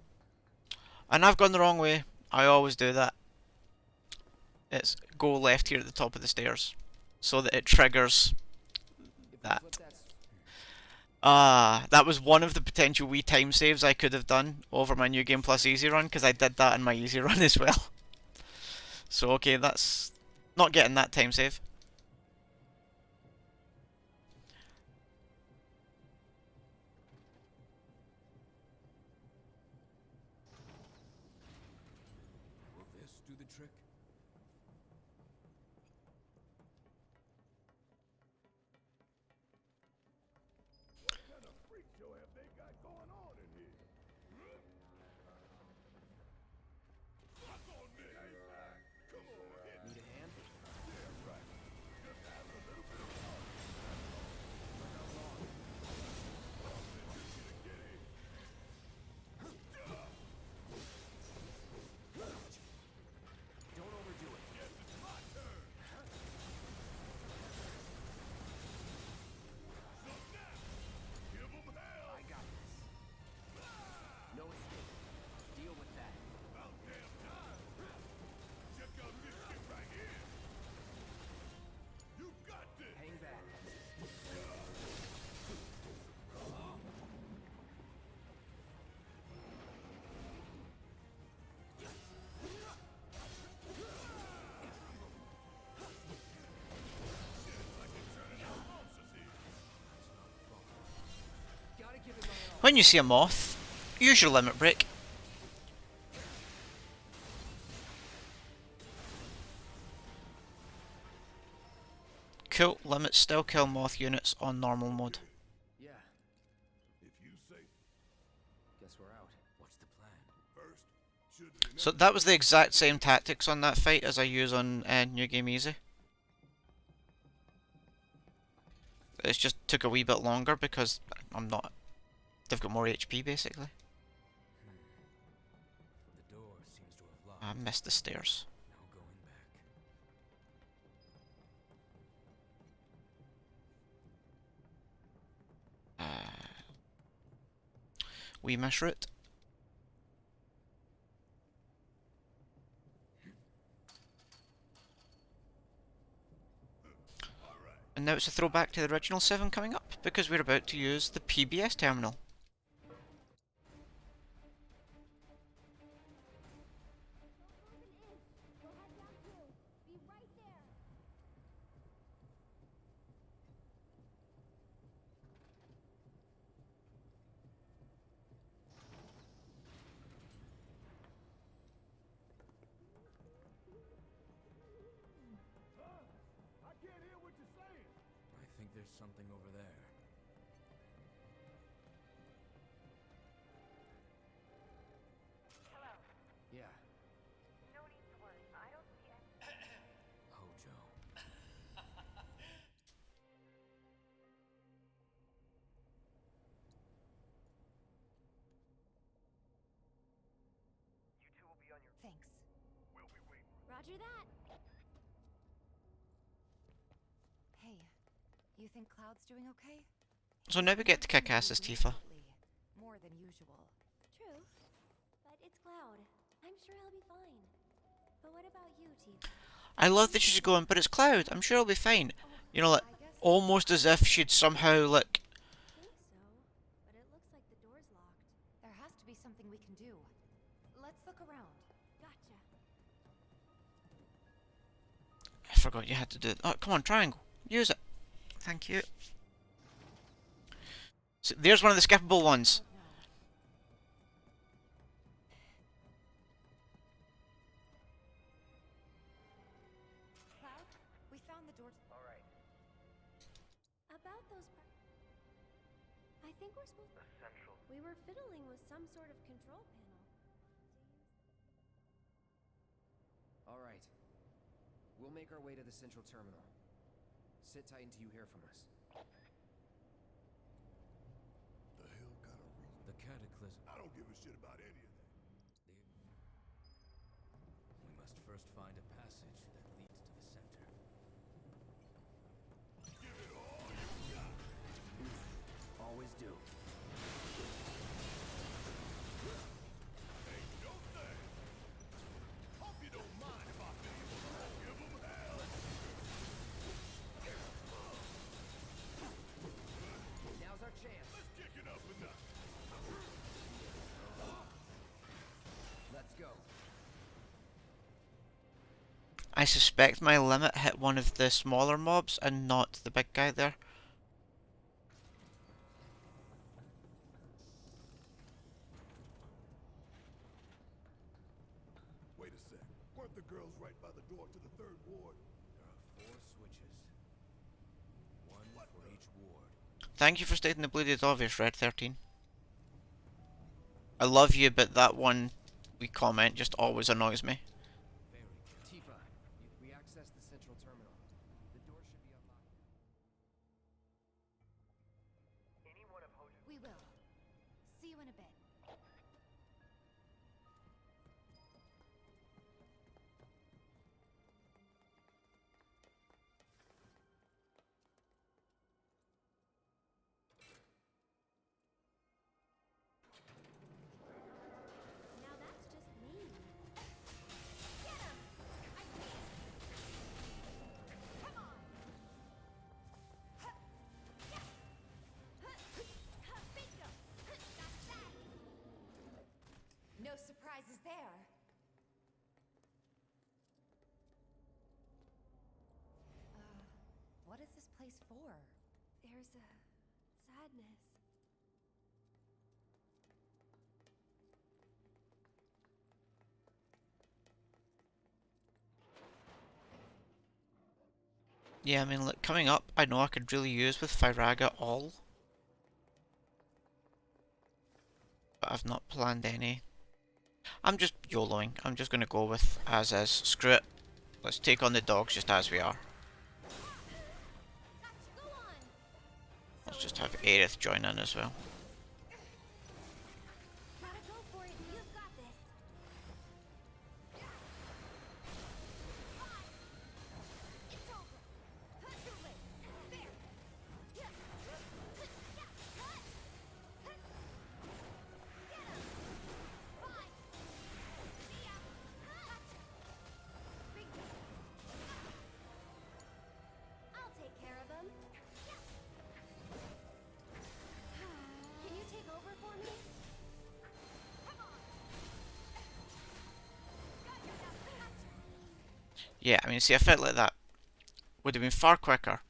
And I've gone the wrong way. I always do that. It's go left here at the top of the stairs so that it triggers that. That was one of the potential wee time saves I could have done over my New Game Plus Easy Run, because I did that in my Easy Run as well. So okay, that's not getting that time save. Will this do the trick? What kind of freak show have they got going on in here? Fuck on me! Come on, hit me. Need a hand? Yeah, right. Just have a little bit of fun. Don't overdo it. Yes, it's my turn. So now, give 'em hell. I got this. When you see a moth, use your limit break. Cool, limits still kill moth units on normal mode. Yeah. If you say Guess we're out. What's the plan? first, should So that was the exact same tactics on that fight as I use on New Game Easy. It just took a wee bit longer because I'm not... They've got more HP basically. The door seems to have locked. I missed the stairs. No going back. We miss route. And now it's a throwback to the original 7 coming up, because we're about to use the PBS terminal. I can't hear what you're saying. I think there's something over there. Hello. Yeah. No need to worry. I don't see any. Hojo. You two will be on your. Thanks. We'll be waiting. Roger that. Hey, you think Cloud's doing okay? So now we get to kick ass as Tifa. More than usual. True. But it's Cloud. I'm sure he'll be fine. But what about you, Tifa? I love that she's going, but it's Cloud, I'm sure I'll be fine. You know, like, almost as if she'd somehow, like... I think so. But it looks like the door's locked. There has to be something we can do. Let's look around. Gotcha. I forgot you had to do it. Oh, come on, triangle. Use it. Thank you. So there's one of the skippable ones. Cloud, we found the door. All right. About those I think we're supposed to... Essential. We were fiddling with some sort of control panel. All right. We'll make our way to the central terminal. Sit tight until you hear from us. The hell kind of reason? The cataclysm. I don't give a shit about any of that. We must first find a passage that leads to the center. Give it all you got. Always do. Ain't no thing. Hope you don't mind if I feel you. Give 'em hell. Now's our chance. Let's kick it up a notch. Let's go. I suspect my limit hit one of the smaller mobs and not the big guy there. Wait a sec. Weren't the girls right by the door to the third ward? There are 4 switches. One for each ward. Thank you for stating the bleeded obvious, Red 13. I love you, but that one wee comment just always annoys me. Very good. Tifa, we accessed the central terminal. The door should be unlocked. Any one of Hojo's. We will. See you in a bit. Now that's just mean. Get him! I see it! Come on! Bingo! Got that! No surprises there. What is this place for? There's a sadness. Yeah, I mean, look, coming up, I know I could really use with Firaga all. But I've not planned any. I'm just YOLOing. I'm just gonna go with as is. Screw it. Let's take on the dogs just as we are. Let's just have Aerith join in as well. I'll take care of him. Can you take over for me? Yeah, I mean, see, a fit like that would have been far quicker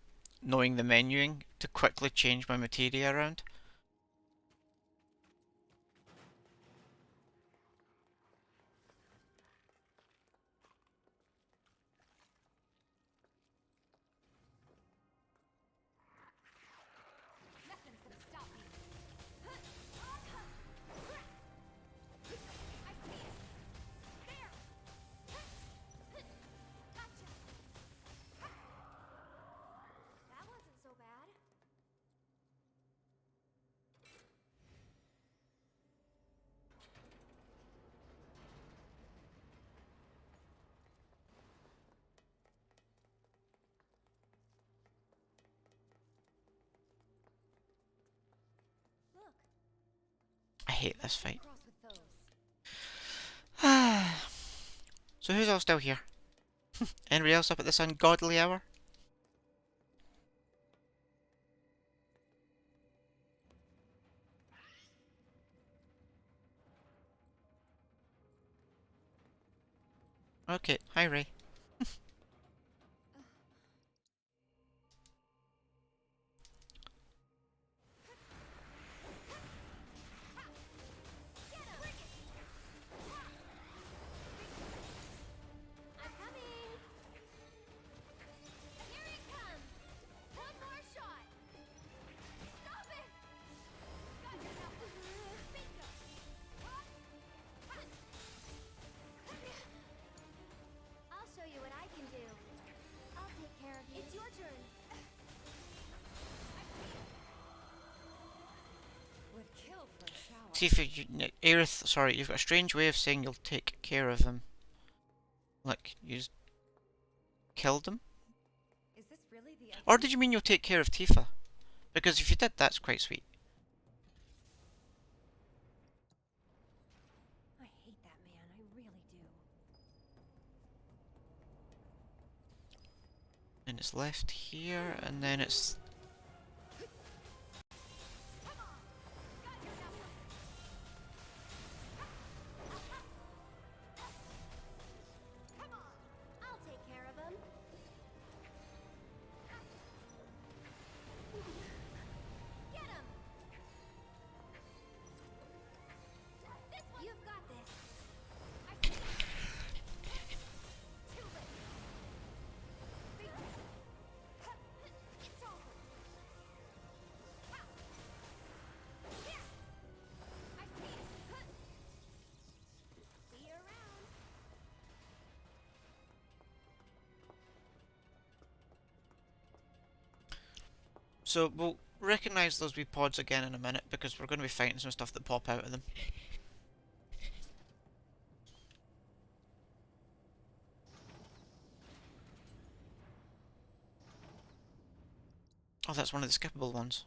knowing the menuing to quickly change my materia around. Nothing's gonna stop me. I see it. There. Gotcha. That wasn't so bad. Look. I hate this fight. Cross with those. So who's all still here? Anybody else up at this ungodly hour? Okay, hi Ray. I'm coming. Here it comes. One more shot. Stop it. Gotcha now. Bingo. I'll show you what I can do. I'll take care of you. It's your turn. Would kill for a shower. Tifa, Aerith, sorry, you've got a strange way of saying you'll take care of him. Like, you just killed him? Is this really the Or did you mean you'll take care of Tifa? Because if you did, that's quite sweet. I hate that man, I really do. And it's left here, and then it's... I'll take care of him. Get him. This one. You've got this. I see it. Too late. It's over. Here. I see it. See you around. So, we'll recognise those wee pods again in a minute, because we're going to be fighting some stuff that pop out of them. Oh, that's one of the skippable ones.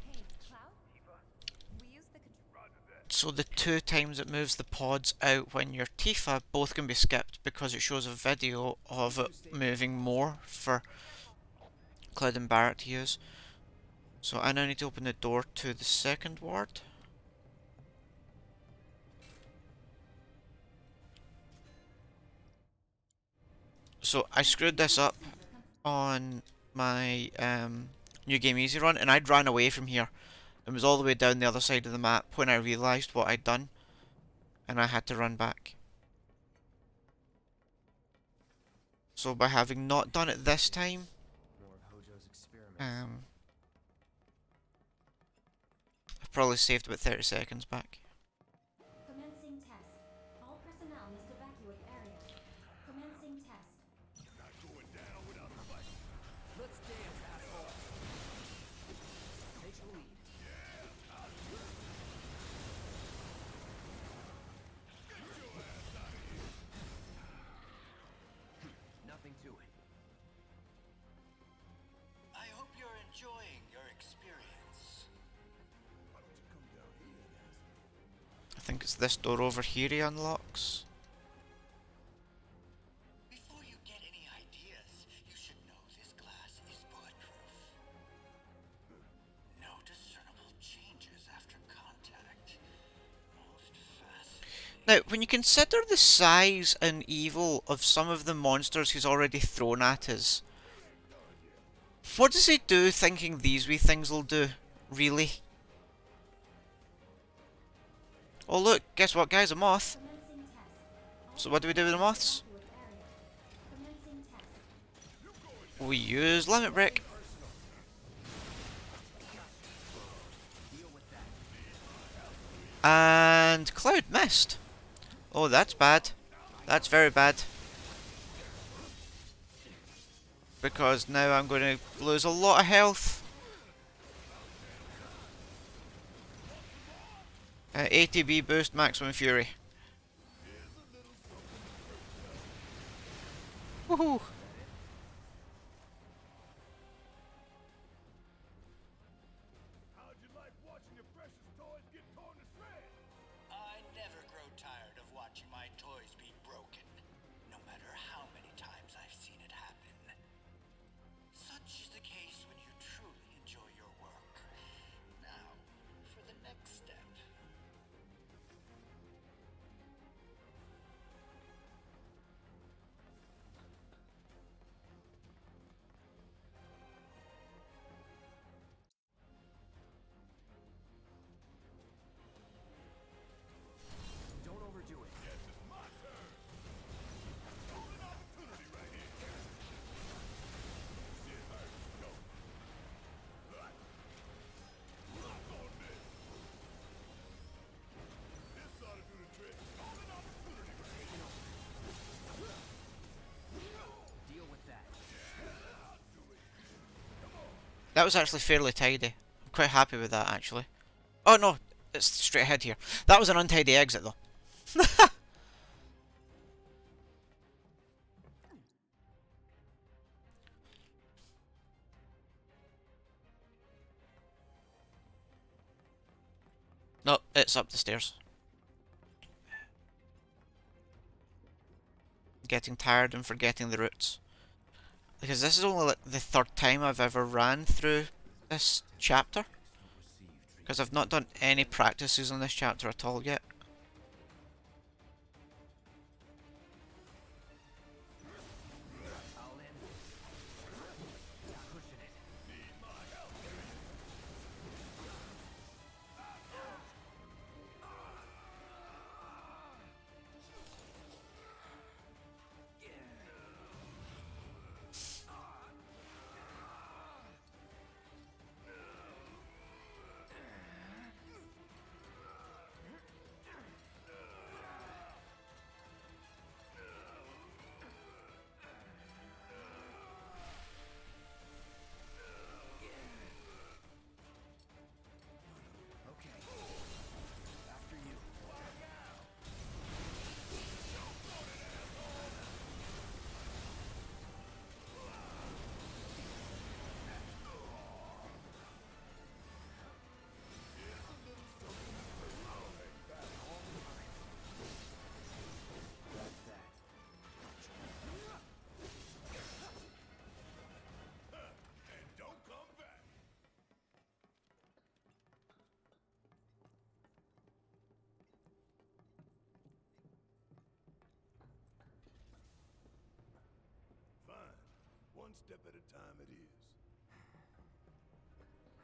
Hey, Cloud? We use the So the two times it moves the pods out when you're Tifa, both can be skipped because it shows a video of it moving more for Cloud and Barrett to use. So I now need to open the door to the second ward. So I screwed this up on my New Game Easy run, and I'd ran away from here and was all the way down the other side of the map when I realised what I'd done. and I had to run back. So by having not done it this time, More of Hojo's experiments. I've probably saved about 30 seconds back. Commencing test. All personnel must evacuate area. Commencing test. Not going down without a fight. Let's dance, asshole. Take the lead. Nothing to it. I hope you're enjoying your experience. Why don't you come down here and ask me? I think it's this door over here he unlocks. Before you get any ideas, you should know this glass is bulletproof. No discernible changes after contact. Most fascinating. Now, when you consider the size and evil of some of the monsters he's already thrown at us, what does he do thinking these wee things will do? Really? Oh look, guess what guys, a moth. Commencing test. So what do we do with the moths? Commencing test. We use limit break. And Cloud missed. Oh, that's bad. That's very bad. Because now I'm going to lose a lot of health. ATB boost, maximum fury. Woohoo! How'd you like watching your precious toys get torn to shreds? I never grow tired of watching my toys be broken, no matter how many times I've seen it happen. Such is the case when you truly enjoy your work. Now, for the next step. Don't overdo it. Yes, it's my turn. Golden opportunity right here. Shit hurts. Go. Lock on this. This ought to do the trick. Golden opportunity right here. Deal with that. I'll do it. Come on. That was actually fairly tidy. I'm quite happy with that actually. Oh no, it's straight ahead here. That was an untidy exit though. No, it's up the stairs. Getting tired and forgetting the routes. Because this is only like the third time I've ever ran through this chapter. Because I've not done any practices on this chapter at all yet. All in. Pushing it. Okay. After you. That's that. And don't come back. Fine. One step at a time it is.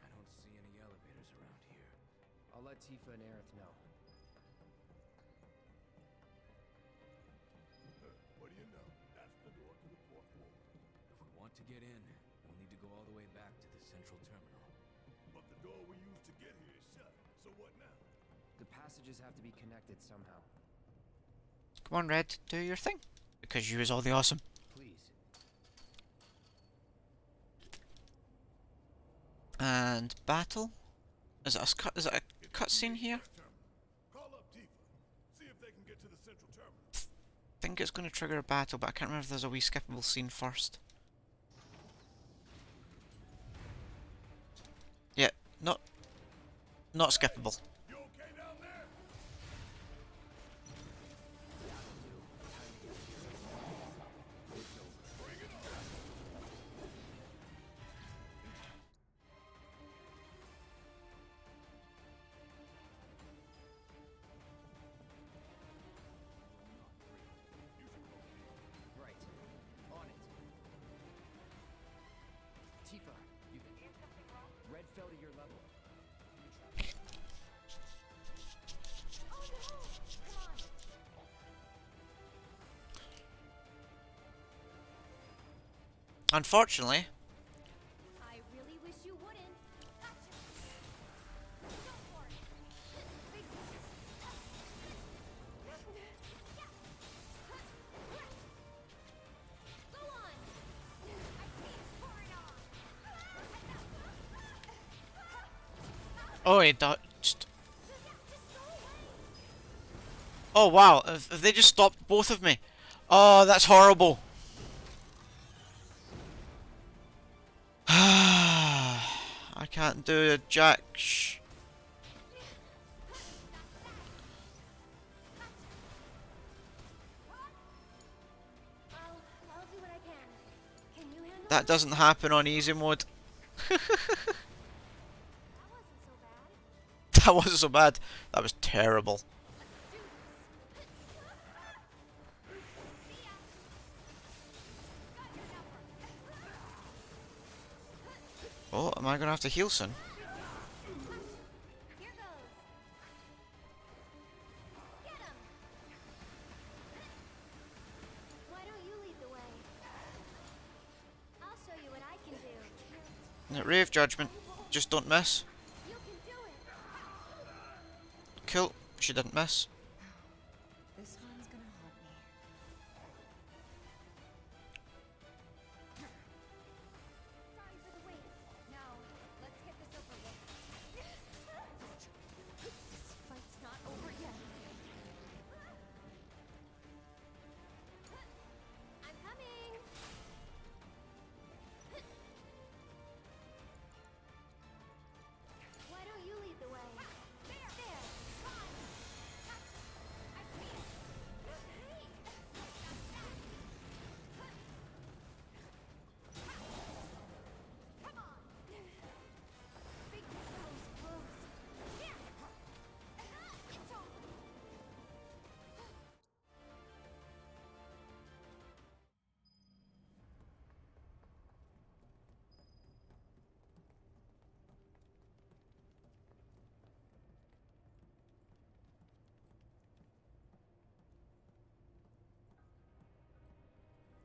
I don't see any elevators around here. I'll let Tifa and Aerith know. want to get in, we'll need to go all the way back to the central terminal. But the door we used to get here is shut. So what now? The passages have to be connected somehow. Come on, Red, do your thing. Because you is all the awesome. Please. And battle? Is it a cutscene here? Call up Tifa. See if they can get to the central terminal. I think it's going to trigger a battle, but I can't remember if there's a wee skippable scene first. Yeah, not skippable. You okay down there? Right. On it. Tifa, you Red fell to your level. Unfortunately, I really wish you wouldn't. Gotcha. Go for it. Big Go on. I see it pouring on. oh, he dodged. Oh wow, if they just stopped both of me. Oh, that's horrible. I can't do a jack sh. I'll do what I can. Can you handle That doesn't happen on easy mode. That wasn't so bad. That was terrible. Oh, am I gonna have to heal soon? Here goes. Get him. Why don't you lead the way? I'll show you what I can do. Ray of Judgment. Just don't miss. You can do it. Cool. She didn't miss. This one's gonna haunt me. Sorry for the wait. Now, let's get this over with. This fight's not over yet. I'm coming. Why don't you lead the way? There. Come on. I see it. Come on. Big nose close. Here. It's over.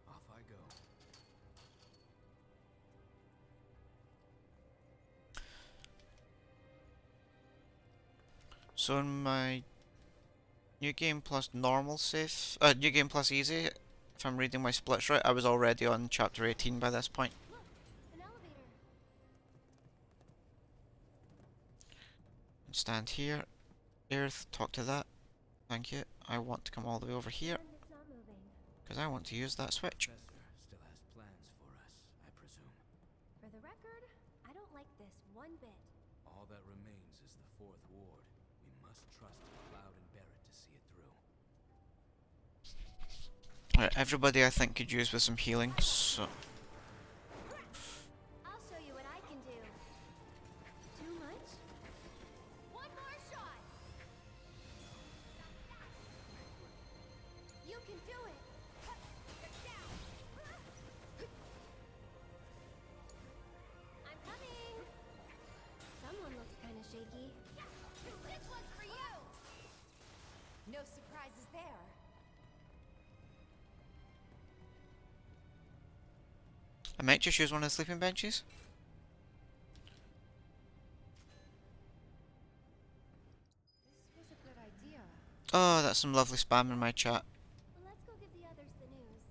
Off I go. So in my New Game Plus normal save, New Game Plus easy, if I'm reading my splits right, I was already on chapter 18 by this point. Look, an elevator. Stand here. Earth, talk to that. Thank you. I want to come all the way over here, And it's not moving. because I want to use that switch. Professor still has plans for us, I presume. For the record, I don't like this one bit. All that remains is the Fourth Ward. We must trust Cloud and Barrett to see it through. Alright, everybody I think could use with some healing, so... I'll show you what I can do. Too much? One more shot. You can do it. Get down. I'm coming. Someone looks kind of shaky. This one's for you. No surprises there. I might just use one of the sleeping benches. This was a good idea. Oh, that's some lovely spam in my chat. Well, let's go give the others the news.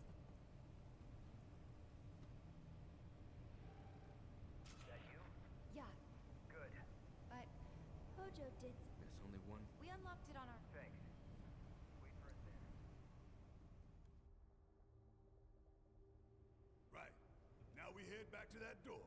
That you? Yeah, Good. but Hojo did. There's only one. we unlocked it on our. Thanks. Wait for us there. Right. Now we head back to that door.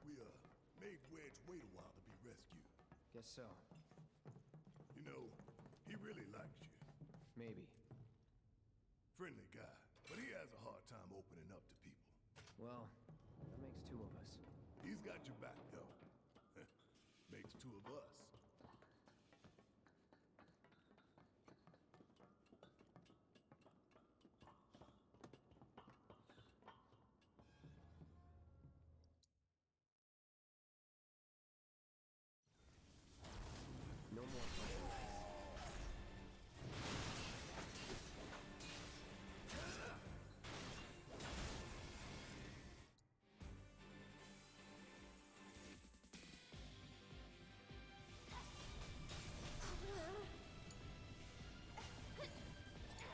We, made Wedge wait a while to be rescued. Guess so. You know, he really likes you. Maybe. Friendly guy, but he has a hard time opening up to people. Well, that makes two of us. He's got your back, though. Makes two of us. No more fighting.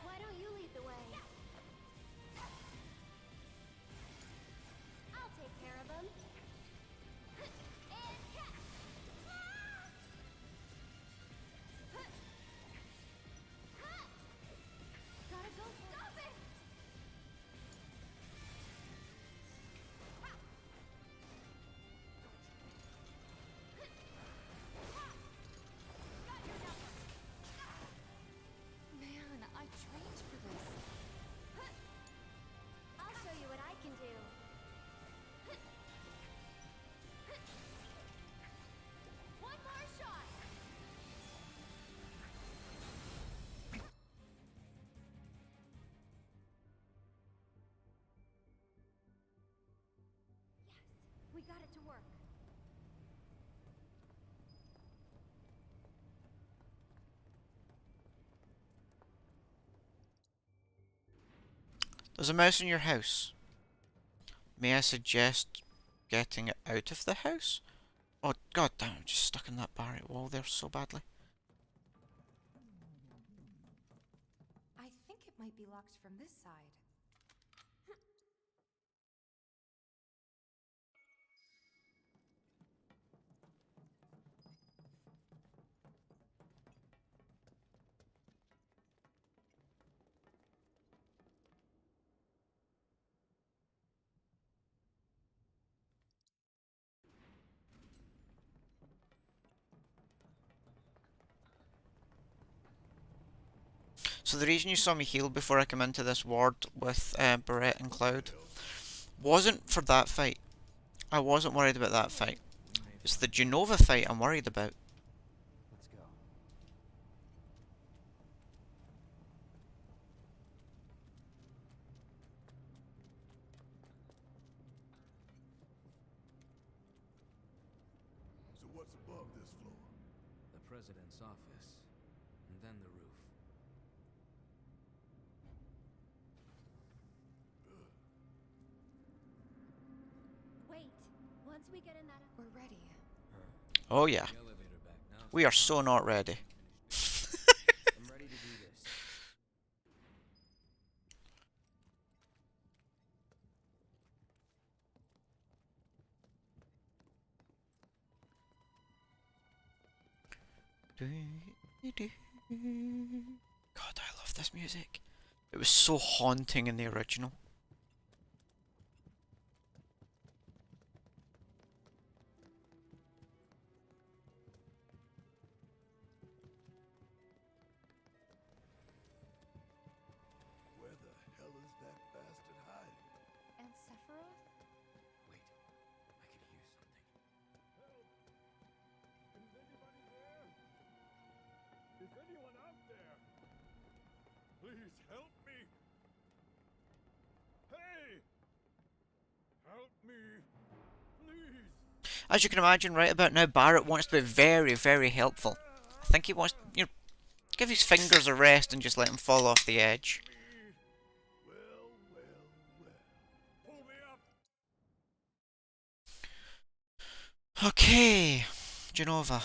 Why don't you lead the way? I'll take care of them. And catch! Gotta go for Stop it! Man, I trained for this. I'll show you what I can do. One more shot! Yes, we got it to work. There's a mouse in your house. May I suggest getting it out of the house? Oh, god damn, I'm just stuck in that barrier wall there so badly. I think it might be locked from this side. So the reason you saw me heal before I come into this ward with Barrett and Cloud wasn't for that fight. I wasn't worried about that fight. It's the Genova fight I'm worried about. Let's go. So what's above this floor? The president's office. And then the roof. Wait, once we get in that... We're ready. Oh yeah. The elevator back now. We are so not ready. I'm ready to do this. God, I love this music. It was so haunting in the original. Where the hell is that bastard hiding? As you can imagine, right about now, Barrett wants to be very, very helpful. I think he wants, you know, give his fingers a rest and just let him fall off the edge. Okay, Genova.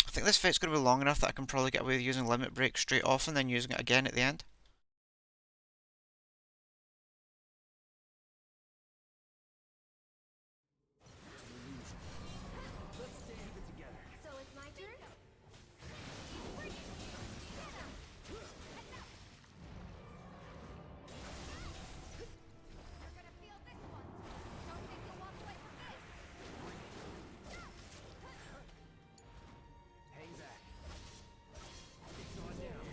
I think this fight's going to be long enough that I can probably get away with using Limit Break straight off and then using it again at the end. So it's my turn? You're gonna feel this one. Don't think you'll walk away from this. Hang back. It's on down.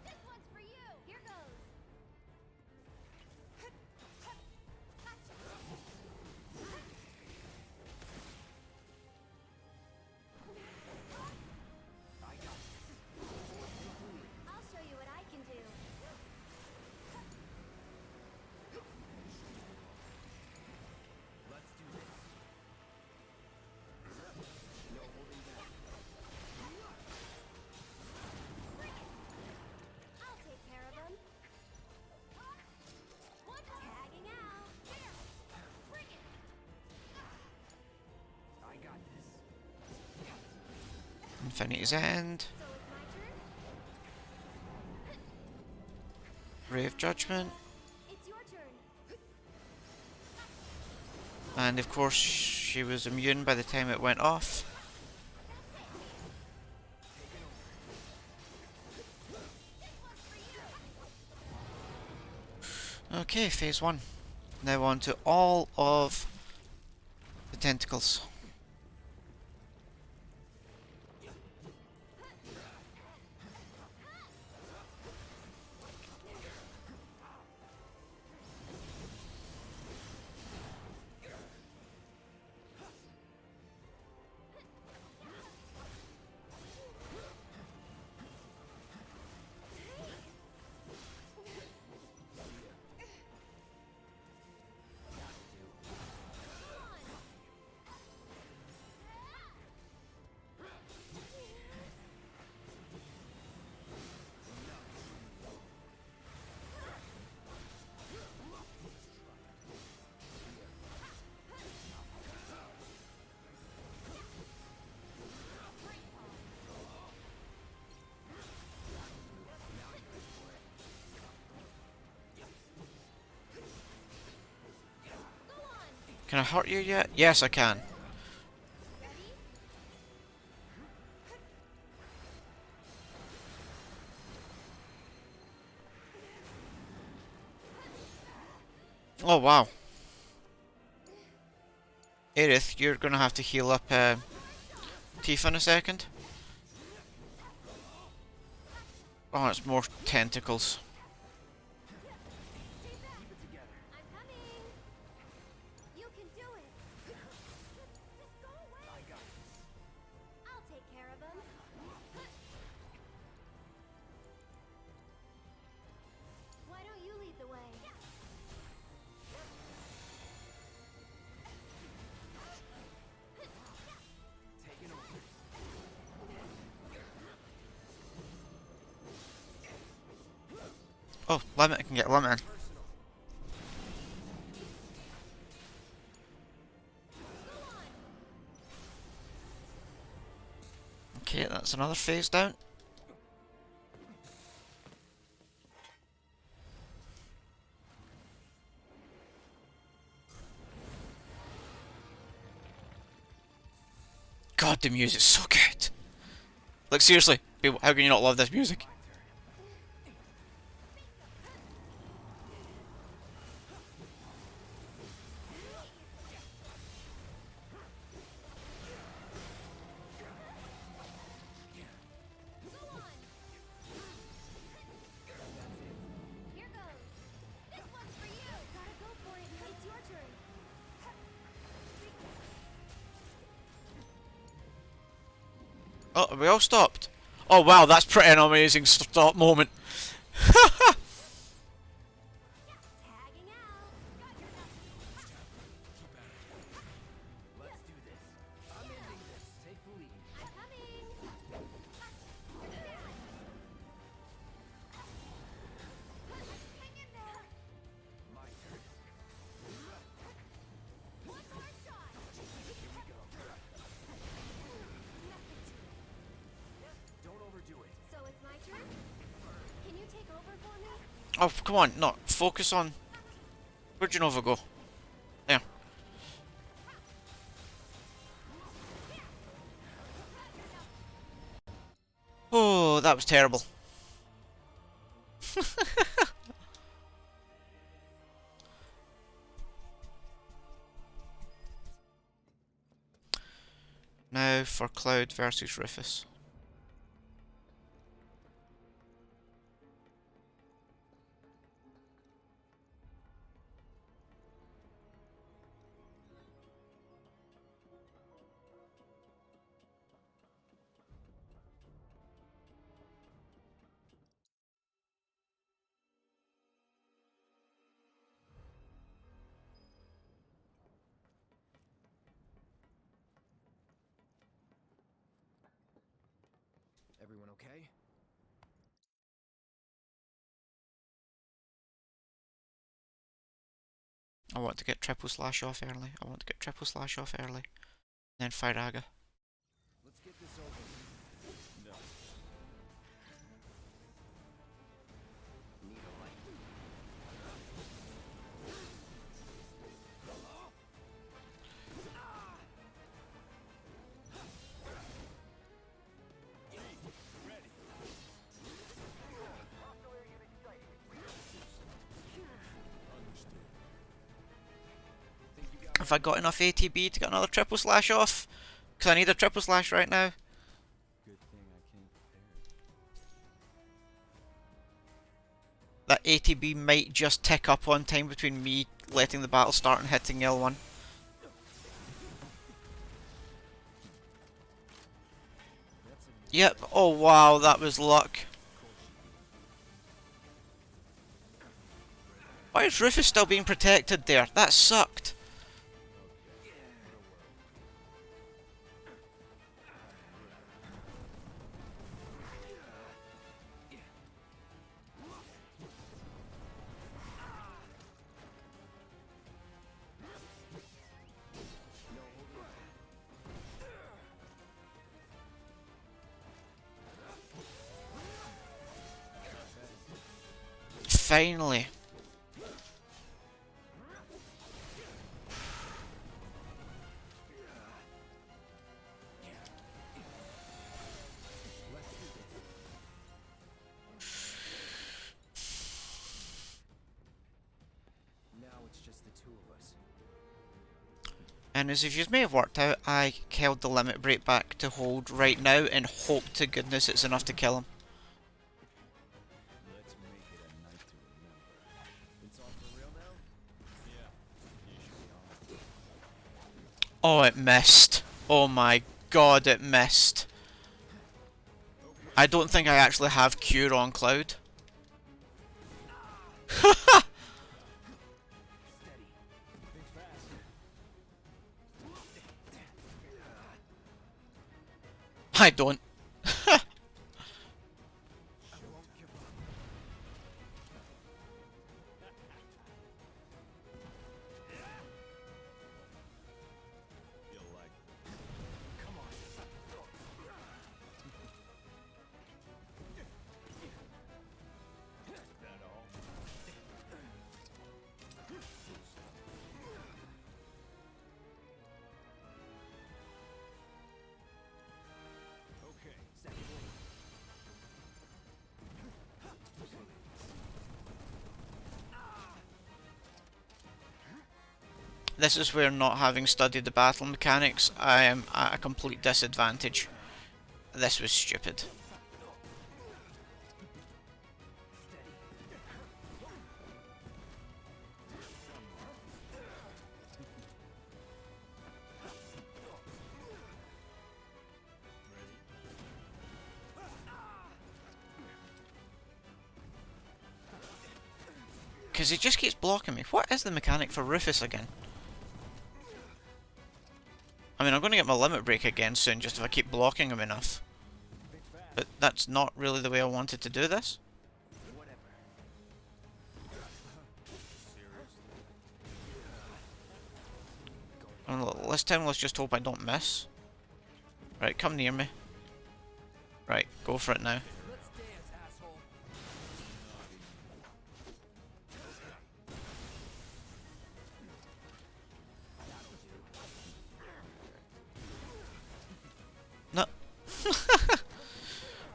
This one's for you. Here goes. I'll show you what I can do. Let's do this. No holding back. I'll take care of him. Tagging out. There. Bring it. I got this. Infinity's End. So it's my turn? Ray of Judgment. It's your turn. And of course, she was immune by the time it went off. Okay, phase 1. Now on to all of the tentacles. Can I hurt you yet? Yes, I can. Oh, wow. Aerith, you're gonna have to heal up Tifa in a second. Oh, it's more tentacles. I'm coming. You can do it. Just go away. I got this. I'll take care of him. Why don't you lead the way? Taking over. Oh, limit, I can get limit in. Okay, that's another phase down. God, the music's so good. Like, seriously, people, how can you not love this music? Here goes. This one's for you. Gotta go for it. It's your turn. Oh, we all stopped. Oh wow, that's pretty an amazing stop moment. take over for me? Oh, come on, no, focus on... Where'd Genova go? There. Oh, that was terrible. Now for Cloud versus Rufus. Everyone okay? I want to get triple slash off early. I want to get triple slash off early. Then Firaga. Let's get this over. No. Need a light. Have I got enough ATB to get another triple slash off? Because I need a triple slash right now. Good thing I came prepared. That ATB might just tick up on time between me letting the battle start and hitting L1. Yep, oh wow, that was luck. Why is Rufus still being protected there? That sucked. Finally. Now it's just the two of us. And as if you may have worked out, I held the limit break back to hold right now and hope to goodness it's enough to kill him. Let's make it a night to remember. It's all for real now? Yeah. You should be on. Oh, it missed. Oh my god, it missed. I don't think I actually have Cure on Cloud. Haha! I don't. You'll like this. Come on. That all? Okay, second wave. This is where, not having studied the battle mechanics, I am at a complete disadvantage. This was stupid. Because he just keeps blocking me. What is the mechanic for Rufus again? I mean, I'm going to get my limit break again soon, just if I keep blocking him enough. But that's not really the way I wanted to do this. And look, this time let's just hope I don't miss. Right, come near me. Right, go for it now. Let's dance, asshole.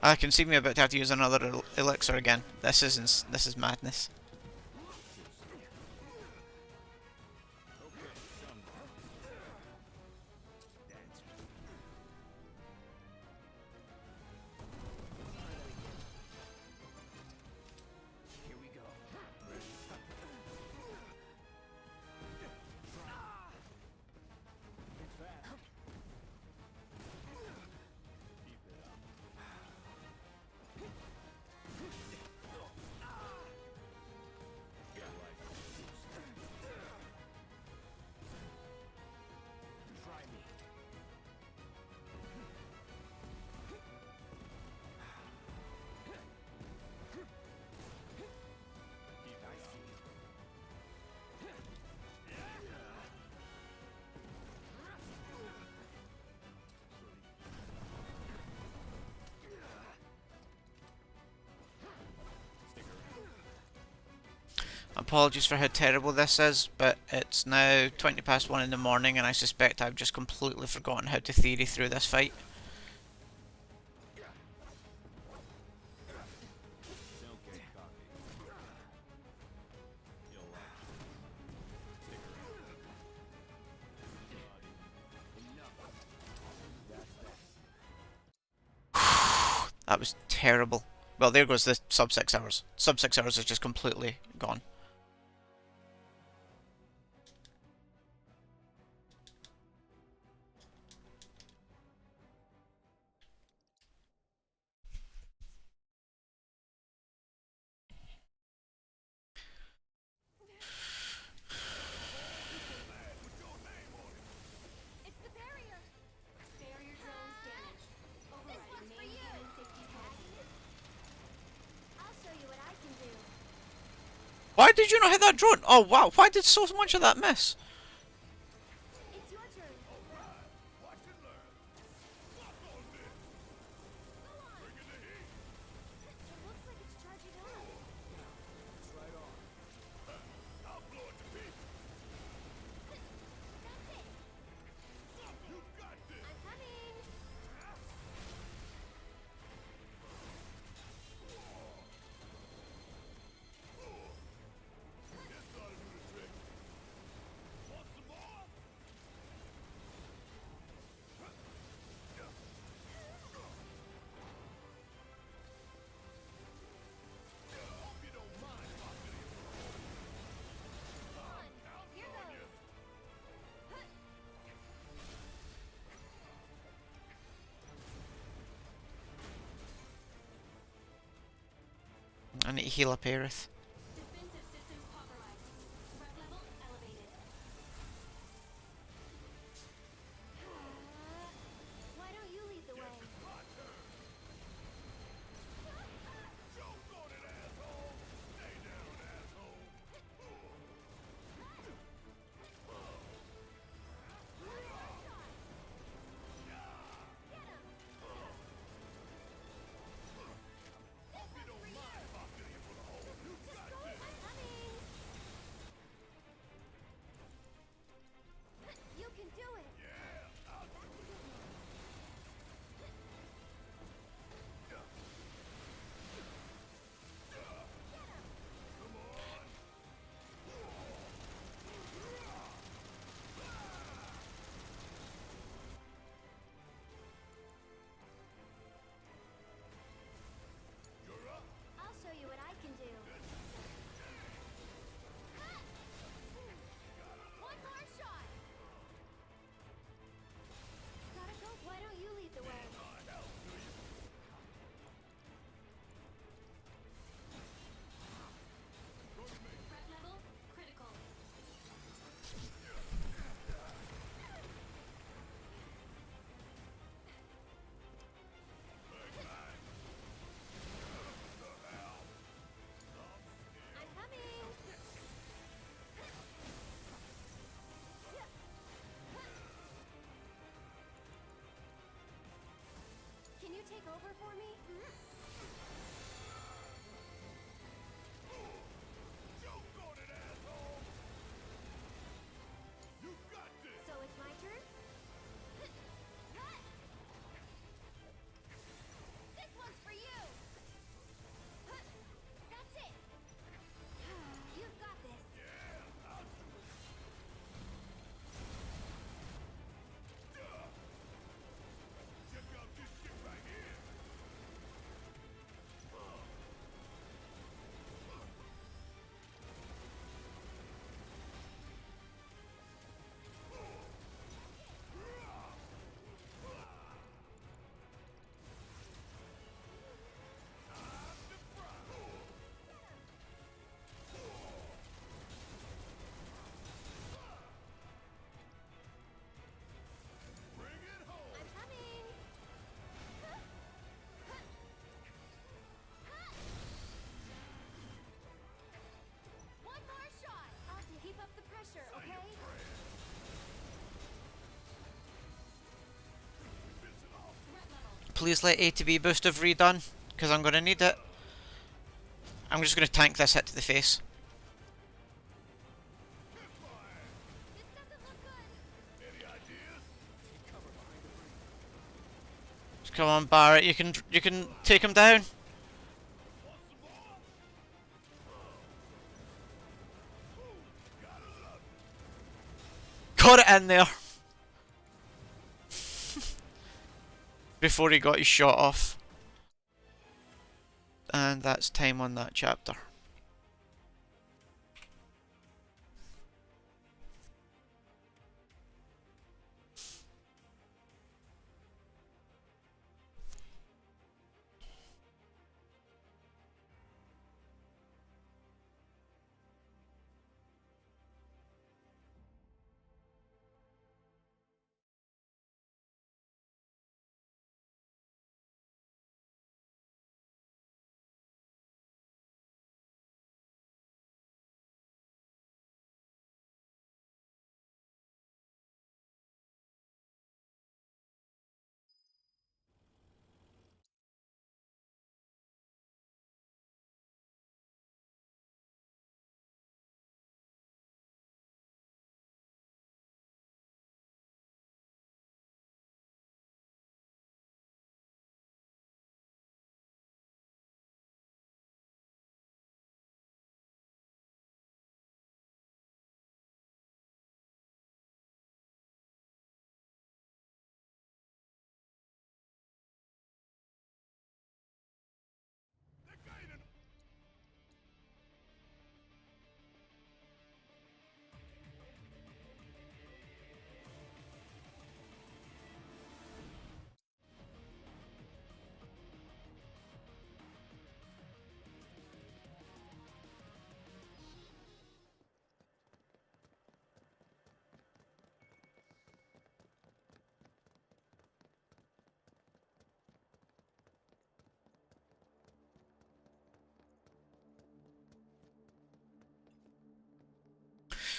I can see me about to have to use another elixir again. This is madness. Here we go. Try me. Apologies for how terrible this is, but it's now 20 past 1 in the morning and I suspect I've just completely forgotten how to theory through this fight. That was terrible. Well, there goes the sub 6 hours. Sub 6 hours is just completely gone. It's the barrier! Barrier drones damaged. Overriding main human safety protocol. I'll show you what I can do. Why did you not hit that drone? Oh wow, why did so much of that miss? It's your turn. Watch and learn. Lock on this. Go on. Bring in the heat. It looks like it's charging up. It's right on. I'll blow it to pieces. That's it. You got this. I'm coming. This ought to do the trick. Want some more? Hope you don't mind if I fill you full of holes. Here goes. I need to heal up Aerith. Defensive systems compromised. Threat level elevated. Why don't you lead the way? My turn. Joke on it, asshole. Stay down, asshole. Hope you don't mind if I fill you full of holes. You got this. I'm coming. You can do it. Yeah, I'll do it. Come on. You're up. I'll show you what I can do. One more shot. Gotta go. Why don't you lead the way? My help, do you? Go to me. Threat level critical. I'm coming. Can you take over for me? Joke on it, asshole. You got this. So it's my turn? This one's for you! Please let A to B boost have redone, because I'm going to need it. I'm just going to tank this hit to the face. Just come on, Barrett. You can take him down. Got it in there. Before he got his shot off. And that's time on that chapter.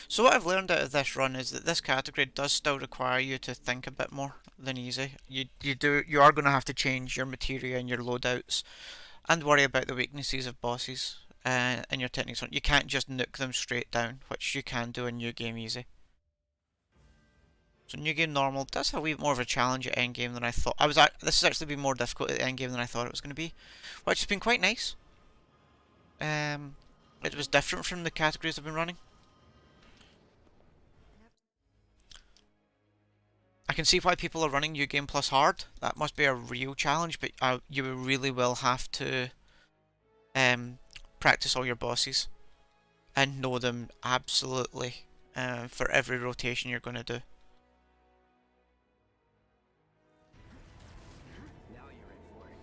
So what I've learned out of this run is that this category does still require you to think a bit more than easy. You are going to have to change your materia and your loadouts, and worry about the weaknesses of bosses and your techniques. You can't just nuke them straight down, which you can do in New Game Easy. So New Game Normal does have a wee bit more of a challenge at endgame than I thought. This has actually been more difficult at the endgame than I thought it was going to be, which has been quite nice. It was different from the categories I've been running. I can see why people are running New Game Plus Hard. That must be a real challenge, but you really will have to practice all your bosses and know them absolutely for every rotation you're going to do. Now you're in for it.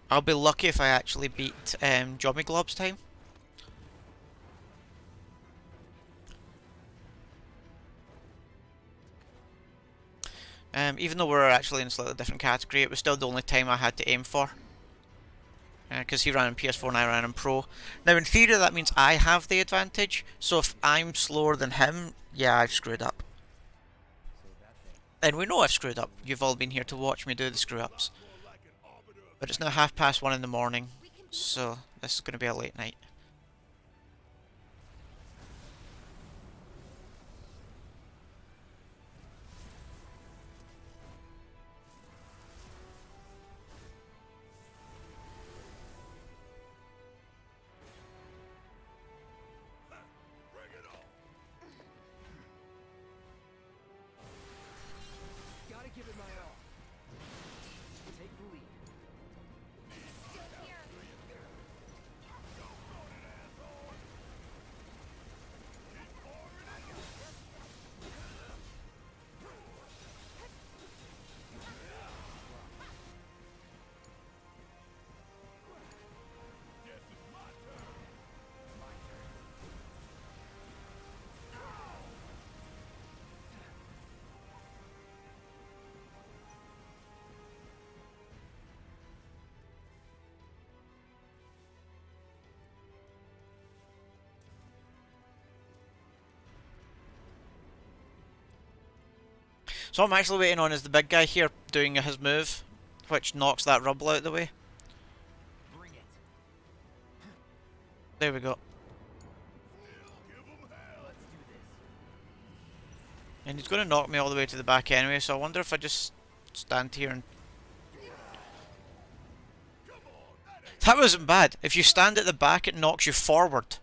I'll be lucky if I actually beat Jommy Glob's time. Even though we're actually in a slightly different category, it was still the only time I had to aim for. Because he ran on PS4 and I ran on Pro. Now in theory that means I have the advantage, so if I'm slower than him, yeah, I've screwed up. And we know I've screwed up. You've all been here to watch me do the screw ups. But it's now 1:30 in the morning, so this is going to be a late night. Gotta give it my all. Take the lead. So I'm actually waiting on is the big guy here doing his move, which knocks that rubble out of the way. Bring it. There we go. And he's going to knock me all the way to the back anyway, so I wonder if I just stand here and... That wasn't bad. If you stand at the back, it knocks you forward.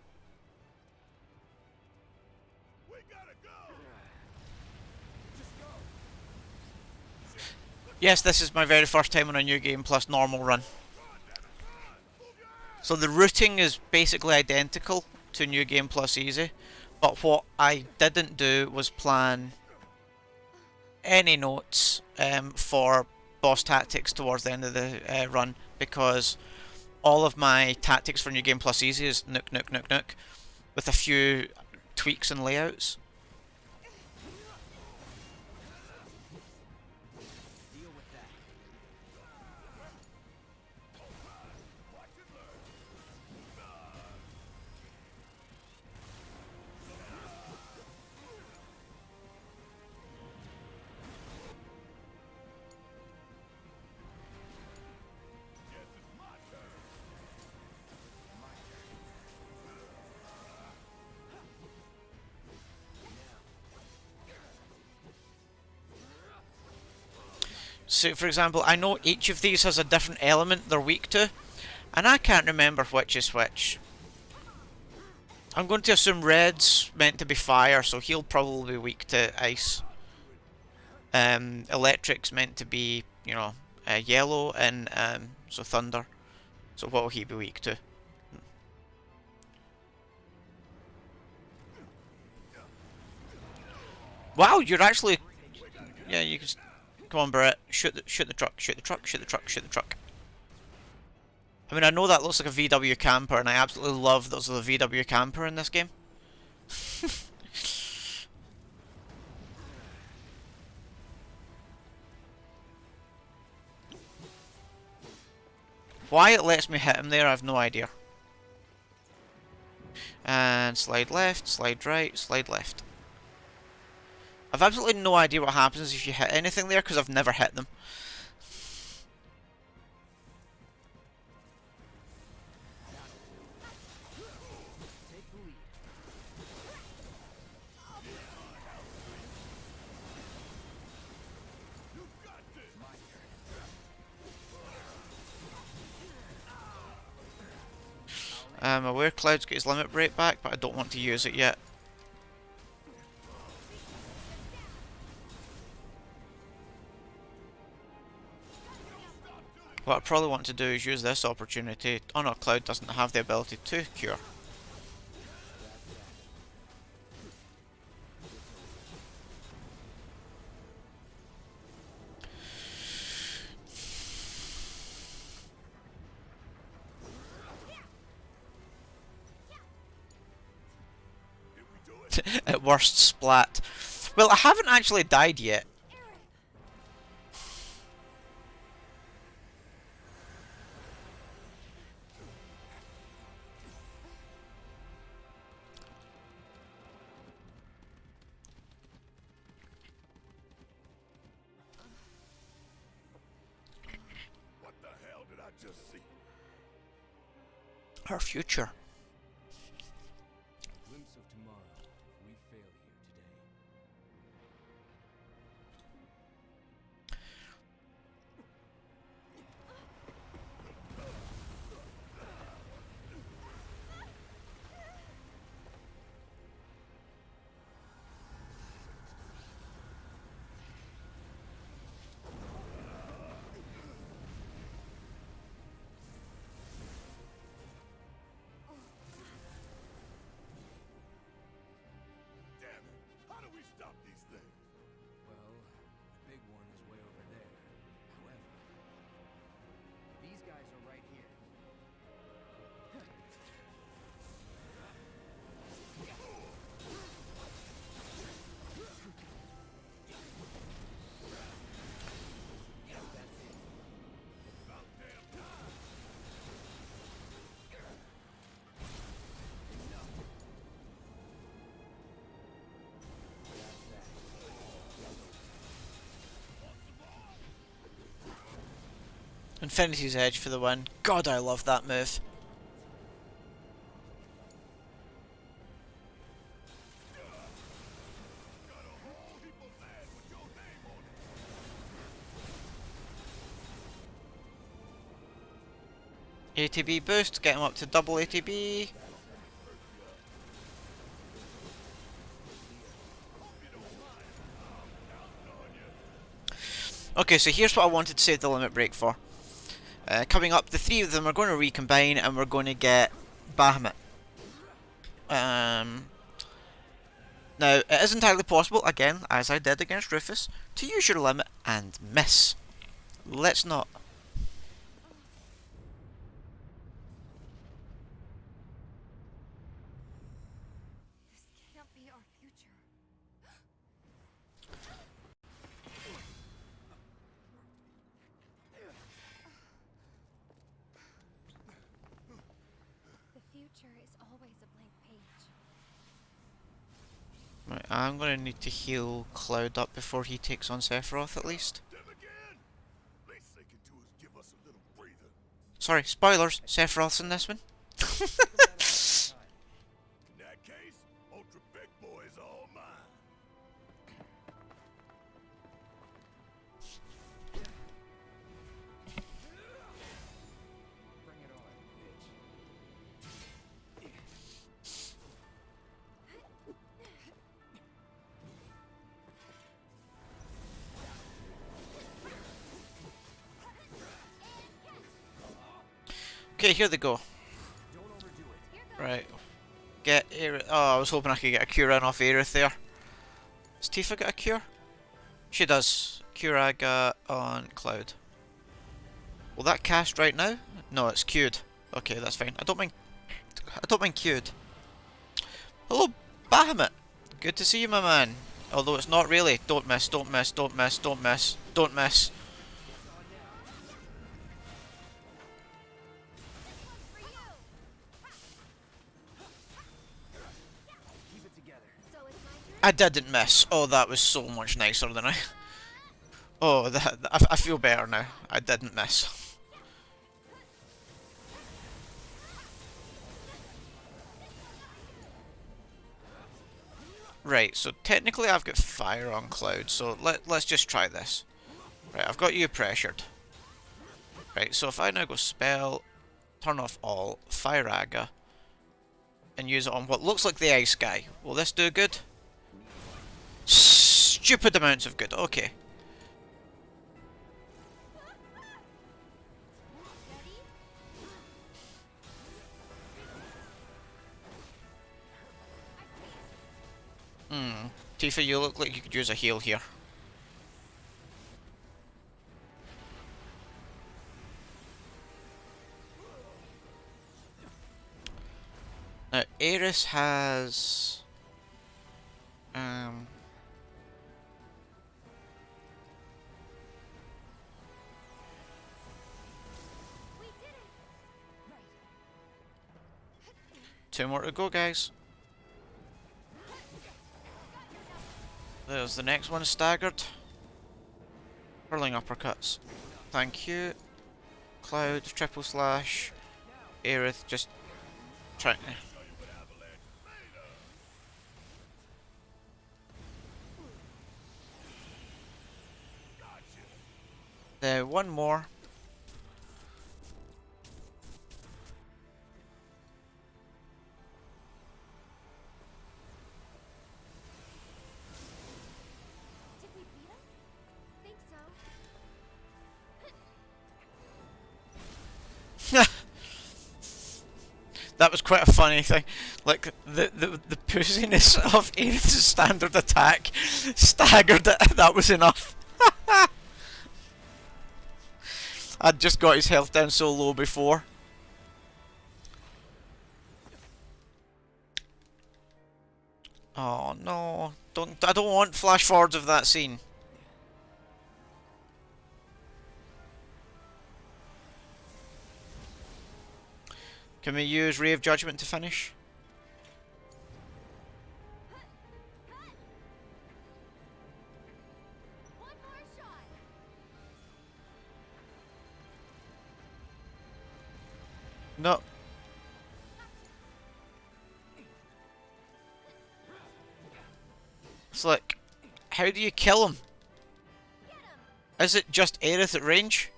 Yes, this is my very first time on a new game plus normal run. So the routing is basically identical to New Game Plus Easy, but what I didn't do was plan any notes for boss tactics towards the end of the run, because all of my tactics for New Game Plus Easy is nuke, nuke, nuke, nuke, with a few tweaks and layouts. So, for example, I know each of these has a different element they're weak to, and I can't remember which is which. I'm going to assume red's meant to be fire, so he'll probably be weak to ice. Electric's meant to be, you know, yellow, and so thunder. So what will he be weak to? Wow, you're actually... Yeah, you can... Come on, Barrett. Shoot the truck, shoot the truck, shoot the truck, shoot the truck. I mean, I know that looks like a VW camper, and I absolutely love those are the VW camper in this game. Why it lets me hit him there, I have no idea. And slide left, slide right, slide left. I've absolutely no idea what happens if you hit anything there, because I've never hit them. I'm aware Cloud's got his limit break back, but I don't want to use it yet. What I probably want to do is use this opportunity. Oh no, Cloud doesn't have the ability to cure. At worst, splat. Well, I haven't actually died yet. What the hell did I just see? Our future. A glimpse of tomorrow if we fail here today. Infinity's Edge for the win. God, I love that move. ATB boost, get him up to double ATB. Okay, so here's what I wanted to save the limit break for. Coming up, the three of them are going to recombine and we're going to get Bahamut. Now, it is entirely possible, again, as I did against Rufus, to use your limit and miss. Let's not. This can't be our future. The future is always a blank page. Right, I'm going to need to heal Cloud up before he takes on Sephiroth at least. Sorry, spoilers, Sephiroth's in this one. In that case, Ultra Big Boy is all mine. Bring it on, bitch. Okay, here they go. Right. Get Aerith. Oh, I was hoping I could get a cure in off Aerith there. Does Tifa get a cure? She does. Curaga on Cloud. Will that cast right now? No, it's queued. Okay, that's fine. I don't mind queued. Hello, Bahamut. Good to see you, my man. Although it's not really. Don't miss, don't miss, don't miss, don't miss, don't miss. I didn't miss. Oh, that was so much nicer than I... Oh, I feel better now. I didn't miss. Right, so technically I've got fire on Cloud, so let's just try this. Right, I've got you pressured. Right, so if I now go spell, turn off all, fire Aga, and use it on what looks like the ice guy. Will this do good? Stupid amounts of good, okay. Tifa, you look like you could use a heal here. Now, Aerith has... Two more to go, guys. There's the next one, staggered. Hurling uppercuts. Thank you. Cloud, triple slash. Aerith, just try. There, one more. That was quite a funny thing. Like, the pussiness of Aerith's standard attack staggered it. That was enough. I'd just got his health down so low before. Oh no. I don't want flash forwards of that scene. Can we use Ray of Judgment to finish? No. It's like, how do you kill him? Is it just Aerith at range?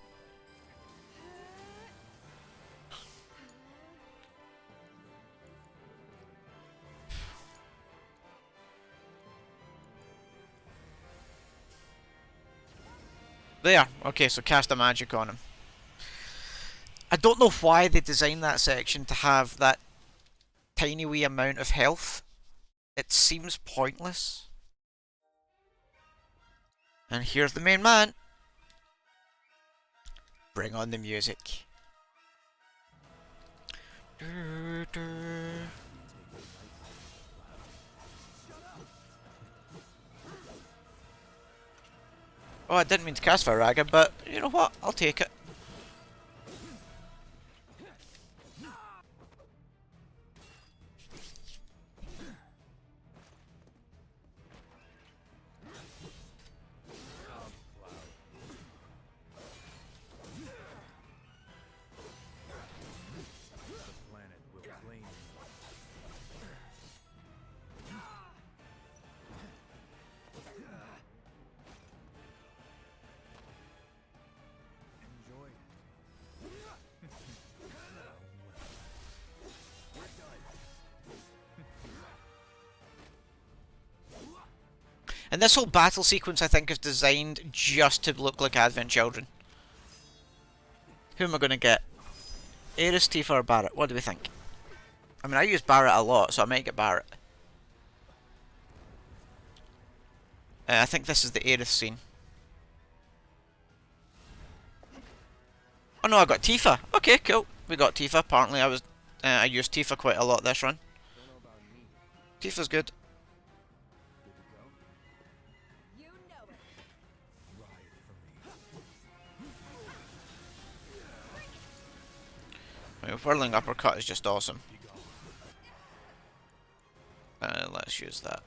There. Okay, so cast a magic on him. I don't know why they designed that section to have that tiny wee amount of health. It seems pointless. And here's the main man. Bring on the music. Oh, I didn't mean to cast Viraga, but you know what? I'll take it. And this whole battle sequence, I think, is designed just to look like Advent Children. Who am I going to get? Aerith, Tifa, or Barret? What do we think? I mean, I use Barret a lot, so I might get Barret. I think this is the Aerith scene. Oh no, I got Tifa. Okay, cool. We got Tifa. Apparently, I used Tifa quite a lot this run. Tifa's good. Whirling uppercut is just awesome. Let's use that.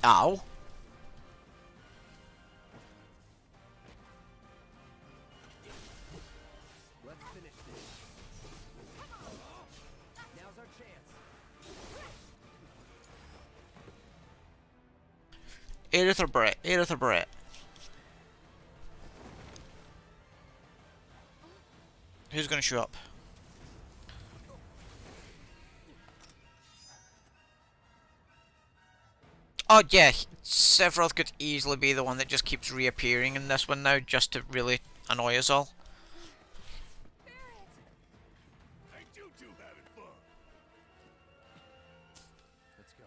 Ow. Let's finish this. Now's our chance. Aerith or Barret? Aerith or Barret? Who's gonna show up? Oh yeah, Sephiroth could easily be the one that just keeps reappearing in this one now, just to really annoy us all. Ain't you two having fun? Let's go.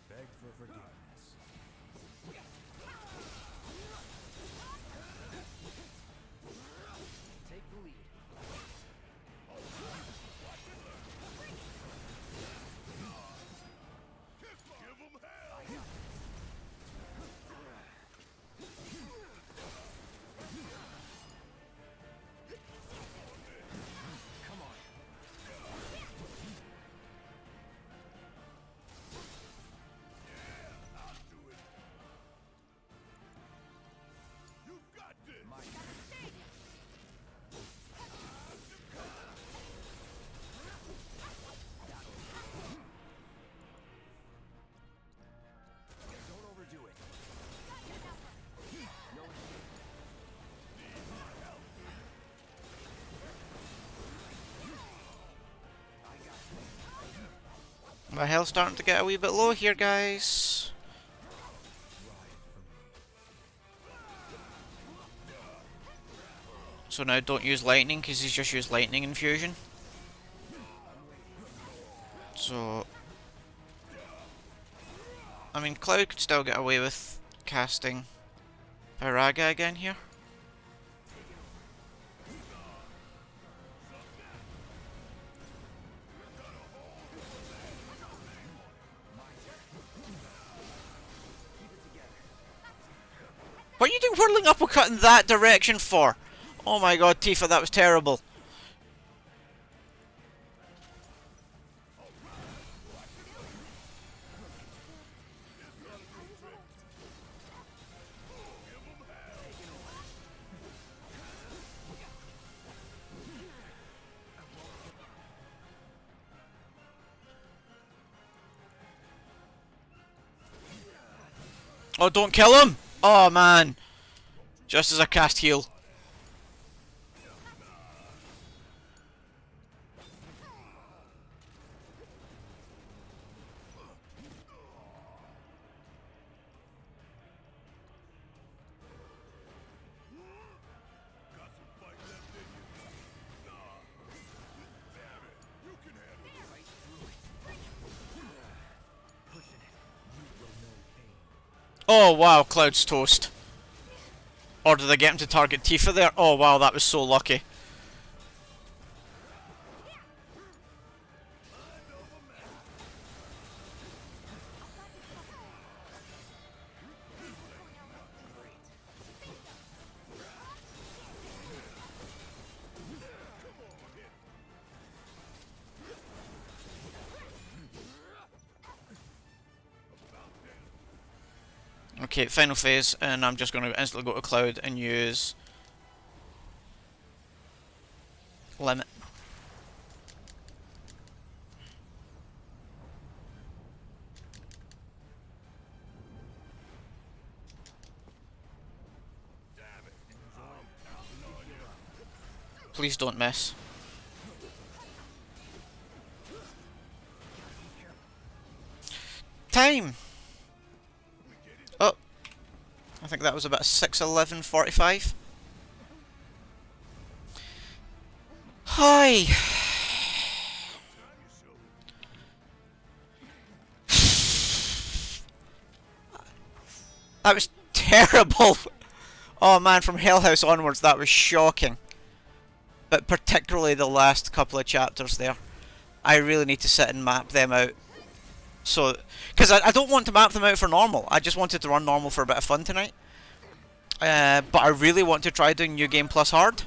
Beg for forgiveness. Take the lead. Give them hell! Come on. Yeah, I'll do it. You got this! My Don't overdo it. No escape. I got you. My health's starting to get a wee bit low here, guys. So now don't use lightning, because he's just used lightning infusion. I'm waiting. So, I mean, Cloud could still get away with casting Paraga again here. What are you doing whirling uppercut in that direction for? Oh my god, Tifa, that was terrible. Oh, don't kill him! Oh man. Just as I cast heal. Oh wow, Cloud's toast. Or did I get him to target Tifa there? Oh wow, that was so lucky. Okay, final phase, and I'm just going to instantly go to Cloud and use Limit. Please don't miss. Time! Oh, I think that was about 6:11:45. Hi! That was terrible! Oh man, from Hell House onwards that was shocking. But particularly the last couple of chapters there. I really need to sit and map them out. So, because I don't want to map them out for normal. I just wanted to run normal for a bit of fun tonight. But I really want to try doing New Game Plus Hard.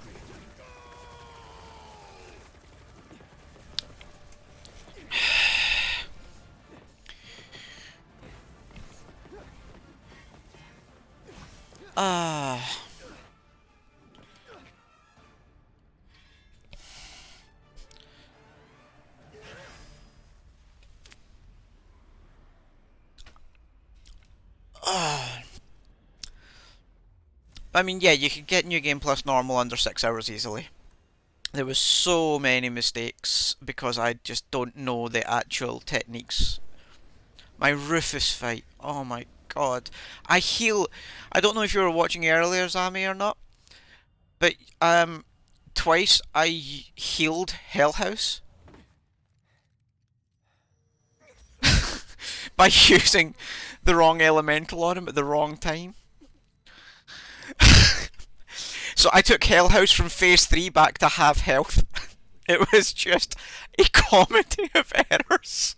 I mean, yeah, you could get New Game Plus normal under 6 hours easily. There was so many mistakes because I just don't know the actual techniques. My Rufus fight, oh my god. I don't know if you were watching earlier, Zami, or not, but twice I healed Hell House by using the wrong elemental on him at the wrong time. So I took Hell House from phase 3 back to half health. It was just a comedy of errors.